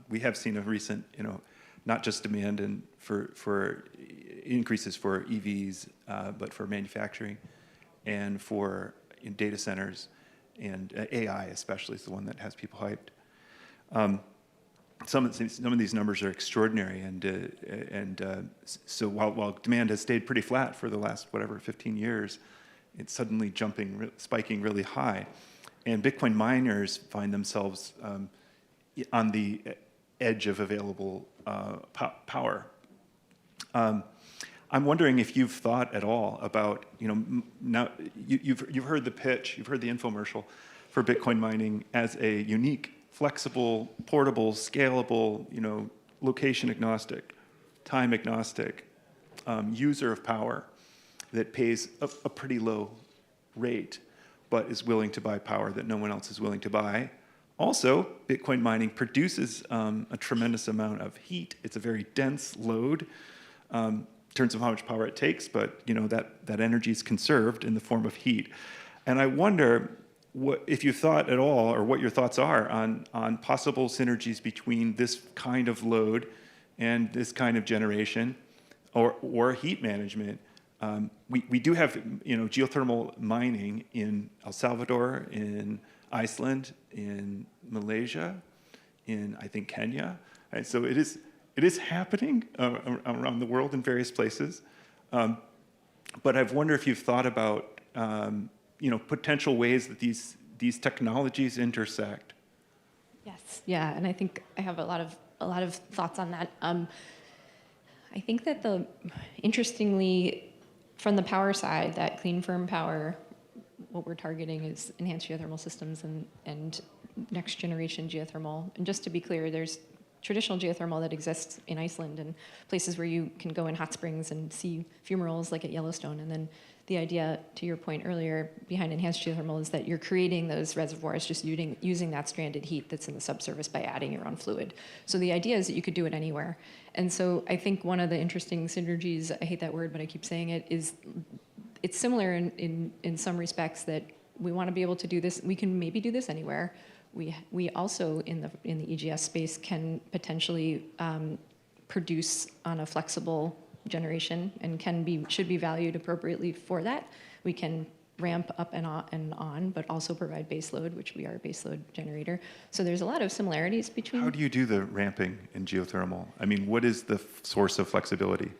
We have seen a recent, not just demand and for increases for EVs, but for manufacturing and for data centers, and AI especially is the one that has people hyped. Some of these numbers are extraordinary, and so while demand has stayed pretty flat for the last 15 years, it's suddenly spiking really high, and Bitcoin miners find themselves on the edge of available power. I'm wondering if you've thought at all about, now you've heard the pitch, you've heard the infomercial for Bitcoin mining as a unique, flexible, portable, scalable, location agnostic, time agnostic user of power that pays a pretty low rate, but is willing to buy power that no one else is willing to buy. Also, Bitcoin mining produces a tremendous amount of heat. It's a very dense load in terms of how much power it takes, but that energy is conserved in the form of heat. And I wonder if you thought at all, or what your thoughts are on possible synergies between this kind of load and this kind of generation, or heat management. We do have geothermal mining in El Salvador, in Iceland, in Malaysia, in I think Kenya. Right? So it is happening around the world in various places. But I've wondered if you've thought about potential ways that these technologies intersect. Yes, yeah, and I think I have a lot of thoughts on that. I think that interestingly, from the power side, that clean firm power, what we're targeting is enhanced geothermal systems and next generation geothermal. And just to be clear, there's traditional geothermal that exists in Iceland and places where you can go in hot springs and see fumaroles like at Yellowstone. And then the idea, to your point earlier, behind enhanced geothermal is that you're creating those reservoirs just using that stranded heat that's in the subsurface by adding your own fluid. So the idea is that you could do it anywhere. And so I think one of the interesting synergies, I hate that word, but I keep saying it, is it's similar in some respects that we want to be able to do this. We can maybe do this anywhere. We also in the EGS space can potentially produce on a flexible generation and should be valued appropriately for that. We can ramp up and on, but also provide baseload, which we are a baseload generator. So there's a lot of similarities between. How do you do the ramping in geothermal? I mean, what is the source of flexibility?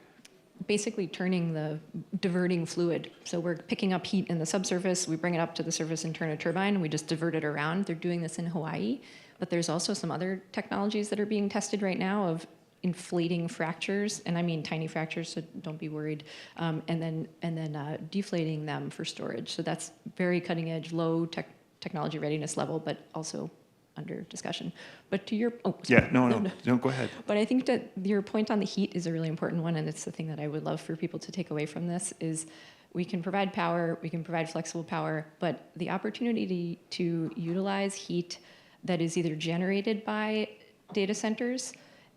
Basically diverting fluid. So we're picking up heat in the subsurface, we bring it up to the surface and turn a turbine, and we just divert it around. They're doing this in Hawaii, but there's also some other technologies that are being tested right now of inflating fractures, and I mean tiny fractures, so don't be worried, and then deflating them for storage. So that's very cutting edge, low technology readiness level, but also under discussion. But to your no, go ahead. But I think that your point on the heat is a really important one, and it's the thing that I would love for people to take away from this is we can provide power, we can provide flexible power, but the opportunity to utilize heat that is either generated by data centers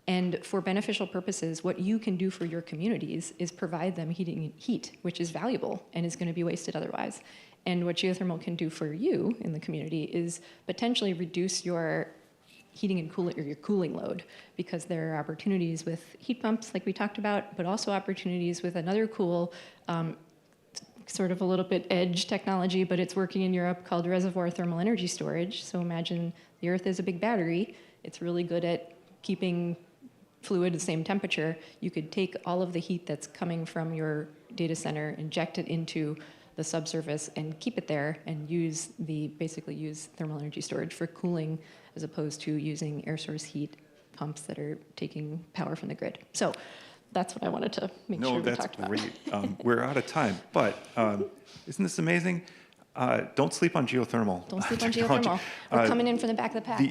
and for beneficial purposes, what you can do for your communities is provide them heat, which is valuable and is going to be wasted otherwise. And what geothermal can do for you in the community is potentially reduce your heating and cooling, or your cooling load, because there are opportunities with heat pumps like we talked about, but also opportunities with another cool, sort of a little bit edge technology, but it's working in Europe, called reservoir thermal energy storage. So imagine the Earth is a big battery. It's really good at keeping fluid the same temperature. You could take all of the heat that's coming from your data center, inject it into the subsurface and keep it there, and basically use thermal energy storage for cooling, as opposed to using air source heat pumps that are taking power from the grid. So that's what I wanted to make sure we talked about. No, that's great. We're out of time, but isn't this amazing? Don't sleep on geothermal. Don't sleep on geothermal. We're coming in from the back of the pack.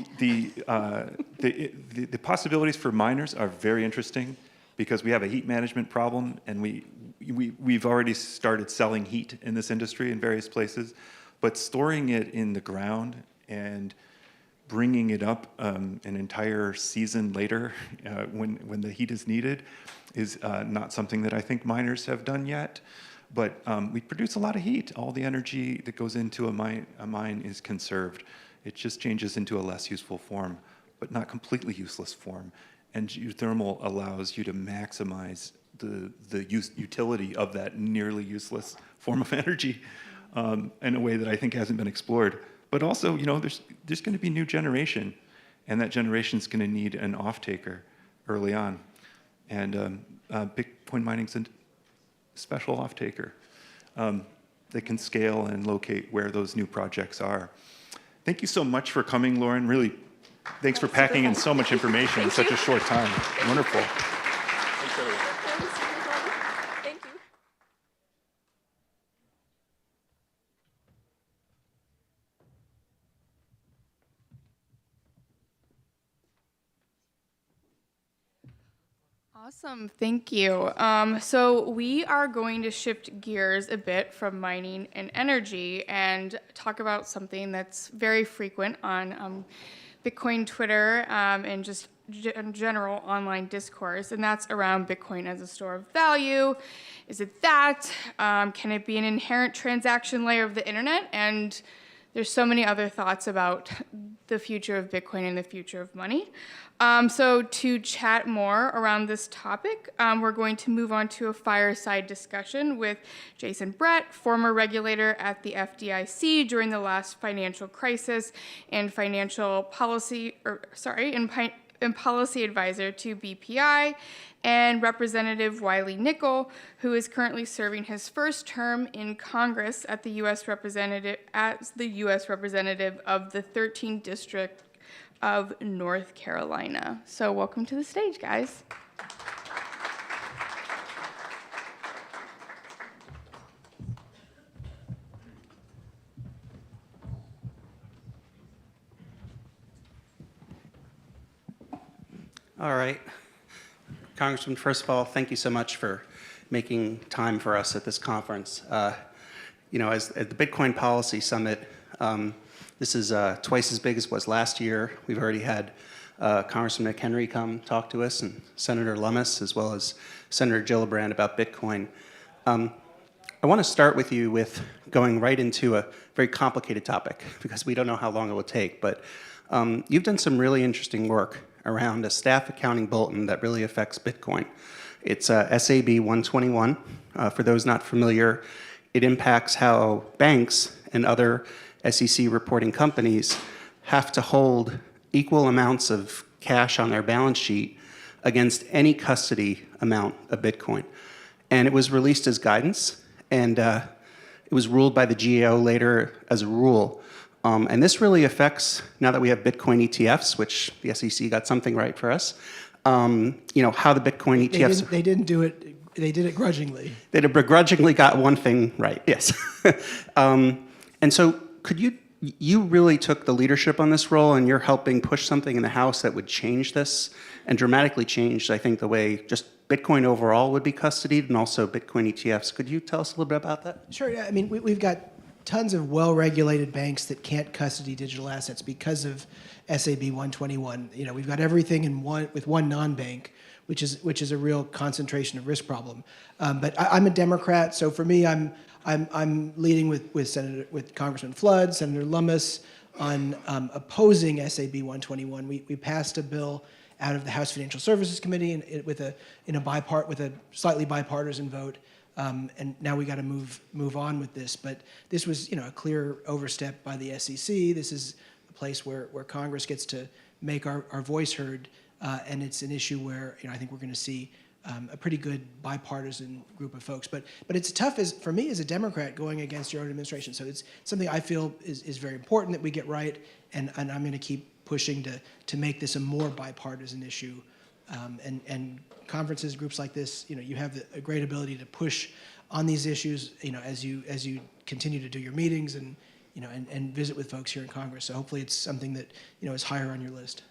The possibilities for miners are very interesting, because we have a heat management problem, and we've already started selling heat in this industry in various places, but storing it in the ground and bringing it up an entire season later when the heat is needed is not something that I think miners have done yet. But we produce a lot of heat. All the energy that goes into a mine is conserved. It just changes into a less useful form, but not completely useless form. And geothermal allows you to maximize the utility of that nearly useless form of energy in a way that I think hasn't been explored. But also, there's going to be new generation, and that generation is going to need an off-taker early on. And Bitcoin mining's a special off-taker that can scale and locate where those new projects are. Thank you so much for coming, Lauren. Really, thanks for packing in so much information in such a short time. Wonderful. Thank you. Awesome, thank you. So we are going to shift gears a bit from mining and energy and talk about something that's very frequent on Bitcoin Twitter and just in general online discourse, and that's around Bitcoin as a store of value. Is it that? Can it be an inherent transaction layer of the internet? And there's so many other thoughts about the future of Bitcoin and the future of money. So to chat more around this topic, we're going to move on to a fireside discussion with Jason Brett, former regulator at the FDIC during the last financial crisis and policy advisor to BPI, and Representative Wiley Nickel, who is currently serving his first term in Congress as the U.S. representative of the 13th District of North Carolina. So welcome to the stage, guys. All right. Congressman, first of all, thank you so much for making time for us at this conference. As at the Bitcoin Policy Summit, this is twice as big as it was last year. We've already had Congressman McHenry come talk to us, and Senator Lummis, as well as Senator Gillibrand about Bitcoin. I want to start with you with going right into a very complicated topic, because we don't know how long it will take, but you've done some really interesting work around a staff accounting bulletin that really affects Bitcoin. It's SAB 121. For those not familiar, it impacts how banks and other SEC reporting companies have to hold equal amounts of cash on their balance sheet against any custody amount of Bitcoin. And it was released as guidance, and it was ruled by the GAO later as a rule. And this really affects, now that we have Bitcoin ETFs, which the SEC got something right for us, how the Bitcoin ETFs... They didn't do it, they did it grudgingly. They begrudgingly got one thing right, yes. And so you really took the leadership on this role, and you're helping push something in the House that would change this and dramatically change, I think, the way just Bitcoin overall would be custodied and also Bitcoin ETFs. Could you tell us a little bit about that? Sure, yeah, I mean, we've got tons of well-regulated banks that can't custody digital assets because of SAB 121. We've got everything with one non-bank, which is a real concentration of risk problem. But I'm a Democrat, so for me, I'm leading with Congressman Flood, Senator Lummis on opposing SAB 121. We passed a bill out of the House Financial Services Committee with a slightly bipartisan vote. And now we got to move on with this. But this was, a clear overstep by the SEC. This is a place where Congress gets to make our voice heard, and it's an issue where I think we're going to see a pretty good bipartisan group of folks. But it's tough for me as a Democrat going against your own administration. So it's something I feel is very important that we get right, and I'm going to keep pushing to make this a more bipartisan issue. And conferences, groups like this, you have a great ability to push on these issues, as you continue to do your meetings and visit with folks here in Congress. So hopefully it's something that is higher on your list.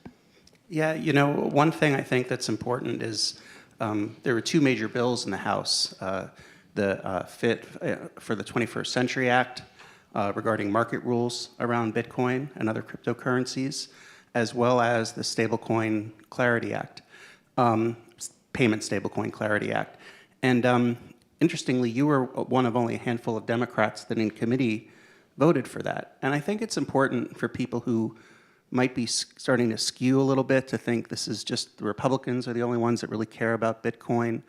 Yeah, one thing I think that's important is there were two major bills in the House: the Fit for the 21st Century Act regarding market rules around Bitcoin and other cryptocurrencies, as well as the Stablecoin Clarity Act. Payment Stablecoin Clarity Act. And interestingly, you were one of only a handful of Democrats that in committee voted for that. And I think it's important for people who might be starting to skew a little bit to think this is just the Republicans are the only ones that really care about Bitcoin.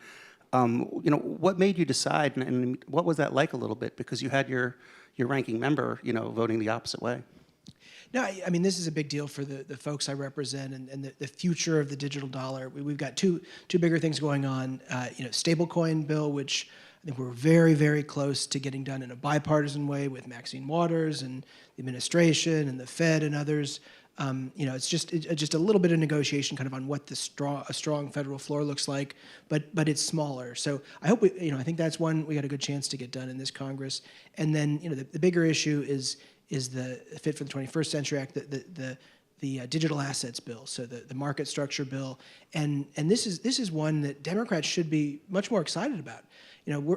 What made you decide, and what was that like a little bit? Because you had your ranking member, voting the opposite way. No, I mean, this is a big deal for the folks I represent and the future of the digital dollar. We've got two bigger things going on. Stablecoin bill, which I think we're very, very close to getting done in a bipartisan way with Maxine Waters and the administration and the Fed and others. It's just a little bit of negotiation kind of on what a strong federal floor looks like, but it's smaller. So I hope I think that's one we got a good chance to get done in this Congress. And then the bigger issue is the Fit for the 21st Century Act, the digital assets bill, so the market structure bill, and this is one that Democrats should be much more excited about.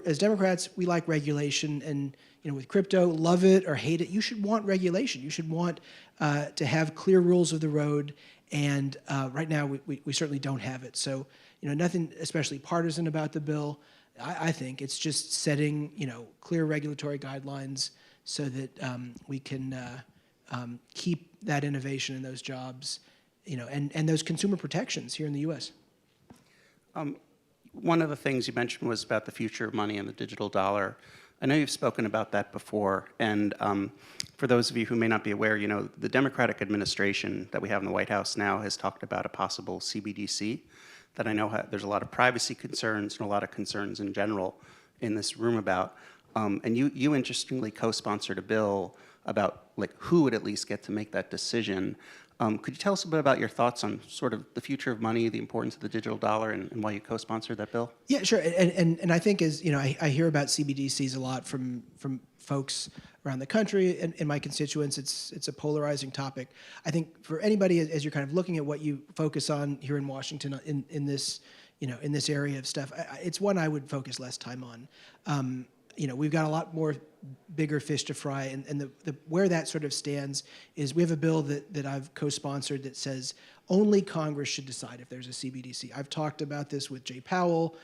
As Democrats, we like regulation, and with crypto, love it or hate it, you should want regulation. You should want to have clear rules of the road, and right now we certainly don't have it. So nothing especially partisan about the bill. I think it's just setting clear regulatory guidelines so that we can keep that innovation and those jobs, and those consumer protections here in the U.S. One of the things you mentioned was about the future of money and the digital dollar. I know you've spoken about that before, and for those of you who may not be aware, the Democratic administration that we have in the White House now has talked about a possible CBDC that I know there's a lot of privacy concerns and a lot of concerns in general in this room about. And you interestingly co-sponsored a bill about who would at least get to make that decision. Could you tell us a bit about your thoughts on sort of the future of money, the importance of the digital dollar, and why you co-sponsored that bill? Yeah, sure. And I think I hear about CBDCs a lot from folks around the country and in my constituents. It's a polarizing topic. I think for anybody, as you're kind of looking at what you focus on here in Washington in this in this area of stuff, it's one I would focus less time on. We've got a lot more bigger fish to fry, and where that sort of stands is we have a bill that I've co-sponsored that says only Congress should decide if there's a CBDC. I've talked about this with Jay Powell,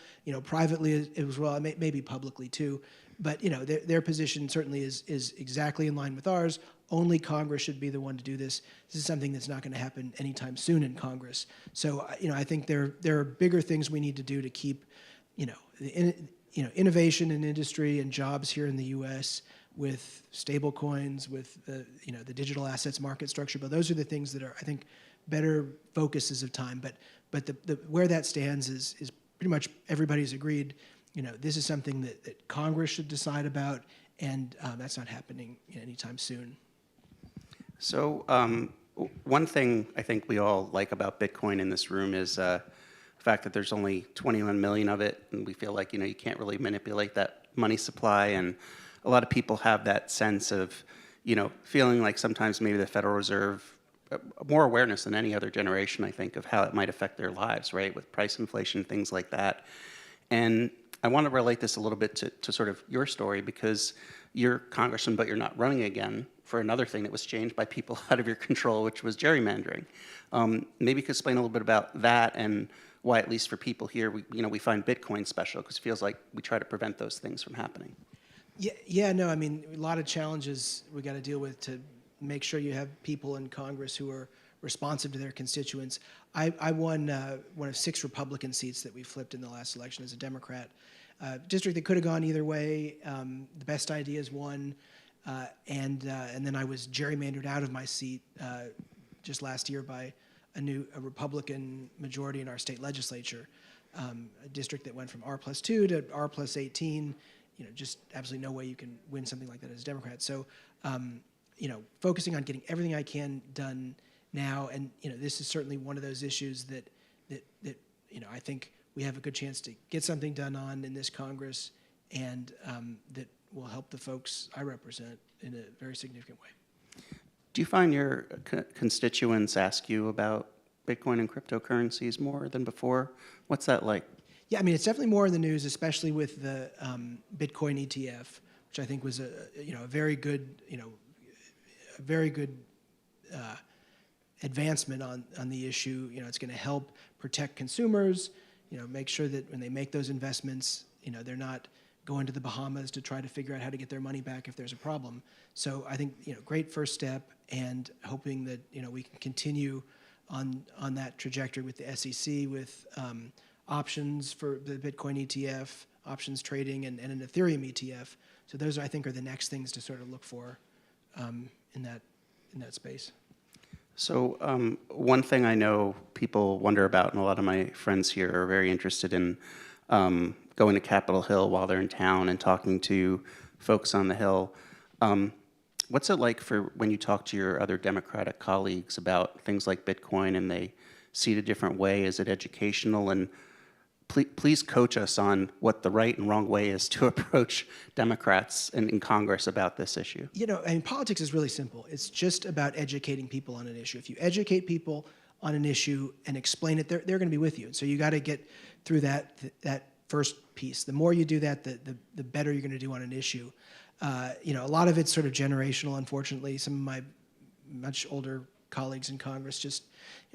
privately as well, maybe publicly too, but their position certainly is exactly in line with ours. Only Congress should be the one to do this. This is something that's not going to happen anytime soon in Congress. So I think there are bigger things we need to do to keep innovation in industry and jobs here in the U.S. with stablecoins, with the digital assets market structure. But those are the things that are, I think, better focuses of time. But where that stands is pretty much everybody's agreed. This is something that Congress should decide about, and that's not happening anytime soon. So one thing I think we all like about Bitcoin in this room is the fact that there's only 21 million of it, and we feel like you can't really manipulate that money supply, and a lot of people have that sense of feeling like sometimes maybe the Federal Reserve, more awareness than any other generation, I think, of how it might affect their lives, right, with price inflation, things like that. And I want to relate this a little bit to sort of your story, because you're congressman, but you're not running again for another thing that was changed by people out of your control, which was gerrymandering. Maybe you could explain a little bit about that and why, at least for people here, we find Bitcoin special, because it feels like we try to prevent those things from happening. No, I mean, a lot of challenges we got to deal with to make sure you have people in Congress who are responsive to their constituents. I won one of 6 Republican seats that we flipped in the last election as a Democrat. District that could have gone either way. The best ideas won, and then I was gerrymandered out of my seat just last year by a Republican majority in our state legislature. A district that went from R+2 to R+18. Just absolutely no way you can win something like that as a Democrat. So, focusing on getting everything I can done now, and this is certainly one of those issues that I think we have a good chance to get something done on in this Congress, and that will help the folks I represent in a very significant way. Do you find your constituents ask you about Bitcoin and cryptocurrencies more than before? What's that like? Yeah, I mean, it's definitely more in the news, especially with the Bitcoin ETF, which I think was a very good advancement on the issue. It's going to help protect consumers. Make sure that when they make those investments, they're not going to the Bahamas to try to figure out how to get their money back if there's a problem. So I think great first step, and hoping that we can continue on that trajectory with the SEC with options for the Bitcoin ETF, options trading, and an Ethereum ETF. So those I think are the next things to sort of look for in that space. So one thing I know people wonder about, and a lot of my friends here are very interested in going to Capitol Hill while they're in town and talking to folks on the Hill. What's it like for when you talk to your other Democratic colleagues about things like Bitcoin and they see it a different way? Is it educational? And please coach us on what the right and wrong way is to approach Democrats in Congress about this issue. Politics is really simple. It's just about educating people on an issue. If you educate people on an issue and explain it, they're going to be with you. So you got to get through that first piece. The more you do that, the better you're going to do on an issue. A lot of it's sort of generational, unfortunately. Some of my much older colleagues in Congress just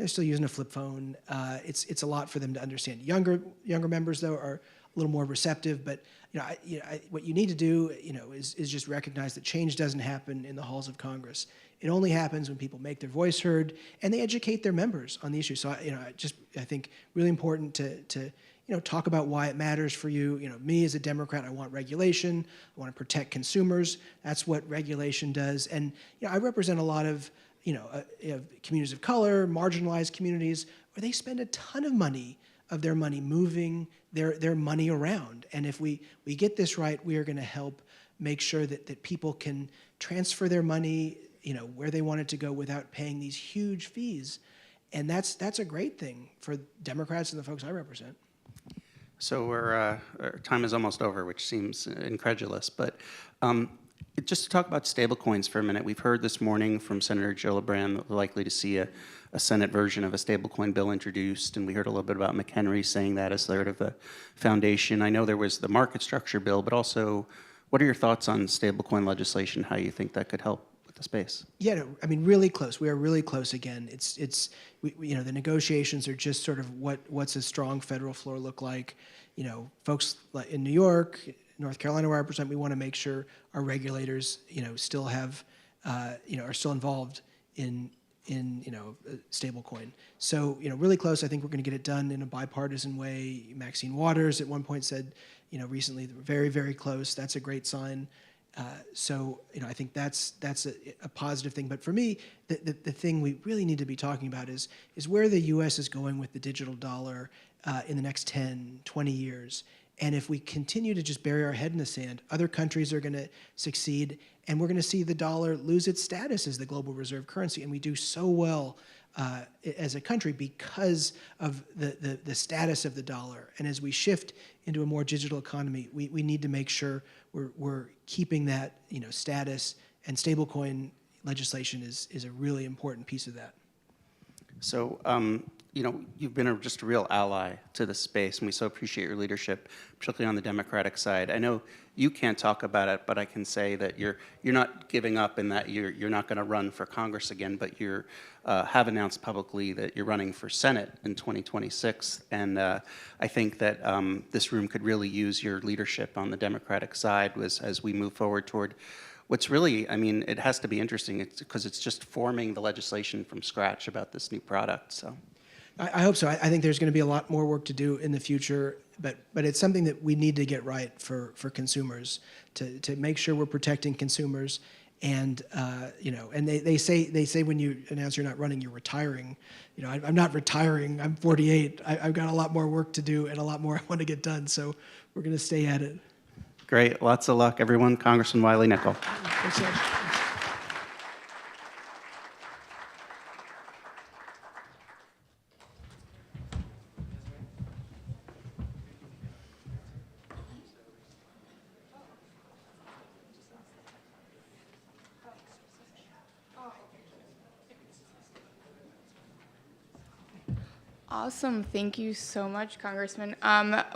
still using a flip phone. It's a lot for them to understand. Younger members, though, are little more receptive. But what you need to do, is just recognize that change doesn't happen in the halls of Congress. It only happens when people make their voice heard and they educate their members on the issue. So I think really important to talk about why it matters for you. Me as a Democrat, I want regulation. I want to protect consumers. That's what regulation does. And I represent a lot of communities of color, marginalized communities, where they spend a ton of their money moving their money around. And if we get this right, we are going to help make sure that people can transfer their money where they want it to go without paying these huge fees. And that's a great thing for Democrats and the folks I represent. So our time is almost over, which seems incredulous. But just to talk about stablecoins for a minute, we've heard this morning from Senator Gillibrand that we're likely to see a Senate version of a stablecoin bill introduced, and we heard a little bit about McHenry saying that as sort of a foundation. I know there was the market structure bill, but also, what are your thoughts on stablecoin legislation, how you think that could help with the space? Yeah, no, I mean, really close. We are really close again. The negotiations are just sort of what's a strong federal floor look like. Folks like in New York, North Carolina, where I represent, we want to make sure our regulators, still have, are still involved in stablecoin. So, really close. I think we're going to get it done in a bipartisan way. Maxine Waters at one point said, recently, very, very close. That's a great sign. So, I think that's a positive thing. But for me, the thing we really need to be talking about is where the U.S. is going with the digital dollar in the next 10, 20 years. And if we continue to just bury our head in the sand, other countries are going to succeed, and we're going to see the dollar lose its status as the global reserve currency. And we do so well as a country because of the status of the dollar. And as we shift into a more digital economy, we need to make sure we're keeping that status, and stablecoin legislation is a really important piece of that. So, you've been just a real ally to the space, and we so appreciate your leadership, particularly on the Democratic side. I know you can't talk about it, but I can say that you're not giving up, and that you're not going to run for Congress again, but you have announced publicly that you're running for Senate in 2026. And I think that this room could really use your leadership on the Democratic side as we move forward toward what's really, it has to be interesting because it's just forming the legislation from scratch about this new product. So, I hope so. I think there's going to be a lot more work to do in the future, but it's something that we need to get right for consumers, to make sure we're protecting consumers. And and they say when you announce you're not running, you're retiring. I'm not retiring. I'm 48. I've got a lot more work to do and a lot more I want to get done. So we're going to stay at it. Great. Lots of luck, everyone. Congressman Wiley Nickel. Thanks so much. Awesome. Thank you so much, Congressman.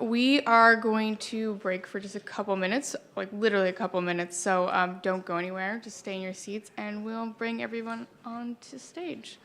We are going to break for just a couple minutes, like literally a couple minutes, so don't go anywhere. Just stay in your seats, and we'll bring everyone onto stage.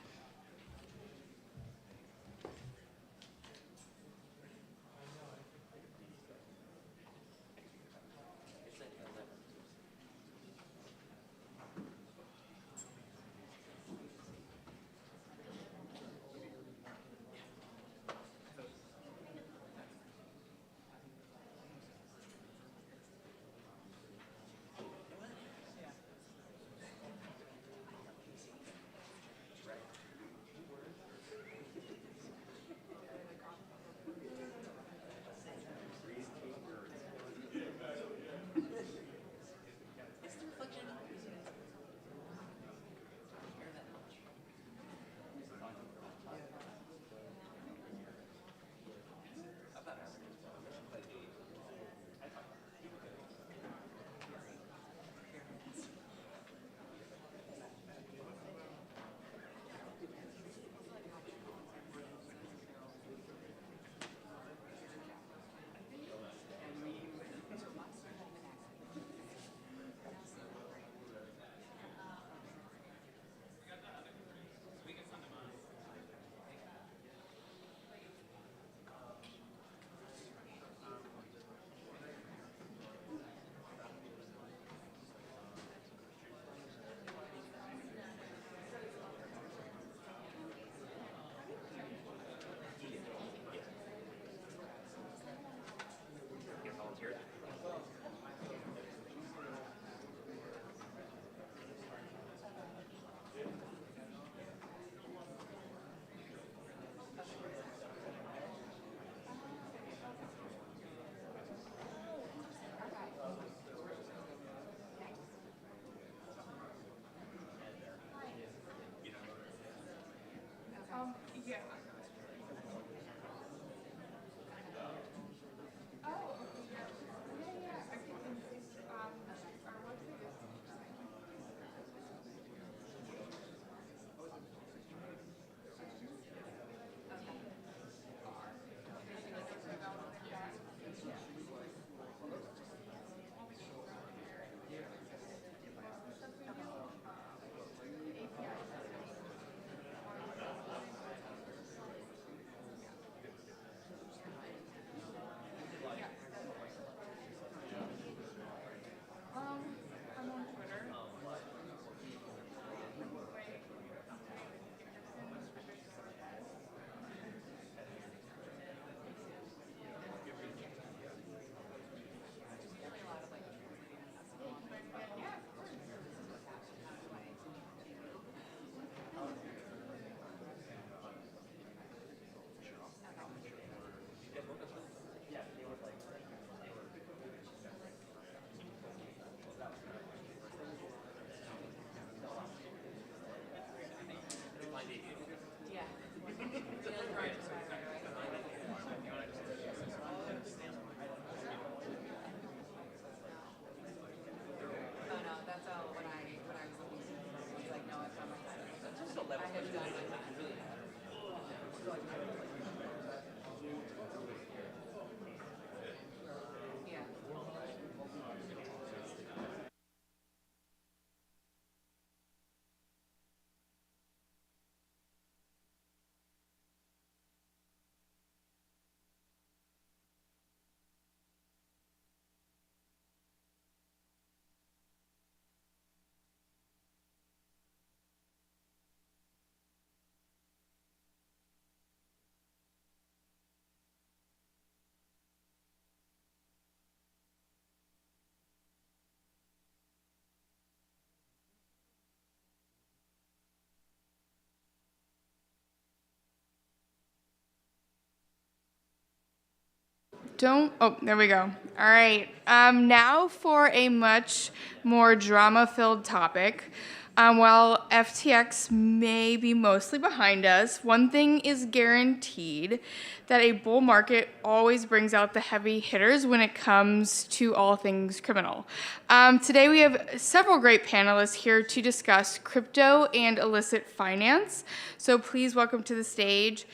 Oh, there we go. All right. Now for a much more drama-filled topic. While FTX may be mostly behind us, one thing is guaranteed, that a bull market always brings out the heavy hitters when it comes to all things criminal. Today we have several great panelists here to discuss crypto and illicit finance. So please welcome to the stage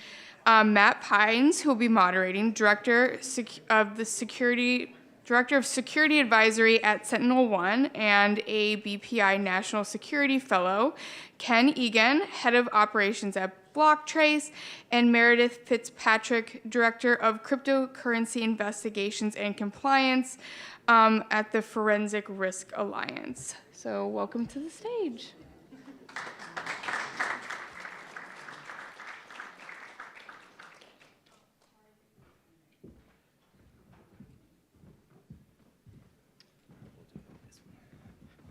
Matt Pines, who will be moderating, Director of Security Advisory at Sentinel One and a BPI National Security Fellow, Ken Egan, Head of Operations at BlockTrace, and Meredith Fitzpatrick, Director of Cryptocurrency Investigations and Compliance at the Forensic Risk Alliance. So welcome to the stage.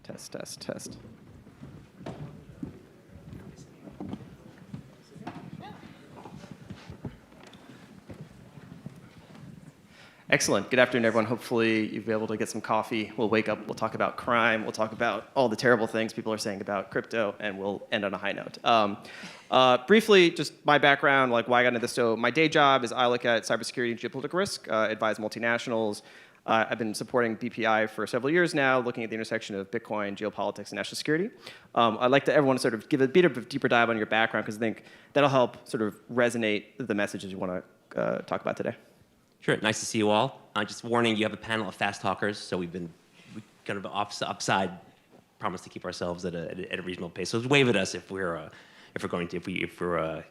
Test, test, test. Excellent. Good afternoon, everyone. Hopefully you'll be able to get some coffee. We'll wake up, we'll talk about crime, we'll talk about all the terrible things people are saying about crypto, and we'll end on a high note. Briefly, just my background, like why I got into this. So my day job is I look at cybersecurity and geopolitical risk, advise multinationals. I've been supporting BPI for several years now, looking at the intersection of Bitcoin, geopolitics, and national security. I'd like to everyone sort of give a bit of a deeper dive on your background, because I think that'll help sort of resonate the messages you want to talk about today. Sure, nice to see you all. Just warning, you have a panel of fast talkers, so we kind of upside, promise to keep ourselves at a reasonable pace. So wave at us if we're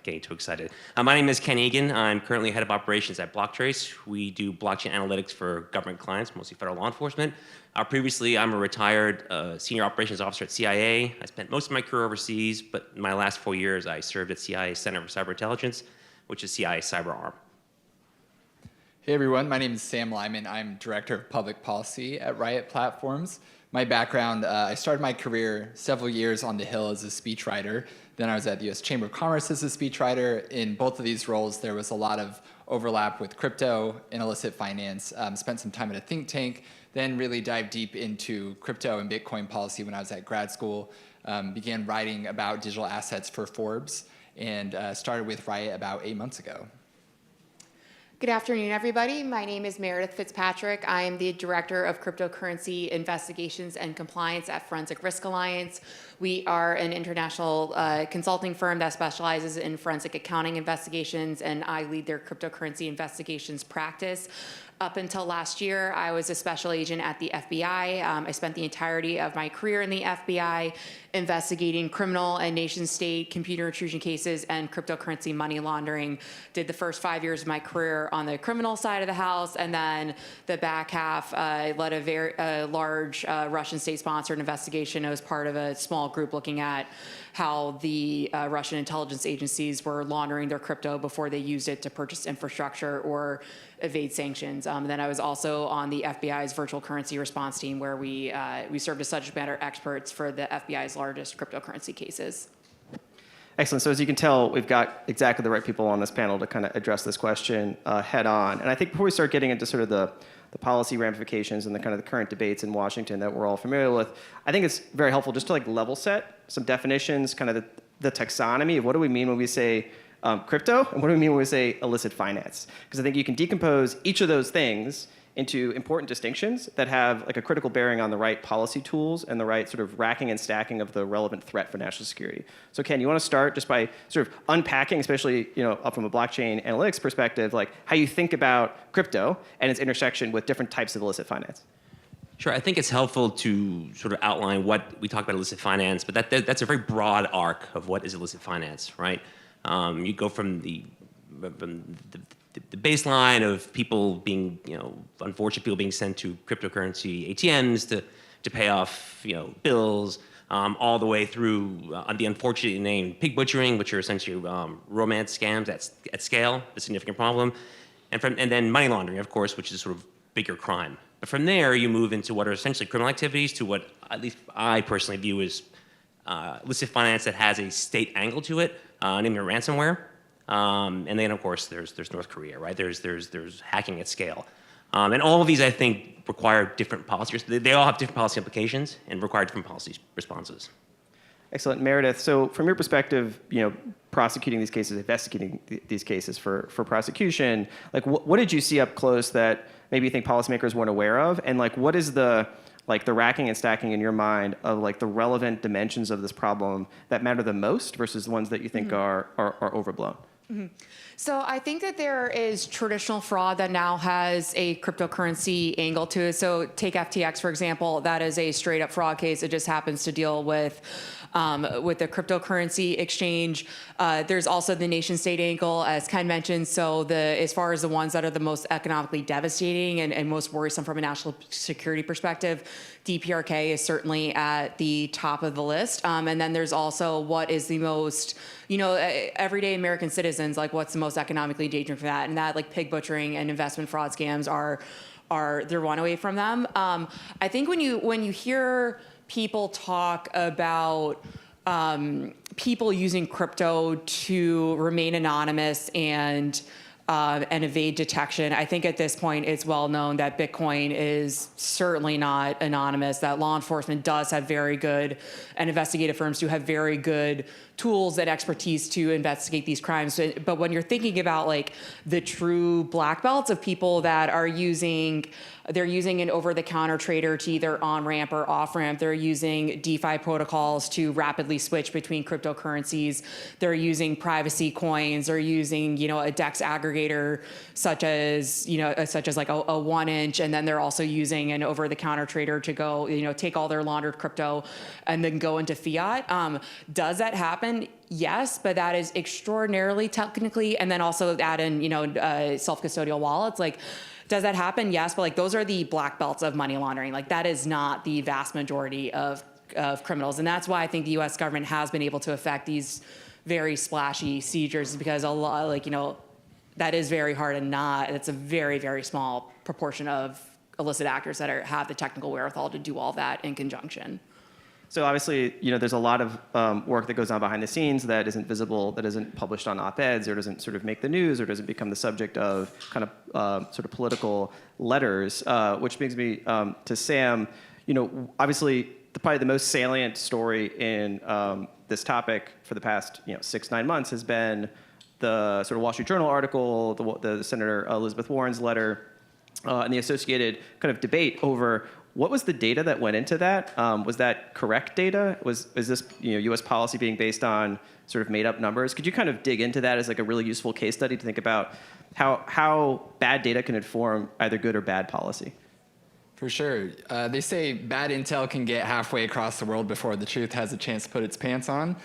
getting too excited. My name is Ken Egan. I'm currently head of operations at BlockTrace. We do blockchain analytics for government clients, mostly federal law enforcement. Previously, I'm a retired senior operations officer at CIA. I spent most of my career overseas, but in my last 4 years, I served at CIA Center for Cyber Intelligence, which is CIA's cyber arm. Hey everyone, my name is Sam Lyman. I'm Director of Public Policy at Riot Platforms. My background, I started my career several years on the Hill as a speechwriter. Then I was at the U.S. Chamber of Commerce as a speechwriter. In both of these roles, there was a lot of overlap with crypto and illicit finance. Spent some time at a think tank, then really dived deep into crypto and Bitcoin policy when I was at grad school. began writing about digital assets for Forbes, and started with Riot about 8 months ago. Good afternoon, everybody. My name is Meredith Fitzpatrick. I am the Director of Cryptocurrency Investigations and Compliance at Forensic Risk Alliance. We are an international consulting firm that specializes in forensic accounting investigations, and I lead their cryptocurrency investigations practice. Up until last year, I was a special agent at the FBI. I spent the entirety of my career in the FBI investigating criminal and nation-state computer intrusion cases and cryptocurrency money laundering. Did the first 5 years of my career on the criminal side of the house, and then the back half, I led a very large Russian state-sponsored investigation. I was part of a small group looking at how the Russian intelligence agencies were laundering their crypto before they used it to purchase infrastructure or evade sanctions. Then I was also on the FBI's virtual currency response team, where we served as subject matter experts for the FBI's largest cryptocurrency cases. Excellent. So as you can tell, we've got exactly the right people on this panel to kind of address this question head on. And I think before we start getting into sort of the policy ramifications and the kind of the current debates in Washington that we're all familiar with, I think it's very helpful just to like level set some definitions, kind of the taxonomy of what do we mean when we say crypto, and what do we mean when we say illicit finance? Because I think you can decompose each of those things into important distinctions that have like a critical bearing on the right policy tools and the right sort of racking and stacking of the relevant threat for national security. So Ken, you want to start just by sort of unpacking, especially up from a blockchain analytics perspective, like how you think about crypto and its intersection with different types of illicit finance? Sure, I think it's helpful to sort of outline what we talk about illicit finance, but that's a very broad arc of what is illicit finance, right? You go from the baseline of people being, unfortunate people being sent to cryptocurrency ATMs to pay off, bills, all the way through the unfortunately named pig butchering, which are essentially romance scams at scale, a significant problem, and then money laundering, of course, which is sort of bigger crime. But from there, you move into what are essentially criminal activities to what at least I personally view as illicit finance that has a state angle to it, namely ransomware. And then, of course, there's North Korea, right? There's hacking at scale. And all of these, I think, require different policies. They all have different policy implications and require different policy responses. Excellent. Meredith, so from your perspective, prosecuting these cases, investigating these cases for prosecution, like what did you see up close that maybe you think policymakers weren't aware of? And like what is the racking and stacking in your mind of like the relevant dimensions of this problem that matter the most versus the ones that you think are overblown? Mm-hmm. So I think that there is traditional fraud that now has a cryptocurrency angle to it. So take FTX, for example. That is a straight up fraud case. It just happens to deal with the cryptocurrency exchange. There's also the nation state angle, as Ken mentioned. So as far as the ones that are the most economically devastating and most worrisome from a national security perspective, DPRK is certainly at the top of the list. And then there's also what is the most, everyday American citizens, like what's the most economically dangerous for that? And that like pig butchering and investment fraud scams are they're one away from them. I think when you hear people talk about people using crypto to remain anonymous and evade detection, I think at this point it's well known that Bitcoin is certainly not anonymous, that law enforcement does have very good, and investigative firms do have very good tools and expertise to investigate these crimes. But when you're thinking about like the true black belts of people that are they're using an over-the-counter trader to either on-ramp or off-ramp. They're using DeFi protocols to rapidly switch between cryptocurrencies. They're using privacy coins. They're using, a DEX aggregator such as like a 1inch, and then they're also using an over-the-counter trader to go, take all their laundered crypto and then go into fiat. Does that happen? Yes, but that is extraordinarily technically, and then also add in, self-custodial wallets. Like, does that happen? Yes, but like those are the black belts of money laundering. Like that is not the vast majority of criminals, and that's why I think the U.S. government has been able to effect these very splashy seizures, because a lot, that is very hard and not. It's a very, very small proportion of illicit actors that have the technical wherewithal to do all that in conjunction. So obviously, there's a lot of work that goes on behind the scenes that isn't visible, that isn't published on op-eds, or doesn't sort of make the news, or doesn't become the subject of kind of sort of political letters, which brings me to Sam. Obviously, probably the most salient story in this topic for the past 6-9 months has been the sort of Wall Street Journal article, the Senator Elizabeth Warren's letter, and the associated kind of debate over what was the data that went into that. Was that correct data? Is this U.S. policy being based on sort of made up numbers? Could you kind of dig into that as like a really useful case study to think about how bad data can inform either good or bad policy? For sure. They say bad intel can get halfway across the world before the truth has a chance to put its pants on.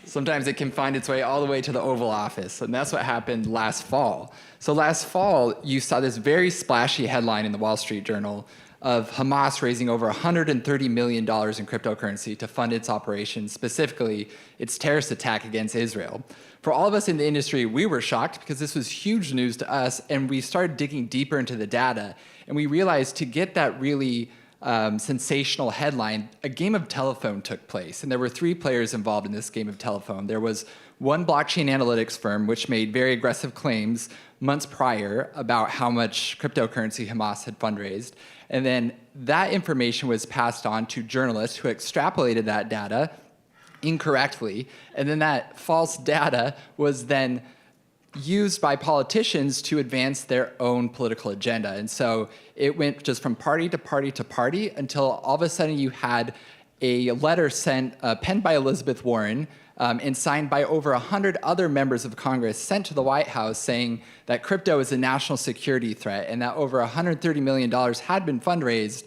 Sometimes it can find its way all the way to the Oval Office, and that's what happened last fall. So last fall, you saw this very splashy headline in the Wall Street Journal of Hamas raising over $130 million in cryptocurrency to fund its operations, specifically its terrorist attack against Israel. For all of us in the industry, we were shocked because this was huge news to us, and we started digging deeper into the data, and we realized to get that really sensational headline, a game of telephone took place, and there were 3 players involved in this game of telephone. There was one blockchain analytics firm which made very aggressive claims months prior about how much cryptocurrency Hamas had fundraised, and then that information was passed on to journalists who extrapolated that data incorrectly, and then that false data was then used by politicians to advance their own political agenda. And so it went just from party to party to party until all of a sudden you had a letter sent, penned by Elizabeth Warren, and signed by over 100 other members of Congress sent to the White House saying that crypto is a national security threat and that over $130 million had been fundraised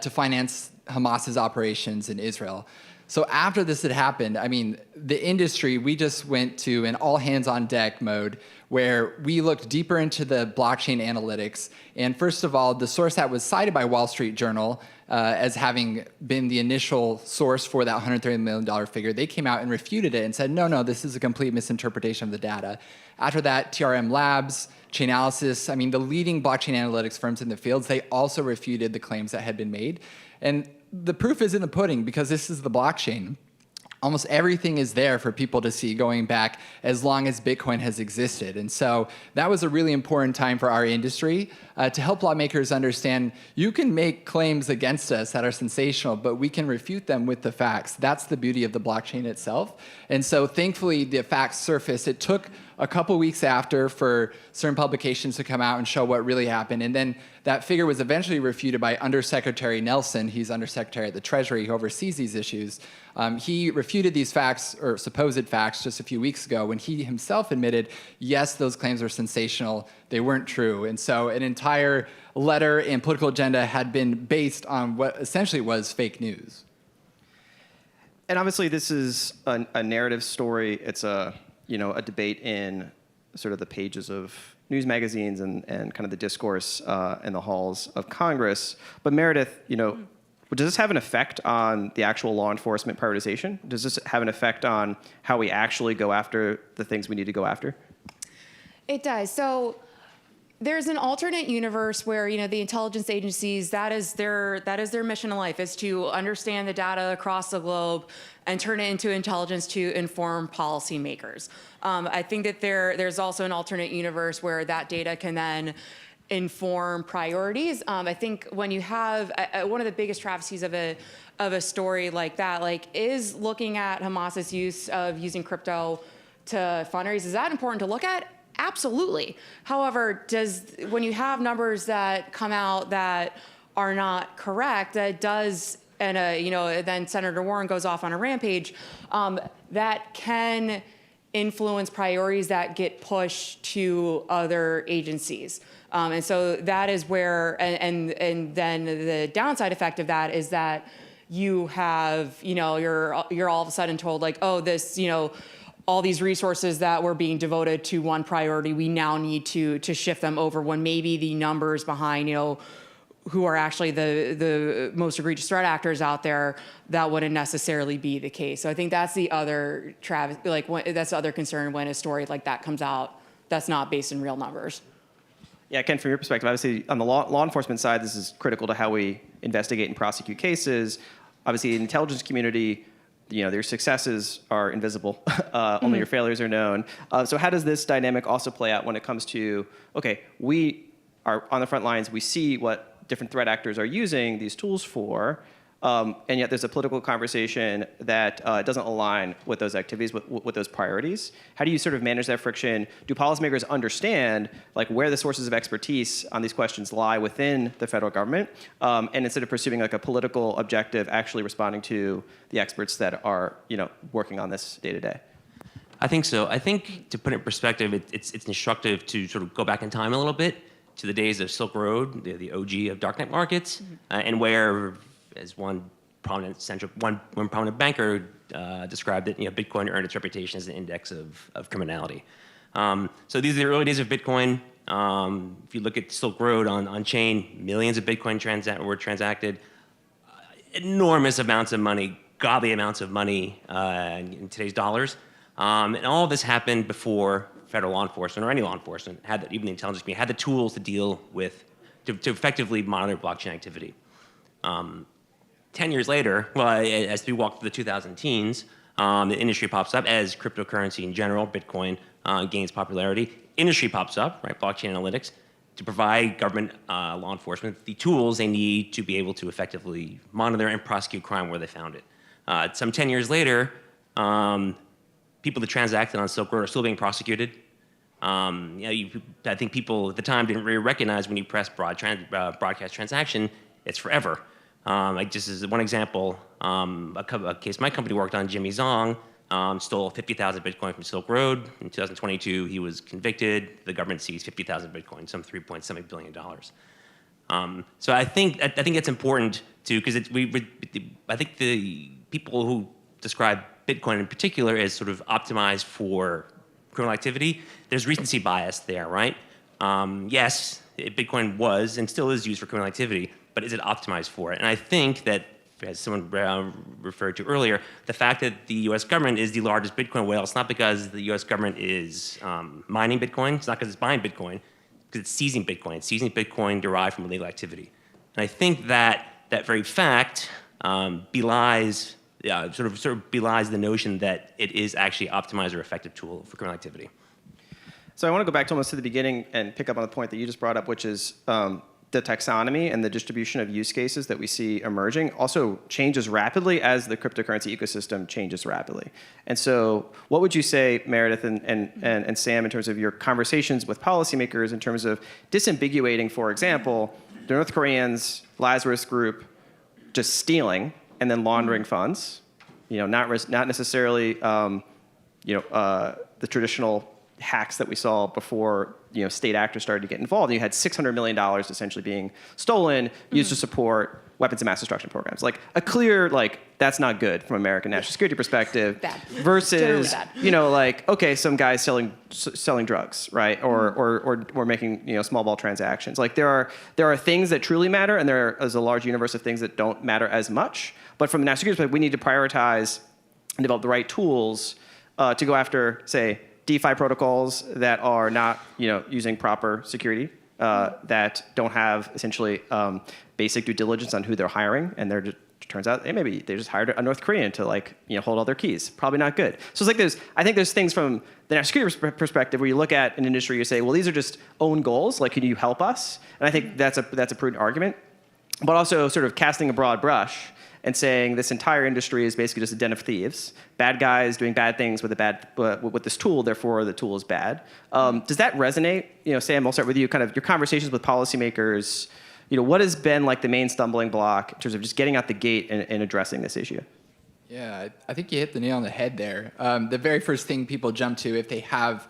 to finance Hamas's operations in Israel. So after this had happened, I mean, the industry, we just went to an all hands on deck mode where we looked deeper into the blockchain analytics. And first of all, the source that was cited by Wall Street Journal as having been the initial source for that $130 million figure, they came out and refuted it and said, no, this is a complete misinterpretation of the data. After that, TRM Labs, Chainalysis, I mean, the leading blockchain analytics firms in the fields, they also refuted the claims that had been made. And the proof is in the pudding because this is the blockchain. Almost everything is there for people to see going back as long as Bitcoin has existed. And so that was a really important time for our industry to help lawmakers understand you can make claims against us that are sensational, but we can refute them with the facts. That's the beauty of the blockchain itself. And so thankfully the facts surfaced. It took a couple weeks after for certain publications to come out and show what really happened. And then that figure was eventually refuted by Undersecretary Nelson. He's Undersecretary at the Treasury who oversees these issues. He refuted these facts, or supposed facts, just a few weeks ago when he himself admitted, yes, those claims were sensational, they weren't true. And so an entire letter and political agenda had been based on what essentially was fake news. And obviously this is a narrative story. It's a debate in sort of the pages of news magazines and kind of the discourse in the halls of Congress. But Meredith, does this have an effect on the actual law enforcement prioritization? Does this have an effect on how we actually go after the things we need to go after? It does. So there's an alternate universe where the intelligence agencies, that is their mission in life, is to understand the data across the globe and turn it into intelligence to inform policymakers. I think that there's also an alternate universe where that data can then inform priorities. I think when you have one of the biggest travesties of a story like that, is looking at Hamas's use of using crypto to fundraise. Is that important to look at? Absolutely. However, when you have numbers that come out that are not correct, that does, and then Senator Warren goes off on a rampage, that can influence priorities that get pushed to other agencies. And so that is where, and then the downside effect of that is that you have, you're all of a sudden told this, all these resources that were being devoted to one priority, we now need to shift them over, when maybe the numbers behind, who are actually the most egregious threat actors out there, that wouldn't necessarily be the case. So I think that's the other that's the other concern when a story like that comes out that's not based in real numbers. Yeah, Ken, from your perspective, obviously on the law enforcement side, this is critical to how we investigate and prosecute cases. Obviously, in the intelligence community, their successes are invisible. Only your failures are known. So how does this dynamic also play out when it comes to, okay, we are on the front lines, we see what different threat actors are using these tools for, And yet there's a political conversation that doesn't align with those activities, with those priorities. How do you sort of manage that friction? Do policymakers understand like where the sources of expertise on these questions lie within the federal government? And instead of pursuing like a political objective, actually responding to the experts that are working on this day to day? I think so. I think to put it in perspective, it's instructive to sort of go back in time a little bit to the days of Silk Road, the OG of darknet markets, and where, as one prominent banker described it, Bitcoin earned its reputation as an index of criminality. So these are the early days of Bitcoin. If you look at Silk Road on chain, millions of Bitcoin were transacted, enormous amounts of money, godly amounts of money in today's dollars. And all of this happened before federal law enforcement or any law enforcement even the intelligence community had the tools to deal with, to effectively monitor blockchain activity. 10 years later, well, as we walk through the 2010s, the industry pops up as cryptocurrency in general, Bitcoin, gains popularity. Industry pops up, right, blockchain analytics, to provide government law enforcement the tools they need to be able to effectively monitor and prosecute crime where they found it. Some 10 years later, people that transacted on Silk Road are still being prosecuted. I think people at the time didn't really recognize when you press broadcast transaction, it's forever. Like just as one example, a case my company worked on, Jimmy Zong, stole 50,000 Bitcoin from Silk Road. In 2022, he was convicted. The government seized 50,000 Bitcoin, some $3.7 billion. So I think it's important to, because I think the people who describe Bitcoin in particular as sort of optimized for criminal activity, there's recency bias there, right? Yes, Bitcoin was and still is used for criminal activity, but is it optimized for it? And I think that, as someone referred to earlier, the fact that the US government is the largest Bitcoin whale, it's not because the US government is mining Bitcoin, it's not because it's buying Bitcoin, because it's seizing Bitcoin. It's seizing Bitcoin derived from illegal activity. And I think that very fact belies the notion that it is actually optimized or effective tool for criminal activity. So I want to go back to almost to the beginning and pick up on the point that you just brought up, which is the taxonomy and the distribution of use cases that we see emerging also changes rapidly as the cryptocurrency ecosystem changes rapidly. And so what would you say, Meredith and Sam, in terms of your conversations with policymakers in terms of disambiguating, for example, the North Koreans, Lazarus Group, just stealing and then laundering funds, not necessarily, the traditional hacks that we saw before, state actors started to get involved. And you had $600 million essentially being stolen, used to support weapons of mass destruction programs. Like a clear, that's not good from American national security perspective. Bad. Versus, Bad. Okay, some guys selling drugs, right? Or making, small ball transactions. Like there are things that truly matter, and there is a large universe of things that don't matter as much. But from the national security perspective, we need to prioritize and develop the right tools to go after, say, DeFi protocols that are not, using proper security, that don't have essentially basic due diligence on who they're hiring, and turns out maybe they just hired a North Korean to hold all their keys. Probably not good. So it's I think there's things from the national security perspective where you look at an industry, you say, well, these are just own goals. Can you help us? And I think that's a prudent argument, but also sort of casting a broad brush and saying this entire industry is basically just a den of thieves, bad guys doing bad things with this tool, therefore the tool is bad. Does that resonate? Sam, I'll start with you. Kind of your conversations with policymakers. What has been the main stumbling block in terms of just getting out the gate and addressing this issue? Yeah, I think you hit the nail on the head there. The very first thing people jump to if they have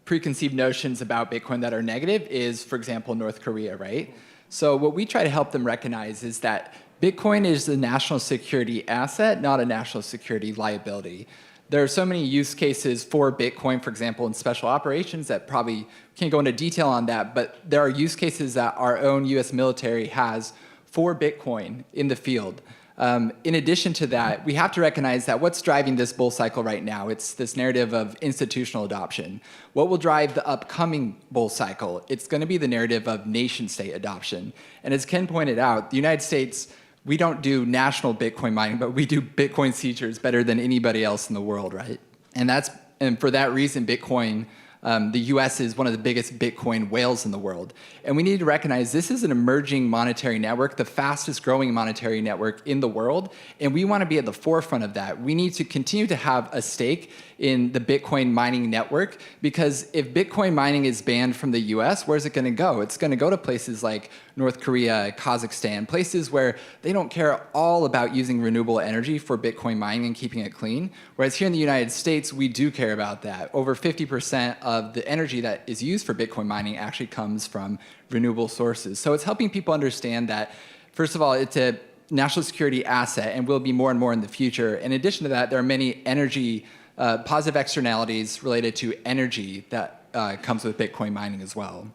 preconceived notions about Bitcoin that are negative is, for example, North Korea, right? So what we try to help them recognize is that Bitcoin is a national security asset, not a national security liability. There are so many use cases for Bitcoin, for example, in special operations that probably can't go into detail on that, but there are use cases that our own US military has for Bitcoin in the field. In addition to that, we have to recognize that what's driving this bull cycle right now, it's this narrative of institutional adoption. What will drive the upcoming bull cycle? It's going to be the narrative of nation-state adoption. And as Ken pointed out, the United States, we don't do national Bitcoin mining, but we do Bitcoin seizures better than anybody else in the world, right? And for that reason, Bitcoin The US is one of the biggest Bitcoin whales in the world. And we need to recognize this is an emerging monetary network, the fastest growing monetary network in the world. And we want to be at the forefront of that. We need to continue to have a stake in the Bitcoin mining network, because if Bitcoin mining is banned from the US, where's it going to go? It's going to go to places like North Korea, Kazakhstan, places where they don't care all about using renewable energy for Bitcoin mining and keeping it clean. Whereas here in the United States, we do care about that. Over 50% of the energy that is used for Bitcoin mining actually comes from renewable sources. So it's helping people understand that, first of all, it's a national security asset and will be more and more in the future. In addition to that, there are many energy positive externalities related to energy that comes with Bitcoin mining as well.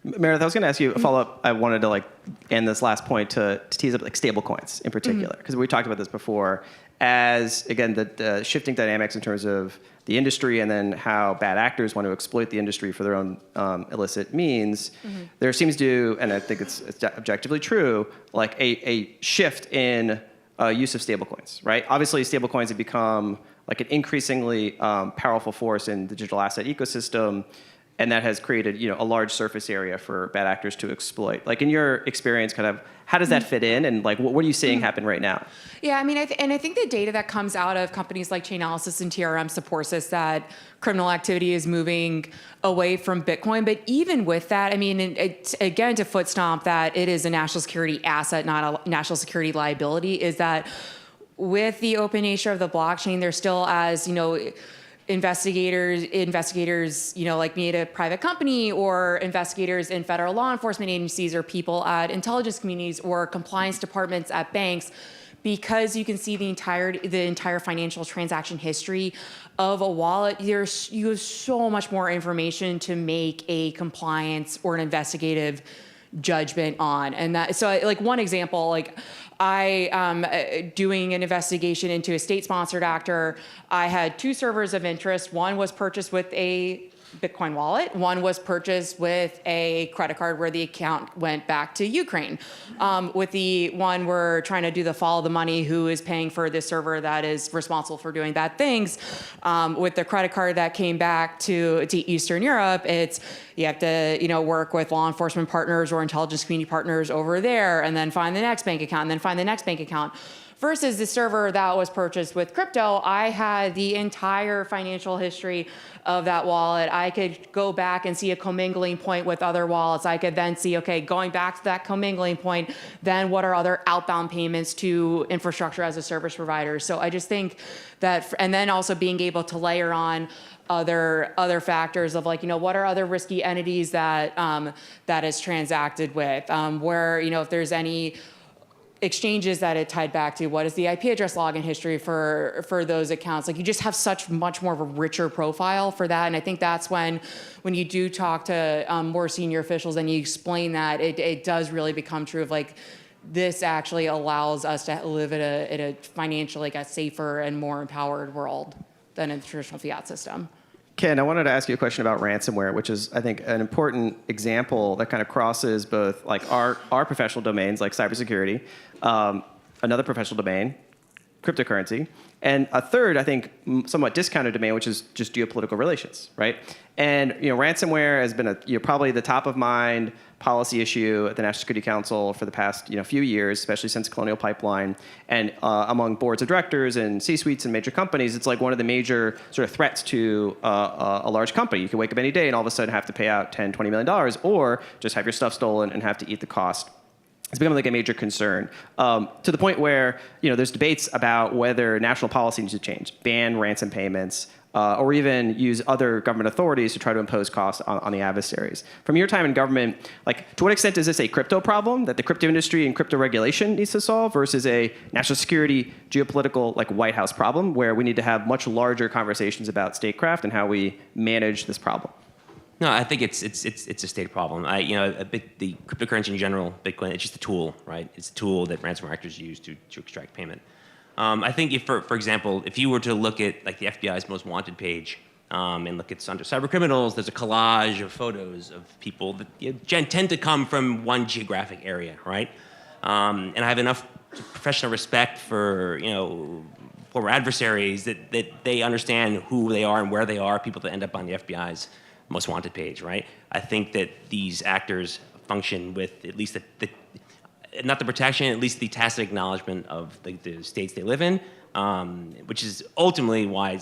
Meredith, I was going to ask you a follow-up. I wanted to end this last point to tease up stablecoins in particular, because we talked about this before. As again, the shifting dynamics in terms of the industry, and then how bad actors want to exploit the industry for their own illicit means. There seems to, and I think it's objectively true, like a shift in use of stablecoins. Right? Obviously, stablecoins have become like an increasingly powerful force in the digital asset ecosystem. And that has created, a large surface area for bad actors to exploit. Like in your experience, kind of, how does that fit in, and like, what are you seeing happen right now? Yeah, I mean, I think the data that comes out of companies like Chainalysis and TRM supports this, that criminal activity is moving away from Bitcoin. But even with that, I mean, again, to foot stomp that it is a national security asset, not a national security liability, is that with the open nature of the blockchain, there's still, as investigators, like me at a private company, or investigators in federal law enforcement agencies, or people at intelligence communities or compliance departments at banks, because you can see the entire financial transaction history of a wallet, you have so much more information to make a compliance or an investigative judgment on. And that, so like one example, like I doing an investigation into a state-sponsored actor. I had 2 servers of interest. One was purchased with a Bitcoin wallet. One was purchased with a credit card where the account went back to Ukraine. With the one we're trying to do the follow the money, who is paying for this server that is responsible for doing bad things. With the credit card that came back to Eastern Europe, you have to work with law enforcement partners or intelligence community partners over there, and then find the next bank account, and then find the next bank account. Versus the server that was purchased with crypto, I had the entire financial history of that wallet. I could go back and see a commingling point with other wallets. I could then see, okay, going back to that commingling point, then what are other outbound payments to infrastructure as a service provider? So I just think that, and then also being able to layer on other factors of like, what are other risky entities that that is transacted with, where, if there's any exchanges that it tied back to, what is the IP address login history for those accounts? Like, you just have such much more of a richer profile for that. And I think that's when you do talk to more senior officials and you explain that, it does really become true of like, this actually allows us to live in a financially a safer and more empowered world than in the traditional fiat system. Ken, I wanted to ask you a question about ransomware, which is, I think, an important example that kind of crosses both like our professional domains, like cybersecurity, another professional domain, cryptocurrency, and a third, I think, somewhat discounted domain, which is just geopolitical relations, right? And ransomware has been probably the top of mind policy issue at the National Security Council for the past few years, especially since Colonial Pipeline, and among boards of directors and C-suites and major companies, it's like one of the major sort of threats to a large company. You can wake up any day and all of a sudden have to pay out $10, $20 million, or just have your stuff stolen and have to eat the cost. It's become like a major concern, to the point where there's debates about whether national policy needs to change, ban ransom payments, or even use other government authorities to try to impose costs on the adversaries. From your time in government, to what extent is this a crypto problem that the crypto industry and crypto regulation needs to solve, versus a national security, geopolitical, White House problem, where we need to have much larger conversations about statecraft and how we manage this problem? No, I think it's a state problem. The cryptocurrency in general, Bitcoin, it's just a tool, right? It's a tool that ransomware actors use to extract payment. I think if, for example, if you were to look at the FBI's most wanted page and look at under cyber criminals, there's a collage of photos of people that tend to come from one geographic area, right? And I have enough professional respect for former adversaries, that they understand who they are and where they are, people that end up on the FBI's most wanted page, right? I think that these actors function with at least not the protection, at least the tacit acknowledgement of the states they live in, which is ultimately why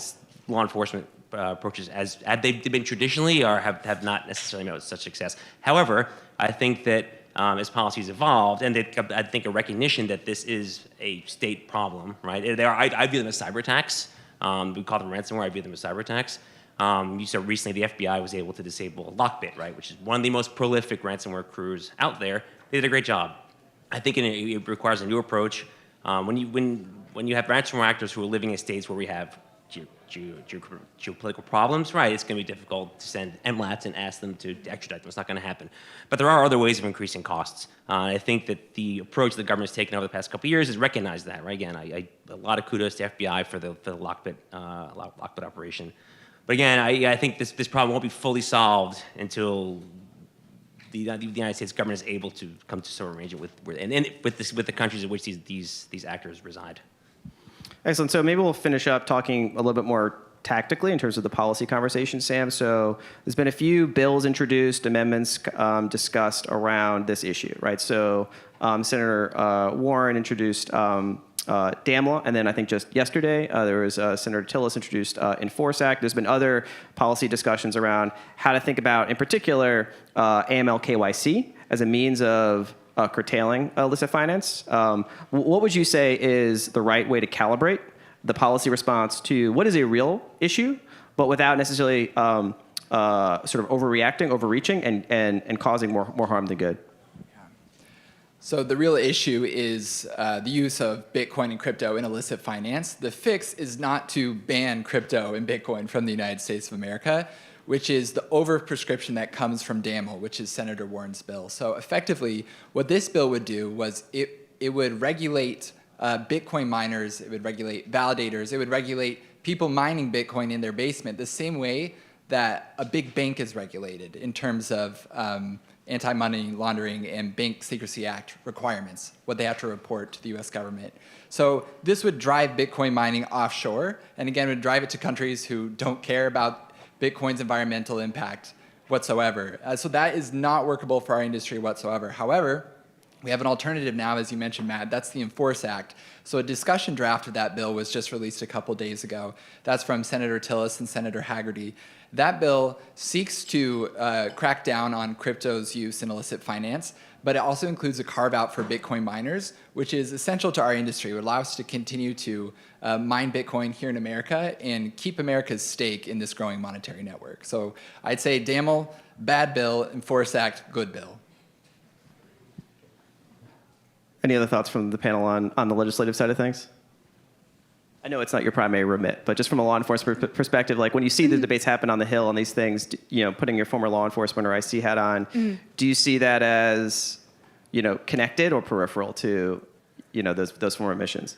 law enforcement approaches as they've been traditionally have not necessarily met such success. However, I think that as policies evolved, and I think a recognition that this is a state problem, right? I view them as cyber attacks. We call them ransomware. I view them as cyber attacks. So recently, the FBI was able to disable Lockbit, right, which is one of the most prolific ransomware crews out there. They did a great job. I think it requires a new approach. When you have ransomware actors who are living in states where we have geopolitical problems, right, it's going to be difficult to send MLATs and ask them to extradite them. It's not going to happen. But there are other ways of increasing costs. I think that the approach the government has taken over the past couple of years has recognized that, right? Again, a lot of kudos to FBI for the Lockbit operation. But again, I think this problem won't be fully solved until the United States government is able to come to some arrangement with the countries in which these actors reside. Excellent. So maybe we'll finish up talking a little bit more tactically in terms of the policy conversation, Sam. So there's been a few bills introduced, amendments discussed around this issue, right? So Senator Warren introduced DAMLA, and then I think just yesterday there was Senator Tillis introduced Enforce Act. There's been other policy discussions around how to think about, in particular, AML KYC as a means of curtailing illicit finance. What would you say is the right way to calibrate the policy response to what is a real issue, but without necessarily sort of overreacting, overreaching, and causing more harm than good? So the real issue is the use of Bitcoin and crypto in illicit finance. The fix is not to ban crypto and Bitcoin from the United States of America, which is the overprescription that comes from DAML, which is Senator Warren's bill. So effectively, what this bill would do was it would regulate Bitcoin miners, it would regulate validators, it would regulate people mining Bitcoin in their basement the same way that a big bank is regulated in terms of anti-money laundering and Bank Secrecy Act requirements, what they have to report to the US government. So this would drive Bitcoin mining offshore, and again, would drive it to countries who don't care about Bitcoin's environmental impact whatsoever. So that is not workable for our industry whatsoever. However, we have an alternative now, as you mentioned, Matt. That's the Enforce Act. So a discussion draft of that bill was just released a couple days ago. That's from Senator Tillis and Senator Haggerty. That bill seeks to crack down on crypto's use in illicit finance, but it also includes a carve-out for Bitcoin miners, which is essential to our industry. It would allow us to continue to mine Bitcoin here in America and keep America's stake in this growing monetary network. So I'd say DAML, bad bill, Enforce Act, good bill. Any other thoughts from the panel on the legislative side of things? I know it's not your primary remit, but just from a law enforcement perspective, like when you see the debates happen on the Hill on these things, putting your former law enforcement or IC hat on, do you see that as, connected or peripheral to, those former missions?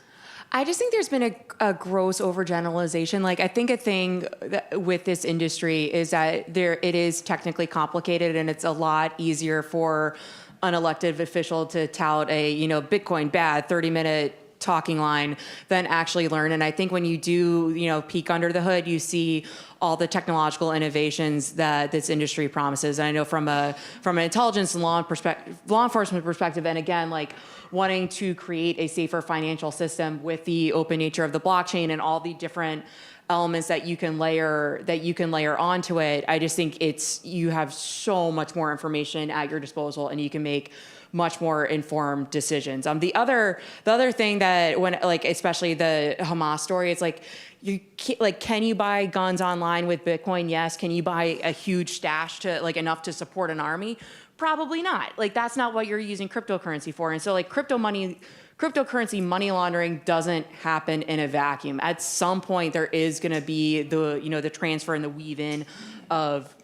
I just think there's been a gross overgeneralization. Like, I think a thing with this industry is that it is technically complicated, and it's a lot easier for an elected official to tout a, Bitcoin bad 30-minute talking line than actually learn. And I think when you do, peek under the hood, you see all the technological innovations that this industry promises. And I know from an intelligence and law enforcement perspective, and again, like wanting to create a safer financial system with the open nature of the blockchain and all the different elements that you can layer onto it, I just think you have so much more information at your disposal, and you can make much more informed decisions. The other thing that especially the Hamas story, it's like can you buy guns online with Bitcoin? Yes. Can you buy a huge stash to enough to support an army? Probably not. That's not what you're using cryptocurrency for. And so cryptocurrency money laundering doesn't happen in a vacuum. At some point, there is going to be the transfer and the weave in of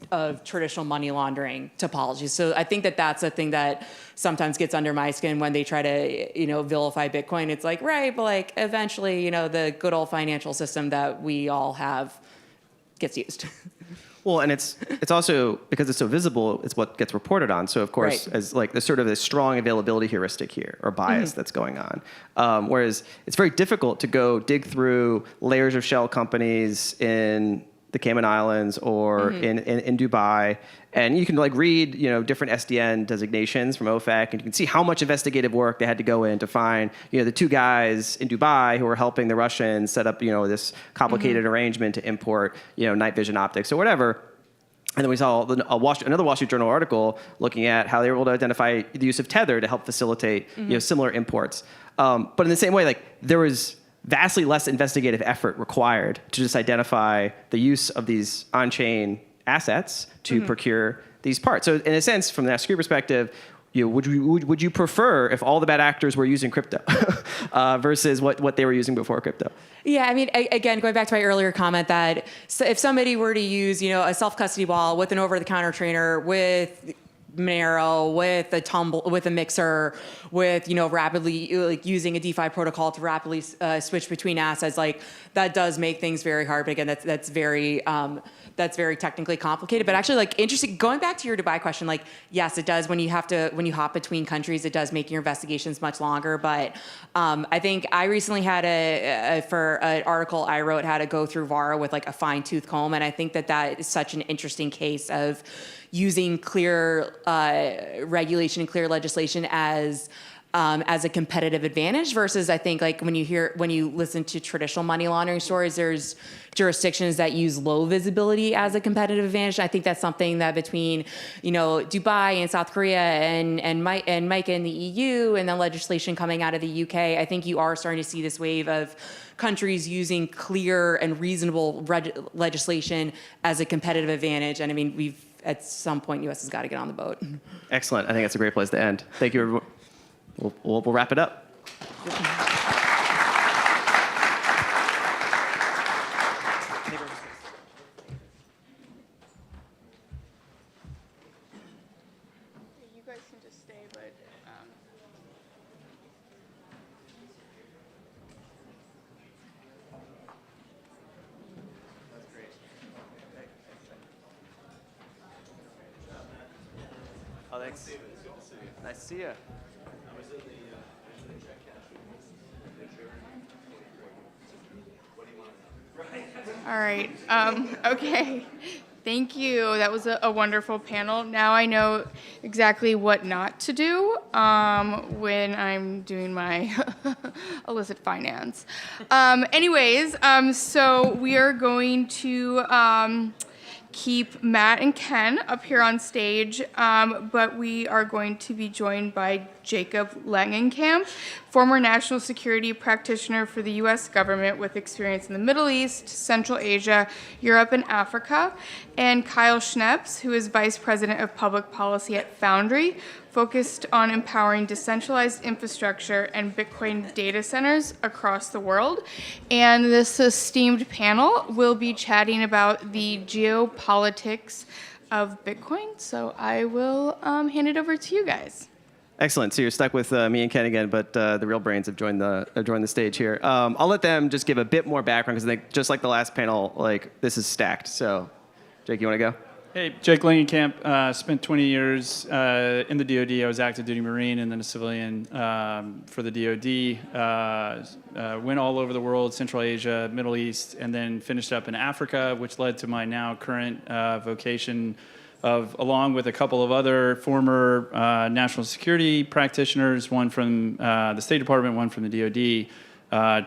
traditional money laundering topologies. So I think that's a thing that sometimes gets under my skin when they try to vilify Bitcoin. It's like, right, but eventually the good old financial system that we all have gets used. Well, and it's also because it's so visible, it's what gets reported on. So of course, Right. as like there's sort of this strong availability heuristic here or bias that's going on. Whereas it's very difficult to go dig through layers of shell companies in the Cayman Islands or in Dubai, and you can like read different SDN designations from OFAC, and you can see how much investigative work they had to go in to find the two guys in Dubai who were helping the Russians set up this complicated arrangement to import night vision optics or whatever. And then we saw another Wall Street Journal article looking at how they were able to identify the use of Tether to help facilitate similar imports. But in the same way, like there was vastly less investigative effort required to just identify the use of these on-chain assets to procure these parts. So in a sense, from the security perspective, would you prefer if all the bad actors were using crypto versus what they were using before crypto? Yeah, I mean, again, going back to my earlier comment that if somebody were to use, a self-custody wallet with an over-the-counter trainer, with Monero, with a mixer, with rapidly like using a DeFi protocol to rapidly switch between assets, like that does make things very hard. But again, that's very technically complicated. But actually, like interesting. Going back to your Dubai question, like yes, it does when you hop between countries, it does make your investigations much longer. But I think I recently had for an article I wrote had to go through VARA with like a fine-tooth comb, and I think that is such an interesting case of using clear regulation and clear legislation as a competitive advantage versus I think like when you listen to traditional money laundering stories, there's jurisdictions that use low visibility as a competitive advantage. I think that's something that between Dubai and South Korea and MiCA in the EU and then legislation coming out of the UK, I think you are starting to see this wave of countries using clear and reasonable legislation as a competitive advantage. And I mean, at some point, U.S. has got to get on the boat. Excellent. I think that's a great place to end. Thank you, everyone. We'll wrap it up. You guys can just stay, but. Oh, thanks. Nice to see you. All right. Okay. Thank you. That was a wonderful panel. Now I know exactly what not to do when I'm doing my illicit finance. So we are going to keep Matt and Ken up here on stage, but we are going to be joined by Jacob Langenkamp, former national security practitioner for the U.S. government with experience in the Middle East, Central Asia, Europe, and Africa, and Kyle Schneps, who is vice president of public policy at Foundry, focused on empowering decentralized infrastructure and Bitcoin data centers across the world. And this esteemed panel will be chatting about the geopolitics of Bitcoin. So I will hand it over to you guys. Excellent. So you're stuck with me and Ken again, but the real brains have joined the stage here. I'll let them just give a bit more background because I think just like the last panel, like this is stacked. So, Jake, you want to go? Hey, Jake Langenkamp, spent 20 years in the DoD. I was active duty Marine and then a civilian for the DoD. Went all over the world, Central Asia, Middle East, and then finished up in Africa, which led to my now current vocation of, along with a couple of other former national security practitioners, one from the State Department, one from the DoD,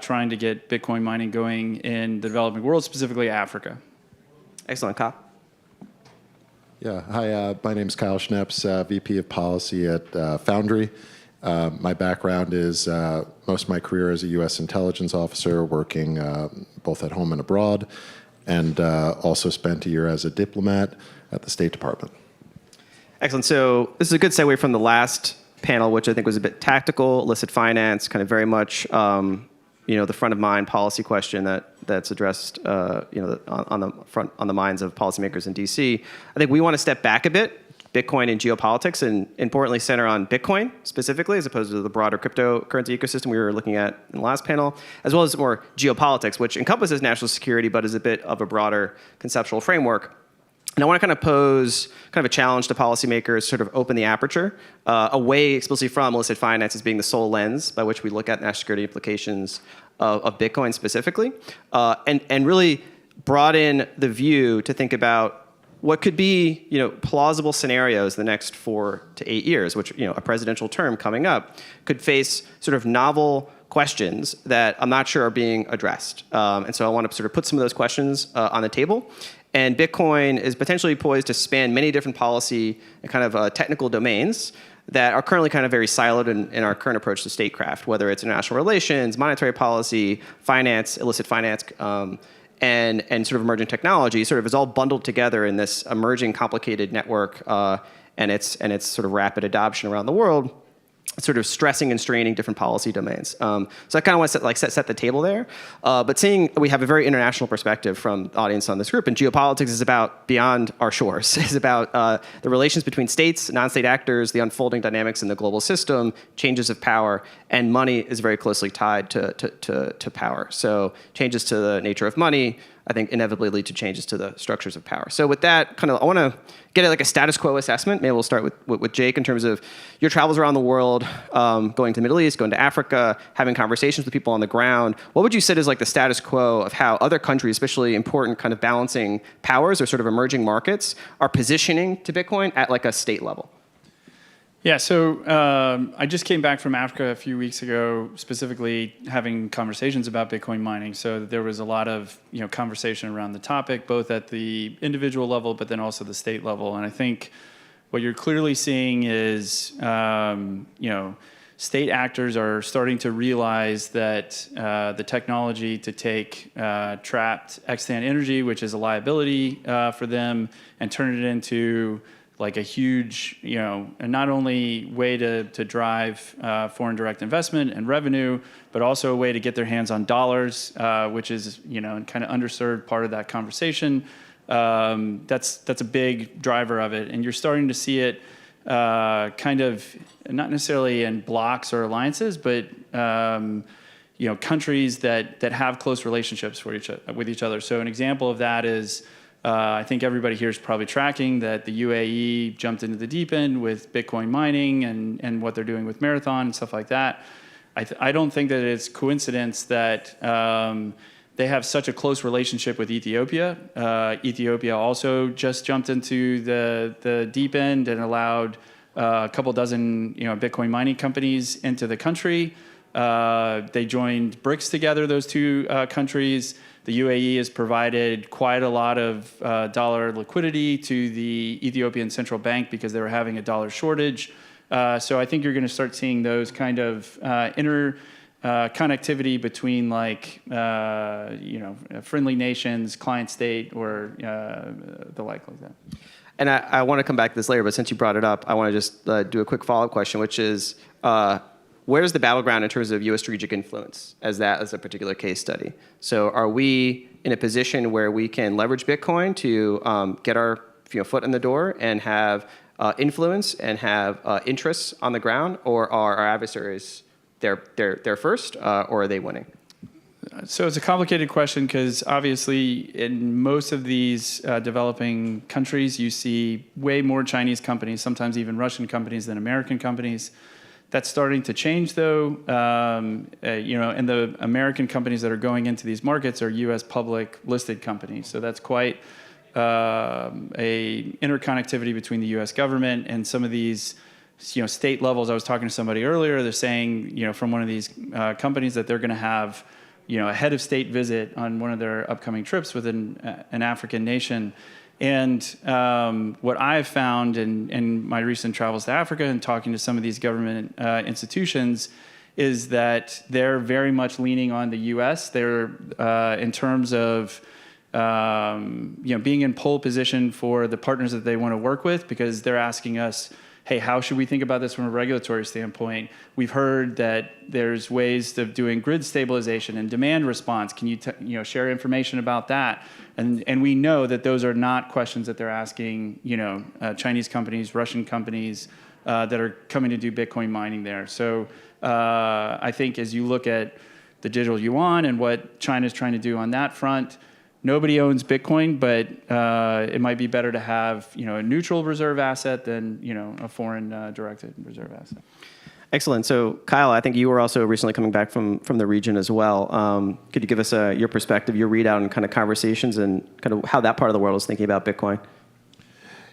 trying to get Bitcoin mining going in the developing world, specifically Africa. Excellent, Kyle. Yeah, hi, my name is Kyle Schneps, VP of Policy at Foundry. My background is most of my career as a U.S. intelligence officer, working both at home and abroad, and also spent a year as a diplomat at the State Department. Excellent. So this is a good segue from the last panel, which I think was a bit tactical, illicit finance, kind of very much the front of mind policy question that's addressed on the minds of policymakers in DC. I think we want to step back a bit, Bitcoin and geopolitics, and importantly center on Bitcoin specifically, as opposed to the broader cryptocurrency ecosystem we were looking at in the last panel, as well as more geopolitics, which encompasses national security, but is a bit of a broader conceptual framework. And I want to kind of pose kind of a challenge to policymakers, sort of open the aperture away explicitly from illicit finance as being the sole lens by which we look at national security implications of Bitcoin specifically, and really broaden the view to think about what could be, plausible scenarios the next 4 to 8 years, which, a presidential term coming up could face sort of novel questions that I'm not sure are being addressed. And so I want to sort of put some of those questions on the table. And Bitcoin is potentially poised to span many different policy and kind of technical domains that are currently kind of very siloed in our current approach to statecraft, whether it's international relations, monetary policy, finance, illicit finance, and sort of emerging technology. Sort of is all bundled together in this emerging complicated network and its sort of rapid adoption around the world, sort of stressing and straining different policy domains. So I kind of want to set the table there. But seeing we have a very international perspective from the audience on this group, and geopolitics is about beyond our shores. It's about the relations between states, non-state actors, the unfolding dynamics in the global system, changes of power, and money is very closely tied to power. So changes to the nature of money, I think, inevitably lead to changes to the structures of power. So with that, I want to get at like a status quo assessment. Maybe we'll start with Jake in terms of your travels around the world, going to the Middle East, going to Africa, having conversations with people on the ground. What would you say is like the status quo of how other countries, especially important kind of balancing powers or sort of emerging markets, are positioning to Bitcoin at like a state level? Yeah, so I just came back from Africa a few weeks ago, specifically having conversations about Bitcoin mining. So there was a lot of conversation around the topic, both at the individual level, but then also the state level. And I think what you're clearly seeing is state actors are starting to realize that the technology to take trapped extant energy, which is a liability for them, and turn it into like a huge, and not only way to drive foreign direct investment and revenue, but also a way to get their hands on dollars, which is, kind of underserved part of that conversation. That's a big driver of it. And you're starting to see it kind of, not necessarily in blocks or alliances, but countries that have close relationships with each other. So an example of that is, I think everybody here is probably tracking that the UAE jumped into the deep end with Bitcoin mining and what they're doing with Marathon and stuff like that. I don't think that it's coincidence that they have such a close relationship with Ethiopia. Ethiopia also just jumped into the deep end and allowed a couple dozen Bitcoin mining companies into the country. They joined BRICS together, those two countries. The UAE has provided quite a lot of dollar liquidity to the Ethiopian central bank because they were having a dollar shortage. So I think you're going to start seeing those kind of connectivity between friendly nations, client state, or the like that. And I want to come back to this later, but since you brought it up, I want to just do a quick follow-up question, which is, where's the battleground in terms of U.S. strategic influence as a particular case study? So are we in a position where we can leverage Bitcoin to get our foot in the door and have influence and have interests on the ground, or are our adversaries there first, or are they winning? So it's a complicated question because obviously in most of these developing countries, you see way more Chinese companies, sometimes even Russian companies than American companies. That's starting to change, though, and the American companies that are going into these markets are U.S. public listed companies. So that's quite a interconnectivity between the U.S. government and some of these, state levels. I was talking to somebody earlier. They're saying, from one of these companies that they're going to have, a head of state visit on one of their upcoming trips within an African nation. And what I've found in my recent travels to Africa and talking to some of these government institutions is that they're very much leaning on the U.S. They're in terms of being in pole position for the partners that they want to work with, because they're asking us, hey, how should we think about this from a regulatory standpoint? We've heard that there's ways of doing grid stabilization and demand response. Can you share information about that? And we know that those are not questions that they're asking Chinese companies, Russian companies that are coming to do Bitcoin mining there. So I think as you look at the digital yuan and what China's trying to do on that front, nobody owns Bitcoin, but it might be better to have a neutral reserve asset than a foreign directed reserve asset. Excellent. So, Kyle, I think you were also recently coming back from the region as well. Could you give us your perspective, your readout, and kind of conversations, and kind of how that part of the world is thinking about Bitcoin?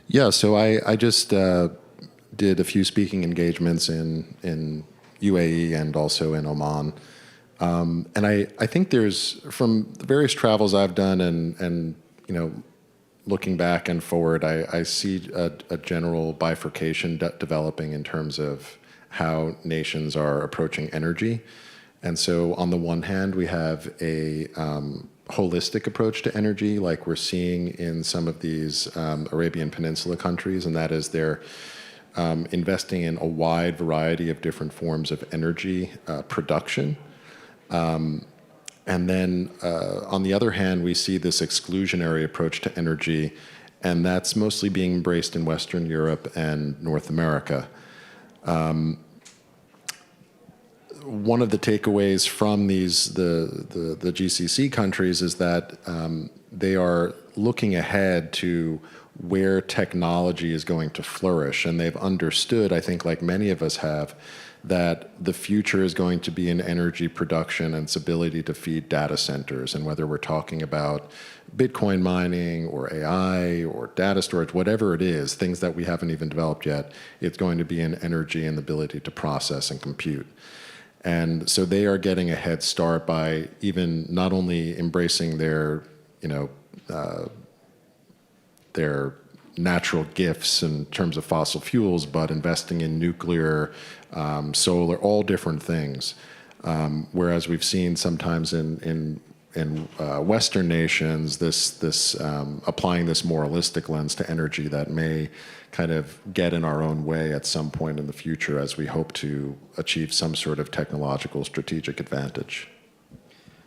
Yeah, so I just did a few speaking engagements in UAE and also in Oman. And I think there's, from the various travels I've done and looking back and forward, I see a general bifurcation developing in terms of how nations are approaching energy. And so on the one hand, we have a holistic approach to energy, like we're seeing in some of these Arabian Peninsula countries, and that is they're investing in a wide variety of different forms of energy production. And then on the other hand, we see this exclusionary approach to energy, and that's mostly being embraced in Western Europe and North America. One of the takeaways from the GCC countries is that they are looking ahead to where technology is going to flourish, and they've understood, I think like many of us have, that the future is going to be in energy production and its ability to feed data centers. And whether we're talking about Bitcoin mining or AI or data storage, whatever it is, things that we haven't even developed yet, it's going to be in energy and the ability to process and compute. And so they are getting a head start by even not only embracing their natural gifts in terms of fossil fuels, but investing in nuclear, solar, all different things. Whereas we've seen sometimes in Western nations this applying this moralistic lens to energy that may kind of get in our own way at some point in the future as we hope to achieve some sort of technological strategic advantage.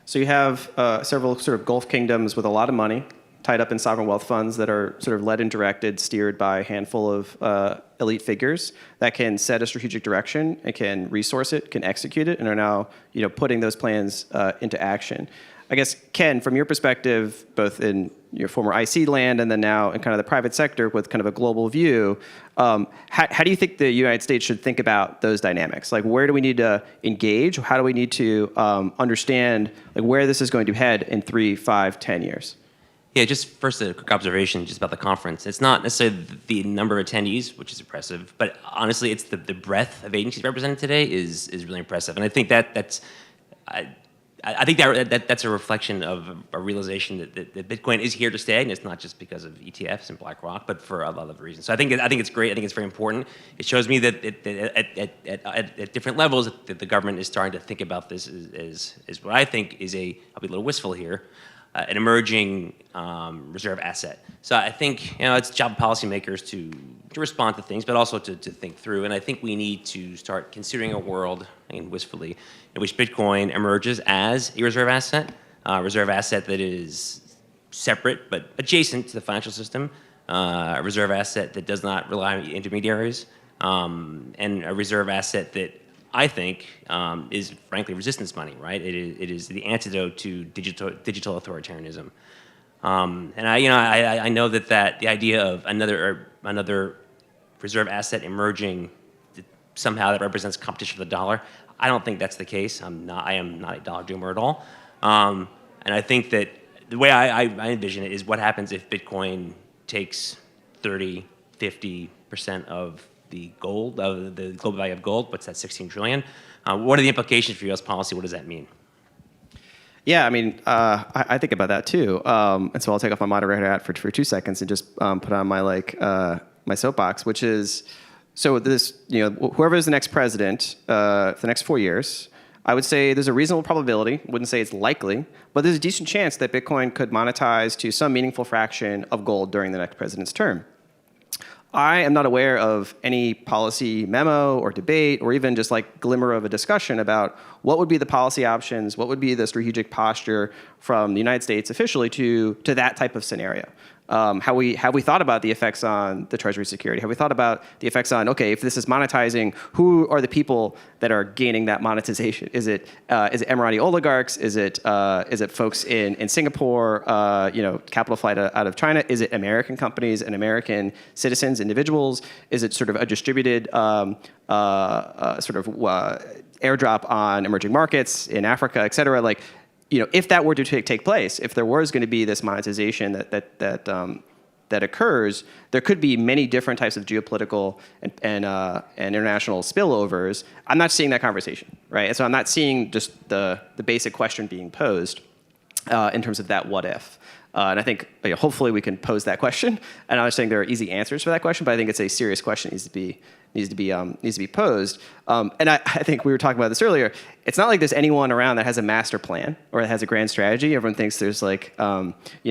So you have several sort of Gulf kingdoms with a lot of money tied up in sovereign wealth funds that are sort of led and directed, steered by a handful of elite figures that can set a strategic direction and can resource it, can execute it, and are now putting those plans into action. I guess, Ken, from your perspective, both in your former IC land and then now in kind of the private sector with kind of a global view, how do you think the United States should think about those dynamics? Like, where do we need to engage? How do we need to understand where this is going to head in 3, 5, 10 years? Yeah, just first a quick observation just about the conference. It's not necessarily the number of attendees, which is impressive, but honestly, it's the breadth of agencies represented today is really impressive. And I think that's a reflection of a realization that Bitcoin is here to stay, and it's not just because of ETFs and BlackRock, but for a lot of reasons. So I think it's great. I think it's very important. It shows me that at different levels that the government is starting to think about this as what I think is I'll be a little wistful here, an emerging reserve asset. So I think it's job of policymakers to respond to things, but also to think through. And I think we need to start considering a world, again, wistfully, in which Bitcoin emerges as a reserve asset that is separate but adjacent to the financial system, a reserve asset that does not rely on intermediaries, and a reserve asset that I think is frankly resistance money, right? It is the antidote to digital authoritarianism. And I know that the idea of another reserve asset emerging somehow that represents competition for the dollar, I don't think that's the case. I am not a dollar doomer at all. And I think that the way I envision it is what happens if Bitcoin takes 30, 50% of the gold, of the global value of gold. What's that, 16 trillion? What are the implications for U.S. policy? What does that mean? Yeah, I mean, I think about that too. And so I'll take off my moderator hat for 2 seconds and just put on my my soapbox, which is, so this, whoever is the next president for the next 4 years, I would say there's a reasonable probability, wouldn't say it's likely, but there's a decent chance that Bitcoin could monetize to some meaningful fraction of gold during the next president's term. I am not aware of any policy memo or debate or even just glimmer of a discussion about what would be the policy options, what would be the strategic posture from the United States officially to that type of scenario. Have we thought about the effects on the Treasury security? Have we thought about the effects on, okay, if this is monetizing, who are the people that are gaining that monetization? Is it Emirati oligarchs? Is it folks in Singapore? Capital flight out of China? Is it American companies and American citizens, individuals? Is it sort of a distributed airdrop on emerging markets in Africa, et cetera? Like, if that were to take place, if there was going to be this monetization that occurs, there could be many different types of geopolitical and international spillovers. I'm not seeing that conversation, right? And so I'm not seeing just the basic question being posed in terms of that what if. And I think hopefully we can pose that question. And I'm not saying there are easy answers for that question, but I think it's a serious question that needs to be posed. And I think we were talking about this earlier. It's not like there's anyone around that has a master plan or that has a grand strategy. Everyone thinks there's like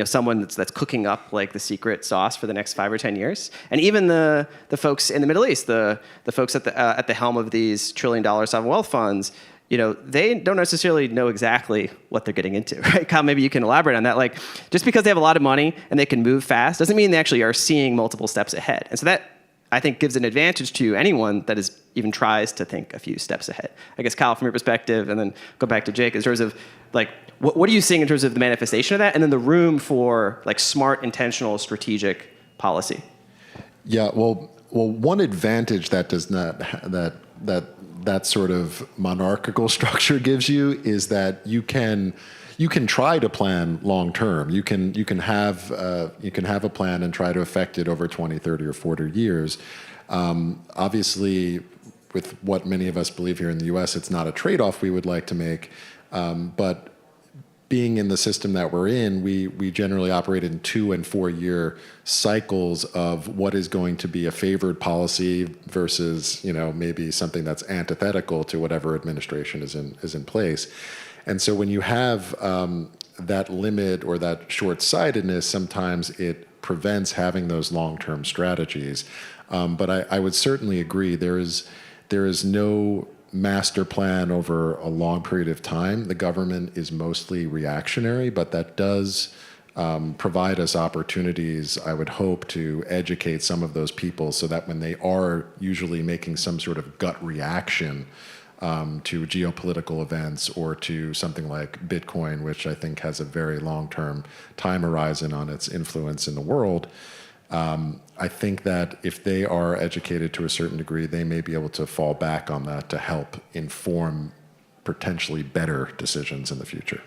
someone that's cooking up like the secret sauce for the next 5 or 10 years. And even the folks in the Middle East, the folks at the helm of these $1 trillion sovereign wealth funds, they don't necessarily know exactly what they're getting into, right? Kyle, maybe you can elaborate on that. Like, just because they have a lot of money and they can move fast doesn't mean they actually are seeing multiple steps ahead. And so that, I think, gives an advantage to anyone that even tries to think a few steps ahead. I guess, Kyle, from your perspective, and then go back to Jake, in terms of, like, what are you seeing in terms of the manifestation of that, and then the room for, like, smart, intentional, strategic policy? Yeah, well, one advantage that does not, that sort of monarchical structure gives you is that you can try to plan long term. You can have a plan and try to affect it over 20, 30, or 40 years. Obviously, with what many of us believe here in the U.S., it's not a trade-off we would like to make. But being in the system that we're in, we generally operate in 2 and 4 year cycles of what is going to be a favored policy versus maybe something that's antithetical to whatever administration is in place. And so when you have that limit or that short-sightedness, sometimes it prevents having those long-term strategies. But I would certainly agree there is no master plan over a long period of time. The government is mostly reactionary, but that does provide us opportunities, I would hope, to educate some of those people so that when they are usually making some sort of gut reaction to geopolitical events or to something like Bitcoin, which I think has a very long-term time horizon on its influence in the world, I think that if they are educated to a certain degree, they may be able to fall back on that to help inform potentially better decisions in the future.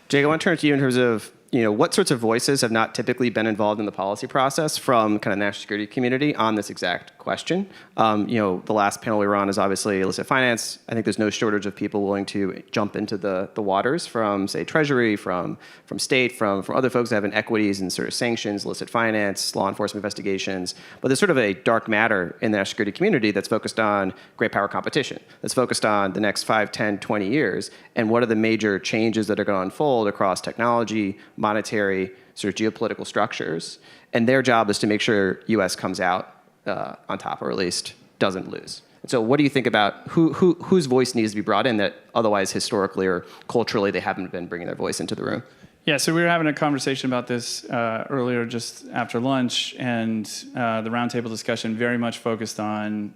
Jake, I want to turn to you in terms of what sorts of voices have not typically been involved in the policy process from kind of national security community on this exact question. The last panel we were on is obviously illicit finance. I think there's no shortage of people willing to jump into the waters from, say, Treasury, from state, from other folks that have in equities and sort of sanctions, illicit finance, law enforcement investigations. But there's sort of a dark matter in the national security community that's focused on great power competition, that's focused on the next 5, 10, 20 years, and what are the major changes that are going to unfold across technology, monetary, sort of geopolitical structures. And their job is to make sure U.S. comes out on top, or at least doesn't lose. And so what do you think about whose voice needs to be brought in that otherwise historically or culturally they haven't been bringing their voice into the room? Yeah, so we were having a conversation about this earlier just after lunch, and the roundtable discussion very much focused on,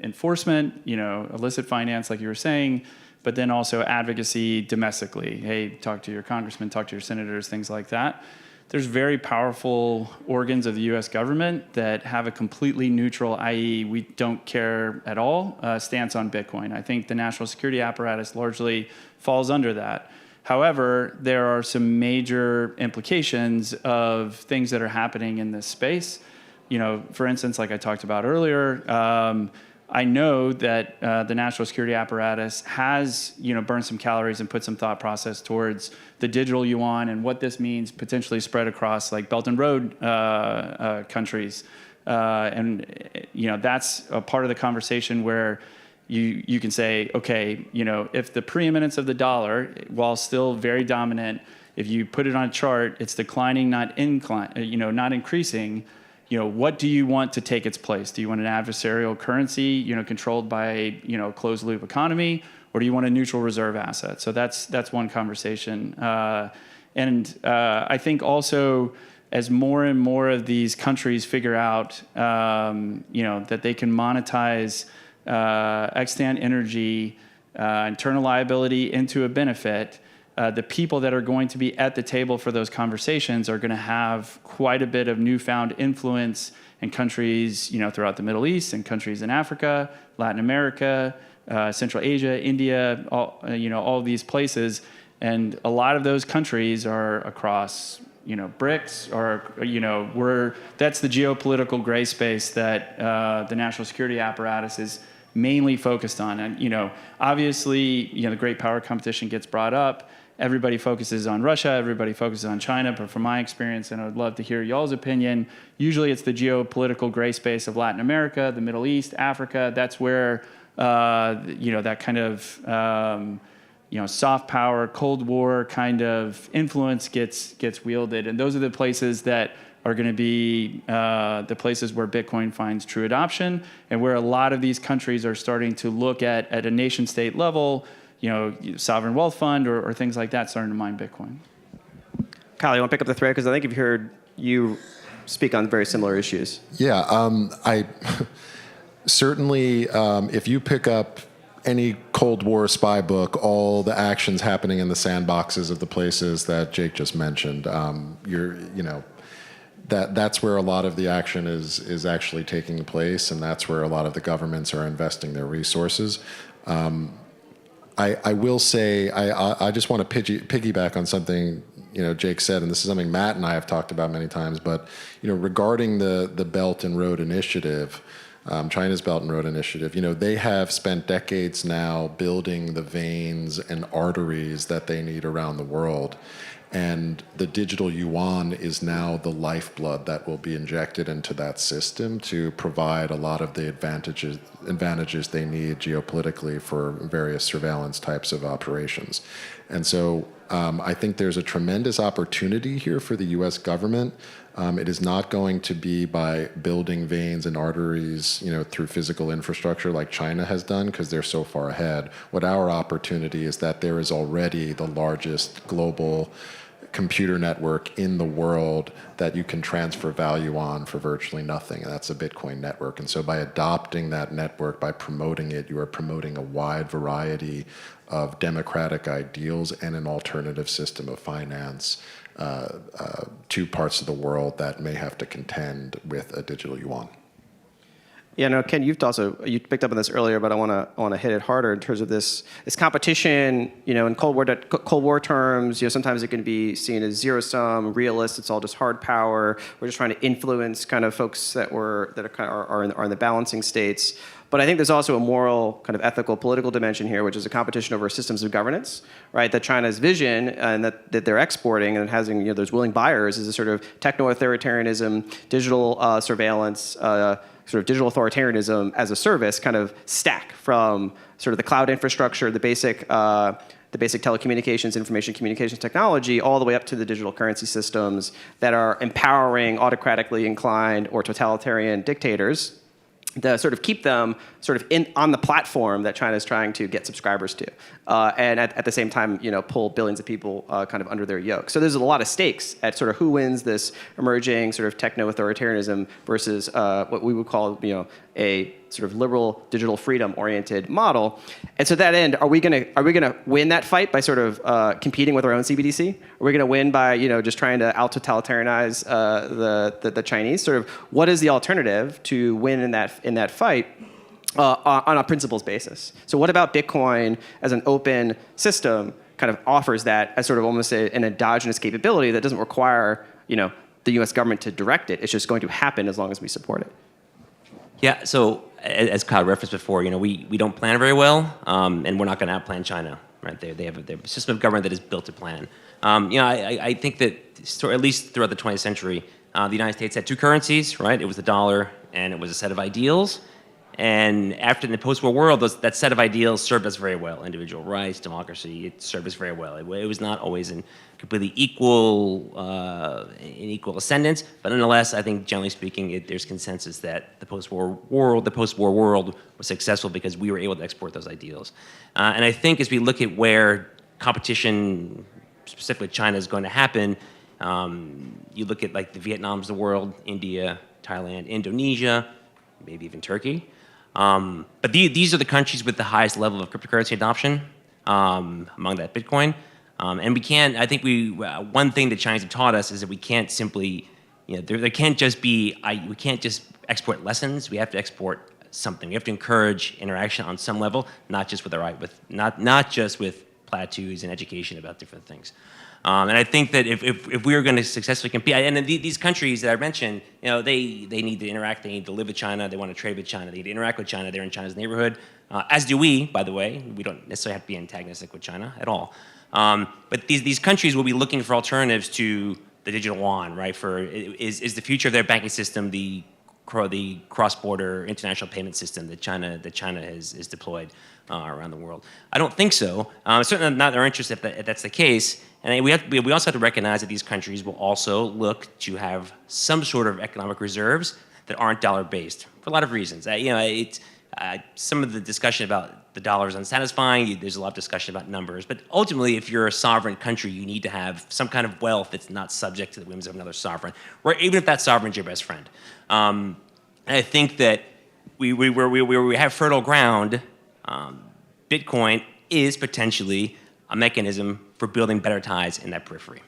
enforcement, illicit finance, like you were saying, but then also advocacy domestically. Hey, talk to your congressman, talk to your senators, things like that. There's very powerful organs of the U.S. government that have a completely neutral, i.e. we don't care at all, stance on Bitcoin. I think the national security apparatus largely falls under that. However, there are some major implications of things that are happening in this space. For instance, like I talked about earlier, I know that the national security apparatus has, burned some calories and put some thought process towards the digital yuan and what this means potentially spread across like Belt and Road countries. And that's a part of the conversation where you can say, okay, if the preeminence of the dollar, while still very dominant, if you put it on a chart, it's declining, not increasing. What do you want to take its place? Do you want an adversarial currency, controlled by a closed loop economy, or do you want a neutral reserve asset? So that's one conversation. And I think also as more and more of these countries figure out, that they can monetize extant energy and turn a liability into a benefit, the people that are going to be at the table for those conversations are going to have quite a bit of newfound influence in countries, throughout the Middle East and countries in Africa, Latin America, Central Asia, India, all of these places. And a lot of those countries are across, BRICS, or, that's the geopolitical gray space that the national security apparatus is mainly focused on. And, obviously, the great power competition gets brought up. Everybody focuses on Russia, everybody focuses on China, but from my experience, and I would love to hear y'all's opinion, usually it's the geopolitical gray space of Latin America, the Middle East, Africa. That's where, that kind of, soft power, Cold War kind of influence gets wielded. And those are the places that are going to be the places where Bitcoin finds true adoption, and where a lot of these countries are starting to look at a nation state level, sovereign wealth fund or things like that starting to mine Bitcoin. Kyle, you want to pick up the thread? Because I think I've heard you speak on very similar issues. Yeah, I certainly, if you pick up any Cold War spy book, all the actions happening in the sandboxes of the places that Jake just mentioned, that's where a lot of the action is actually taking place, and that's where a lot of the governments are investing their resources. I will say, I just want to piggyback on something Jake said, and this is something Matt and I have talked about many times, but regarding the Belt and Road Initiative, China's Belt and Road Initiative, they have spent decades now building the veins and arteries that they need around the world. And the digital yuan is now the lifeblood that will be injected into that system to provide a lot of the advantages they need geopolitically for various surveillance types of operations. And so I think there's a tremendous opportunity here for the U.S. government. It is not going to be by building veins and arteries, through physical infrastructure like China has done, because they're so far ahead. What our opportunity is that there is already the largest global computer network in the world that you can transfer value on for virtually nothing, and that's a Bitcoin network. And so by adopting that network, by promoting it, you are promoting a wide variety of democratic ideals and an alternative system of finance to parts of the world that may have to contend with a digital yuan. Yeah, no, Ken, you picked up on this earlier, but I want to hit it harder in terms of this competition. In Cold War terms, sometimes it can be seen as zero sum, realist. It's all just hard power. We're just trying to influence kind of folks that are in the balancing states. But I think there's also a moral, kind of ethical, political dimension here, which is a competition over systems of governance, right? That China's vision and that they're exporting and having, there's willing buyers is a sort of techno-authoritarianism, digital surveillance, sort of digital authoritarianism as a service kind of stack from sort of the cloud infrastructure, the basic telecommunications, information communications technology, all the way up to the digital currency systems that are empowering autocratically inclined or totalitarian dictators to sort of keep them sort of on the platform that China is trying to get subscribers to, and at the same time, pull billions of people kind of under their yoke. So there's a lot of stakes at sort of who wins this emerging sort of techno-authoritarianism versus what we would call, a sort of liberal digital freedom oriented model. And so to that end, are we gonna win that fight by sort of competing with our own CBDC? Are we gonna win by just trying to out totalitarianize the Chinese? Sort of what is the alternative to win in that fight? On a principles basis. So what about Bitcoin as an open system kind of offers that as sort of almost an endogenous capability that doesn't require the U.S. government to direct it? It's just going to happen as long as we support it. Yeah, so as Kyle referenced before, we don't plan very well, and we're not going to outplan China, right? They have a system of government that is built to plan. I think that at least throughout the 20th century, the United States had two currencies, right? It was the dollar and it was a set of ideals. And after the post-war world, that set of ideals served us very well. Individual rights, democracy, it served us very well. It was not always in completely equal ascendance, but nonetheless, I think generally speaking, there's consensus that the post-war world was successful because we were able to export those ideals. And I think as we look at where competition specifically China is going to happen. You look at like the Vietnams of the world, India, Thailand, Indonesia, maybe even Turkey. But these are the countries with the highest level of cryptocurrency adoption among that Bitcoin. And we can't, I think one thing the Chinese have taught us is that we can't simply, there can't just be, we can't just export lessons, we have to export something. We have to encourage interaction on some level, not just with not just with platitudes and education about different things. And I think that if we are going to successfully compete, and these countries that I mentioned, they need to interact, they need to live with China, they want to trade with China, they need to interact with China, they're in China's neighborhood, as do we, by the way. We don't necessarily have to be antagonistic with China at all. But these countries will be looking for alternatives to the digital yuan, right? Is the future of their banking system the cross-border international payment system that China has deployed around the world? I don't think so. It's certainly not in our interest if that's the case. And we also have to recognize that these countries will also look to have some sort of economic reserves that aren't dollar-based for a lot of reasons. Some of the discussion about the dollar is unsatisfying. There's a lot of discussion about numbers. But ultimately, if you're a sovereign country, you need to have some kind of wealth that's not subject to the whims of another sovereign, or even if that sovereign's your best friend. And I think that we have fertile ground. Bitcoin is potentially a mechanism for building better ties in that periphery.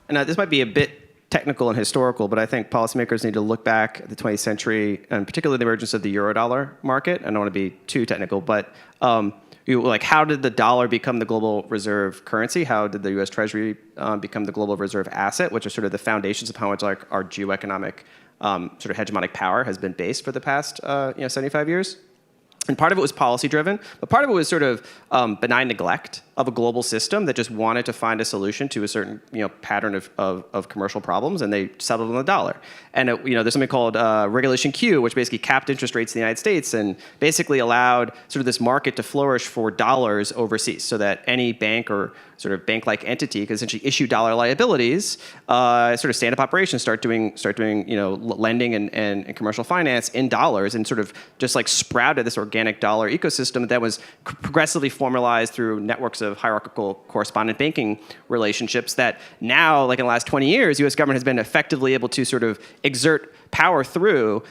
And this might be a bit technical and historical, but I think policymakers need to look back at the 20th century, and particularly the emergence of the eurodollar market. I don't want to be too technical, but how did the dollar become the global reserve currency? How did the U.S. Treasury become the global reserve asset, which are sort of the foundations upon which our geoeconomic sort of hegemonic power has been based for the past 75 years? And part of it was policy driven, but part of it was sort of benign neglect of a global system that just wanted to find a solution to a certain pattern of commercial problems, and they settled on the dollar. And there's something called Regulation Q, which basically capped interest rates in the United States and basically allowed sort of this market to flourish for dollars overseas, so that any bank or sort of bank-like entity could essentially issue dollar liabilities, sort of stand-up operations, start doing lending and commercial finance in dollars, and sort of just like sprouted this organic dollar ecosystem that was progressively formalized through networks of hierarchical correspondent banking relationships that now, like in the last 20 years, U.S. government has been effectively able to sort of exert power through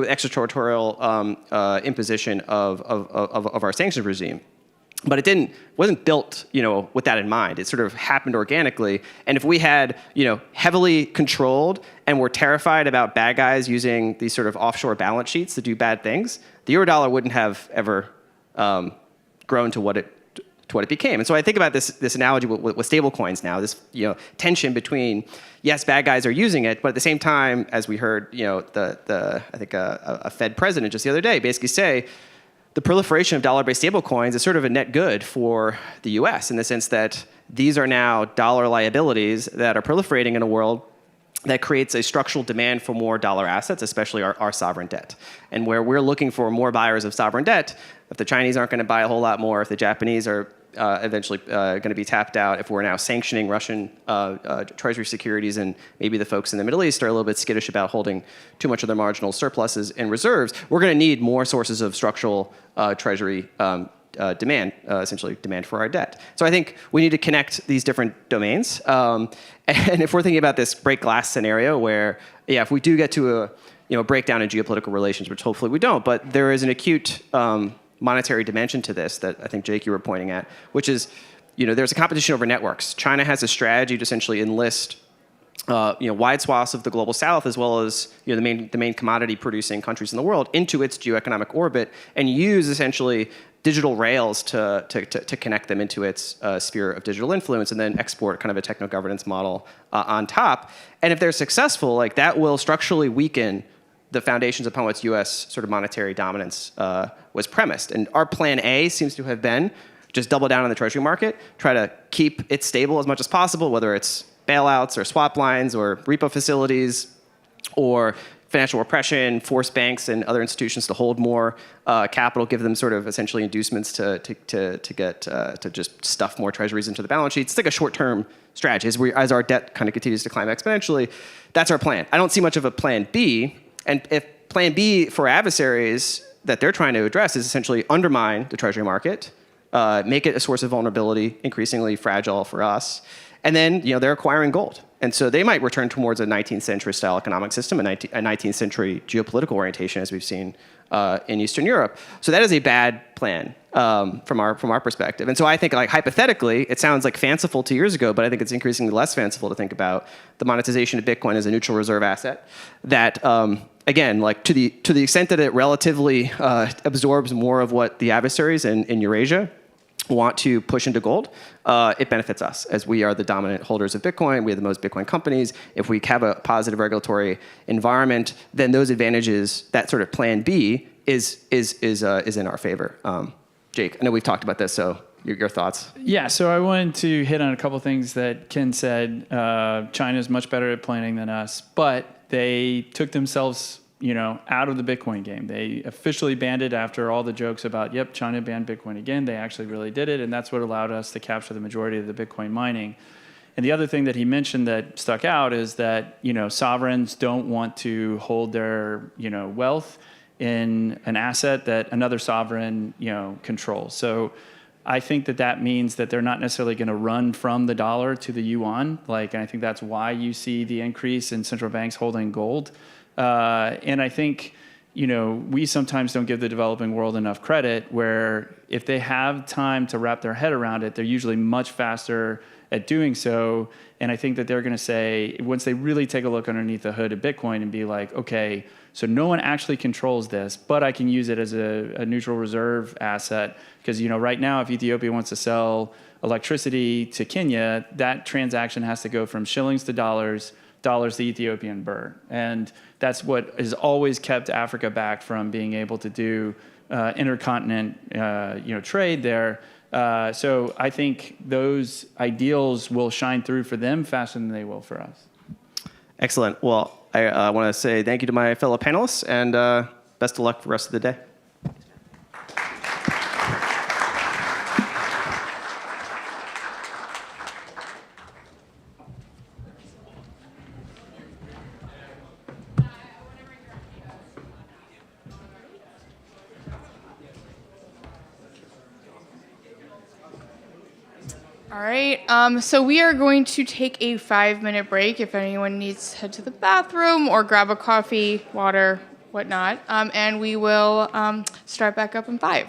extraterritorial imposition of our sanctions regime. But it wasn't built, with that in mind. It sort of happened organically. And if we had, heavily controlled and were terrified about bad guys using these sort of offshore balance sheets to do bad things, the eurodollar wouldn't have ever grown to what it became. And so I think about this analogy with stablecoins now. This tension between, yes, bad guys are using it, but at the same time, as we heard, I think a Fed president just the other day basically say, the proliferation of dollar-based stablecoins is sort of a net good for the U.S. in the sense that these are now dollar liabilities that are proliferating in a world that creates a structural demand for more dollar assets, especially our sovereign debt. And where we're looking for more buyers of sovereign debt, if the Chinese aren't going to buy a whole lot more, if the Japanese are eventually going to be tapped out, if we're now sanctioning Russian treasury securities, and maybe the folks in the Middle East are a little bit skittish about holding too much of their marginal surpluses and reserves, we're going to need more sources of structural treasury demand, essentially demand for our debt. So I think we need to connect these different domains. And if we're thinking about this break glass scenario where, if we do get to a breakdown in geopolitical relations, which hopefully we don't, but there is an acute monetary dimension to this that I think, Jake, you were pointing at, which is, there's a competition over networks. China has a strategy to essentially enlist, wide swaths of the global south, as well as the main commodity producing countries in the world, into its geoeconomic orbit, and use essentially digital rails to connect them into its sphere of digital influence, and then export kind of a techno-governance model on top. And if they're successful, that will structurally weaken the foundations upon which U.S. sort of monetary dominance was premised. And our plan A seems to have been just double down on the treasury market, try to keep it stable as much as possible, whether it's bailouts or swap lines or repo facilities or financial repression, force banks and other institutions to hold more capital, give them sort of essentially inducements to just stuff more treasuries into the balance sheets. It's like a short-term strategy. As our debt kind of continues to climb exponentially, that's our plan. I don't see much of a plan B. And if plan B for adversaries that they're trying to address is essentially undermine the treasury market, make it a source of vulnerability, increasingly fragile for us. And then, they're acquiring gold. And so they might return towards a 19th century style economic system, a 19th century geopolitical orientation, as we've seen in Eastern Europe. So that is a bad plan from our perspective. And so I think, like, hypothetically, it sounds like fanciful 2 years ago, but I think it's increasingly less fanciful to think about the monetization of Bitcoin as a neutral reserve asset that, again, like to the extent that it relatively absorbs more of what the adversaries in Eurasia want to push into gold, it benefits us as we are the dominant holders of Bitcoin. We have the most Bitcoin companies. If we have a positive regulatory environment, then those advantages, that sort of plan B, is in our favor. Jake, I know we've talked about this, so your thoughts. Yeah, so I wanted to hit on a couple things that Ken said. China is much better at planning than us, but they took themselves out of the Bitcoin game. They officially banned it after all the jokes about, yep, China banned Bitcoin again. They actually really did it, and that's what allowed us to capture the majority of the Bitcoin mining. And the other thing that he mentioned that stuck out is that, sovereigns don't want to hold their, wealth in an asset that another sovereign, controls. So I think that means that they're not necessarily going to run from the dollar to the yuan. And I think that's why you see the increase in central banks holding gold. And I think, we sometimes don't give the developing world enough credit where if they have time to wrap their head around it, they're usually much faster at doing so. And I think that they're going to say, once they really take a look underneath the hood of Bitcoin and be like, okay, so no one actually controls this, but I can use it as a neutral reserve asset. Because, right now, if Ethiopia wants to sell electricity to Kenya, that transaction has to go from shillings to dollars to Ethiopian birr. And that's what has always kept Africa back from being able to do intercontinent trade there. So I think those ideals will shine through for them faster than they will for us. Excellent. Well, I want to say thank you to my fellow panelists, and best of luck for the rest of the day. All right, so we are going to take a 5-minute break if anyone needs to head to the bathroom or grab a coffee, water, whatnot, and we will start back up in 5.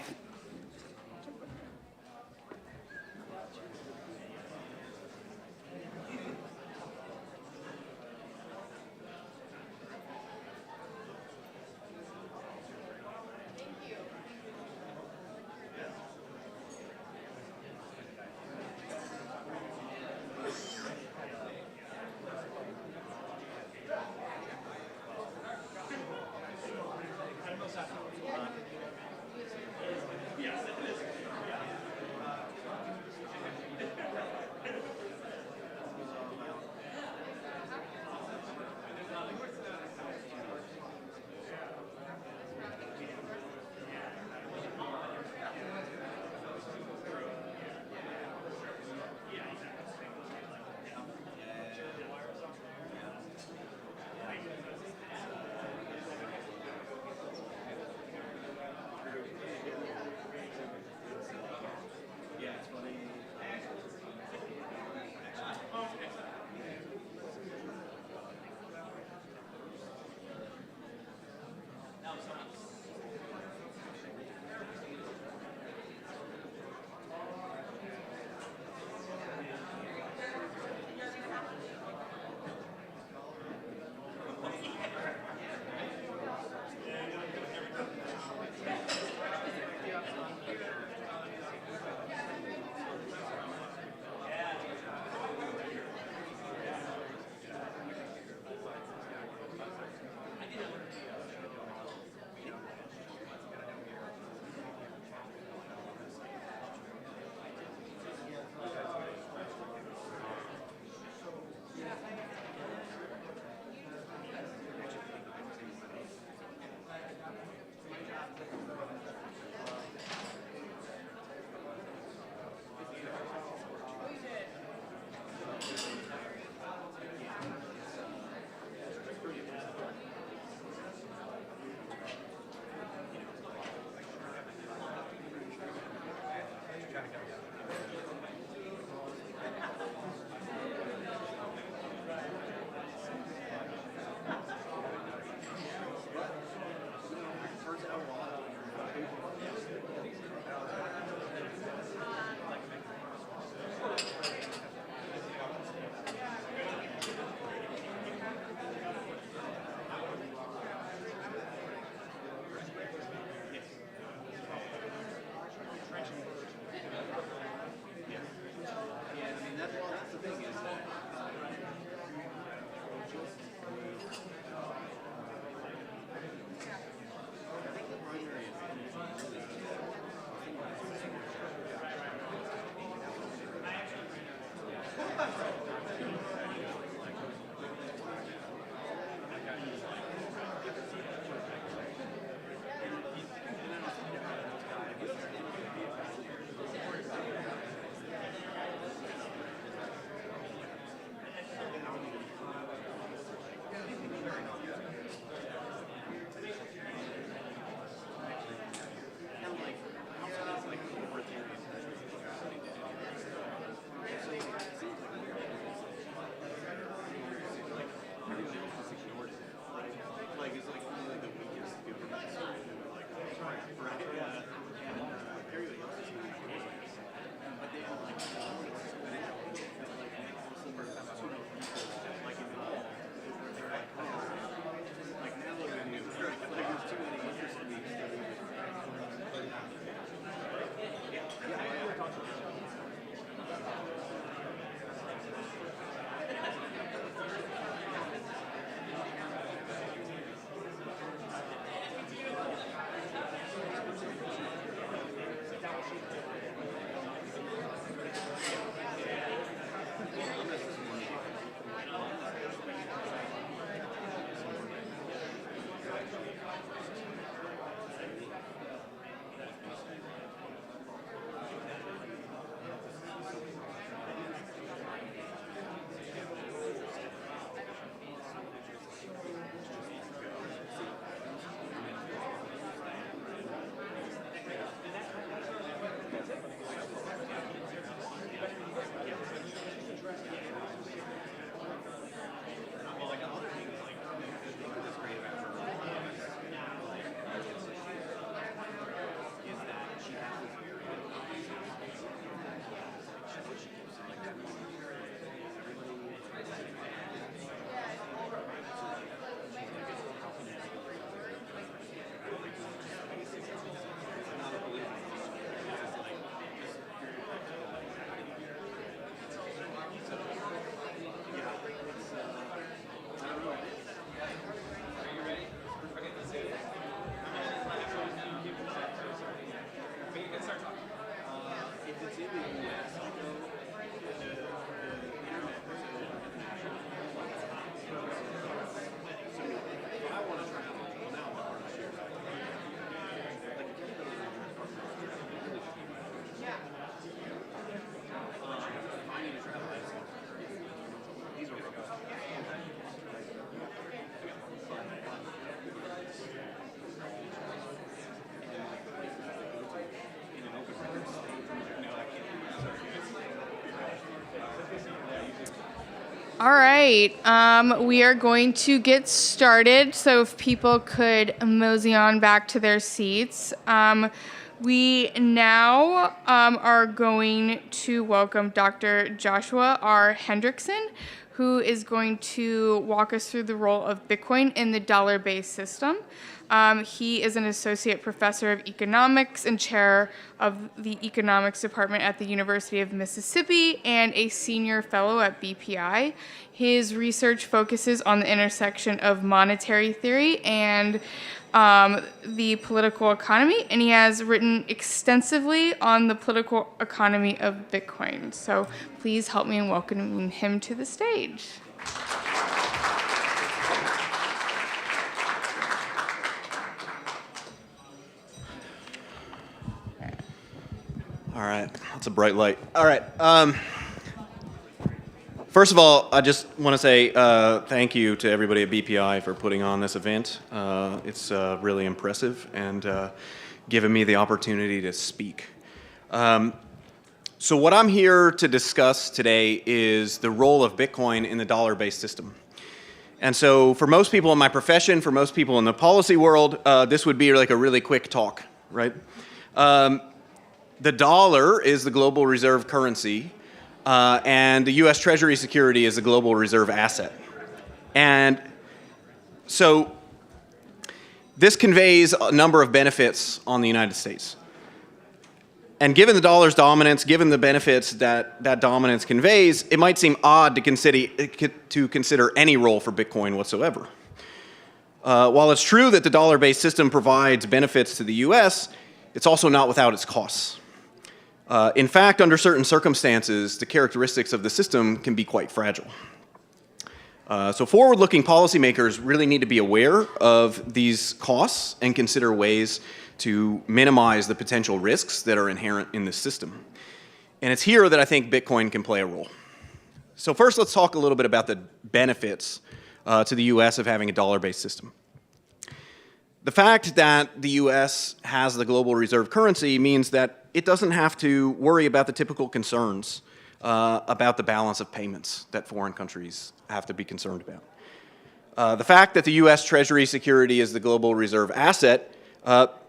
All right, we are going to get started. So if people could mosey on back to their seats. We now are going to welcome Dr. Joshua R. Hendrickson, who is going to walk us through the role of Bitcoin in the dollar-based system. He is an associate professor of economics and chair of the economics department at the University of Mississippi and a senior fellow at BPI. His research focuses on the intersection of monetary theory and the political economy, and he has written extensively on the political economy of Bitcoin. So please help me in welcoming him to the stage. All right, that's a bright light. All right. First of all, I just want to say thank you to everybody at BPI for putting on this event. It's really impressive and giving me the opportunity to speak. So what I'm here to discuss today is the role of Bitcoin in the dollar-based system. And so for most people in my profession, for most people in the policy world, this would be like a really quick talk, right? The dollar is the global reserve currency, and the U.S. Treasury security is the global reserve asset. And so this conveys a number of benefits on the United States. And given the dollar's dominance, given the benefits that that dominance conveys, it might seem odd to consider any role for Bitcoin whatsoever. While it's true that the dollar-based system provides benefits to the U.S., it's also not without its costs. In fact, under certain circumstances, the characteristics of the system can be quite fragile. So forward-looking policymakers really need to be aware of these costs and consider ways to minimize the potential risks that are inherent in this system. And it's here that I think Bitcoin can play a role. So first, let's talk a little bit about the benefits to the U.S. of having a dollar-based system. The fact that the U.S. has the global reserve currency means that it doesn't have to worry about the typical concerns about the balance of payments that foreign countries have to be concerned about. The fact that the U.S. Treasury security is the global reserve asset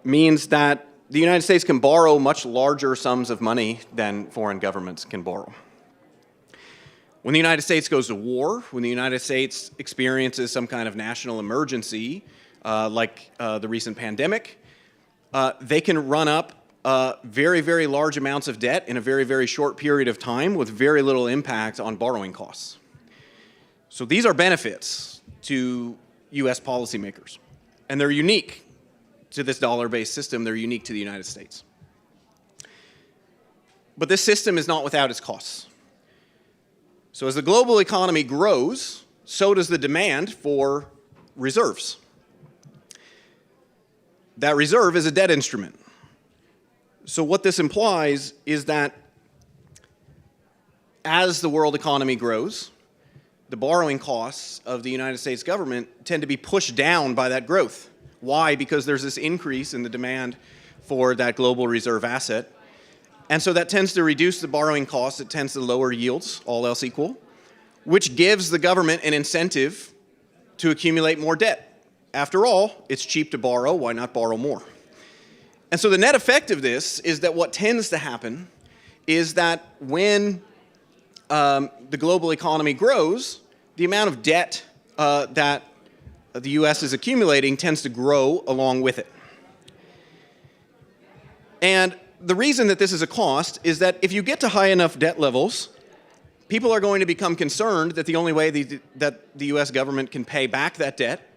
means that the United States can borrow much larger sums of money than foreign governments can borrow. When the United States goes to war, when the United States experiences some kind of national emergency, like the recent pandemic, they can run up very, very large amounts of debt in a very, very short period of time with very little impact on borrowing costs. So these are benefits to U.S. policymakers, and they're unique to this dollar-based system. They're unique to the United States. But this system is not without its costs. So as the global economy grows, so does the demand for reserves. That reserve is a debt instrument. So what this implies is that as the world economy grows, the borrowing costs of the United States government tend to be pushed down by that growth. Why? Because there's this increase in the demand for that global reserve asset. And so that tends to reduce the borrowing costs. It tends to lower yields, all else equal, which gives the government an incentive to accumulate more debt. After all, it's cheap to borrow. Why not borrow more? And so the net effect of this is that what tends to happen is that when the global economy grows, the amount of debt that the U.S. is accumulating tends to grow along with it. And the reason that this is a cost is that if you get to high enough debt levels, people are going to become concerned that the only way that the U.S. government can pay back that debt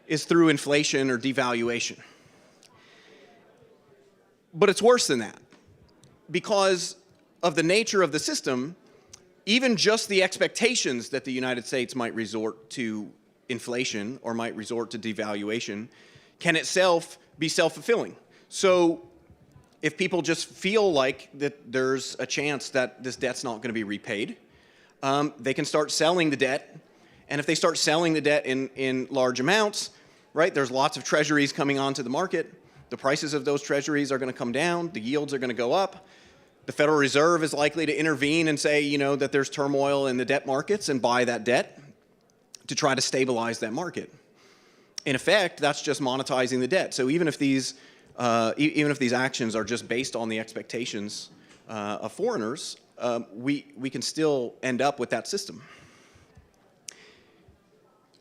is through inflation or devaluation. But it's worse than that. Because of the nature of the system, even just the expectations that the United States might resort to inflation or might resort to devaluation can itself be self-fulfilling. So if people just feel like that there's a chance that this debt's not going to be repaid, they can start selling the debt. And if they start selling the debt in large amounts, right, there's lots of treasuries coming onto the market. The prices of those treasuries are going to come down. The yields are going to go up. The Federal Reserve is likely to intervene and say, you know, that there's turmoil in the debt markets and buy that debt to try to stabilize that market. In effect, that's just monetizing the debt. So even if these actions are just based on the expectations of foreigners, we can still end up with that system.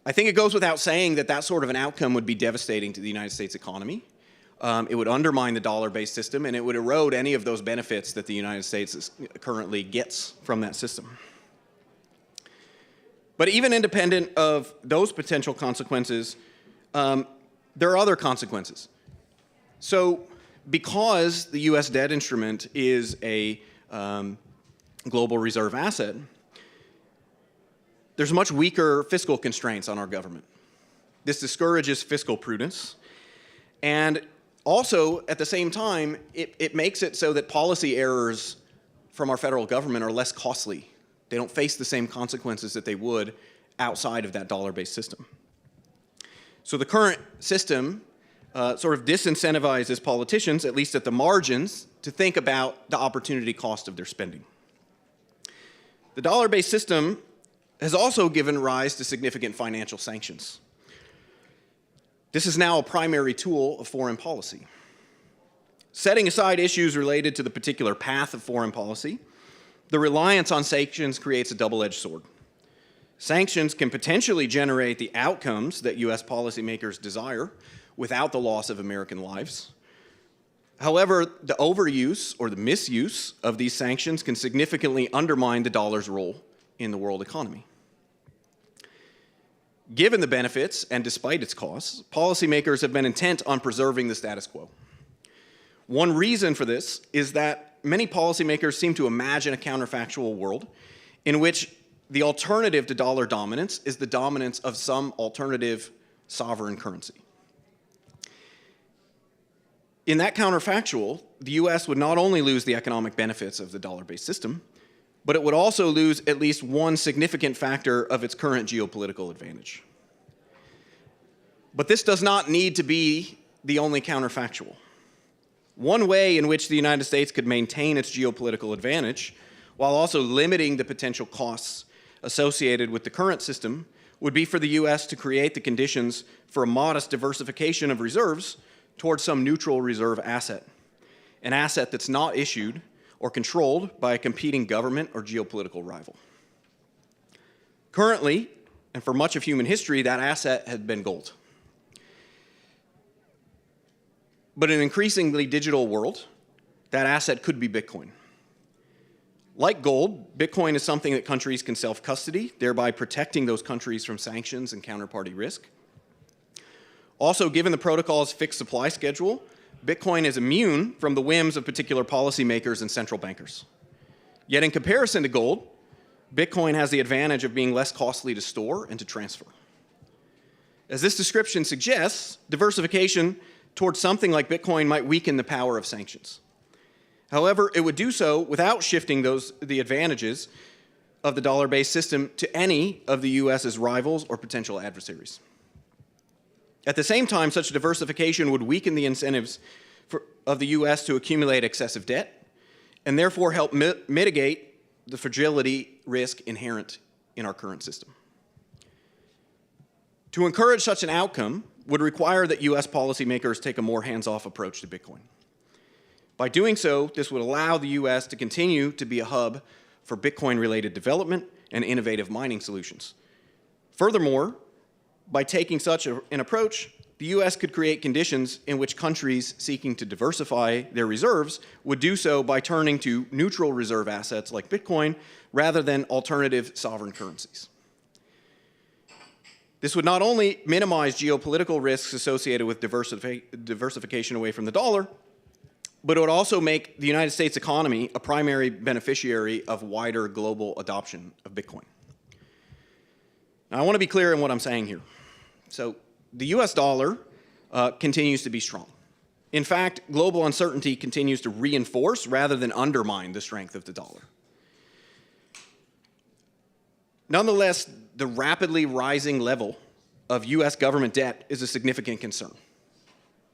I think it goes without saying that that sort of an outcome would be devastating to the United States economy. It would undermine the dollar-based system, and it would erode any of those benefits that the United States currently gets from that system. But even independent of those potential consequences, there are other consequences. So because the U.S. debt instrument is a global reserve asset, there's much weaker fiscal constraints on our government. This discourages fiscal prudence, and also, at the same time, it makes it so that policy errors from our federal government are less costly. They don't face the same consequences that they would outside of that dollar-based system. So the current system sort of disincentivizes politicians, at least at the margins, to think about the opportunity cost of their spending. The dollar-based system has also given rise to significant financial sanctions. This is now a primary tool of foreign policy. Setting aside issues related to the particular path of foreign policy, the reliance on sanctions creates a double-edged sword. Sanctions can potentially generate the outcomes that U.S. policymakers desire without the loss of American lives. However, the overuse or the misuse of these sanctions can significantly undermine the dollar's role in the world economy. Given the benefits and despite its costs, policymakers have been intent on preserving the status quo. One reason for this is that many policymakers seem to imagine a counterfactual world in which the alternative to dollar dominance is the dominance of some alternative sovereign currency. In that counterfactual, the U.S. would not only lose the economic benefits of the dollar-based system, but it would also lose at least one significant factor of its current geopolitical advantage. But this does not need to be the only counterfactual. One way in which the United States could maintain its geopolitical advantage while also limiting the potential costs associated with the current system would be for the U.S. to create the conditions for a modest diversification of reserves towards some neutral reserve asset, an asset that's not issued or controlled by a competing government or geopolitical rival. Currently, and for much of human history, that asset had been gold. But in an increasingly digital world, that asset could be Bitcoin. Like gold, Bitcoin is something that countries can self-custody, thereby protecting those countries from sanctions and counterparty risk. Also, given the protocol's fixed supply schedule, Bitcoin is immune from the whims of particular policymakers and central bankers. Yet in comparison to gold, Bitcoin has the advantage of being less costly to store and to transfer. As this description suggests, diversification towards something like Bitcoin might weaken the power of sanctions. However, it would do so without shifting the advantages of the dollar-based system to any of the U.S.'s rivals or potential adversaries. At the same time, such diversification would weaken the incentives of the U.S. to accumulate excessive debt and therefore help mitigate the fragility risk inherent in our current system. To encourage such an outcome would require that U.S. policymakers take a more hands-off approach to Bitcoin. By doing so, this would allow the U.S. to continue to be a hub for Bitcoin-related development and innovative mining solutions. Furthermore, by taking such an approach, the U.S. could create conditions in which countries seeking to diversify their reserves would do so by turning to neutral reserve assets like Bitcoin rather than alternative sovereign currencies. This would not only minimize geopolitical risks associated with diversification away from the dollar, but it would also make the United States economy a primary beneficiary of wider global adoption of Bitcoin. Now, I want to be clear in what I'm saying here. So the US dollar continues to be strong. In fact, global uncertainty continues to reinforce rather than undermine the strength of the dollar. Nonetheless, the rapidly rising level of US government debt is a significant concern.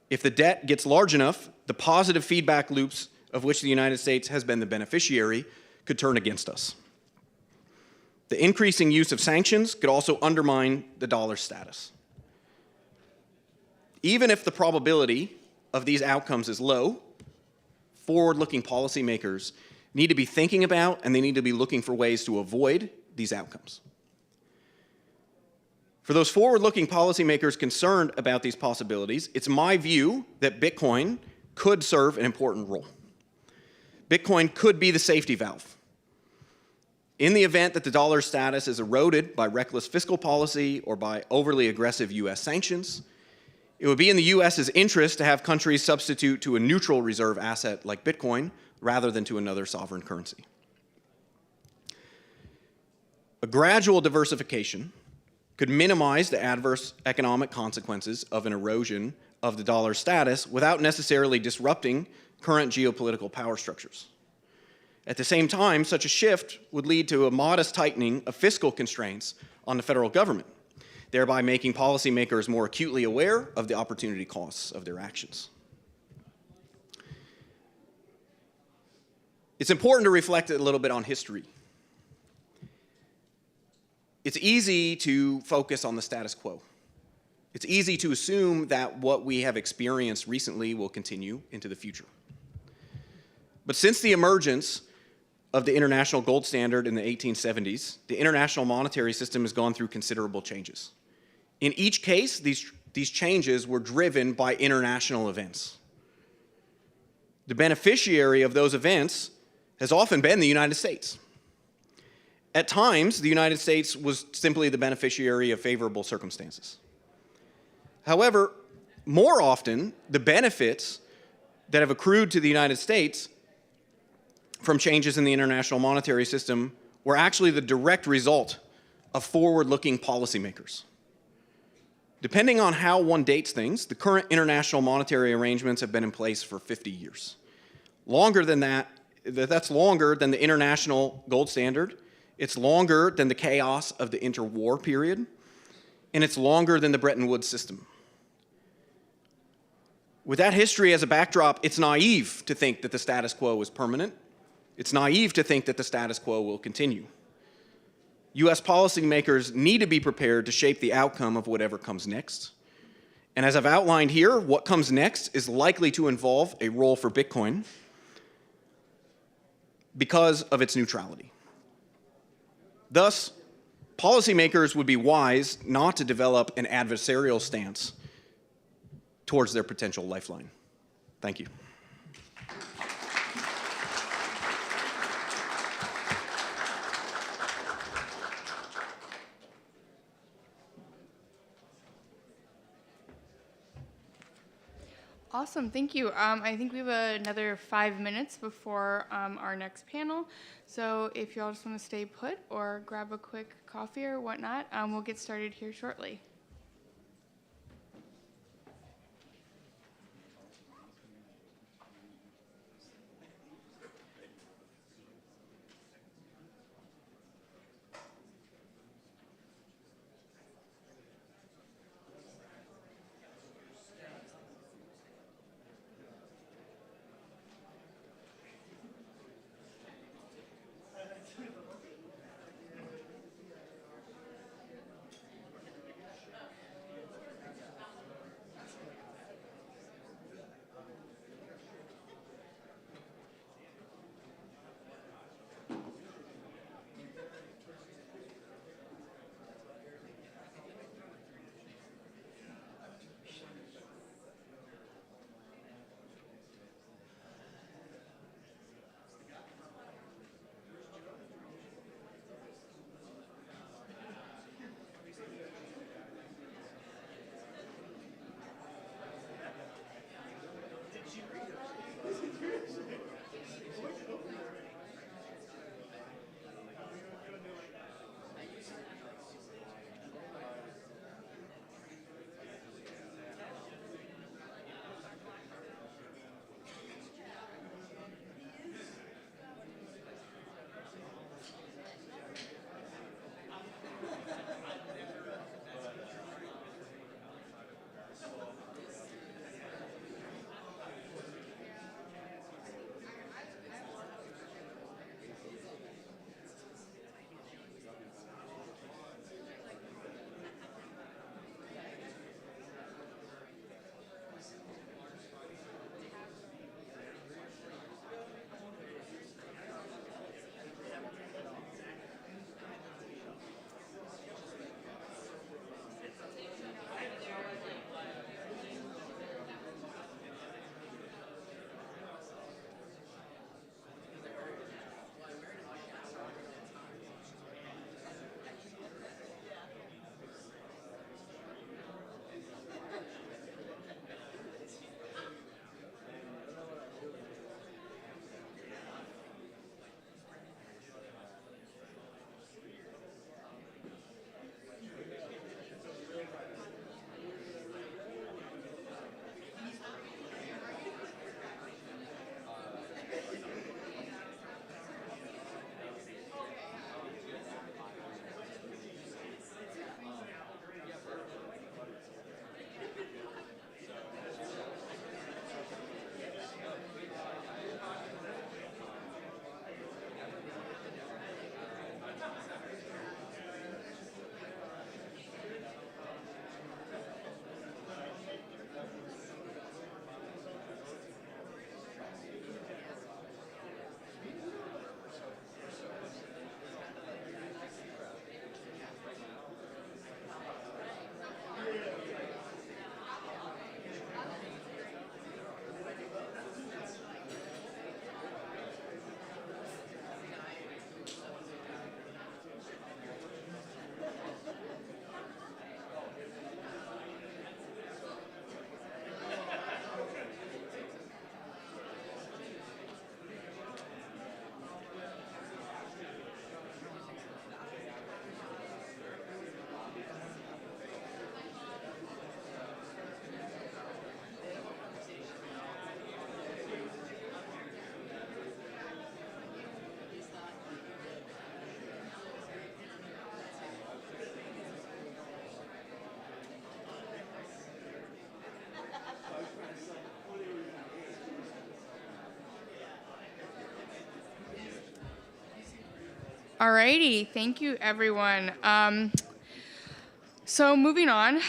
If the debt gets large enough, the positive feedback loops of which the United States has been the beneficiary, could turn against us. The increasing use of sanctions could also undermine the dollar's status. Even if the probability of these outcomes is low, forward-looking policymakers need to be thinking about and they need to be looking for ways to avoid these outcomes. For those forward-looking policymakers concerned about these possibilities, it's my view that Bitcoin could serve an important role. Bitcoin could be the safety valve. In the event that the dollar's status is eroded by reckless fiscal policy or by overly aggressive US sanctions, it would be in the US's interest to have countries substitute to a neutral reserve asset like Bitcoin rather than to another sovereign currency. A gradual diversification could minimize the adverse economic consequences of an erosion of the dollar's status without necessarily disrupting current geopolitical power structures. At the same time, such a shift would lead to a modest tightening of fiscal constraints on the federal government, thereby making policymakers more acutely aware of the opportunity costs of their actions. It's important to reflect a little bit on history. It's easy to focus on the status quo. It's easy to assume that what we have experienced recently will continue into the future. But since the emergence of the international gold standard in the 1870s, the international monetary system has gone through considerable changes. In each case, these changes were driven by international events. The beneficiary of those events has often been the United States. At times, the United States was simply the beneficiary of favorable circumstances. However, more often, the benefits that have accrued to the United States from changes in the international monetary system were actually the direct result of forward-looking policymakers. Depending on how one dates things, the current international monetary arrangements have been in place for 50 years. Longer than that, that's longer than the international gold standard. It's longer than the chaos of the interwar period, and it's longer than the Bretton Woods system. With that history as a backdrop, it's naive to think that the status quo is permanent. It's naive to think that the status quo will continue. US policymakers need to be prepared to shape the outcome of whatever comes next. And as I've outlined here, what comes next is likely to involve a role for Bitcoin because of its neutrality. Thus, policymakers would be wise not to develop an adversarial stance towards their potential lifeline. Thank you. Awesome, thank you. I think we have another 5 minutes before our next panel. So if you all just want to stay put or grab a quick coffee or whatnot, we'll get started here shortly. Alrighty, thank you everyone. So moving on,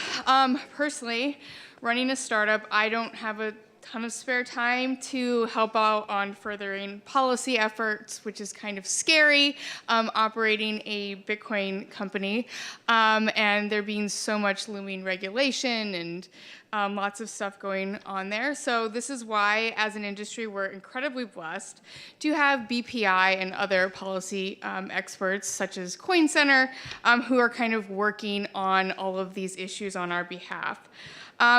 personally, running a startup, I don't have a ton of spare time to help out on furthering policy efforts, which is kind of scary, operating a Bitcoin company, and there being so much looming regulation and lots of stuff going on there. So this is why, as an industry, we're incredibly blessed to have BPI and other policy experts, such as Coin Center, who are kind of working on all of these issues on our behalf.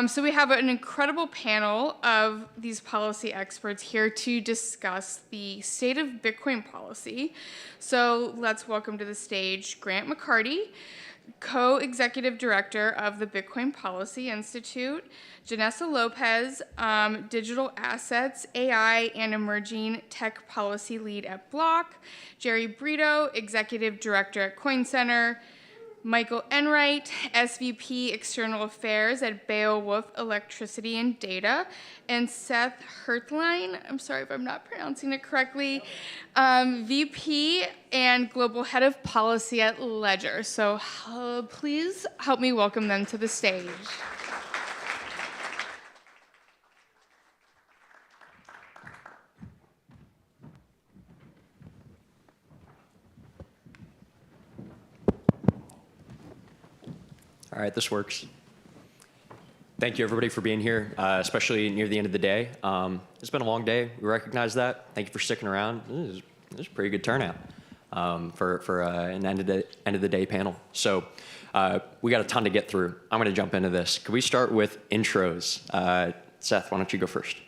So we have an incredible panel of these policy experts here to discuss the state of Bitcoin policy. So let's welcome to the stage Grant McCarty, Co-Executive Director of the Bitcoin Policy Institute, Janessa Lopez, Digital Assets, AI, and Emerging Tech Policy Lead at Block, Jerry Brito, Executive Director at Coin Center, Michael Enright, SVP External Affairs at Beowulf Electricity and Data, and Seth Hertlein, I'm sorry if I'm not pronouncing it correctly, VP and Global Head of Policy at Ledger. So please help me welcome them to the stage. All right, this works. Thank you, everybody, for being here, especially near the end of the day. It's been a long day. We recognize that. Thank you for sticking around. This is a pretty good turnout for an end of the day panel. So we got a ton to get through. I'm going to jump into this. Could we start with intros? Seth, why don't you go first?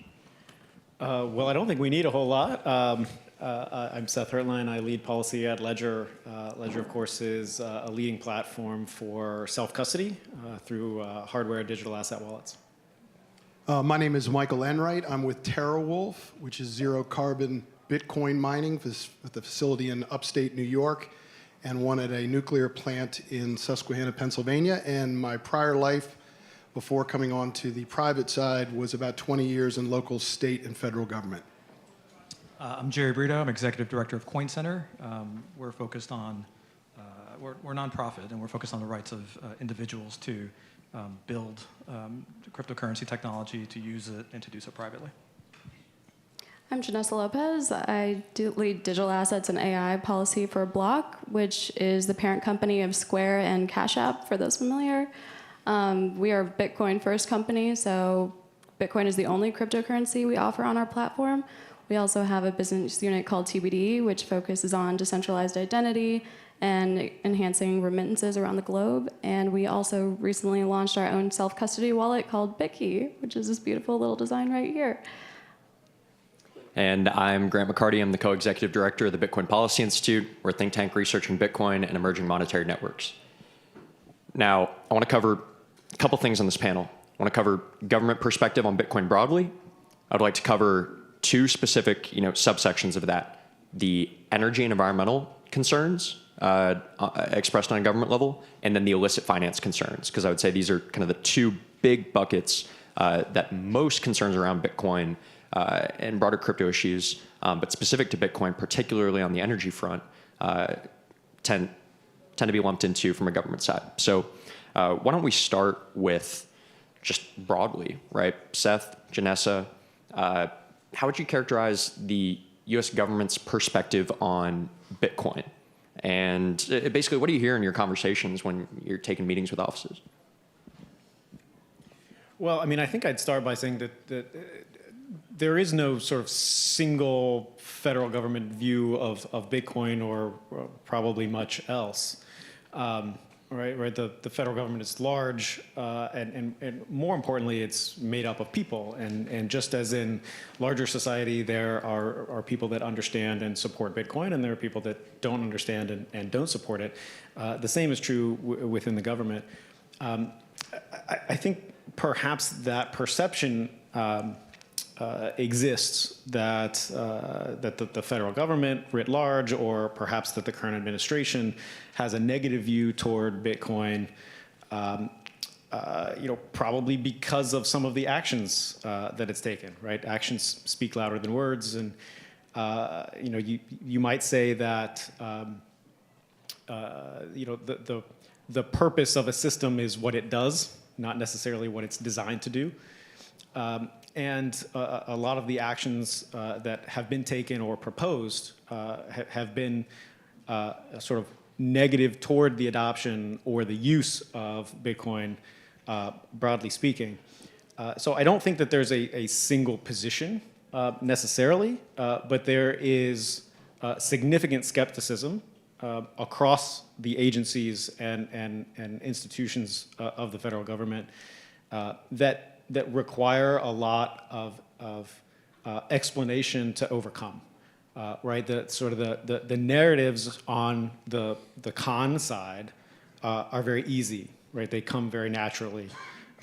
Well, I don't think we need a whole lot. I'm Seth Hertlein. I lead policy at Ledger. Ledger, of course, is a leading platform for self-custody through hardware digital asset wallets. My name is Michael Enright. I'm with TerraWolf, which is zero-carbon Bitcoin mining with a facility in upstate New York and one at a nuclear plant in Susquehanna, Pennsylvania. And my prior life, before coming on to the private side, was about 20 years in local, state, and federal government. I'm Jerry Brito. I'm Executive Director of Coin Center. We're focused on, we're nonprofit, and we're focused on the rights of individuals to build cryptocurrency technology, to use it, and to do so privately. I'm Janessa Lopez. I lead digital assets and AI policy for Block, which is the parent company of Square and Cash App, for those familiar. We are a Bitcoin first company, so Bitcoin is the only cryptocurrency we offer on our platform. We also have a business unit called TBD, which focuses on decentralized identity and enhancing remittances around the globe. And we also recently launched our own self-custody wallet called BitKey, which is this beautiful little design right here. And I'm Grant McCarty. I'm the co-executive director of the Bitcoin Policy Institute. We're a think tank researching Bitcoin and emerging monetary networks. Now, I want to cover a couple things on this panel. I want to cover government perspective on Bitcoin broadly. I'd like to cover two specific subsections of that: the energy and environmental concerns expressed on a government level, and then the illicit finance concerns, because I would say these are kind of the two big buckets that most concerns around Bitcoin and broader crypto issues, but specific to Bitcoin, particularly on the energy front, tend to be lumped into from a government side. So why don't we start with just broadly, right? Seth, Janessa, how would you characterize the U.S. government's perspective on Bitcoin? And basically, what do you hear in your conversations when you're taking meetings with offices? Well, I mean, I think I'd start by saying that there is no sort of single federal government view of Bitcoin or probably much else. Right. The federal government is large, and more importantly, it's made up of people. And just as in larger society, there are people that understand and support Bitcoin, and there are people that don't understand and don't support it. The same is true within the government. I think perhaps that perception exists that the federal government writ large, or perhaps that the current administration has a negative view toward Bitcoin, probably because of some of the actions that it's taken. Right, actions speak louder than words, and you might say that the purpose of a system is what it does, not necessarily what it's designed to do. And a lot of the actions that have been taken or proposed have been sort of negative toward the adoption or the use of Bitcoin, broadly speaking. So I don't think that there's a single position necessarily, but there is significant skepticism across the agencies and institutions of the federal government that require a lot of explanation to overcome. Right, the narratives on the con side are very easy. Right, they come very naturally.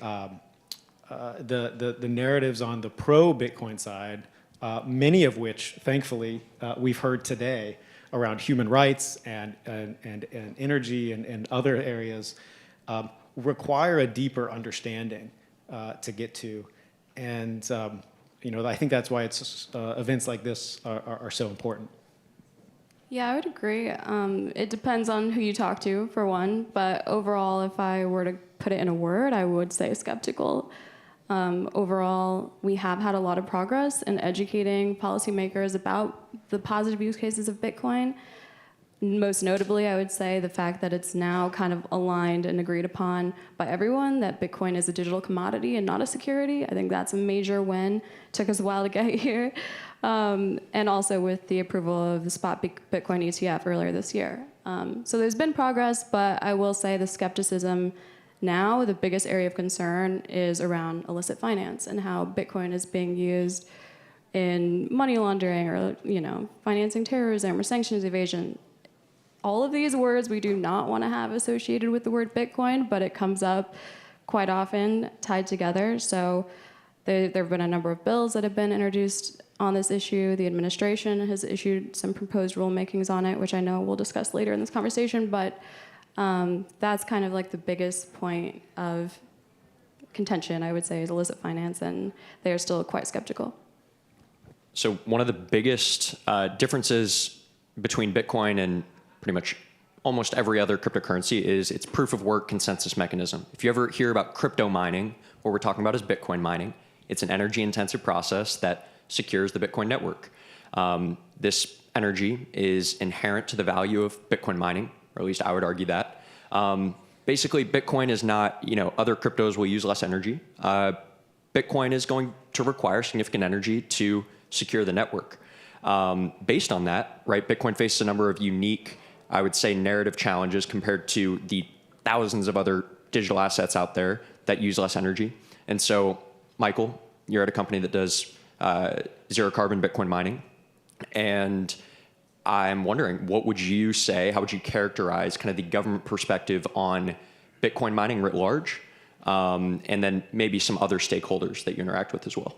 The narratives on the pro-Bitcoin side, many of which, thankfully, we've heard today around human rights and energy and other areas, require a deeper understanding to get to. And I think that's why events like this are so important. Yeah, I would agree. It depends on who you talk to, for one. But overall, if I were to put it in a word, I would say skeptical. Overall, we have had a lot of progress in educating policymakers about the positive use cases of Bitcoin. Most notably, I would say the fact that it's now kind of aligned and agreed upon by everyone that Bitcoin is a digital commodity and not a security. I think that's a major win. Took us a while to get here. And also with the approval of the spot Bitcoin ETF earlier this year. So there's been progress, but I will say the skepticism now, the biggest area of concern is around illicit finance and how Bitcoin is being used in money laundering or, financing terrorism or sanctions evasion. All of these words we do not want to have associated with the word Bitcoin, but it comes up quite often tied together. So there have been a number of bills that have been introduced on this issue. The administration has issued some proposed rulemakings on it, which I know we'll discuss later in this conversation, but that's kind of like the biggest point of contention, I would say, is illicit finance, and they are still quite skeptical. So one of the biggest differences between Bitcoin and pretty much almost every other cryptocurrency is its proof of work consensus mechanism. If you ever hear about crypto mining, what we're talking about is Bitcoin mining. It's an energy intensive process that secures the Bitcoin network. This energy is inherent to the value of Bitcoin mining, or at least I would argue that. Basically, Bitcoin is not, other cryptos will use less energy. Bitcoin is going to require significant energy to secure the network. Based on that, right, Bitcoin faces a number of unique, I would say, narrative challenges compared to the thousands of other digital assets out there that use less energy. And so, Michael, you're at a company that does zero carbon Bitcoin mining. And I'm wondering, what would you say, how would you characterize kind of the government perspective on Bitcoin mining writ large, and then maybe some other stakeholders that you interact with as well?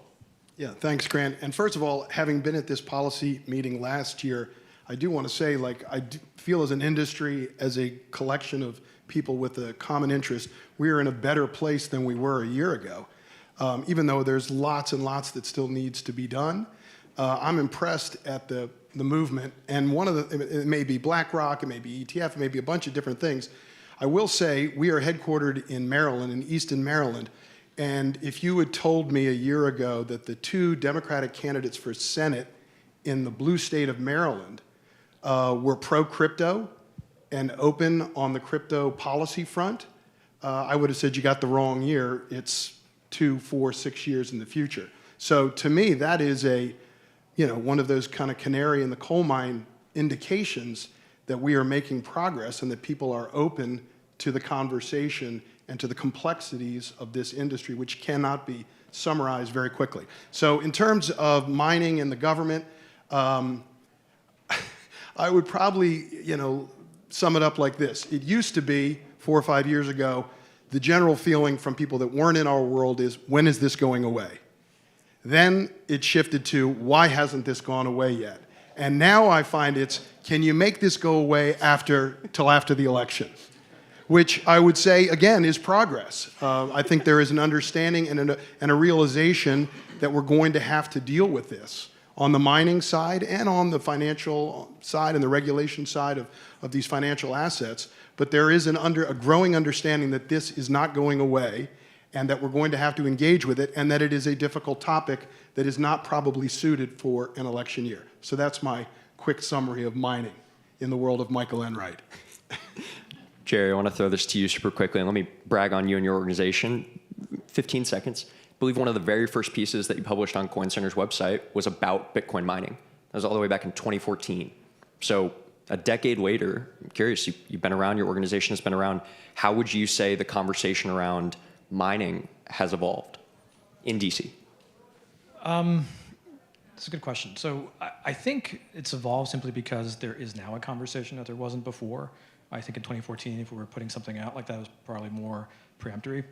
Yeah, thanks, Grant. And first of all, having been at this policy meeting last year, I do want to say, I feel as an industry, as a collection of people with a common interest, we are in a better place than we were a year ago. Even though there's lots and lots that still needs to be done, I'm impressed at the movement. And it may be BlackRock, it may be ETF, it may be a bunch of different things. I will say we are headquartered in Maryland, in Easton, Maryland. And if you had told me a year ago that the two Democratic candidates for Senate in the blue state of Maryland were pro-crypto and open on the crypto policy front, I would have said you got the wrong year. It's 2, 4, 6 years in the future. So to me, that is one of those kind of canary in the coal mine indications that we are making progress and that people are open to the conversation and to the complexities of this industry, which cannot be summarized very quickly. So in terms of mining and the government, I would probably, sum it up like this. It used to be 4 or 5 years ago, the general feeling from people that weren't in our world is, when is this going away? Then it shifted to, why hasn't this gone away yet? And now I find it's, can you make this go away till after the election? Which I would say, again, is progress. I think there is an understanding and a realization that we're going to have to deal with this on the mining side and on the financial side and the regulation side of these financial assets. But there is a growing understanding that this is not going away and that we're going to have to engage with it, and that it is a difficult topic that is not probably suited for an election year. So that's my quick summary of mining in the world of Michael Enright. Jerry, I want to throw this to you super quickly, and let me brag on you and your organization. 15 seconds. I believe one of the very first pieces that you published on CoinCenter's website was about Bitcoin mining. That was all the way back in 2014. So a decade later, I'm curious, you've been around, your organization has been around. How would you say the conversation around mining has evolved in DC? That's a good question. So I think it's evolved simply because there is now a conversation that there wasn't before. I think in 2014, if we were putting something out like that, it was probably more preemptory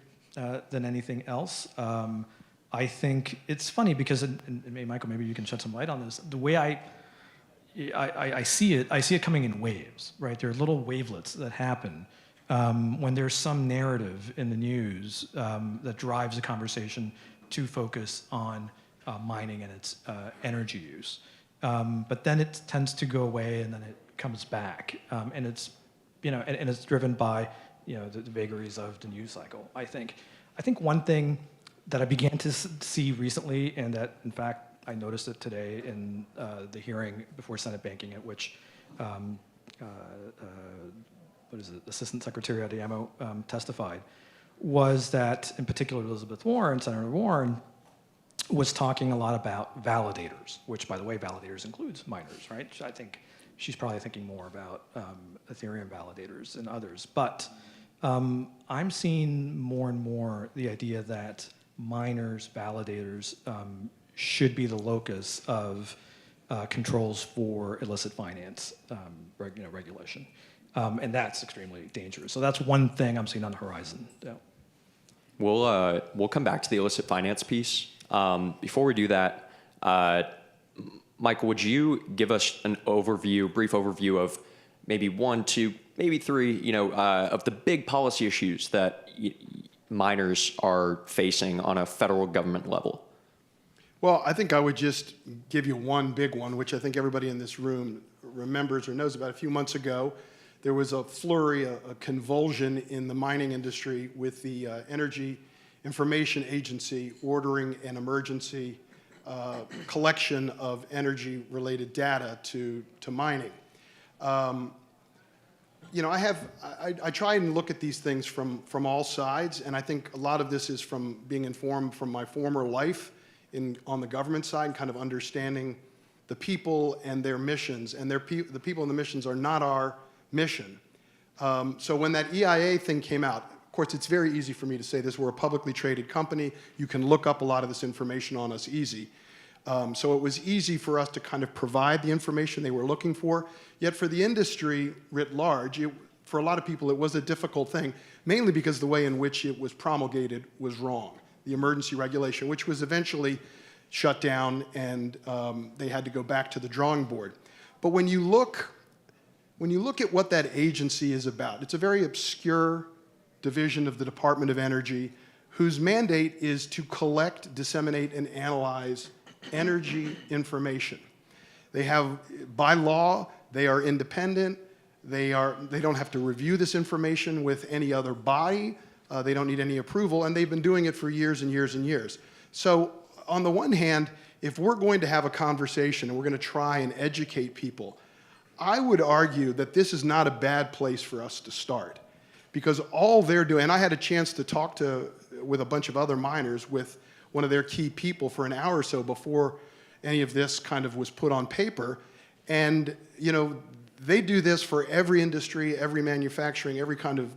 than anything else. I think it's funny because, and Michael, maybe you can shed some light on this. The way I see it coming in waves, right? There are little wavelets that happen when there's some narrative in the news that drives a conversation to focus on mining and its energy use. But then it tends to go away and then it comes back. And it's, and it's driven by, the vagaries of the news cycle, I think. I think one thing that I began to see recently, and that, in fact, I noticed it today in the hearing before Senate Banking, at which Assistant Secretary Adeyemo testified, was that, in particular, Elizabeth Warren, Senator Warren, was talking a lot about validators, which, by the way, validators includes miners, right? I think she's probably thinking more about Ethereum validators than others. But I'm seeing more and more the idea that miners, validators, should be the locus of controls for illicit finance regulation. And that's extremely dangerous. So that's one thing I'm seeing on the horizon. Yeah. We'll come back to the illicit finance piece. Before we do that, Michael, would you give us an brief overview of maybe 1, 2, maybe 3, of the big policy issues that miners are facing on a federal government level? Well, I think I would just give you one big one, which I think everybody in this room remembers or knows about. A few months ago, there was a flurry, a convulsion in the mining industry with the Energy Information Agency ordering an emergency collection of energy-related data to mining. I try and look at these things from all sides, and I think a lot of this is from being informed from my former life on the government side and kind of understanding the people and their missions, and the people and the missions are not our mission. So when that EIA thing came out, of course, it's very easy for me to say this. We're a publicly traded company. You can look up a lot of this information on us easy. So it was easy for us to kind of provide the information they were looking for. Yet for the industry writ large, for a lot of people, it was a difficult thing, mainly because the way in which it was promulgated was wrong. The emergency regulation, which was eventually shut down, and they had to go back to the drawing board. But when you look at what that agency is about, it's a very obscure division of the Department of Energy whose mandate is to collect, disseminate, and analyze energy information. They have, by law, they are independent. They don't have to review this information with any other body. They don't need any approval, and they've been doing it for years and years and years. So on the one hand, if we're going to have a conversation and we're going to try and educate people, I would argue that this is not a bad place for us to start, because all they're doing, and I had a chance to talk with a bunch of other miners with one of their key people for an hour or so before any of this kind of was put on paper, and they do this for every industry, every manufacturing, every kind of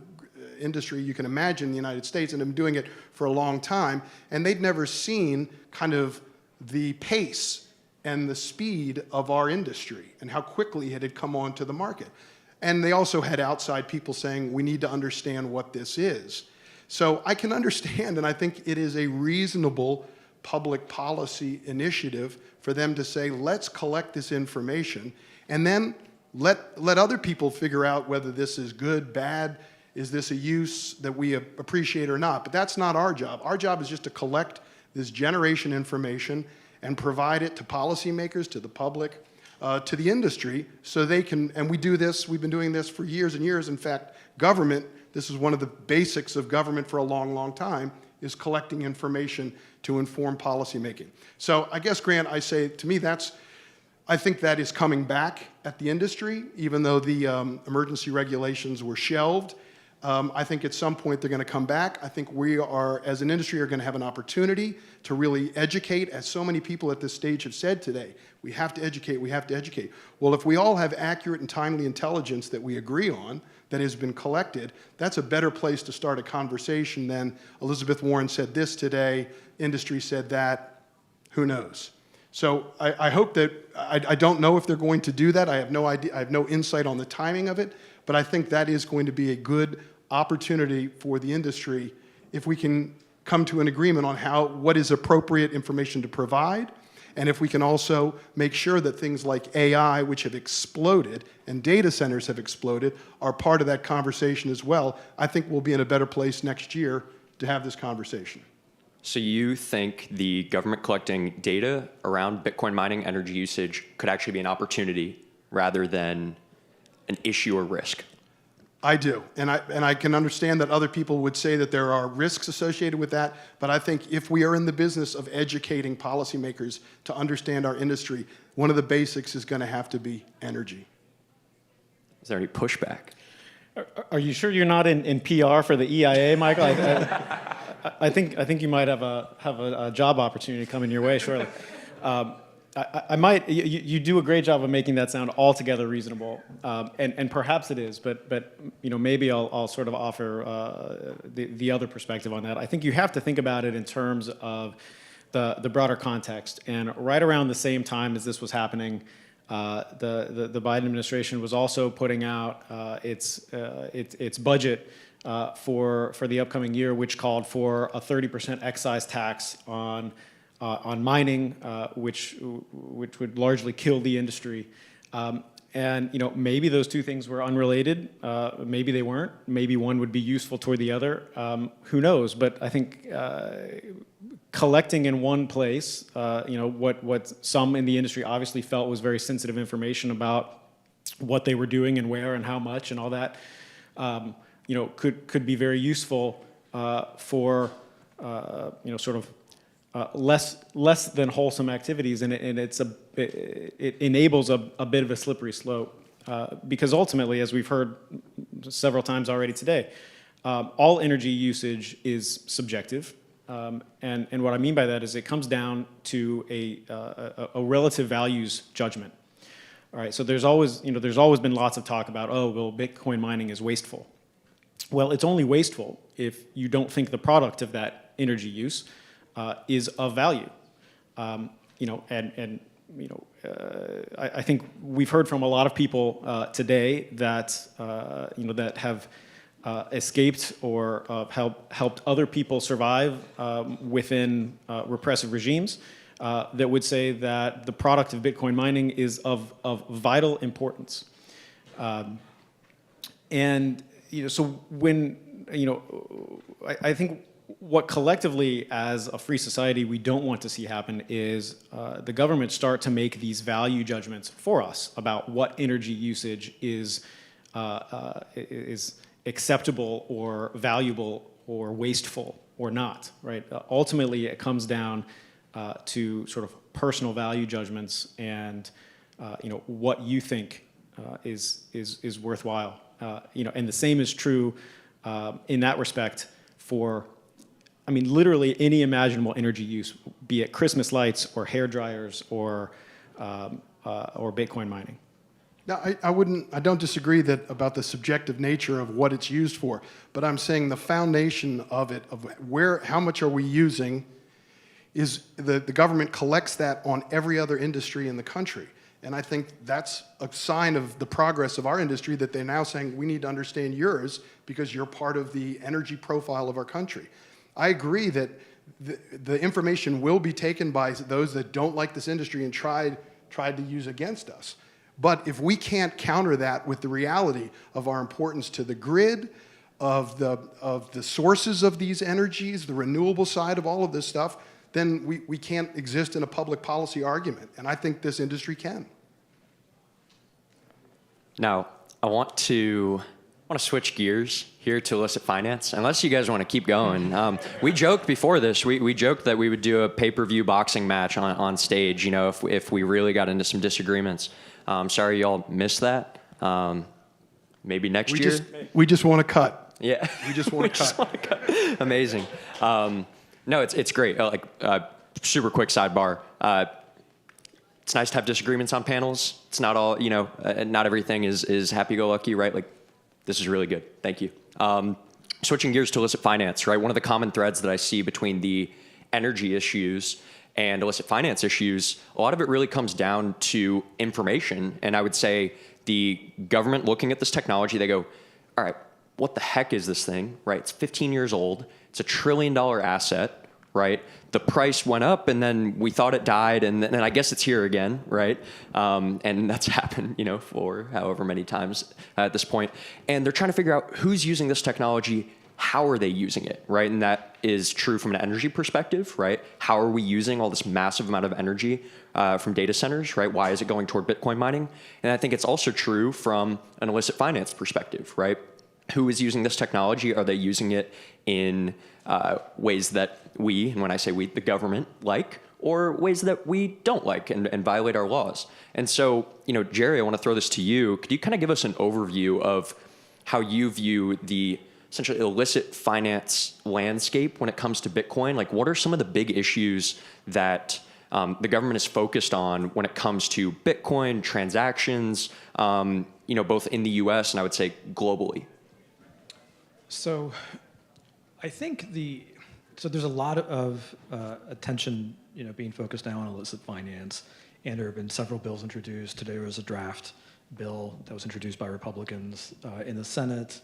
industry you can imagine in the United States, and have been doing it for a long time, and they'd never seen kind of the pace and the speed of our industry and how quickly it had come onto the market. And they also had outside people saying, we need to understand what this is. So I can understand, and I think it is a reasonable public policy initiative for them to say, let's collect this information, and then let other people figure out whether this is good, bad, is this a use that we appreciate or not. But that's not our job. Our job is just to collect this generation information and provide it to policymakers, to the public, to the industry, so they can, and we do this, we've been doing this for years and years. In fact, government, this is one of the basics of government for a long, long time, is collecting information to inform policymaking. So I guess, Grant, I say, to me, I think that is coming back at the industry, even though the emergency regulations were shelved. I think at some point they're going to come back. I think we are, as an industry, are going to have an opportunity to really educate, as so many people at this stage have said today. We have to educate, we have to educate. Well, if we all have accurate and timely intelligence that we agree on, that has been collected, that's a better place to start a conversation than Elizabeth Warren said this today, industry said that, who knows? So I hope that, I don't know if they're going to do that. I have no idea, I have no insight on the timing of it, but I think that is going to be a good opportunity for the industry if we can come to an agreement on what is appropriate information to provide, and if we can also make sure that things like AI, which have exploded, and data centers have exploded, are part of that conversation as well. I think we'll be in a better place next year to have this conversation. So you think the government collecting data around Bitcoin mining energy usage could actually be an opportunity rather than an issue or risk? I do, and I can understand that other people would say that there are risks associated with that, but I think if we are in the business of educating policymakers to understand our industry, one of the basics is going to have to be energy. Is there any pushback? Are you sure you're not in PR for the EIA, Michael? I think you might have a job opportunity coming your way shortly. I might. You do a great job of making that sound altogether reasonable, and perhaps it is. But maybe I'll sort of offer the other perspective on that. I think you have to think about it in terms of the broader context. And right around the same time as this was happening, the Biden administration was also putting out its budget for the upcoming year, which called for a 30% excise tax on mining, which would largely kill the industry. And maybe those two things were unrelated. Maybe they weren't. Maybe one would be useful toward the other. Who knows? But I think collecting in one place, what some in the industry obviously felt was very sensitive information about what they were doing and where and how much and all that, could be very useful for sort of less than wholesome activities, and it enables a bit of a slippery slope, because ultimately, as we've heard several times already today, all energy usage is subjective, and what I mean by that is it comes down to a relative values judgment. All right, so there's always been lots of talk about, Bitcoin mining is wasteful. Well, it's only wasteful if you don't think the product of that energy use is of value, I think we've heard from a lot of people today that that have escaped or helped other people survive within repressive regimes that would say that the product of Bitcoin mining is of vital importance, and so when I think what collectively as a free society we don't want to see happen is the government start to make these value judgments for us about what energy usage is acceptable or valuable or wasteful or not, right? Ultimately, it comes down to sort of personal value judgments and what you think is worthwhile. And the same is true in that respect for, literally any imaginable energy use, be it Christmas lights or hair dryers or Bitcoin mining. Now, I don't disagree about the subjective nature of what it's used for, but I'm saying the foundation of it, of how much are we using, is the government collects that on every other industry in the country. And I think that's a sign of the progress of our industry, that they're now saying we need to understand yours because you're part of the energy profile of our country. I agree that the information will be taken by those that don't like this industry and tried to use against us. But if we can't counter that with the reality of our importance to the grid, of the sources of these energies, the renewable side of all of this stuff, then we can't exist in a public policy argument. And I think this industry can. Now, I want to switch gears here to illicit finance, unless you guys want to keep going. We joked before this, we joked that we would do a pay-per-view boxing match on stage, if we really got into some disagreements. Sorry y'all missed that. Maybe next year? We just want to cut. Yeah. We just want to cut. Amazing. No, it's great. Super quick sidebar. It's nice to have disagreements on panels. It's not all, not everything is happy-go-lucky, right? Like, this is really good. Thank you. Switching gears to illicit finance, right? One of the common threads that I see between the energy issues and illicit finance issues, a lot of it really comes down to information. And I would say the government looking at this technology, they go, all right, what the heck is this thing, right? It's 15 years old. It's $1 trillion asset, right? The price went up and then we thought it died and then I guess it's here again, right? And that's happened, for however many times at this point. And they're trying to figure out who's using this technology, how are they using it, right? And that is true from an energy perspective, right? How are we using all this massive amount of energy from data centers, right? Why is it going toward Bitcoin mining? And I think it's also true from an illicit finance perspective, right? Who is using this technology? Are they using it in ways that we, and when I say we, the government, like, or ways that we don't like and violate our laws? And so, Jerry, I want to throw this to you. Could you kind of give us an overview of how you view the essentially illicit finance landscape when it comes to Bitcoin? Like, what are some of the big issues that the government is focused on when it comes to Bitcoin transactions, both in the US and I would say globally? So I think there's a lot of attention, being focused now on illicit finance, and there have been several bills introduced. Today there was a draft bill that was introduced by Republicans in the Senate.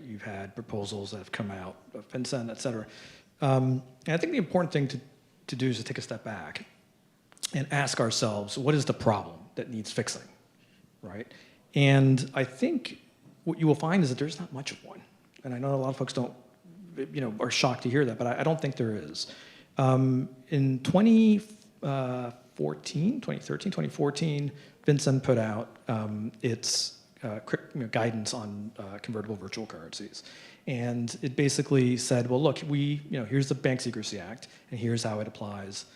You've had proposals that have come out of FinCEN, et cetera. And I think the important thing to do is to take a step back and ask ourselves, what is the problem that needs fixing, right? And I think what you will find is that there's not much of one. And I know a lot of folks are shocked to hear that, but I don't think there is. In 2014, FinCEN put out its guidance on convertible virtual currencies. And it basically said, well, look, here's the Bank Secrecy Act, and here's how it applies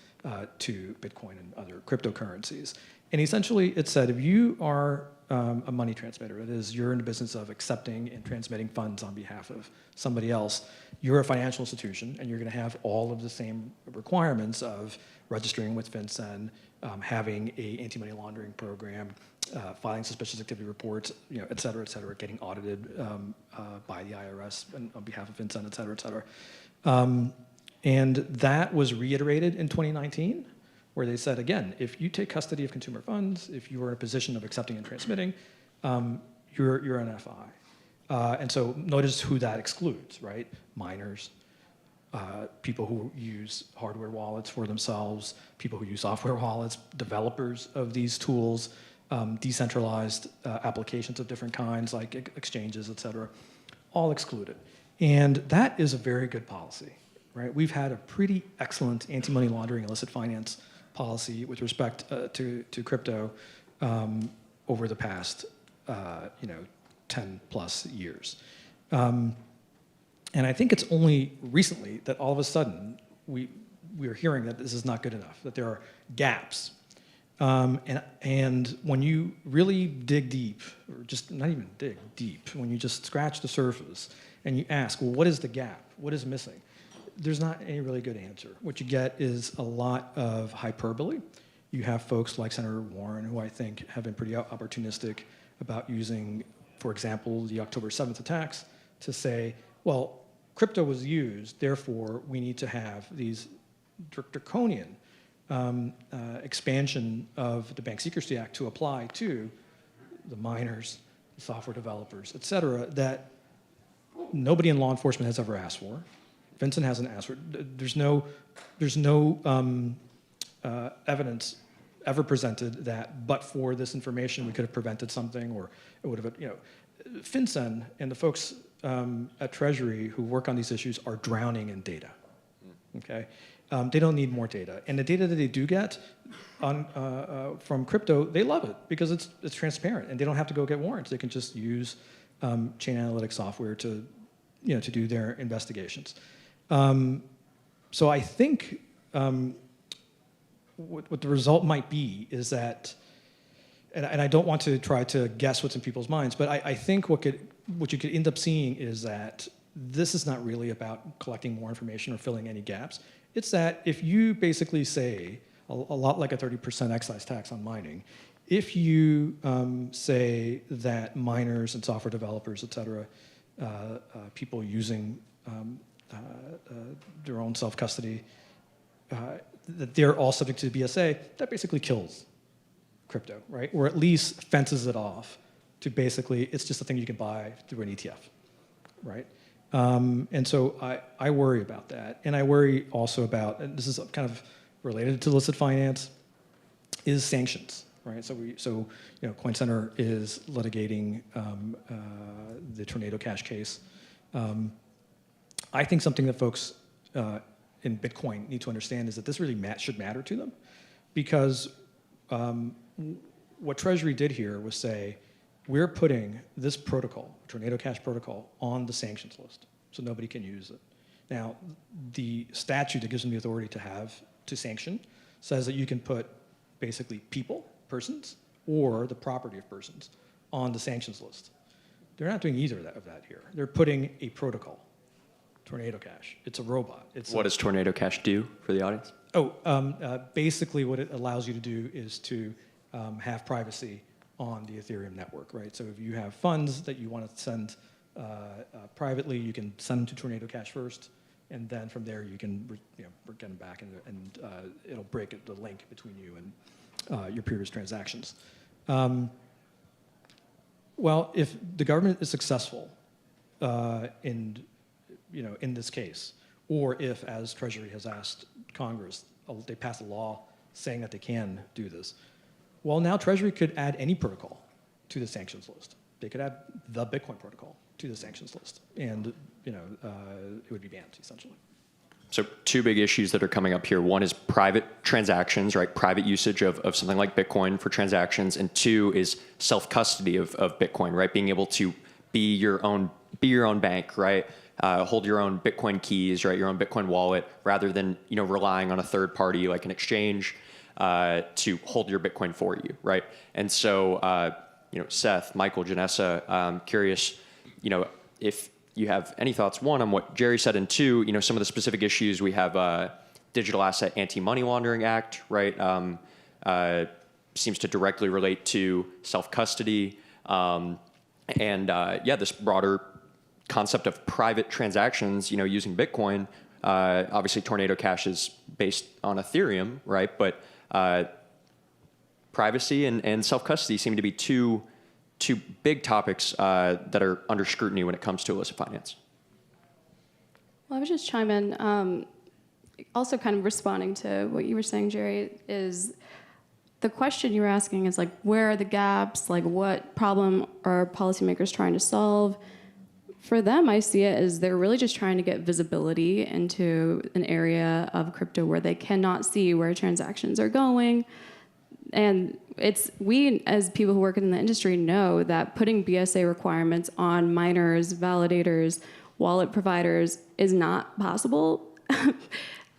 to Bitcoin and other cryptocurrencies. And essentially, it said, if you are a money transmitter, that is, you're in the business of accepting and transmitting funds on behalf of somebody else, you're a financial institution, and you're going to have all of the same requirements of registering with FinCEN, having an anti-money laundering program, filing suspicious activity reports, et cetera, getting audited by the IRS on behalf of FinCEN, et cetera. And that was reiterated in 2019, where they said, again, if you take custody of consumer funds, if you are in a position of accepting and transmitting, you're an FI. And so notice who that excludes, right? Minors, people who use hardware wallets for themselves, people who use software wallets, developers of these tools, decentralized applications of different kinds like exchanges, et cetera, all excluded. And that is a very good policy, right? We've had a pretty excellent anti-money laundering, illicit finance policy with respect to crypto over the past 10 plus years. And I think it's only recently that all of a sudden we are hearing that this is not good enough, that there are gaps. And when you really dig deep, or just not even dig deep, when you just scratch the surface and you ask, well, what is the gap? What is missing? There's not any really good answer. What you get is a lot of hyperbole. You have folks like Senator Warren, who I think have been pretty opportunistic about using, for example, the October 7th attacks to say, well, crypto was used, therefore we need to have these draconian expansion of the Bank Secrecy Act to apply to the miners, the software developers, et cetera, that nobody in law enforcement has ever asked for. FinCEN hasn't asked for. There's no evidence ever presented that, but for this information, we could have prevented something, or it would have, FinCEN and the folks at Treasury who work on these issues are drowning in data, okay? They don't need more data. And the data that they do get from crypto, they love it because it's transparent and they don't have to go get warrants. They can just use chain analytics software to do their investigations. So I think what the result might be is that, and I don't want to try to guess what's in people's minds, but I think what you could end up seeing is that this is not really about collecting more information or filling any gaps. It's that if you basically say, a lot like a 30% excise tax on mining, if you say that miners and software developers, et cetera, people using their own self-custody, that they're all subject to the BSA, that basically kills crypto, right? Or at least fences it off to basically, it's just a thing you can buy through an ETF, right? And so I worry about that. And I worry also about, and this is kind of related to illicit finance, is sanctions, right? So Coin Center is litigating the Tornado Cash case. I think something that folks in Bitcoin need to understand is that this really should matter to them, because what Treasury did here was say, we're putting this protocol, Tornado Cash protocol, on the sanctions list, so nobody can use it. Now, the statute that gives them the authority to sanction says that you can put basically people, persons, or the property of persons on the sanctions list. They're not doing either of that here. They're putting a protocol, Tornado Cash. It's a robot. What does Tornado Cash do for the audience? Basically what it allows you to do is to have privacy on the Ethereum network, right? So if you have funds that you want to send privately, you can send them to Tornado Cash first, and then from there you can get them back, and it'll break the link between you and your previous transactions. Well, if the government is successful in this case, or if, as Treasury has asked Congress, they pass a law saying that they can do this, well, now Treasury could add any protocol to the sanctions list. They could add the Bitcoin protocol to the sanctions list, and it would be banned, essentially. So two big issues that are coming up here. One is private transactions, right? Private usage of something like Bitcoin for transactions. And two is self-custody of Bitcoin, right? Being able to be your own bank, right? Hold your own Bitcoin keys, right? Your own Bitcoin wallet, rather than relying on a third party like an exchange to hold your Bitcoin for you, right? And so, Seth, Michael, Janessa, I'm curious, if you have any thoughts, one, on what Jerry said, and two, some of the specific issues. We have Digital Asset Anti-Money Laundering Act, right? Seems to directly relate to self-custody. This broader concept of private transactions, using Bitcoin. Obviously, Tornado Cash is based on Ethereum, right? But privacy and self-custody seem to be two big topics that are under scrutiny when it comes to illicit finance. Well, I would just chime in. Also, kind of responding to what you were saying, Jerry, is the question you were asking is like, where are the gaps? Like, what problem are policymakers trying to solve? For them, I see it as they're really just trying to get visibility into an area of crypto where they cannot see where transactions are going. And we, as people who work in the industry, know that putting BSA requirements on miners, validators, wallet providers is not possible.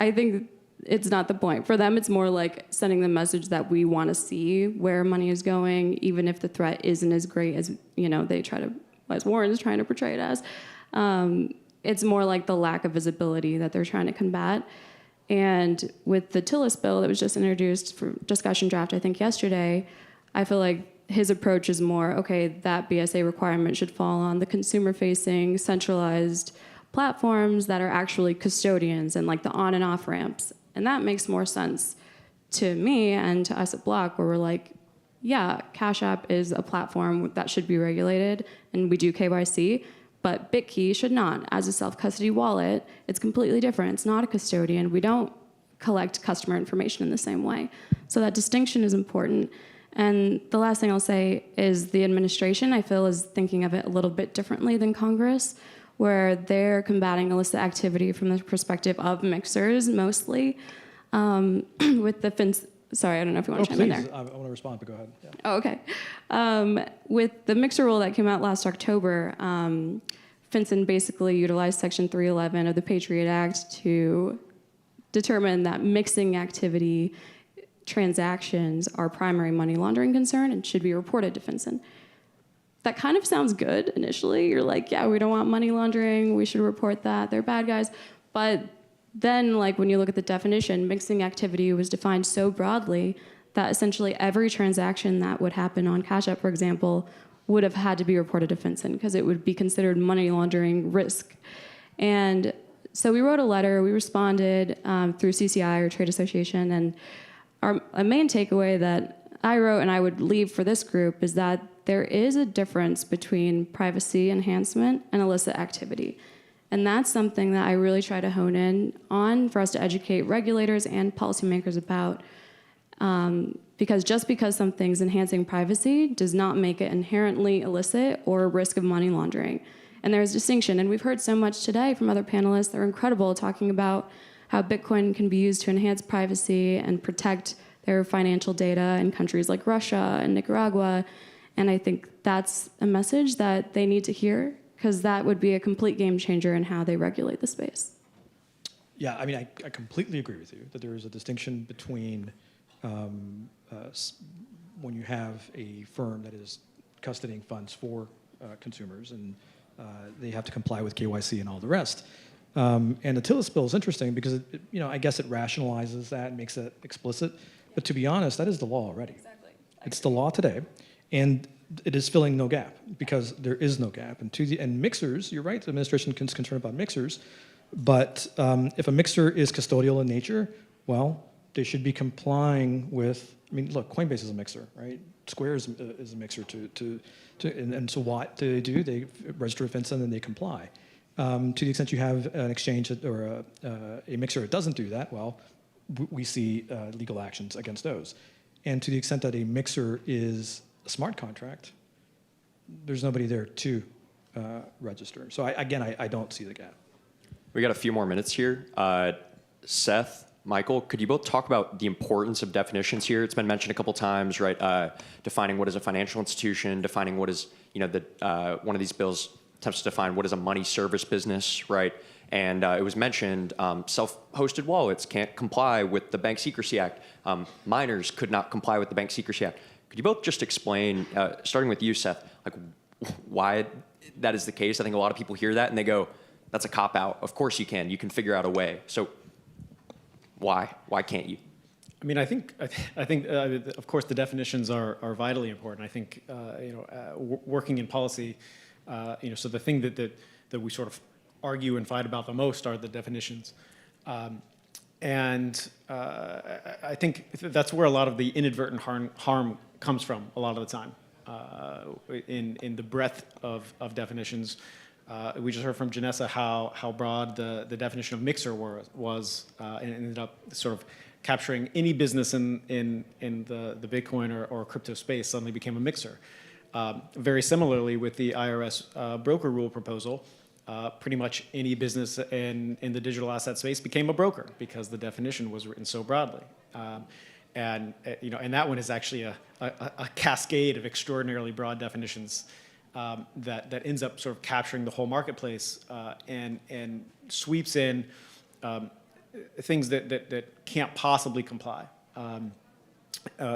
I think it's not the point. For them, it's more like sending the message that we want to see where money is going, even if the threat isn't as great as they try to, as Warren is trying to portray it as. It's more like the lack of visibility that they're trying to combat. And with the Tillis bill that was just introduced for discussion draft, I think yesterday, I feel like his approach is more, okay, that BSA requirement should fall on the consumer-facing, centralized platforms that are actually custodians and like the on and off ramps. And that makes more sense to me and to us at Block, where we're like, yeah, Cash App is a platform that should be regulated, and we do KYC, but BitKey should not. As a self-custody wallet, it's completely different. It's not a custodian. We don't collect customer information in the same way. So that distinction is important. And the last thing I'll say is the administration, I feel, is thinking of it a little bit differently than Congress, where they're combating illicit activity from the perspective of mixers mostly. With the sorry, I don't know if you want to chime in there. I want to respond, but go ahead. Yeah. Oh, okay. With the mixer rule that came out last October, FinCEN basically utilized Section 311 of the Patriot Act to determine that mixing activity transactions are primary money laundering concern and should be reported to FinCEN. That kind of sounds good initially. You're like, yeah, we don't want money laundering. We should report that. They're bad guys. But then, like, when you look at the definition, mixing activity was defined so broadly that essentially every transaction that would happen on Cash App, for example, would have had to be reported to FinCEN because it would be considered money laundering risk. And so we wrote a letter. We responded through CCI, or trade association, and a main takeaway that I wrote and I would leave for this group is that there is a difference between privacy enhancement and illicit activity. And that's something that I really try to hone in on for us to educate regulators and policymakers about. Because just because something's enhancing privacy does not make it inherently illicit or a risk of money laundering. And there's distinction. And we've heard so much today from other panelists. They're incredible, talking about how Bitcoin can be used to enhance privacy and protect their financial data in countries like Russia and Nicaragua. And I think that's a message that they need to hear, because that would be a complete game changer in how they regulate the space. Yeah, I mean, I completely agree with you that there is a distinction between when you have a firm that is custodying funds for consumers and they have to comply with KYC and all the rest. And the Tillis bill is interesting because I guess it rationalizes that and makes it explicit. But to be honest, that is the law already. Exactly. It's the law today, and it is filling no gap because there is no gap. And mixers, you're right. The administration is concerned about mixers, but if a mixer is custodial in nature, well, they should be complying with. I mean, look, Coinbase is a mixer, right? Square is a mixer and so what do? They register with FinCEN and they comply. To the extent you have an exchange or a mixer that doesn't do that, well, we see legal actions against those. And to the extent that a mixer is a smart contract, there's nobody there to register. So I don't see the gap. We got a few more minutes here. Seth, Michael, could you both talk about the importance of definitions here? It's been mentioned a couple times, right? Defining what is a financial institution, defining what is, one of these bills attempts to define what is a money service business, right? And it was mentioned self-hosted wallets can't comply with the Bank Secrecy Act. Miners could not comply with the Bank Secrecy Act. Could you both just explain, starting with you, Seth, like why that is the case? I think a lot of people hear that and they go, that's a cop-out. Of course you can. You can figure out a way. So why? Why can't you? I mean, I think of course, the definitions are vitally important. I think, working in policy, so the thing that we sort of argue and fight about the most are the definitions. And I think that's where a lot of the inadvertent harm comes from a lot of the time. In the breadth of definitions, we just heard from Janessa how broad the definition of mixer was, and it ended up sort of capturing any business in the Bitcoin or crypto space suddenly became a mixer. Very similarly with the IRS broker rule proposal, pretty much any business in the digital asset space became a broker because the definition was written so broadly. And that one is actually a cascade of extraordinarily broad definitions that ends up sort of capturing the whole marketplace and sweeps in things that can't possibly comply.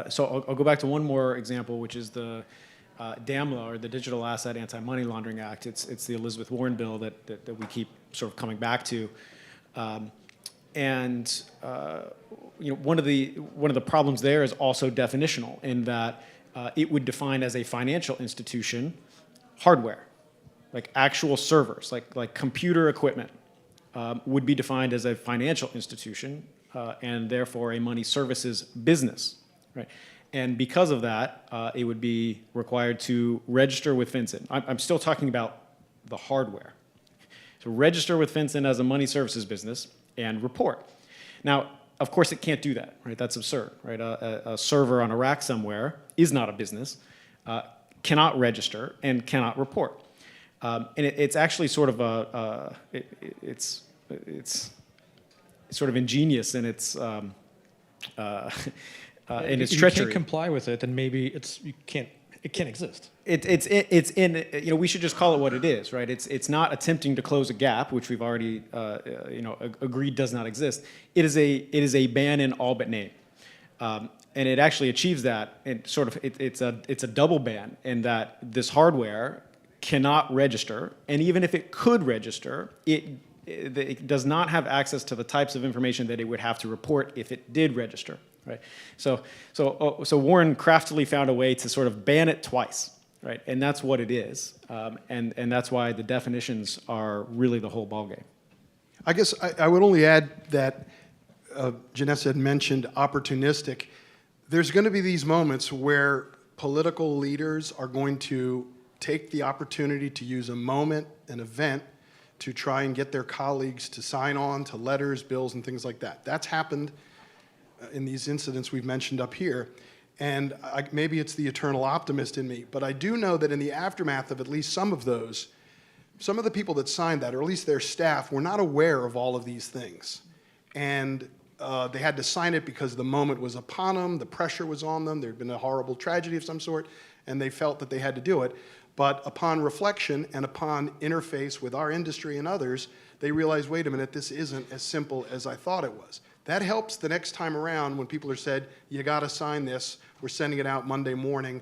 So I'll go back to one more example, which is the DAMLA, or the Digital Asset Anti-Money Laundering Act. It's the Elizabeth Warren bill that we keep sort of coming back to. One of the problems there is also definitional, in that it would define as a financial institution hardware, like actual servers, like computer equipment, would be defined as a financial institution and therefore a money services business, right? And because of that, it would be required to register with FinCEN. I'm still talking about the hardware. So register with FinCEN as a money services business and report. Now, of course, it can't do that, right? That's absurd, right? A server on a rack somewhere is not a business, cannot register, and cannot report. And it's actually sort of it's sort of ingenious in its in its if you treachery. can't comply with it, then maybe it can't exist. It's in, you know, we should just call it what it is, right? It's not attempting to close a gap, which we've already agreed does not exist. It is a ban in all but name, and it actually achieves that. It's a double ban in that this hardware cannot register, and even if it could register, it does not have access to the types of information that it would have to report if it did register. Right. So Warren craftily found a way to sort of ban it twice, right? And that's what it is, and that's why the definitions are really the whole ballgame. I guess I would only add that Janessa had mentioned opportunistic. There's going to be these moments where political leaders are going to take the opportunity to use a moment, an event, to try and get their colleagues to sign on to letters, bills, and things like that. That's happened in these incidents we've mentioned up here. And maybe it's the eternal optimist in me, but I do know that in the aftermath of at least some of those, some of the people that signed that, or at least their staff, were not aware of all of these things. And they had to sign it because the moment was upon them, the pressure was on them, there had been a horrible tragedy of some sort, and they felt that they had to do it. But upon reflection and upon interface with our industry and others, they realized, wait a minute, this isn't as simple as I thought it was. That helps the next time around when people are said, you got to sign this, we're sending it out Monday morning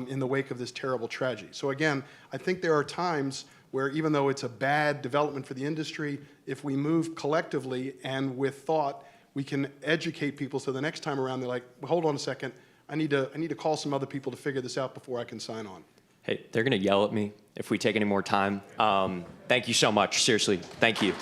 in the wake of this terrible tragedy. So again, I think there are times where even though it's a bad development for the industry, if we move collectively and with thought, we can educate people so the next time around they're like, well, hold on a second, I need to call some other people to figure this out before I can sign on. Hey, they're going to yell at me if we take any more time. Thank you so much. Seriously, thank you.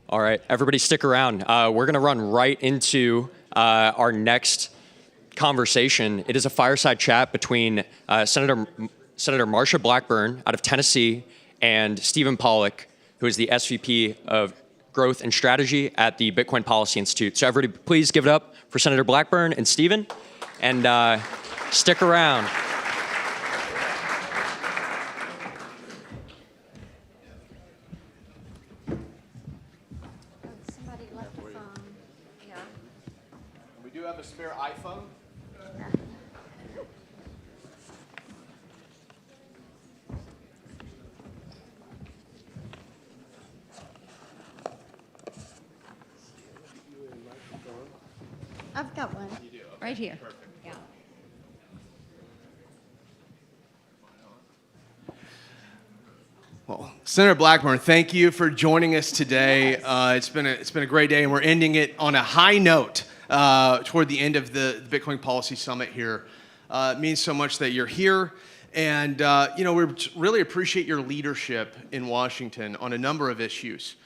All right, everybody stick around. We're going to run right into our next conversation. It is a fireside chat between Senator Marsha Blackburn out of Tennessee and Stephen Pollack, who is the SVP of Growth and Strategy at the Bitcoin Policy Institute. So everybody, please give it up for Senator Blackburn and Stephen, and stick around. We do have a spare iPhone. I've got one. You do? Okay. Right here. Perfect. Yeah. Well, Senator Blackburn, thank you for joining us today. It's been a great day, and we're ending it on a high note toward the end of the Bitcoin Policy Summit here. It means so much that you're here, and we really appreciate your leadership in Washington on a number of issues.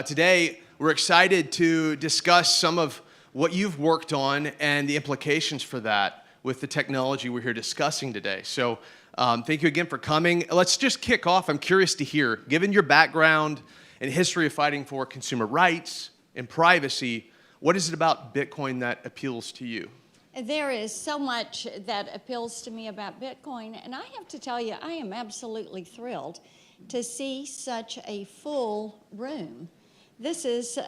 Today, we're excited to discuss some of what you've worked on and the implications for that with the technology we're here discussing today. So thank you again for coming. Let's just kick off. I'm curious to hear, given your background and history of fighting for consumer rights and privacy, what is it about Bitcoin that appeals to you? There is so much that appeals to me about Bitcoin, and I have to tell you, I am absolutely thrilled to see such a full room. This is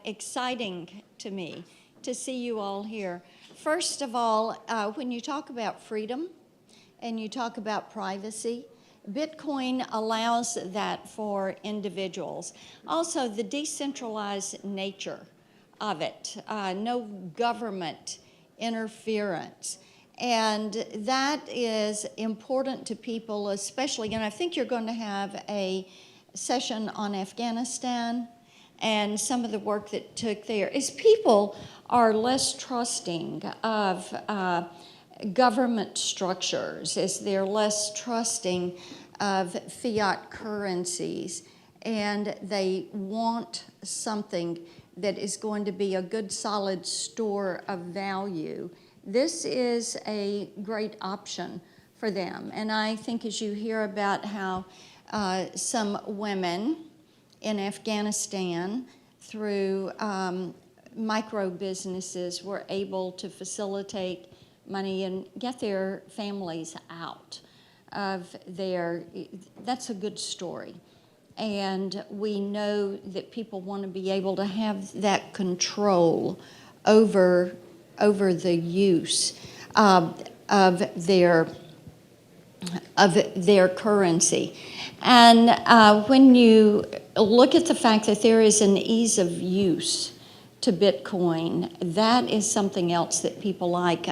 exciting to me to see you all here. First of all, when you talk about freedom and you talk about privacy, Bitcoin allows that for individuals. Also, the decentralized nature of it, no government interference. And that is important to people, especially, and I think you're going to have a session on Afghanistan and some of the work that took there, is people are less trusting of government structures, as they're less trusting of fiat currencies, and they want something that is going to be a good solid store of value. This is a great option for them. And I think as you hear about how some women in Afghanistan through micro businesses were able to facilitate money and get their families out of their, that's a good story. And we know that people want to be able to have that control over the use of their currency. And when you look at the fact that there is an ease of use to Bitcoin, that is something else that people like.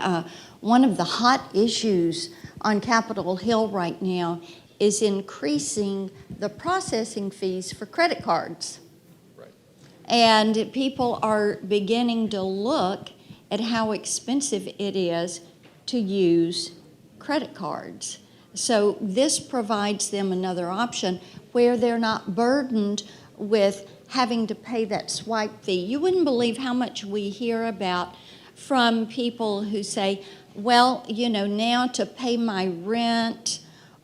One of the hot issues on Capitol Hill right now is increasing the processing fees for credit cards. Right. And people are beginning to look at how expensive it is to use credit cards. So this provides them another option where they're not burdened with having to pay that swipe fee. You wouldn't believe how much we hear about from people who say, well, you know, now to pay my rent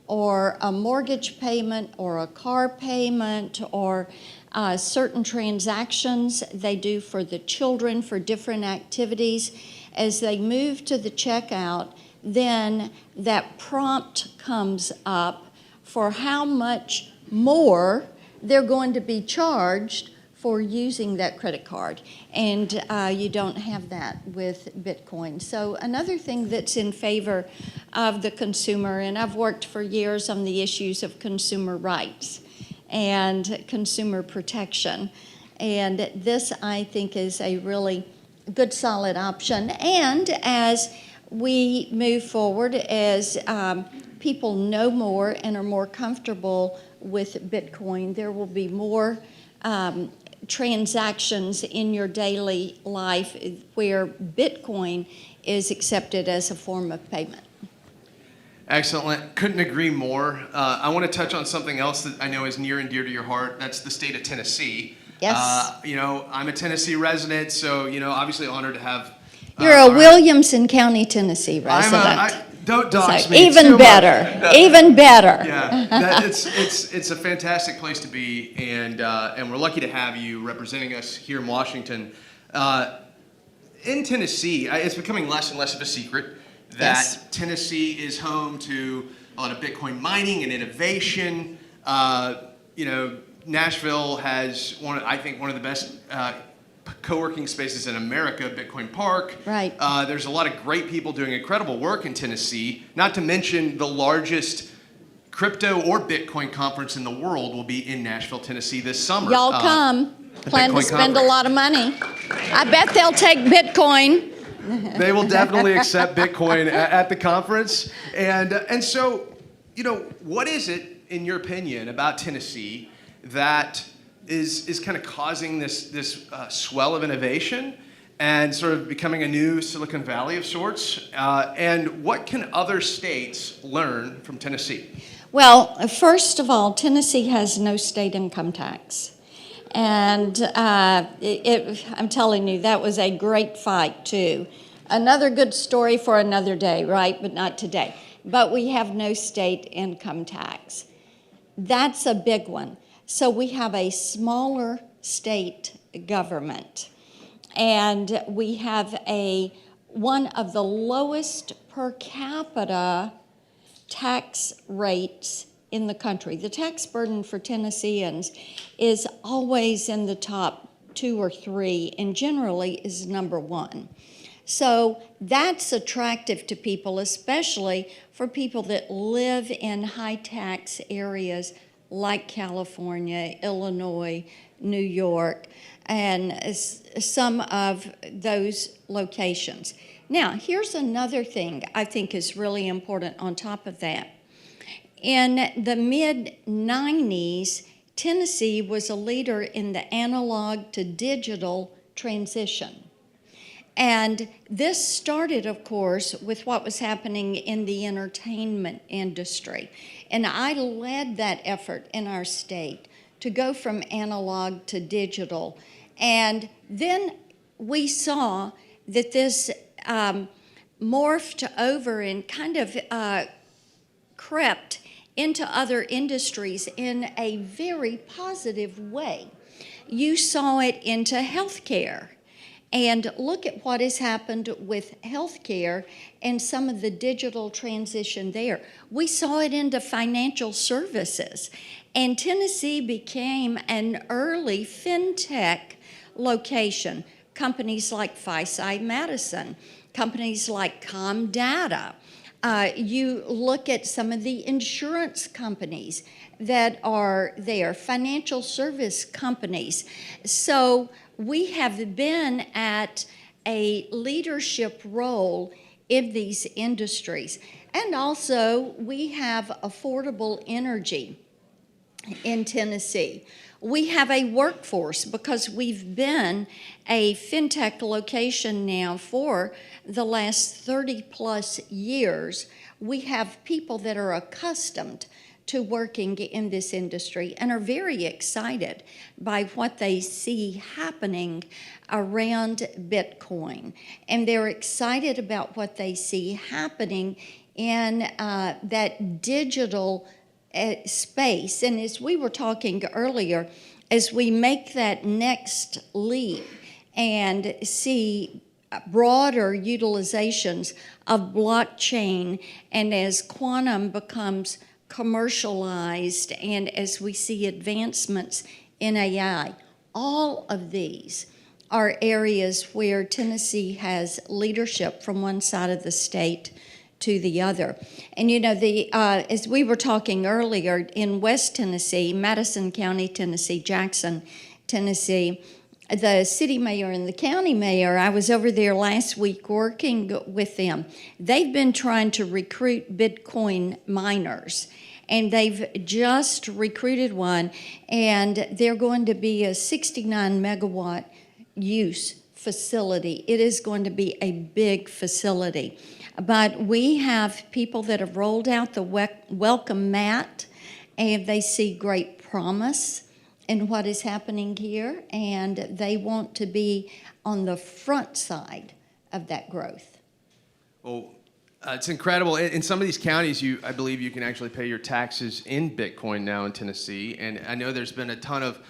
or a mortgage payment or a car payment or certain transactions they do for the children for different activities, as they move to the checkout, then that prompt comes up for how much more they're going to be charged for using that credit card. And you don't have that with Bitcoin. So another thing that's in favor of the consumer, and I've worked for years on the issues of consumer rights and consumer protection. And this, I think, is a really good, solid option. And as we move forward, as people know more and are more comfortable with Bitcoin, there will be more transactions in your daily life where Bitcoin is accepted as a form of payment. Excellent. Couldn't agree more. I want to touch on something else that I know is near and dear to your heart. That's the state of Tennessee. Yes. You know, I'm a Tennessee resident, so, you know, obviously honored to have... You're a Williamson County, Tennessee resident. Don't dox So me even too better, much. even better. Yeah, it's a fantastic place to be, and we're lucky to have you representing us here in Washington. In Tennessee, it's becoming less and less of a secret that Tennessee is home to a lot of Bitcoin mining and innovation. You know, Nashville has one of the best co-working spaces in America, Bitcoin Park. Right. There's a lot of great people doing incredible work in Tennessee, not to mention the largest crypto or Bitcoin conference in the world will be in Nashville, Tennessee this summer. Y'all come. Plan to Bitcoin spend conference. a lot of money. I bet they'll take Bitcoin. They will definitely accept Bitcoin at the conference. And so, you know, what is it, in your opinion, about Tennessee that is kind of causing this swell of innovation and sort of becoming a new Silicon Valley of sorts? And what can other states learn from Tennessee? Well, first of all, Tennessee has no state income tax. And I'm telling you, that was a great fight, too. Another good story for another day, right? But not today. But we have no state income tax. That's a big one. So we have a smaller state government. And we have one of the lowest per capita tax rates in the country. The tax burden for Tennesseans is always in the top 2 or 3 and generally is number 1. So that's attractive to people, especially for people that live in high tax areas like California, Illinois, New York, and some of those locations. Now, here's another thing I think is really important on top of that. In the mid-90s, Tennessee was a leader in the analog to digital transition. And this started, of course, with what was happening in the entertainment industry. And I led that effort in our state to go from analog to digital. And then we saw that this morphed over and kind of crept into other industries in a very positive way. You saw it into healthcare. And look at what has happened with healthcare and some of the digital transition there. We saw it into financial services. And Tennessee became an early fintech location. Companies like FiSci Madison, companies like Comdata. You look at some of the insurance companies that are there, financial service companies. So we have been at a leadership role in these industries. And also, we have affordable energy in Tennessee. We have a workforce because we've been a fintech location now for the last 30 plus years. We have people that are accustomed to working in this industry and are very excited by what they see happening around Bitcoin. And they're excited about what they see happening in that digital space. And as we were talking earlier, as we make that next leap and see broader utilizations of blockchain, and as quantum becomes commercialized, and as we see advancements in AI, all of these are areas where Tennessee has leadership from one side of the state to the other. And you know, as we were talking earlier, in West Tennessee, Madison County, Tennessee, Jackson, Tennessee, the city mayor and the county mayor, I was over there last week working with them. They've been trying to recruit Bitcoin miners, and they've just recruited one, and they're going to be a 69 megawatt use facility. It is going to be a big facility. But we have people that have rolled out the welcome mat, and they see great promise in what is happening here, and they want to be on the front side of that growth. Well, it's incredible. In some of these counties, I believe you can actually pay your taxes in Bitcoin now in Tennessee, and I know there's been a ton of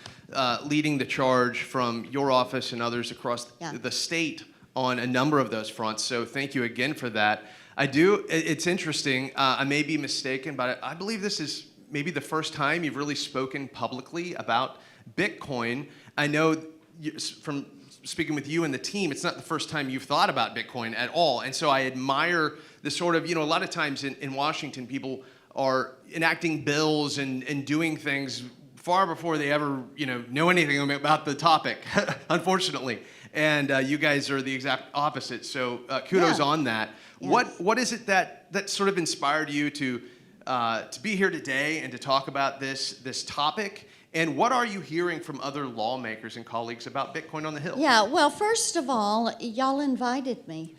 leading the charge from your office and others across the state on a number of those fronts, so thank you again for that. It's interesting, I may be mistaken, but I believe this is maybe the first time you've really spoken publicly about Bitcoin. I know from speaking with you and the team, it's not the first time you've thought about Bitcoin at all, and so I admire the sort of, a lot of times in Washington, people are enacting bills and doing things far before they ever, know anything about the topic, unfortunately. And you guys are the exact opposite. So kudos on that. Yes. What is it that sort of inspired you to be here today and to talk about this topic? And what are you hearing from other lawmakers and colleagues about Bitcoin on the Hill? Yeah, well, first of all, y'all invited me.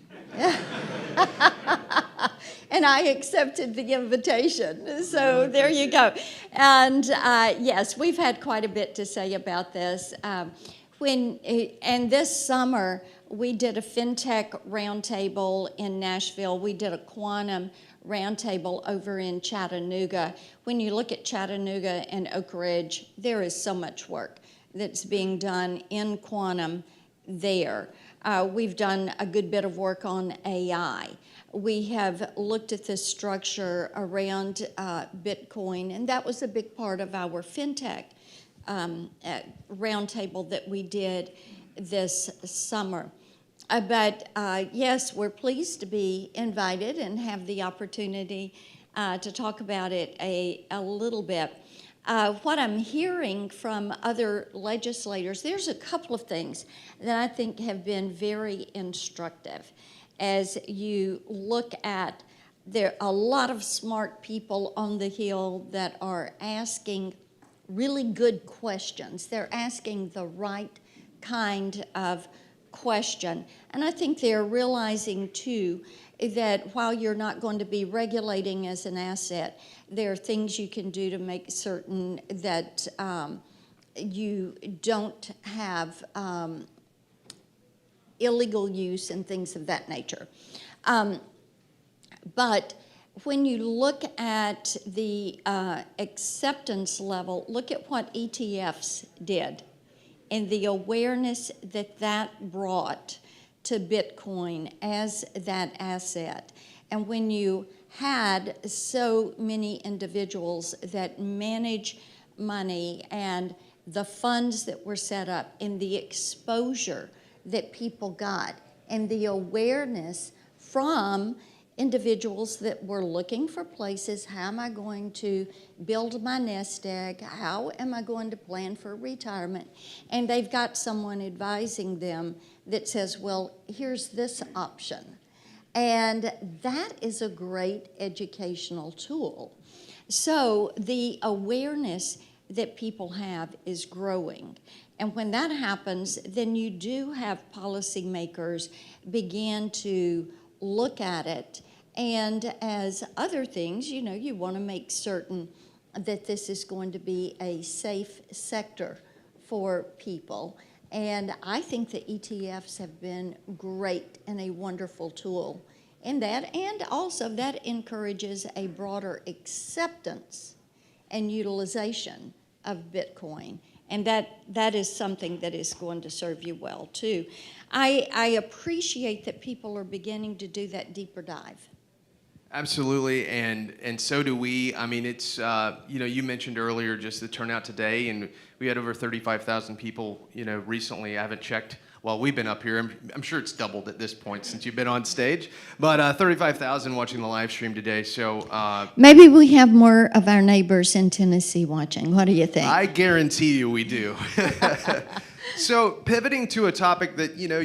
And I accepted the invitation. So there you go. And yes, we've had quite a bit to say about this. And this summer, we did a FinTech roundtable in Nashville. We did a quantum roundtable over in Chattanooga. When you look at Chattanooga and Oak Ridge, there is so much work that's being done in quantum there. We've done a good bit of work on AI. We have looked at the structure around Bitcoin, and that was a big part of our FinTech roundtable that we did this summer. But yes, we're pleased to be invited and have the opportunity to talk about it a little bit. What I'm hearing from other legislators, there's a couple of things that I think have been very instructive. As you look at, there are a lot of smart people on the Hill that are asking really good questions. They're asking the right kind of question. And I think they're realizing, too, that while you're not going to be regulating as an asset, there are things you can do to make certain that you don't have illegal use and things of that nature. But when you look at the acceptance level, look at what ETFs did and the awareness that that brought to Bitcoin as that asset. And when you had so many individuals that manage money and the funds that were set up and the exposure that people got and the awareness from individuals that were looking for places, how am I going to build my nest egg? How am I going to plan for retirement? And they've got someone advising them that says, well, here's this option. And that is a great educational tool. So the awareness that people have is growing. And when that happens, then you do have policymakers begin to look at it. And as other things, you know, you want to make certain that this is going to be a safe sector for people. And I think the ETFs have been great and a wonderful tool in that. And also that encourages a broader acceptance and utilization of Bitcoin. And that is something that is going to serve you well, too. I appreciate that people are beginning to do that deeper dive. Absolutely, and so do we. I mean, it's, you know, you mentioned earlier just the turnout today, and we had over 35,000 people, you know, recently. I haven't checked while we've been up here. I'm sure it's doubled at this point since you've been on stage, but 35,000 watching the live stream today, so. Maybe we have more of our neighbors in Tennessee watching. What do you think? I guarantee you we do. So pivoting to a topic that, you know,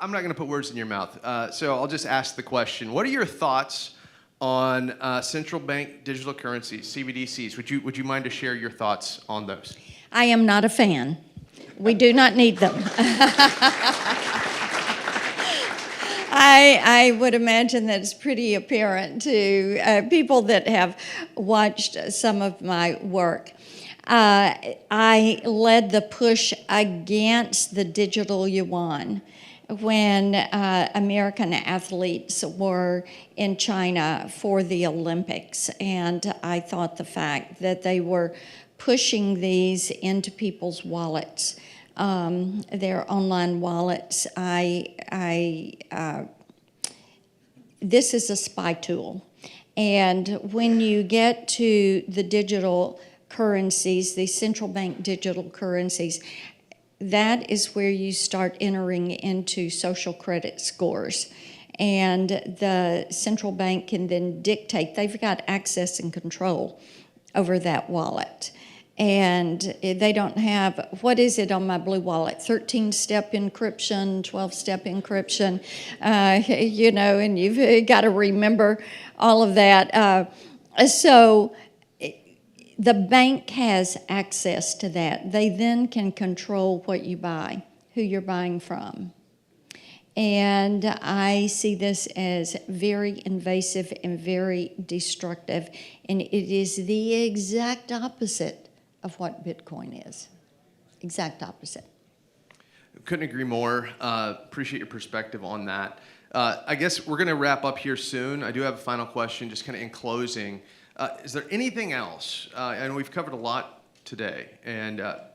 I'm not going to put words in your mouth. So I'll just ask the question. What are your thoughts on central bank digital currencies, CBDCs? Would you mind to share your thoughts on those? I am not a fan. We do not need them. I would imagine that it's pretty apparent to people that have watched some of my work. I led the push against the digital yuan when American athletes were in China for the Olympics. And I thought the fact that they were pushing these into people's wallets, their online wallets, this is a spy tool. And when you get to the digital currencies, the central bank digital currencies, that is where you start entering into social credit scores. And the central bank can then dictate, they've got access and control over that wallet. And they don't have, what is it on my Blue Wallet? 13-step encryption, 12-step encryption, you know, and you've got to remember all of that. So the bank has access to that. They then can control what you buy, who you're buying from. And I see this as very invasive and very destructive. And it is the exact opposite of what Bitcoin is. Exact opposite. Couldn't agree more. Appreciate your perspective on that. I guess we're going to wrap up here soon. I do have a final question, just kind of in closing. Is there anything else, and we've covered a lot today,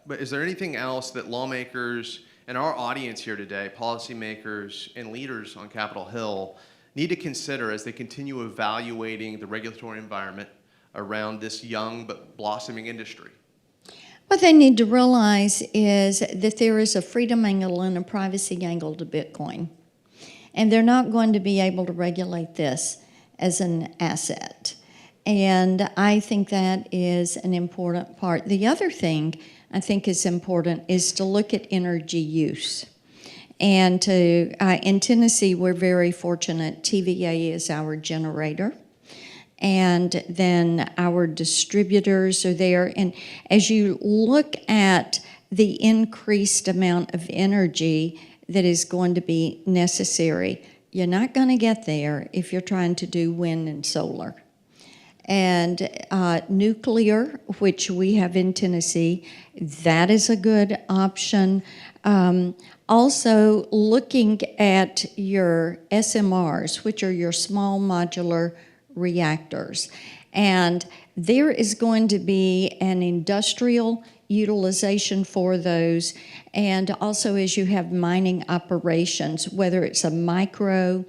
but is there anything else that lawmakers and our audience here today, policymakers and leaders on Capitol Hill, need to consider as they continue evaluating the regulatory environment around this young but blossoming industry? What they need to realize is that there is a freedom angle and a privacy angle to Bitcoin. And they're not going to be able to regulate this as an asset. And I think that is an important part. The other thing I think is important is to look at energy use. And in Tennessee, we're very fortunate. TVA is our generator. And then our distributors are there. And as you look at the increased amount of energy that is going to be necessary, you're not going to get there if you're trying to do wind and solar. And nuclear, which we have in Tennessee, that is a good option. Also, looking at your SMRs, which are your small modular reactors. And there is going to be an industrial utilization for those. And also as you have mining operations, whether it's a micro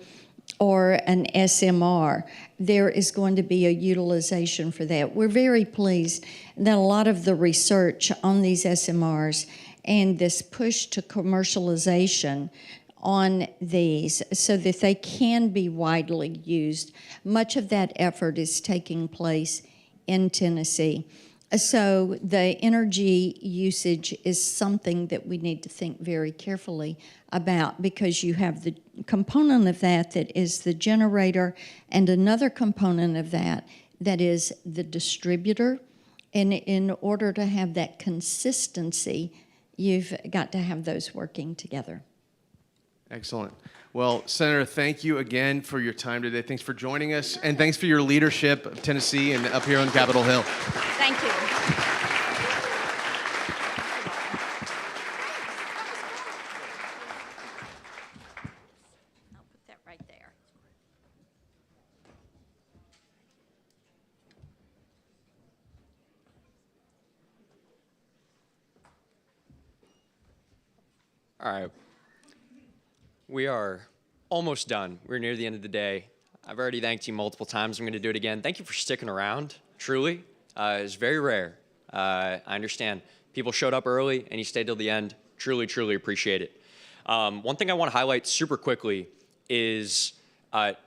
or an SMR, there is going to be a utilization for that. We're very pleased that a lot of the research on these SMRs and this push to commercialization on these so that they can be widely used, much of that effort is taking place in Tennessee. So the energy usage is something that we need to think very carefully about, because you have the component of that that is the generator, and another component of that that is the distributor. And in order to have that consistency, you've got to have those working together. Excellent. Well, Senator, thank you again for your time today. Thanks for joining us, and thanks for your leadership of Tennessee and up here on Capitol Hill. Thank you. I'll put that right there. All right. We are almost done. We're near the end of the day. I've already thanked you multiple times. I'm going to do it again. Thank you for sticking around, truly. It's very rare. I understand people showed up early and you stayed till the end. Truly, truly appreciate it. One thing I want to highlight super quickly is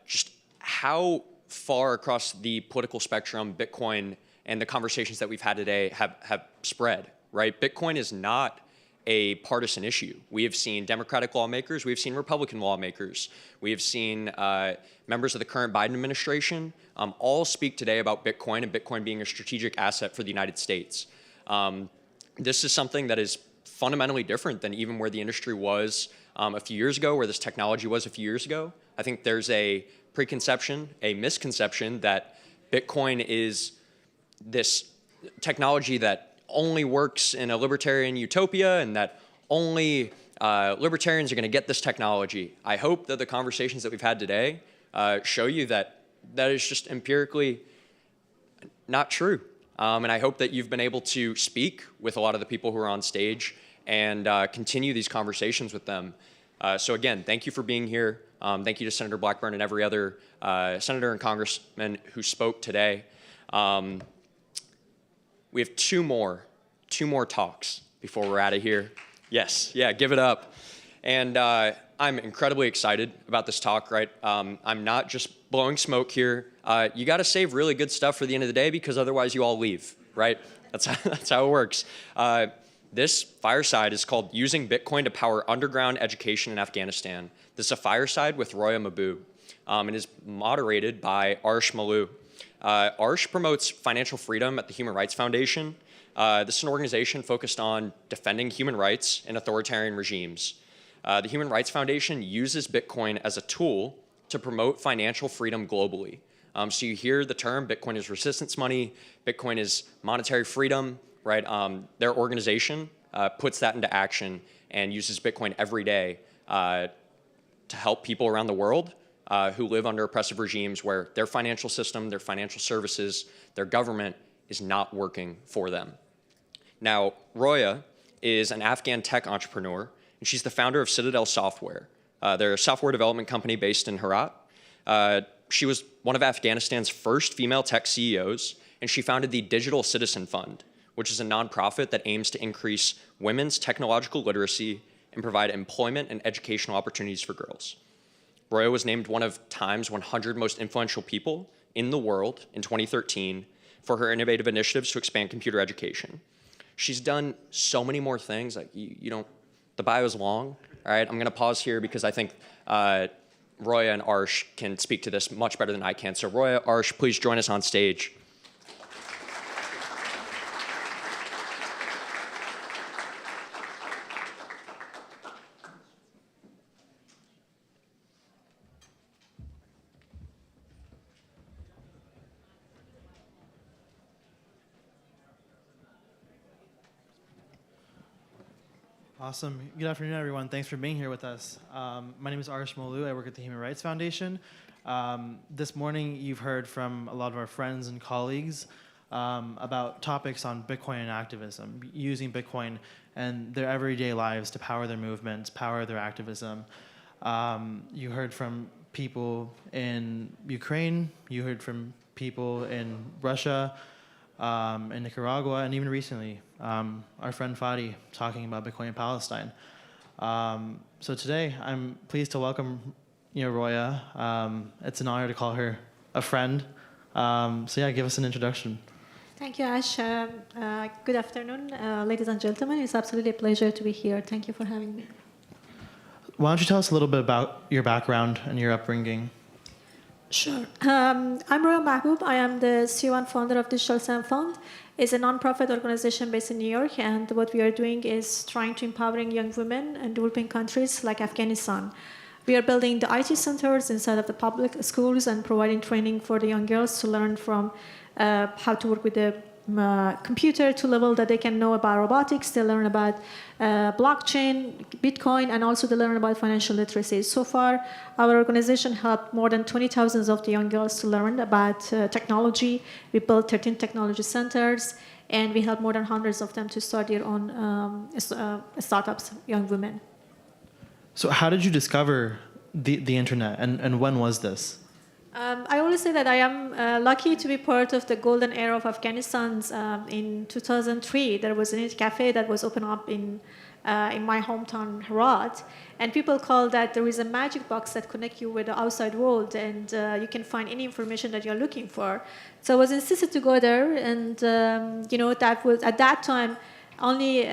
just how far across the political spectrum Bitcoin and the conversations that we've had today have spread, right? Bitcoin is not a partisan issue. We have seen Democratic lawmakers, we have seen Republican lawmakers, we have seen members of the current Biden administration all speak today about Bitcoin and Bitcoin being a strategic asset for the United States. This is something that is fundamentally different than even where the industry was a few years ago, where this technology was a few years ago. I think there's a preconception, a misconception that Bitcoin is this technology that only works in a libertarian utopia and that only libertarians are going to get this technology. I hope that the conversations that we've had today show you that that is just empirically not true. And I hope that you've been able to speak with a lot of the people who are on stage and continue these conversations with them. So again, thank you for being here. Thank you to Senator Blackburn and every other senator and congressman who spoke today. We have two more talks before we're out of here. Yes, yeah, give it up. And I'm incredibly excited about this talk, right? I'm not just blowing smoke here. You got to save really good stuff for the end of the day, because otherwise you all leave, right? That's how it works. This fireside is called Using Bitcoin to Power Underground Education in Afghanistan. This is a fireside with Roya Mabu. It is moderated by Arsh Maloo. Arsh promotes financial freedom at the Human Rights Foundation. This is an organization focused on defending human rights in authoritarian regimes. The Human Rights Foundation uses Bitcoin as a tool to promote financial freedom globally. So you hear the term, Bitcoin is resistance money, Bitcoin is monetary freedom, right? Their organization puts that into action and uses Bitcoin every day to help people around the world who live under oppressive regimes where their financial system, their financial services, their government is not working for them. Now, Roya is an Afghan tech entrepreneur, and she's the founder of Citadel Software. They're a software development company based in Herat. She was one of Afghanistan's first female tech CEOs, and she founded the Digital Citizen Fund, which is a nonprofit that aims to increase women's technological literacy and provide employment and educational opportunities for girls. Roya was named one of Time's 100 most influential people in the world in 2013 for her innovative initiatives to expand computer education. She's done so many more things. Like the bio is long. All right, I'm going to pause here because I think Roya and Arsh can speak to this much better than I can. So Roya, Arsh, please join us on stage. Awesome. Good afternoon, everyone. Thanks for being here with us. My name is Arsh Molu. I work at the Human Rights Foundation. This morning, you've heard from a lot of our friends and colleagues about topics on Bitcoin and activism, using Bitcoin and their everyday lives to power their movements, power their activism. You heard from people in Ukraine. You heard from people in Russia, in Nicaragua, and even recently, our friend Fadi talking about Bitcoin in Palestine. So today, I'm pleased to welcome Roya. It's an honor to call her a friend. So yeah, give us an introduction. Thank you, Ash. Good afternoon, ladies and gentlemen. It's absolutely a pleasure to be here. Thank you for having me. Why don't you tell us a little bit about your background and your upbringing? Sure. I'm Roya Mahbub. I am the CEO and founder of Digital Sam Fund. It's a nonprofit organization based in New York, and what we are doing is trying to empowering young women in developing countries like Afghanistan. We are building the IT centers inside of the public schools and providing training for the young girls to learn from how to work with the computer to level that they can know about robotics. They learn about blockchain, Bitcoin, and also they learn about financial literacy. So far, our organization helped more than 20,000 of the young girls to learn about technology. We built 13 technology centers, and we helped more than hundreds of them to start their own startups, young women. So how did you discover the internet, and when was this? I always say that I am lucky to be part of the golden era of Afghanistan. In 2003, there was an internet cafe that was opened up in my hometown, Herat, and people call that there is a magic box that connects you with the outside world, and you can find any information that you're looking for. So I was insisted to go there, and that was at that time only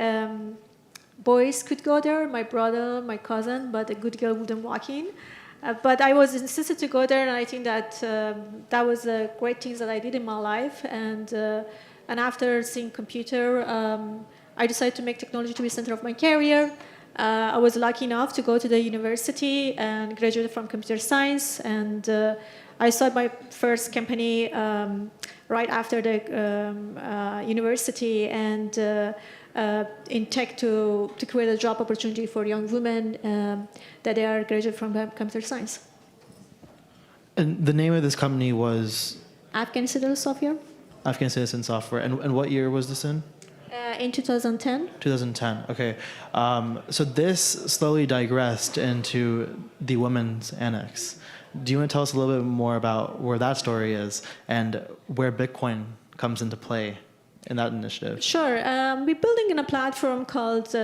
boys could go there. My brother, my cousin, but a good girl wouldn't walk in. But I was insisted to go there, and I think that that was a great thing that I did in my life. And after seeing computer, I decided to make technology to be the center of my career. I was lucky enough to go to the university and graduate from computer science. And I started my first company right after the university, and in tech to create a job opportunity for young women that they are graduate from computer science. And the name of this company was? Afghan Citizen Software. Afghan Citizen Software. And what year was this in? In 2010. 2010, okay. So this slowly digressed into the Women's Annex. Do you want to tell us a little bit more about where that story is and where Bitcoin comes into play in that initiative? Sure. We're building in a platform called,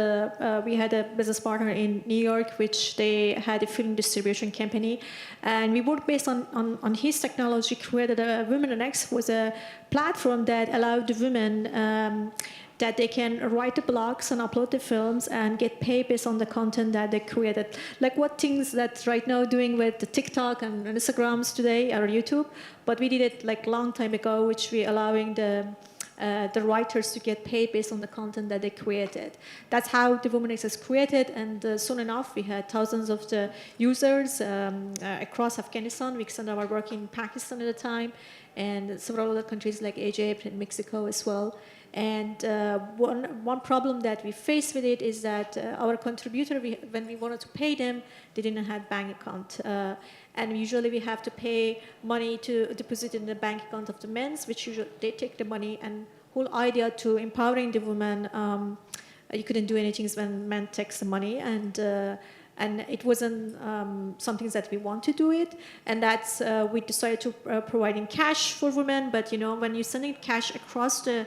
we had a business partner in New York, which they had a film distribution company. And we worked based on his technology, created a Women Annex, was a platform that allowed the women that they can write the blogs and upload the films and get paid based on the content that they created. Like what things that right now doing with the TikTok and Instagrams today or YouTube, but we did it like long time ago, which we allowing the writers to get paid based on the content that they created. That's how the Women Annex is created, and soon enough we had thousands of the users across Afghanistan. We extended our work in Pakistan at the time, and several other countries like Egypt and Mexico as well. And one problem that we face with it is that our contributor, when we wanted to pay them, they didn't have bank account. And usually we have to pay money to deposit in the bank account of the men's, which usually they take the money. And whole idea to empowering the women, you couldn't do anything when men takes the money. And it wasn't something that we want to do it, and that's we decided to providing cash for women. But when you're sending cash across the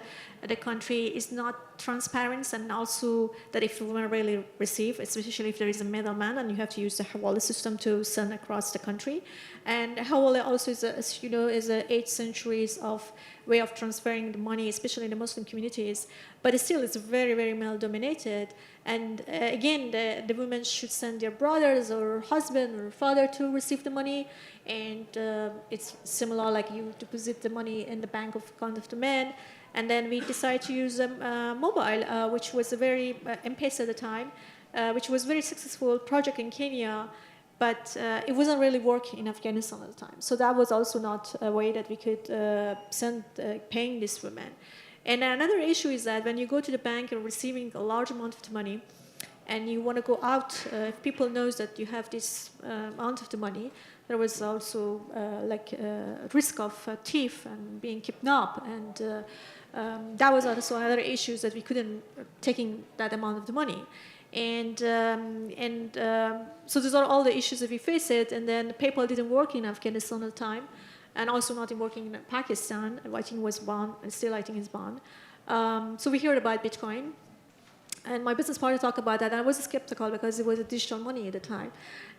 country, is not transparent, and also that if the women really receive, especially if there is a middleman, and you have to use the Hawala system to send across the country. And Hawala also is a 8 centuries of way of transferring the money, especially in the Muslim communities. But still, it's very, very male dominated. And again, the women should send their brothers or husband or father to receive the money. And it's similar, like you deposit the money in the bank account of the men. And then we decided to use mobile, which was a very M-Pesa at the time, which was a very successful project in Kenya. But it wasn't really working in Afghanistan at the time. So that was also not a way that we could send paying these women. And another issue is that when you go to the bank and receiving a large amount of money, and you want to go out, if people knows that you have this amount of the money, there was also risk of thief and being kidnapped, and that was also another issue that we couldn't taking that amount of the money. And so those are all the issues that we faced, and then PayPal didn't work in Afghanistan at the time, and also not working in Pakistan. I think was banned, and still I think is banned. So we heard about Bitcoin, and my business partner talked about that, and I was skeptical because it was a digital money at the time.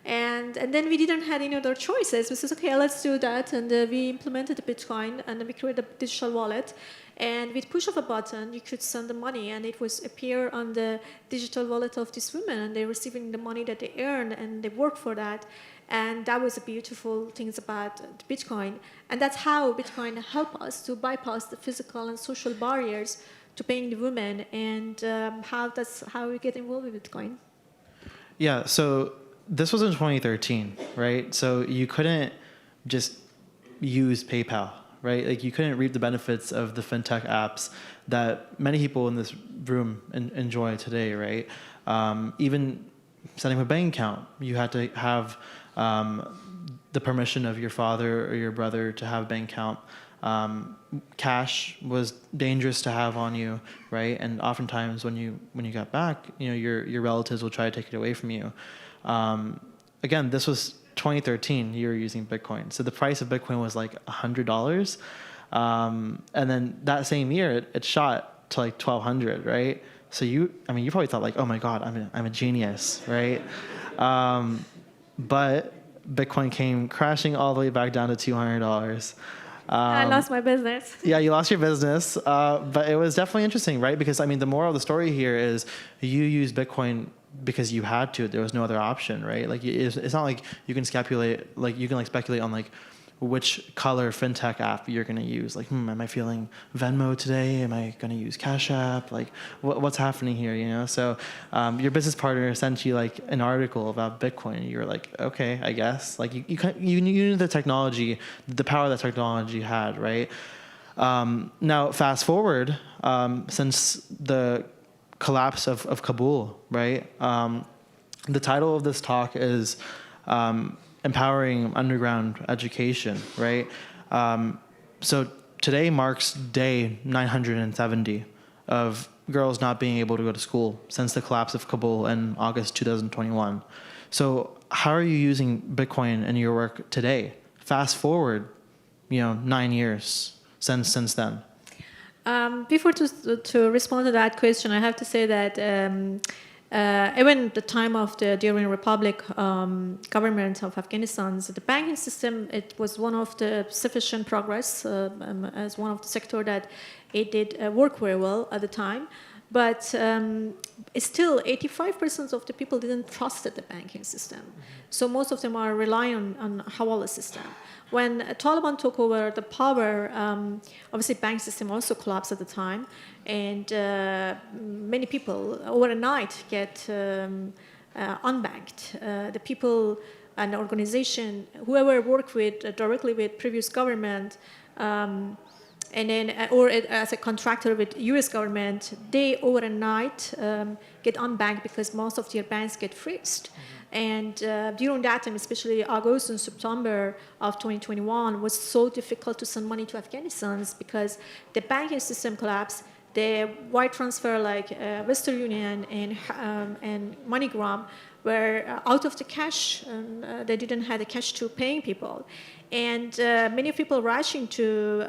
And then we didn't have any other choices. We said, okay, let's do that, and we implemented the Bitcoin, and then we created a digital wallet. And with push of a button, you could send the money, and it was appear on the digital wallet of these women, and they're receiving the money that they earn, and they work for that. And that was the beautiful things about Bitcoin. And that's how Bitcoin helped us to bypass the physical and social barriers to paying the women, and that's how we get involved with Bitcoin. Yeah, so this was in 2013, right? So you couldn't just use PayPal, right? Like you couldn't reap the benefits of the fintech apps that many people in this room enjoy today, right? Even setting up a bank account, you had to have the permission of your father or your brother to have a bank account. Cash was dangerous to have on you, right? And oftentimes when you got back, your relatives will try to take it away from you. Again, this was 2013. You were using Bitcoin, so the price of Bitcoin was like $100, and then that same year it shot to like $1,200, right? So you probably thought like, oh my God, I'm a genius, right? But Bitcoin came crashing all the way back down to $200. I lost my business. Yeah, you lost your business, but it was definitely interesting, right? Because the moral of the story here is you used Bitcoin because you had to. There was no other option, right? Like it's not like you can speculate on which color fintech app you're going to use. Like, am I feeling Venmo today? Am I going to use Cash App? Like, what's happening here? So your business partner sent you like an article about Bitcoin. You were like, okay, I guess. Like you knew the technology, the power that technology had, right? Now, fast forward, since the collapse of Kabul, right? The title of this talk is empowering underground education, right? So today marks day 970 of girls not being able to go to school since the collapse of Kabul in August 2021. So how are you using Bitcoin in your work today? Fast forward, 9 years since then. Before to respond to that question, I have to say that even the time of the during Republic government of Afghanistan, the banking system, it was one of the sufficient progress as one of the sector that it did work very well at the time. But still, 85% of the people didn't trust the banking system. So most of them are relying on Hawala system. When Taliban took over the power, obviously bank system also collapsed at the time, and many people overnight get unbanked. The people and the organization, whoever worked with directly with previous government, and then or as a contractor with U.S. government, they overnight get unbanked because most of their banks get freezed. And during that time, especially August and September of 2021, was so difficult to send money to Afghanistan because the banking system collapsed. The wire transfer like Western Union and MoneyGram were out of the cash. They didn't have the cash to paying people. And many people rushing to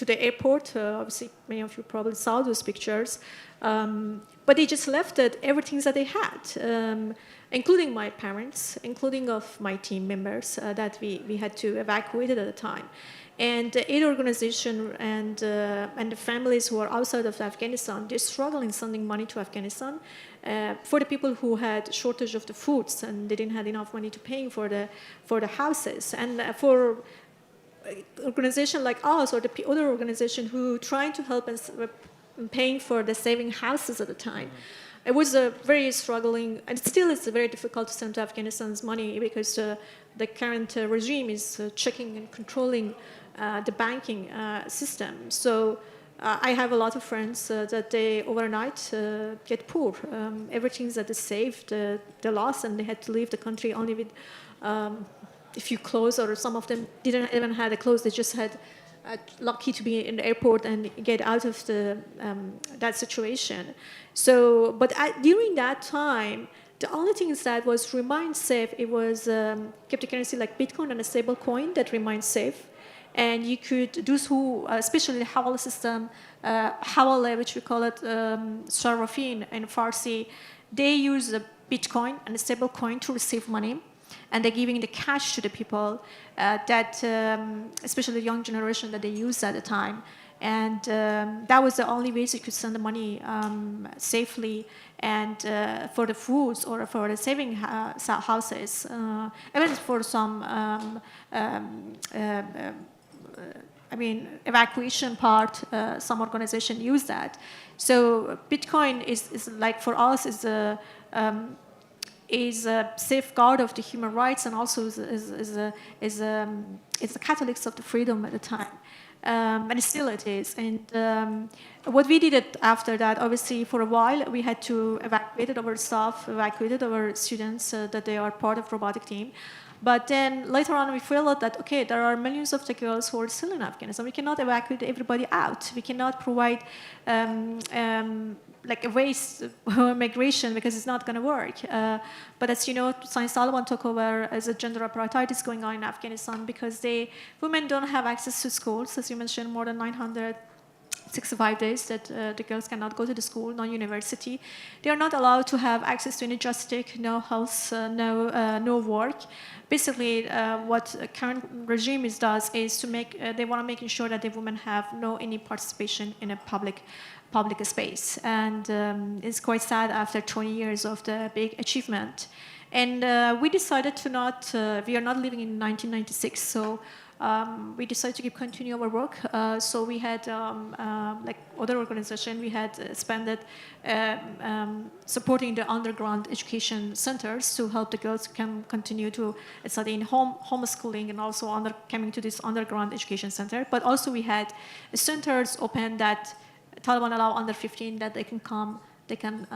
the airport. Obviously, many of you probably saw those pictures. But they just left everything that they had, including my parents, including of my team members that we had to evacuate at the time. And the aid organization and the families who are outside of Afghanistan, they're struggling sending money to Afghanistan for the people who had shortage of the foods and they didn't have enough money to pay for the houses. And for organization like us or the other organization who trying to help us paying for the saving houses at the time. It was a very struggling, and still it's very difficult to send to Afghanistan's money because the current regime is checking and controlling the banking system. So I have a lot of friends that they overnight get poor. Everything that they saved, they lost, and they had to leave the country only with a few clothes, or some of them didn't even have the clothes. They just had lucky to be in the airport and get out of that situation. So, but during that time, the only things that was remained safe, it was cryptocurrency like Bitcoin and a stable coin that remained safe. And you could, those who, especially the Hawala system, Hawala, which we call it Sarrafin in Farsi, they use a Bitcoin and a stable coin to receive money. And they're giving the cash to the people that, especially the young generation, that they used at the time. And that was the only ways you could send the money safely and for the foods or for the saving houses, even for some evacuation part, some organization use that. So Bitcoin is like, for us, is a safeguard of the human rights, and also is the Catholics of the freedom at the time. And still it is. And what we did after that, obviously, for a while, we had to evacuate our staff, evacuated our students that they are part of robotic team. But then later on, we felt that, okay, there are millions of the girls who are still in Afghanistan. We cannot evacuate everybody out. We cannot provide like a waste migration, because it's not going to work. But as you know, since Taliban took over, as a gender apartheid is going on in Afghanistan, because women don't have access to schools. As you mentioned, more than 965 days that the girls cannot go to the school, no university. They are not allowed to have access to any justice, no health, no work. Basically, what current regime does is to make, they want to make sure that the women have any participation in a public space. And it's quite sad after 20 years of the big achievement. And we decided to not, we are not living in 1996, so we decided to continue our work. So we had, like other organizations, we had spent supporting the underground education centers to help the girls can continue to study in homeschooling, and also coming to this underground education center. But also we had centers open that Taliban allow under 15 that they can come, they can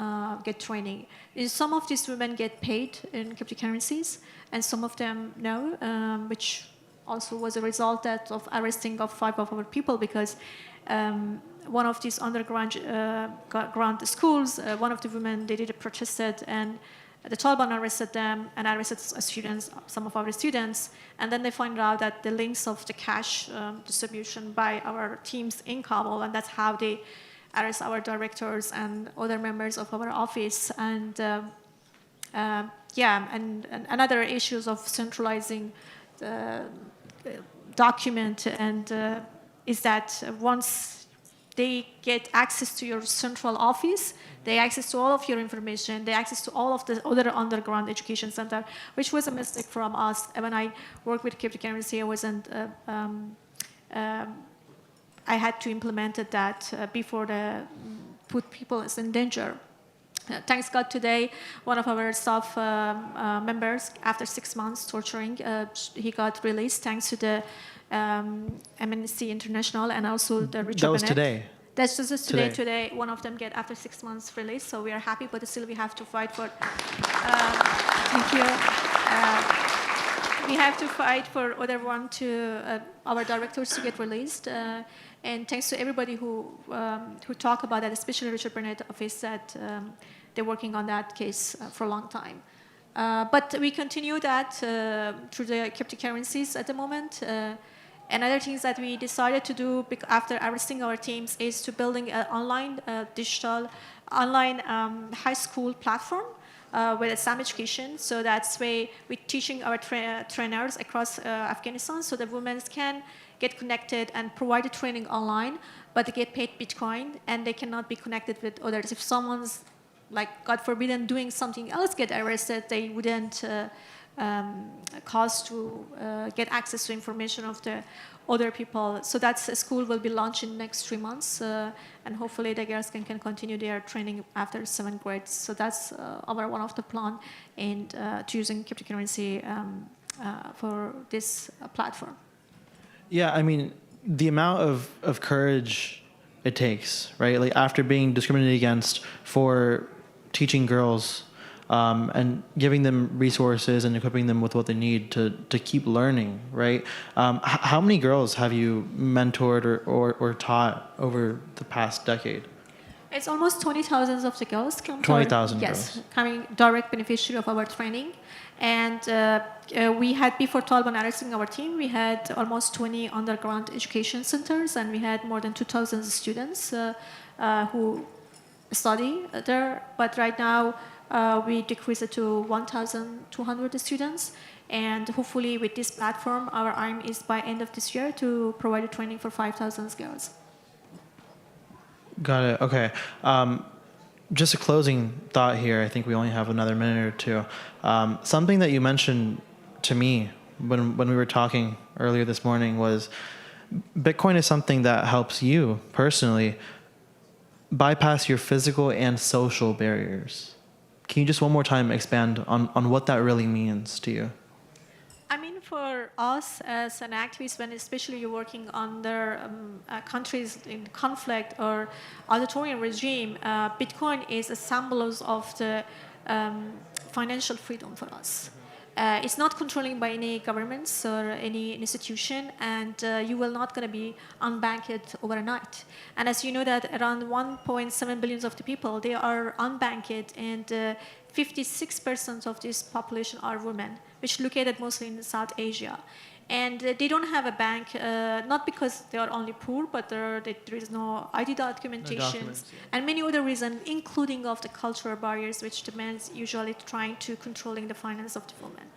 get training. Some of these women get paid in cryptocurrencies, and some of them no, which also was a result of arresting of 5 of our people, because one of these underground schools, one of the women, they did protested, and the Taliban arrested them and arrested students, some of our students, and then they find out that the links of the cash distribution by our teams in Kabul, and that's how they arrest our directors and other members of our office. And and another issues of centralizing the document, and is that once they get access to your central office, they access to all of your information, they access to all of the other underground education center, which was a mistake from us. When I worked with cryptocurrency, I wasn't, I had to implement that before put people in danger. Thanks God, today, one of our staff members, after 6 months torturing, he got released thanks to the Amnesty International and also the Richard That was Bennett. today. That's just today. One of them get after 6 months release, so we are happy, but still we have to fight for. Thank you. We have to fight for other one to our directors to get released, and thanks to everybody who talk about that, especially Richard Bennett office, that they're working on that case for a long time. But we continue that through the cryptocurrencies at the moment. Another things that we decided to do after arresting our teams is to building an online, digital, online high school platform with Islam education. So that's where we're teaching our trainers across Afghanistan, so that women can get connected and provide the training online, but they get paid Bitcoin, and they cannot be connected with others. If someone's, like, God forbid, doing something else, get arrested, they wouldn't cause to get access to information of the other people. So that's a school will be launched in the next 3 months, and hopefully the girls can continue their training after 7th grade. So that's one of the plan in to using cryptocurrency for this platform. Yeah, I mean, the amount of courage it takes, right? Like after being discriminated against for teaching girls and giving them resources and equipping them with what they need to keep learning, right? How many girls have you mentored or taught over the past decade? It's almost 20,000 of the girls come. 20,000 yes, girls. coming direct beneficiary of our training. And we had, before Taliban arresting our team, we had almost 20 underground education centers, and we had more than 2,000 students who study there. But right now, we decreased it to 1,200 students. And hopefully with this platform, our aim is by end of this year to provide a training for 5,000 girls. Got it. Okay. Just a closing thought here. I think we only have another minute or two. Something that you mentioned to me when we were talking earlier this morning was Bitcoin is something that helps you personally bypass your physical and social barriers. Can you just one more time expand on what that really means to you? I mean, for us as an activist, when especially you're working under countries in conflict or authoritarian regime, Bitcoin is a symbol of the financial freedom for us. It's not controlling by any governments or any institution, and you will not going to be unbanked overnight. And as you know that around 1.7 billion of the people, they are unbanked, and 56% of this population are women, which located mostly in South Asia. And they don't have a bank, not because they are only poor, but there is no ID documentations, and many other reasons, including of the cultural barriers, which the men usually trying to controlling the finance of the women.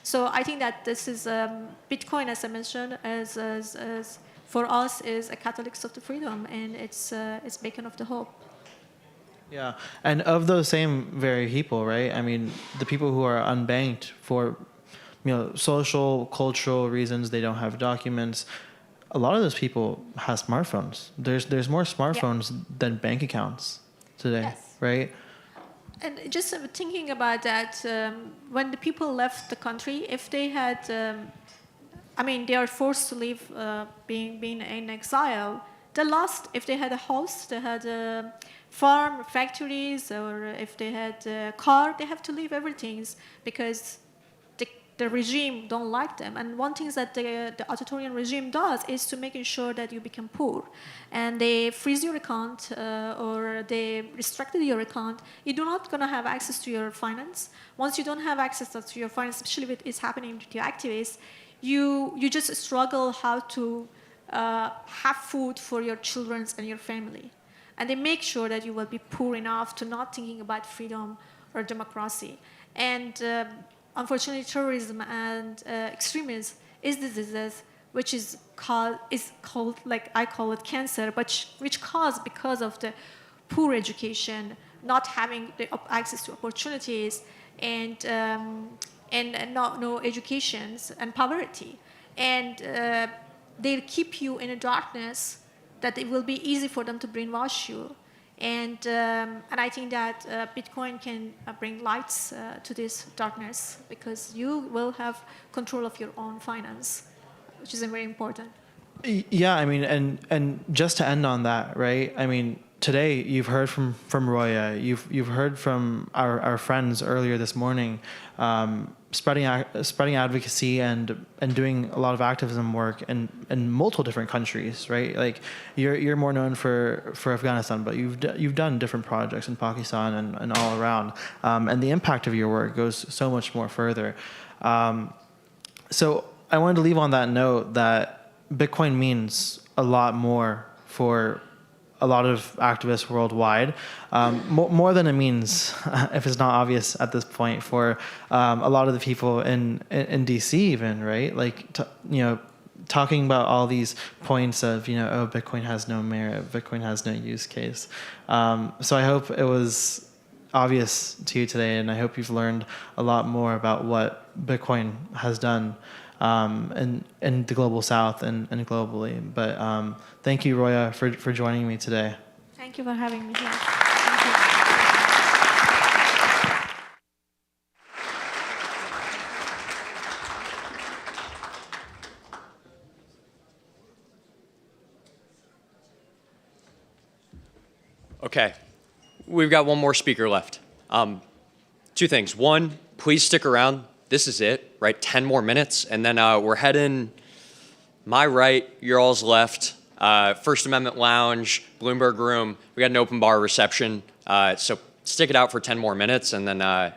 So I think that this is Bitcoin, as I mentioned, as for us is a catalyst of the freedom, and it's beacon of the hope. Yeah, and of those same very people, right? I mean, the people who are unbanked for, social, cultural reasons, they don't have documents. A lot of those people have smartphones. There's more smartphones than bank accounts today, right? And just thinking about that, when the people left the country, if they had, they are forced to leave, being in exile. They lost, if they had a house, they had a farm, factories, or if they had a car, they have to leave everything because the regime don't like them. And one thing that the authoritarian regime does is to making sure that you become poor. And they freeze your account or they restricted your account. You're not going to have access to your finance. Once you don't have access to your finance, especially if it's happening to activists, you just struggle how to have food for your children and your family. And they make sure that you will be poor enough to not thinking about freedom or democracy. And unfortunately, terrorism and extremism is the disease which is called, like I call it cancer, but which caused because of the poor education, not having the access to opportunities, and no educations and poverty. And they keep you in a darkness that it will be easy for them to brainwash you. And I think that Bitcoin can bring lights to this darkness because you will have control of your own finance, which is very important. Yeah, I mean, and just to end on that, right? I mean, today you've heard from Roya, you've heard from our friends earlier this morning, spreading advocacy and doing a lot of activism work in multiple different countries, right? Like you're more known for Afghanistan, but you've done different projects in Pakistan and all around, and the impact of your work goes so much more further. So I wanted to leave on that note that Bitcoin means a lot more for a lot of activists worldwide, more than it means, if it's not obvious at this point, for a lot of the people in DC even, right? Like, talking about all these points of, Bitcoin has no merit, Bitcoin has no use case. So I hope it was obvious to you today, and I hope you've learned a lot more about what Bitcoin has done in the global south and globally. But thank you, Roya, for joining me today. Thank you for having me here. Okay, we've got one more speaker left. Two things. One, please stick around. This is it, right? 10 more minutes, and then we're heading my right, your all's left. First Amendment Lounge, Bloomberg Room. We got an open bar reception, so stick it out for 10 more minutes, and then I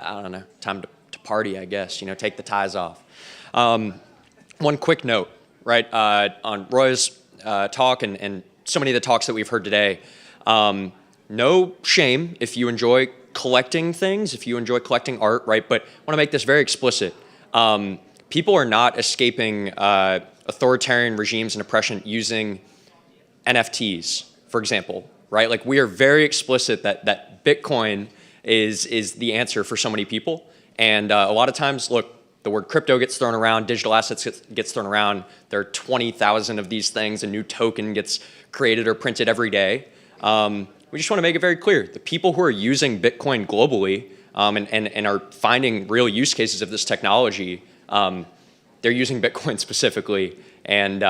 don't know, time to party, I guess. You know, take the ties off. One quick note, right, on Roy's talk and so many of the talks that we've heard today. No shame if you enjoy collecting things, if you enjoy collecting art, right? But I want to make this very explicit. People are not escaping authoritarian regimes and oppression using NFTs, for example, right? Like, we are very explicit that Bitcoin is the answer for so many people. And a lot of times, look, the word crypto gets thrown around, digital assets gets thrown around. There are 20,000 of these things. A new token gets created or printed every day. We just want to make it very clear. The people who are using Bitcoin globally and are finding real use cases of this technology, they're using Bitcoin specifically, and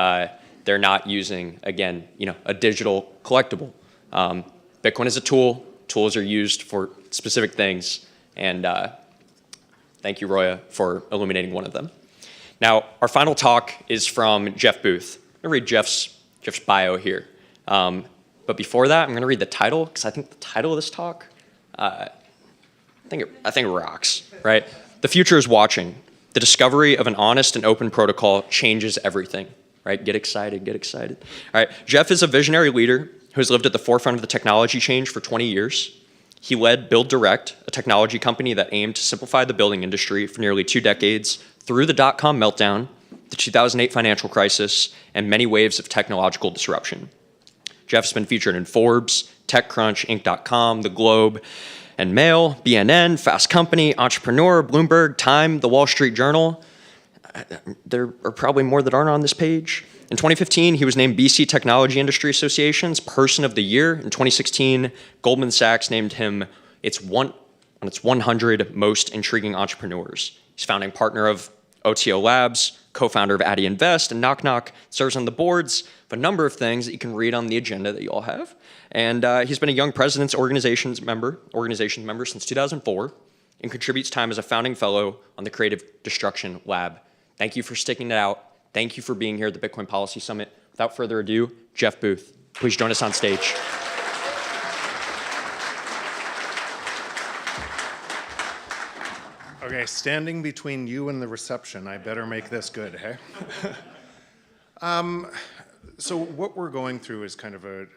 they're not using, again, you know, a digital collectible. Bitcoin is a tool. Tools are used for specific things, and thank you, Roya, for illuminating one of them. Now, our final talk is from Jeff Booth. I'm going to read Jeff's bio here. But before that, I'm going to read the title, because I think the title of this talk, I think it rocks, right? The future is watching. The discovery of an honest and open protocol changes everything, right? Get excited, get excited. All right, Jeff is a visionary leader who has lived at the forefront of the technology change for 20 years. He led Build Direct, a technology company that aimed to simplify the building industry for nearly 2 decades through the dot-com meltdown, the 2008 financial crisis, and many waves of technological disruption. Jeff's been featured in Forbes, TechCrunch, Inc.com, The Globe, and Mail, BNN, Fast Company, Entrepreneur, Bloomberg, Time, The Wall Street Journal. There are probably more that aren't on this page. In 2015, he was named BC Technology Industry Association's Person of the Year. In 2016, Goldman Sachs named him on its 100 Most Intriguing Entrepreneurs. He's founding partner of OTO Labs, co-founder of Addy Invest, and Knock Knock, serves on the boards of a number of things that you can read on the agenda that you all have. And he's been a Young Presidents organization member since 2004, and contributes time as a founding fellow on the Creative Destruction Lab. Thank you for sticking it out. Thank you for being here at the Bitcoin Policy Summit. Without further ado, Jeff Booth, please join us on stage. Okay, standing between you and the reception, I better make this good, hey? So what we're going through is kind of the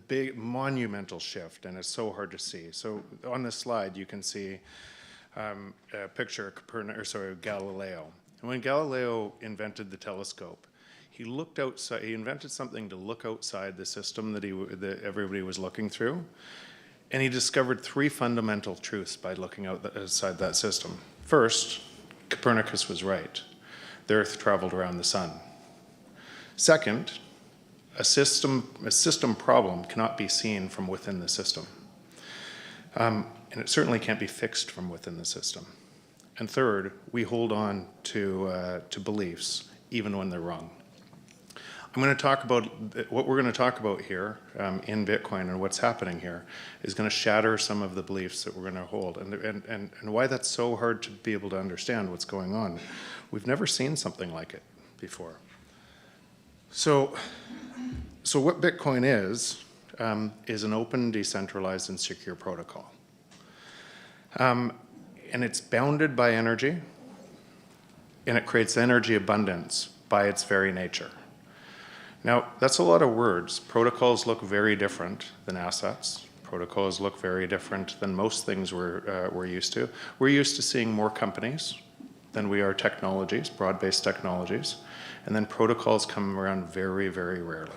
big monumental shift, and it's so hard to see. So on this slide, you can see a picture of Galileo. And when Galileo invented the telescope, he looked outside. He invented something to look outside the system that everybody was looking through. And he discovered 3 fundamental truths by looking outside that system. First, Copernicus was right. The Earth traveled around the sun. Second, a system problem cannot be seen from within the system. And it certainly can't be fixed from within the system. And third, we hold on to beliefs, even when they're wrong. I'm going to talk about what we're going to talk about here in Bitcoin, and what's happening here is going to shatter some of the beliefs that we're going to hold, and why that's so hard to be able to understand what's going on. We've never seen something like it before. So what Bitcoin is an open, decentralized, and secure protocol. And it's bounded by energy, and it creates energy abundance by its very nature. Now, that's a lot of words. Protocols look very different than assets. Protocols look very different than most things we're used to. We're used to seeing more companies than we are technologies, broad-based technologies. And then protocols come around very, very rarely.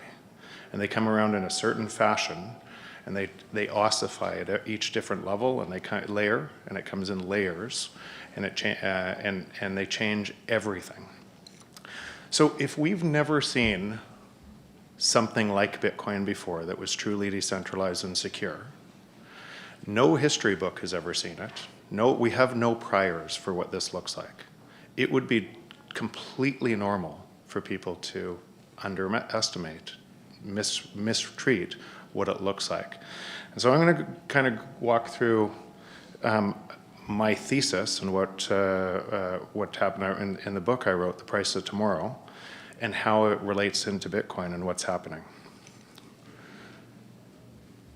And they come around in a certain fashion, and they ossify at each different level, and they layer, and it comes in layers, and they change everything. So if we've never seen something like Bitcoin before that was truly decentralized and secure, no history book has ever seen it. We have no priors for what this looks like. It would be completely normal for people to underestimate mistreat what it looks like. And so I'm going to kind of walk through my thesis and what happened in the book I wrote, The Price of Tomorrow, and how it relates into Bitcoin and what's happening.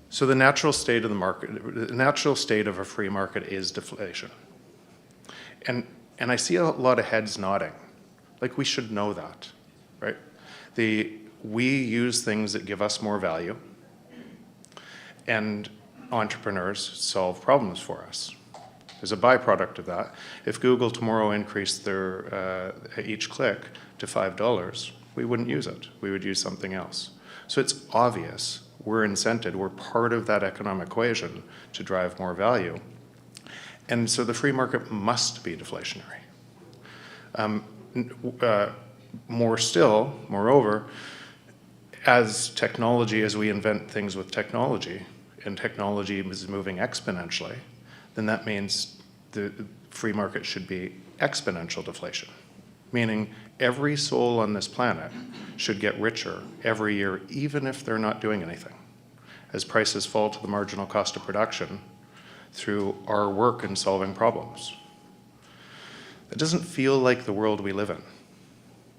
So the natural state of the market, the natural state of a free market is deflation. And I see a lot of heads nodding, like we should know that, right? We use things that give us more value, and entrepreneurs solve problems for us. As a byproduct of that, if Google tomorrow increased their each click to $5, we wouldn't use it. We would use something else. So it's obvious we're incented, we're part of that economic equation to drive more value. And so the free market must be deflationary. Moreover, as we invent things with technology, and technology is moving exponentially, then that means the free market should be exponential deflation, meaning every soul on this planet should get richer every year, even if they're not doing anything, as prices fall to the marginal cost of production through our work in solving problems. It doesn't feel like the world we live in,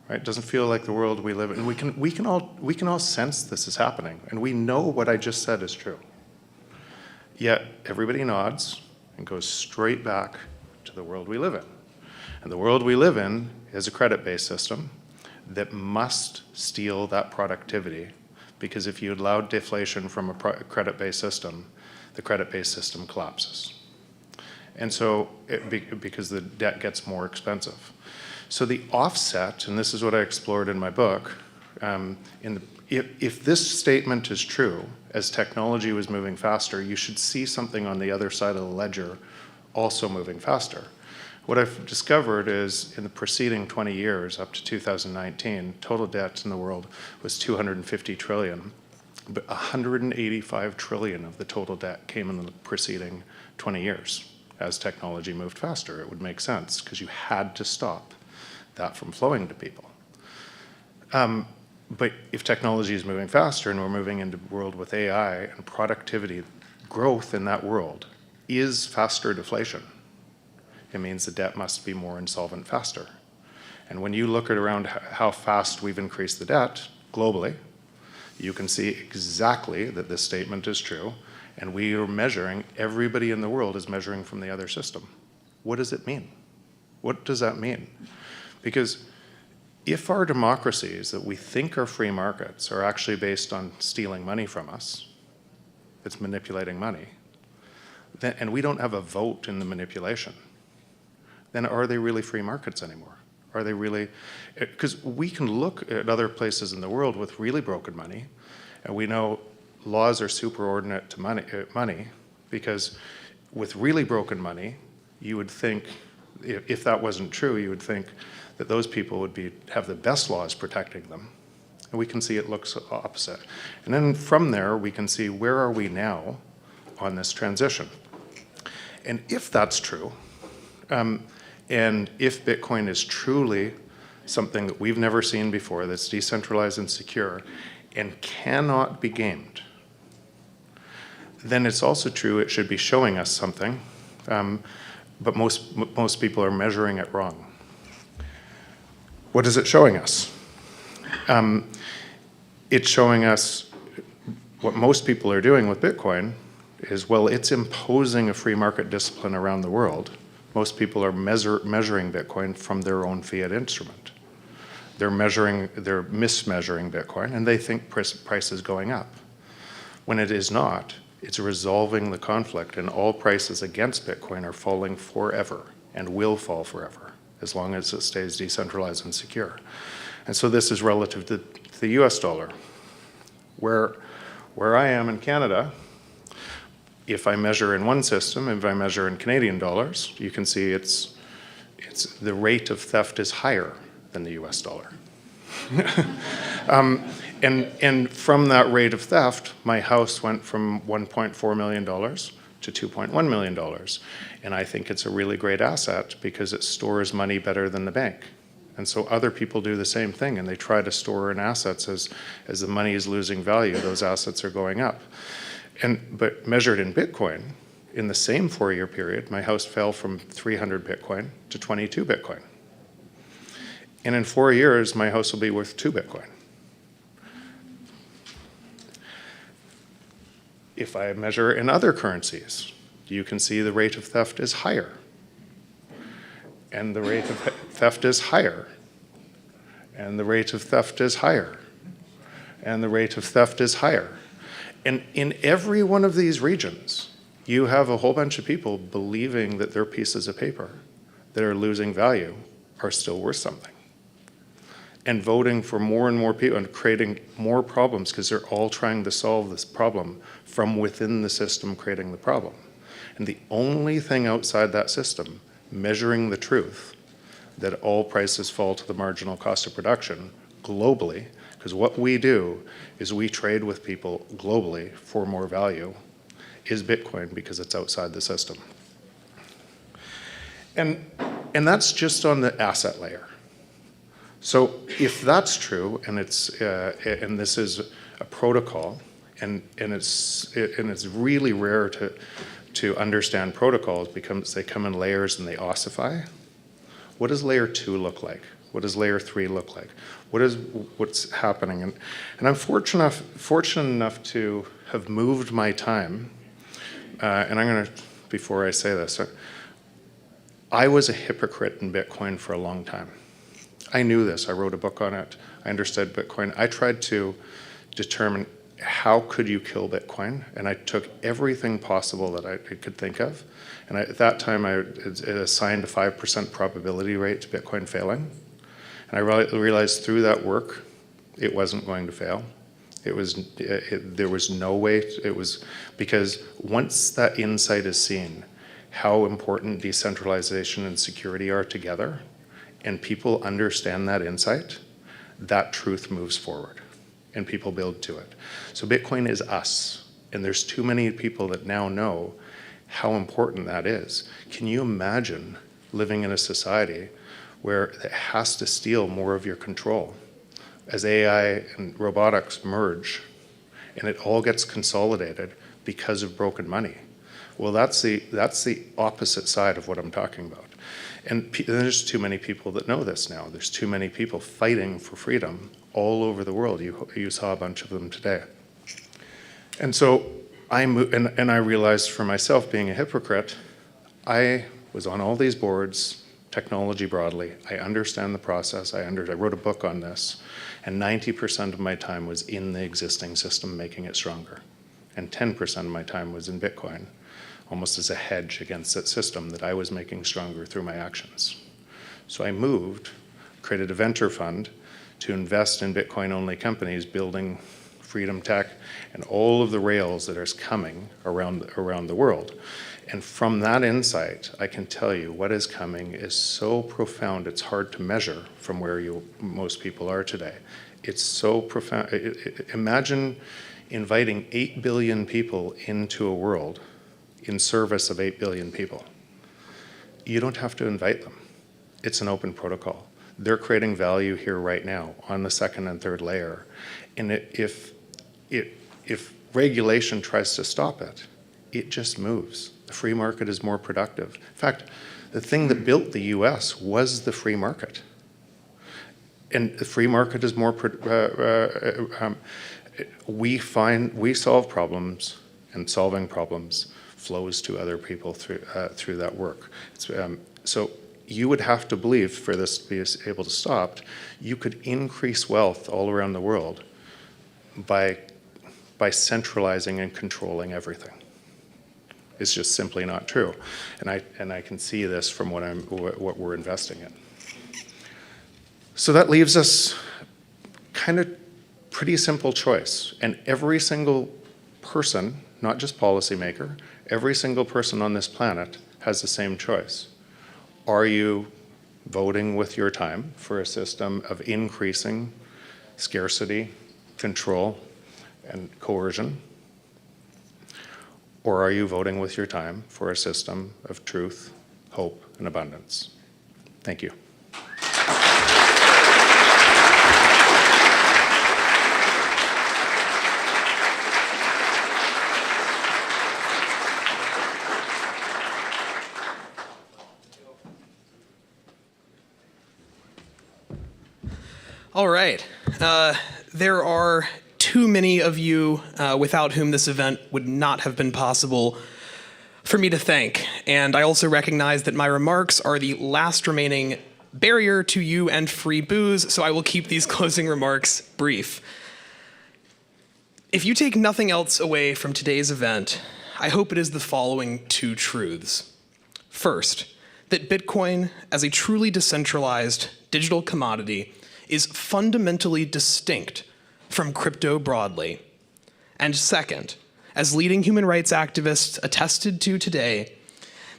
right? It doesn't feel like the world we live in. And we can all sense this is happening, and we know what I just said is true. Yet everybody nods and goes straight back to the world we live in. And the world we live in is a credit-based system that must steal that productivity, because if you allow deflation from a credit-based system, the credit-based system collapses. And so, because the debt gets more expensive. So the offset, and this is what I explored in my book, if this statement is true, as technology was moving faster, you should see something on the other side of the ledger also moving faster. What I've discovered is in the preceding 20 years, up to 2019, total debt in the world was 250 trillion, but 185 trillion of the total debt came in the preceding 20 years. As technology moved faster, it would make sense, because you had to stop that from flowing to people. But if technology is moving faster and we're moving into a world with AI and productivity, growth in that world is faster deflation. It means the debt must be more insolvent faster. And when you look at around how fast we've increased the debt globally, you can see exactly that this statement is true, and we are measuring, everybody in the world is measuring from the other system. What does it mean? What does that mean? Because if our democracies that we think are free markets are actually based on stealing money from us, it's manipulating money, then, and we don't have a vote in the manipulation, then are they really free markets anymore? Are they really, because we can look at other places in the world with really broken money, and we know laws are superordinate to money, because with really broken money, you would think, if that wasn't true, you would think that those people would have the best laws protecting them. And we can see it looks opposite. And then from there, we can see where are we now on this transition. And if that's true, and if Bitcoin is truly something that we've never seen before, that's decentralized and secure, and cannot be gamed, then it's also true it should be showing us something, but most people are measuring it wrong. What is it showing us? It's showing us what most people are doing with Bitcoin is, well, it's imposing a free market discipline around the world. Most people are measuring Bitcoin from their own fiat instrument. They're mismeasuring Bitcoin, and they think price is going up. When it is not, it's resolving the conflict, and all prices against Bitcoin are falling forever and will fall forever, as long as it stays decentralized and secure. And so this is relative to the US dollar. Where I am in Canada, if I measure in one system, if I measure in Canadian dollars, you can see the rate of theft is higher than the US dollar. And from that rate of theft, my house went from $1.4 million to $2.1 million. And I think it's a really great asset because it stores money better than the bank. And so other people do the same thing, and they try to store in assets as the money is losing value, those assets are going up. But measured in Bitcoin, in the same 4-year period, my house fell from 300 Bitcoin to 22 Bitcoin. And in 4 years, my house will be worth 2 Bitcoin. If I measure in other currencies, you can see the rate of theft is higher. And the rate of theft is higher. And the rate of theft is higher. And the rate of theft is higher. And in every one of these regions, you have a whole bunch of people believing that their pieces of paper that are losing value are still worth something. And voting for more and more people and creating more problems because they're all trying to solve this problem from within the system creating the problem. And the only thing outside that system measuring the truth that all prices fall to the marginal cost of production globally, because what we do is we trade with people globally for more value, is Bitcoin because it's outside the system. And that's just on the asset layer. So if that's true, and and this is a protocol, and it's really rare to understand protocols because they come in layers and they ossify. What does layer 2 look like? What does layer 3 look like? What's happening? And I'm fortunate enough to have moved my time. And I'm going to, before I say this, I was a hypocrite in Bitcoin for a long time. I knew this. I wrote a book on it. I understood Bitcoin. I tried to determine how could you kill Bitcoin, and I took everything possible that I could think of. And at that time, I assigned a 5% probability rate to Bitcoin failing. And I realized through that work, it wasn't going to fail. There was no way. It was because once that insight is seen, how important decentralization and security are together, and people understand that insight, that truth moves forward and people build to it. So Bitcoin is us, and there's too many people that now know how important that is. Can you imagine living in a society where it has to steal more of your control as AI and robotics merge and it all gets consolidated because of broken money? Well, that's the opposite side of what I'm talking about. And there's too many people that know this now. There's too many people fighting for freedom all over the world. You saw a bunch of them today. And so I realized for myself, being a hypocrite, I was on all these boards, technology broadly. I understand the process. I wrote a book on this. And 90% of my time was in the existing system, making it stronger. And 10% of my time was in Bitcoin, almost as a hedge against that system that I was making stronger through my actions. So I moved, created a venture fund to invest in Bitcoin-only companies building freedom tech and all of the rails that are coming around the world. And from that insight, I can tell you what is coming is so profound, it's hard to measure from where most people are today. It's so profound. Imagine inviting 8 billion people into a world in service of 8 billion people. You don't have to invite them. It's an open protocol. They're creating value here right now on the second and third layer. And if regulation tries to stop it, it just moves. The free market is more productive. In fact, the thing that built the US was the free market. And the free market is more, we solve problems, and solving problems flows to other people through that work. So you would have to believe, for this to be able to stop, you could increase wealth all around the world by centralizing and controlling everything. It's just simply not true, and I can see this from what we're investing in. So that leaves us kind of pretty simple choice, and every single person, not just policymaker, every single person on this planet has the same choice. Are you voting with your time for a system of increasing scarcity, control, and coercion? Or are you voting with your time for a system of truth, hope, and abundance? Thank you. All right. There are too many of you without whom this event would not have been possible for me to thank. And I also recognize that my remarks are the last remaining barrier to you and free booze, so I will keep these closing remarks brief. If you take nothing else away from today's event, I hope it is the following two truths. First, that Bitcoin, as a truly decentralized digital commodity, is fundamentally distinct from crypto broadly. And second, as leading human rights activists attested to today,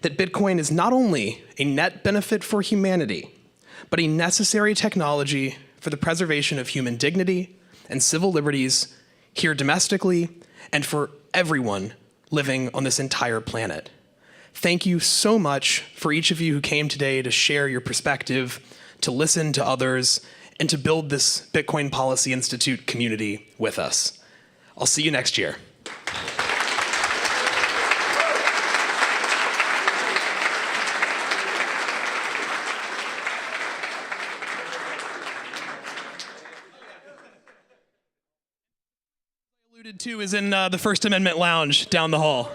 that Bitcoin is not only a net benefit for humanity, but a necessary technology for the preservation of human dignity and civil liberties here domestically and for everyone living on this entire planet. Thank you so much for each of you who came today to share your perspective, to listen to others, and to build this Bitcoin Policy Institute community with us. I'll see you next year. Alluded to is in the First Amendment Lounge down the hall.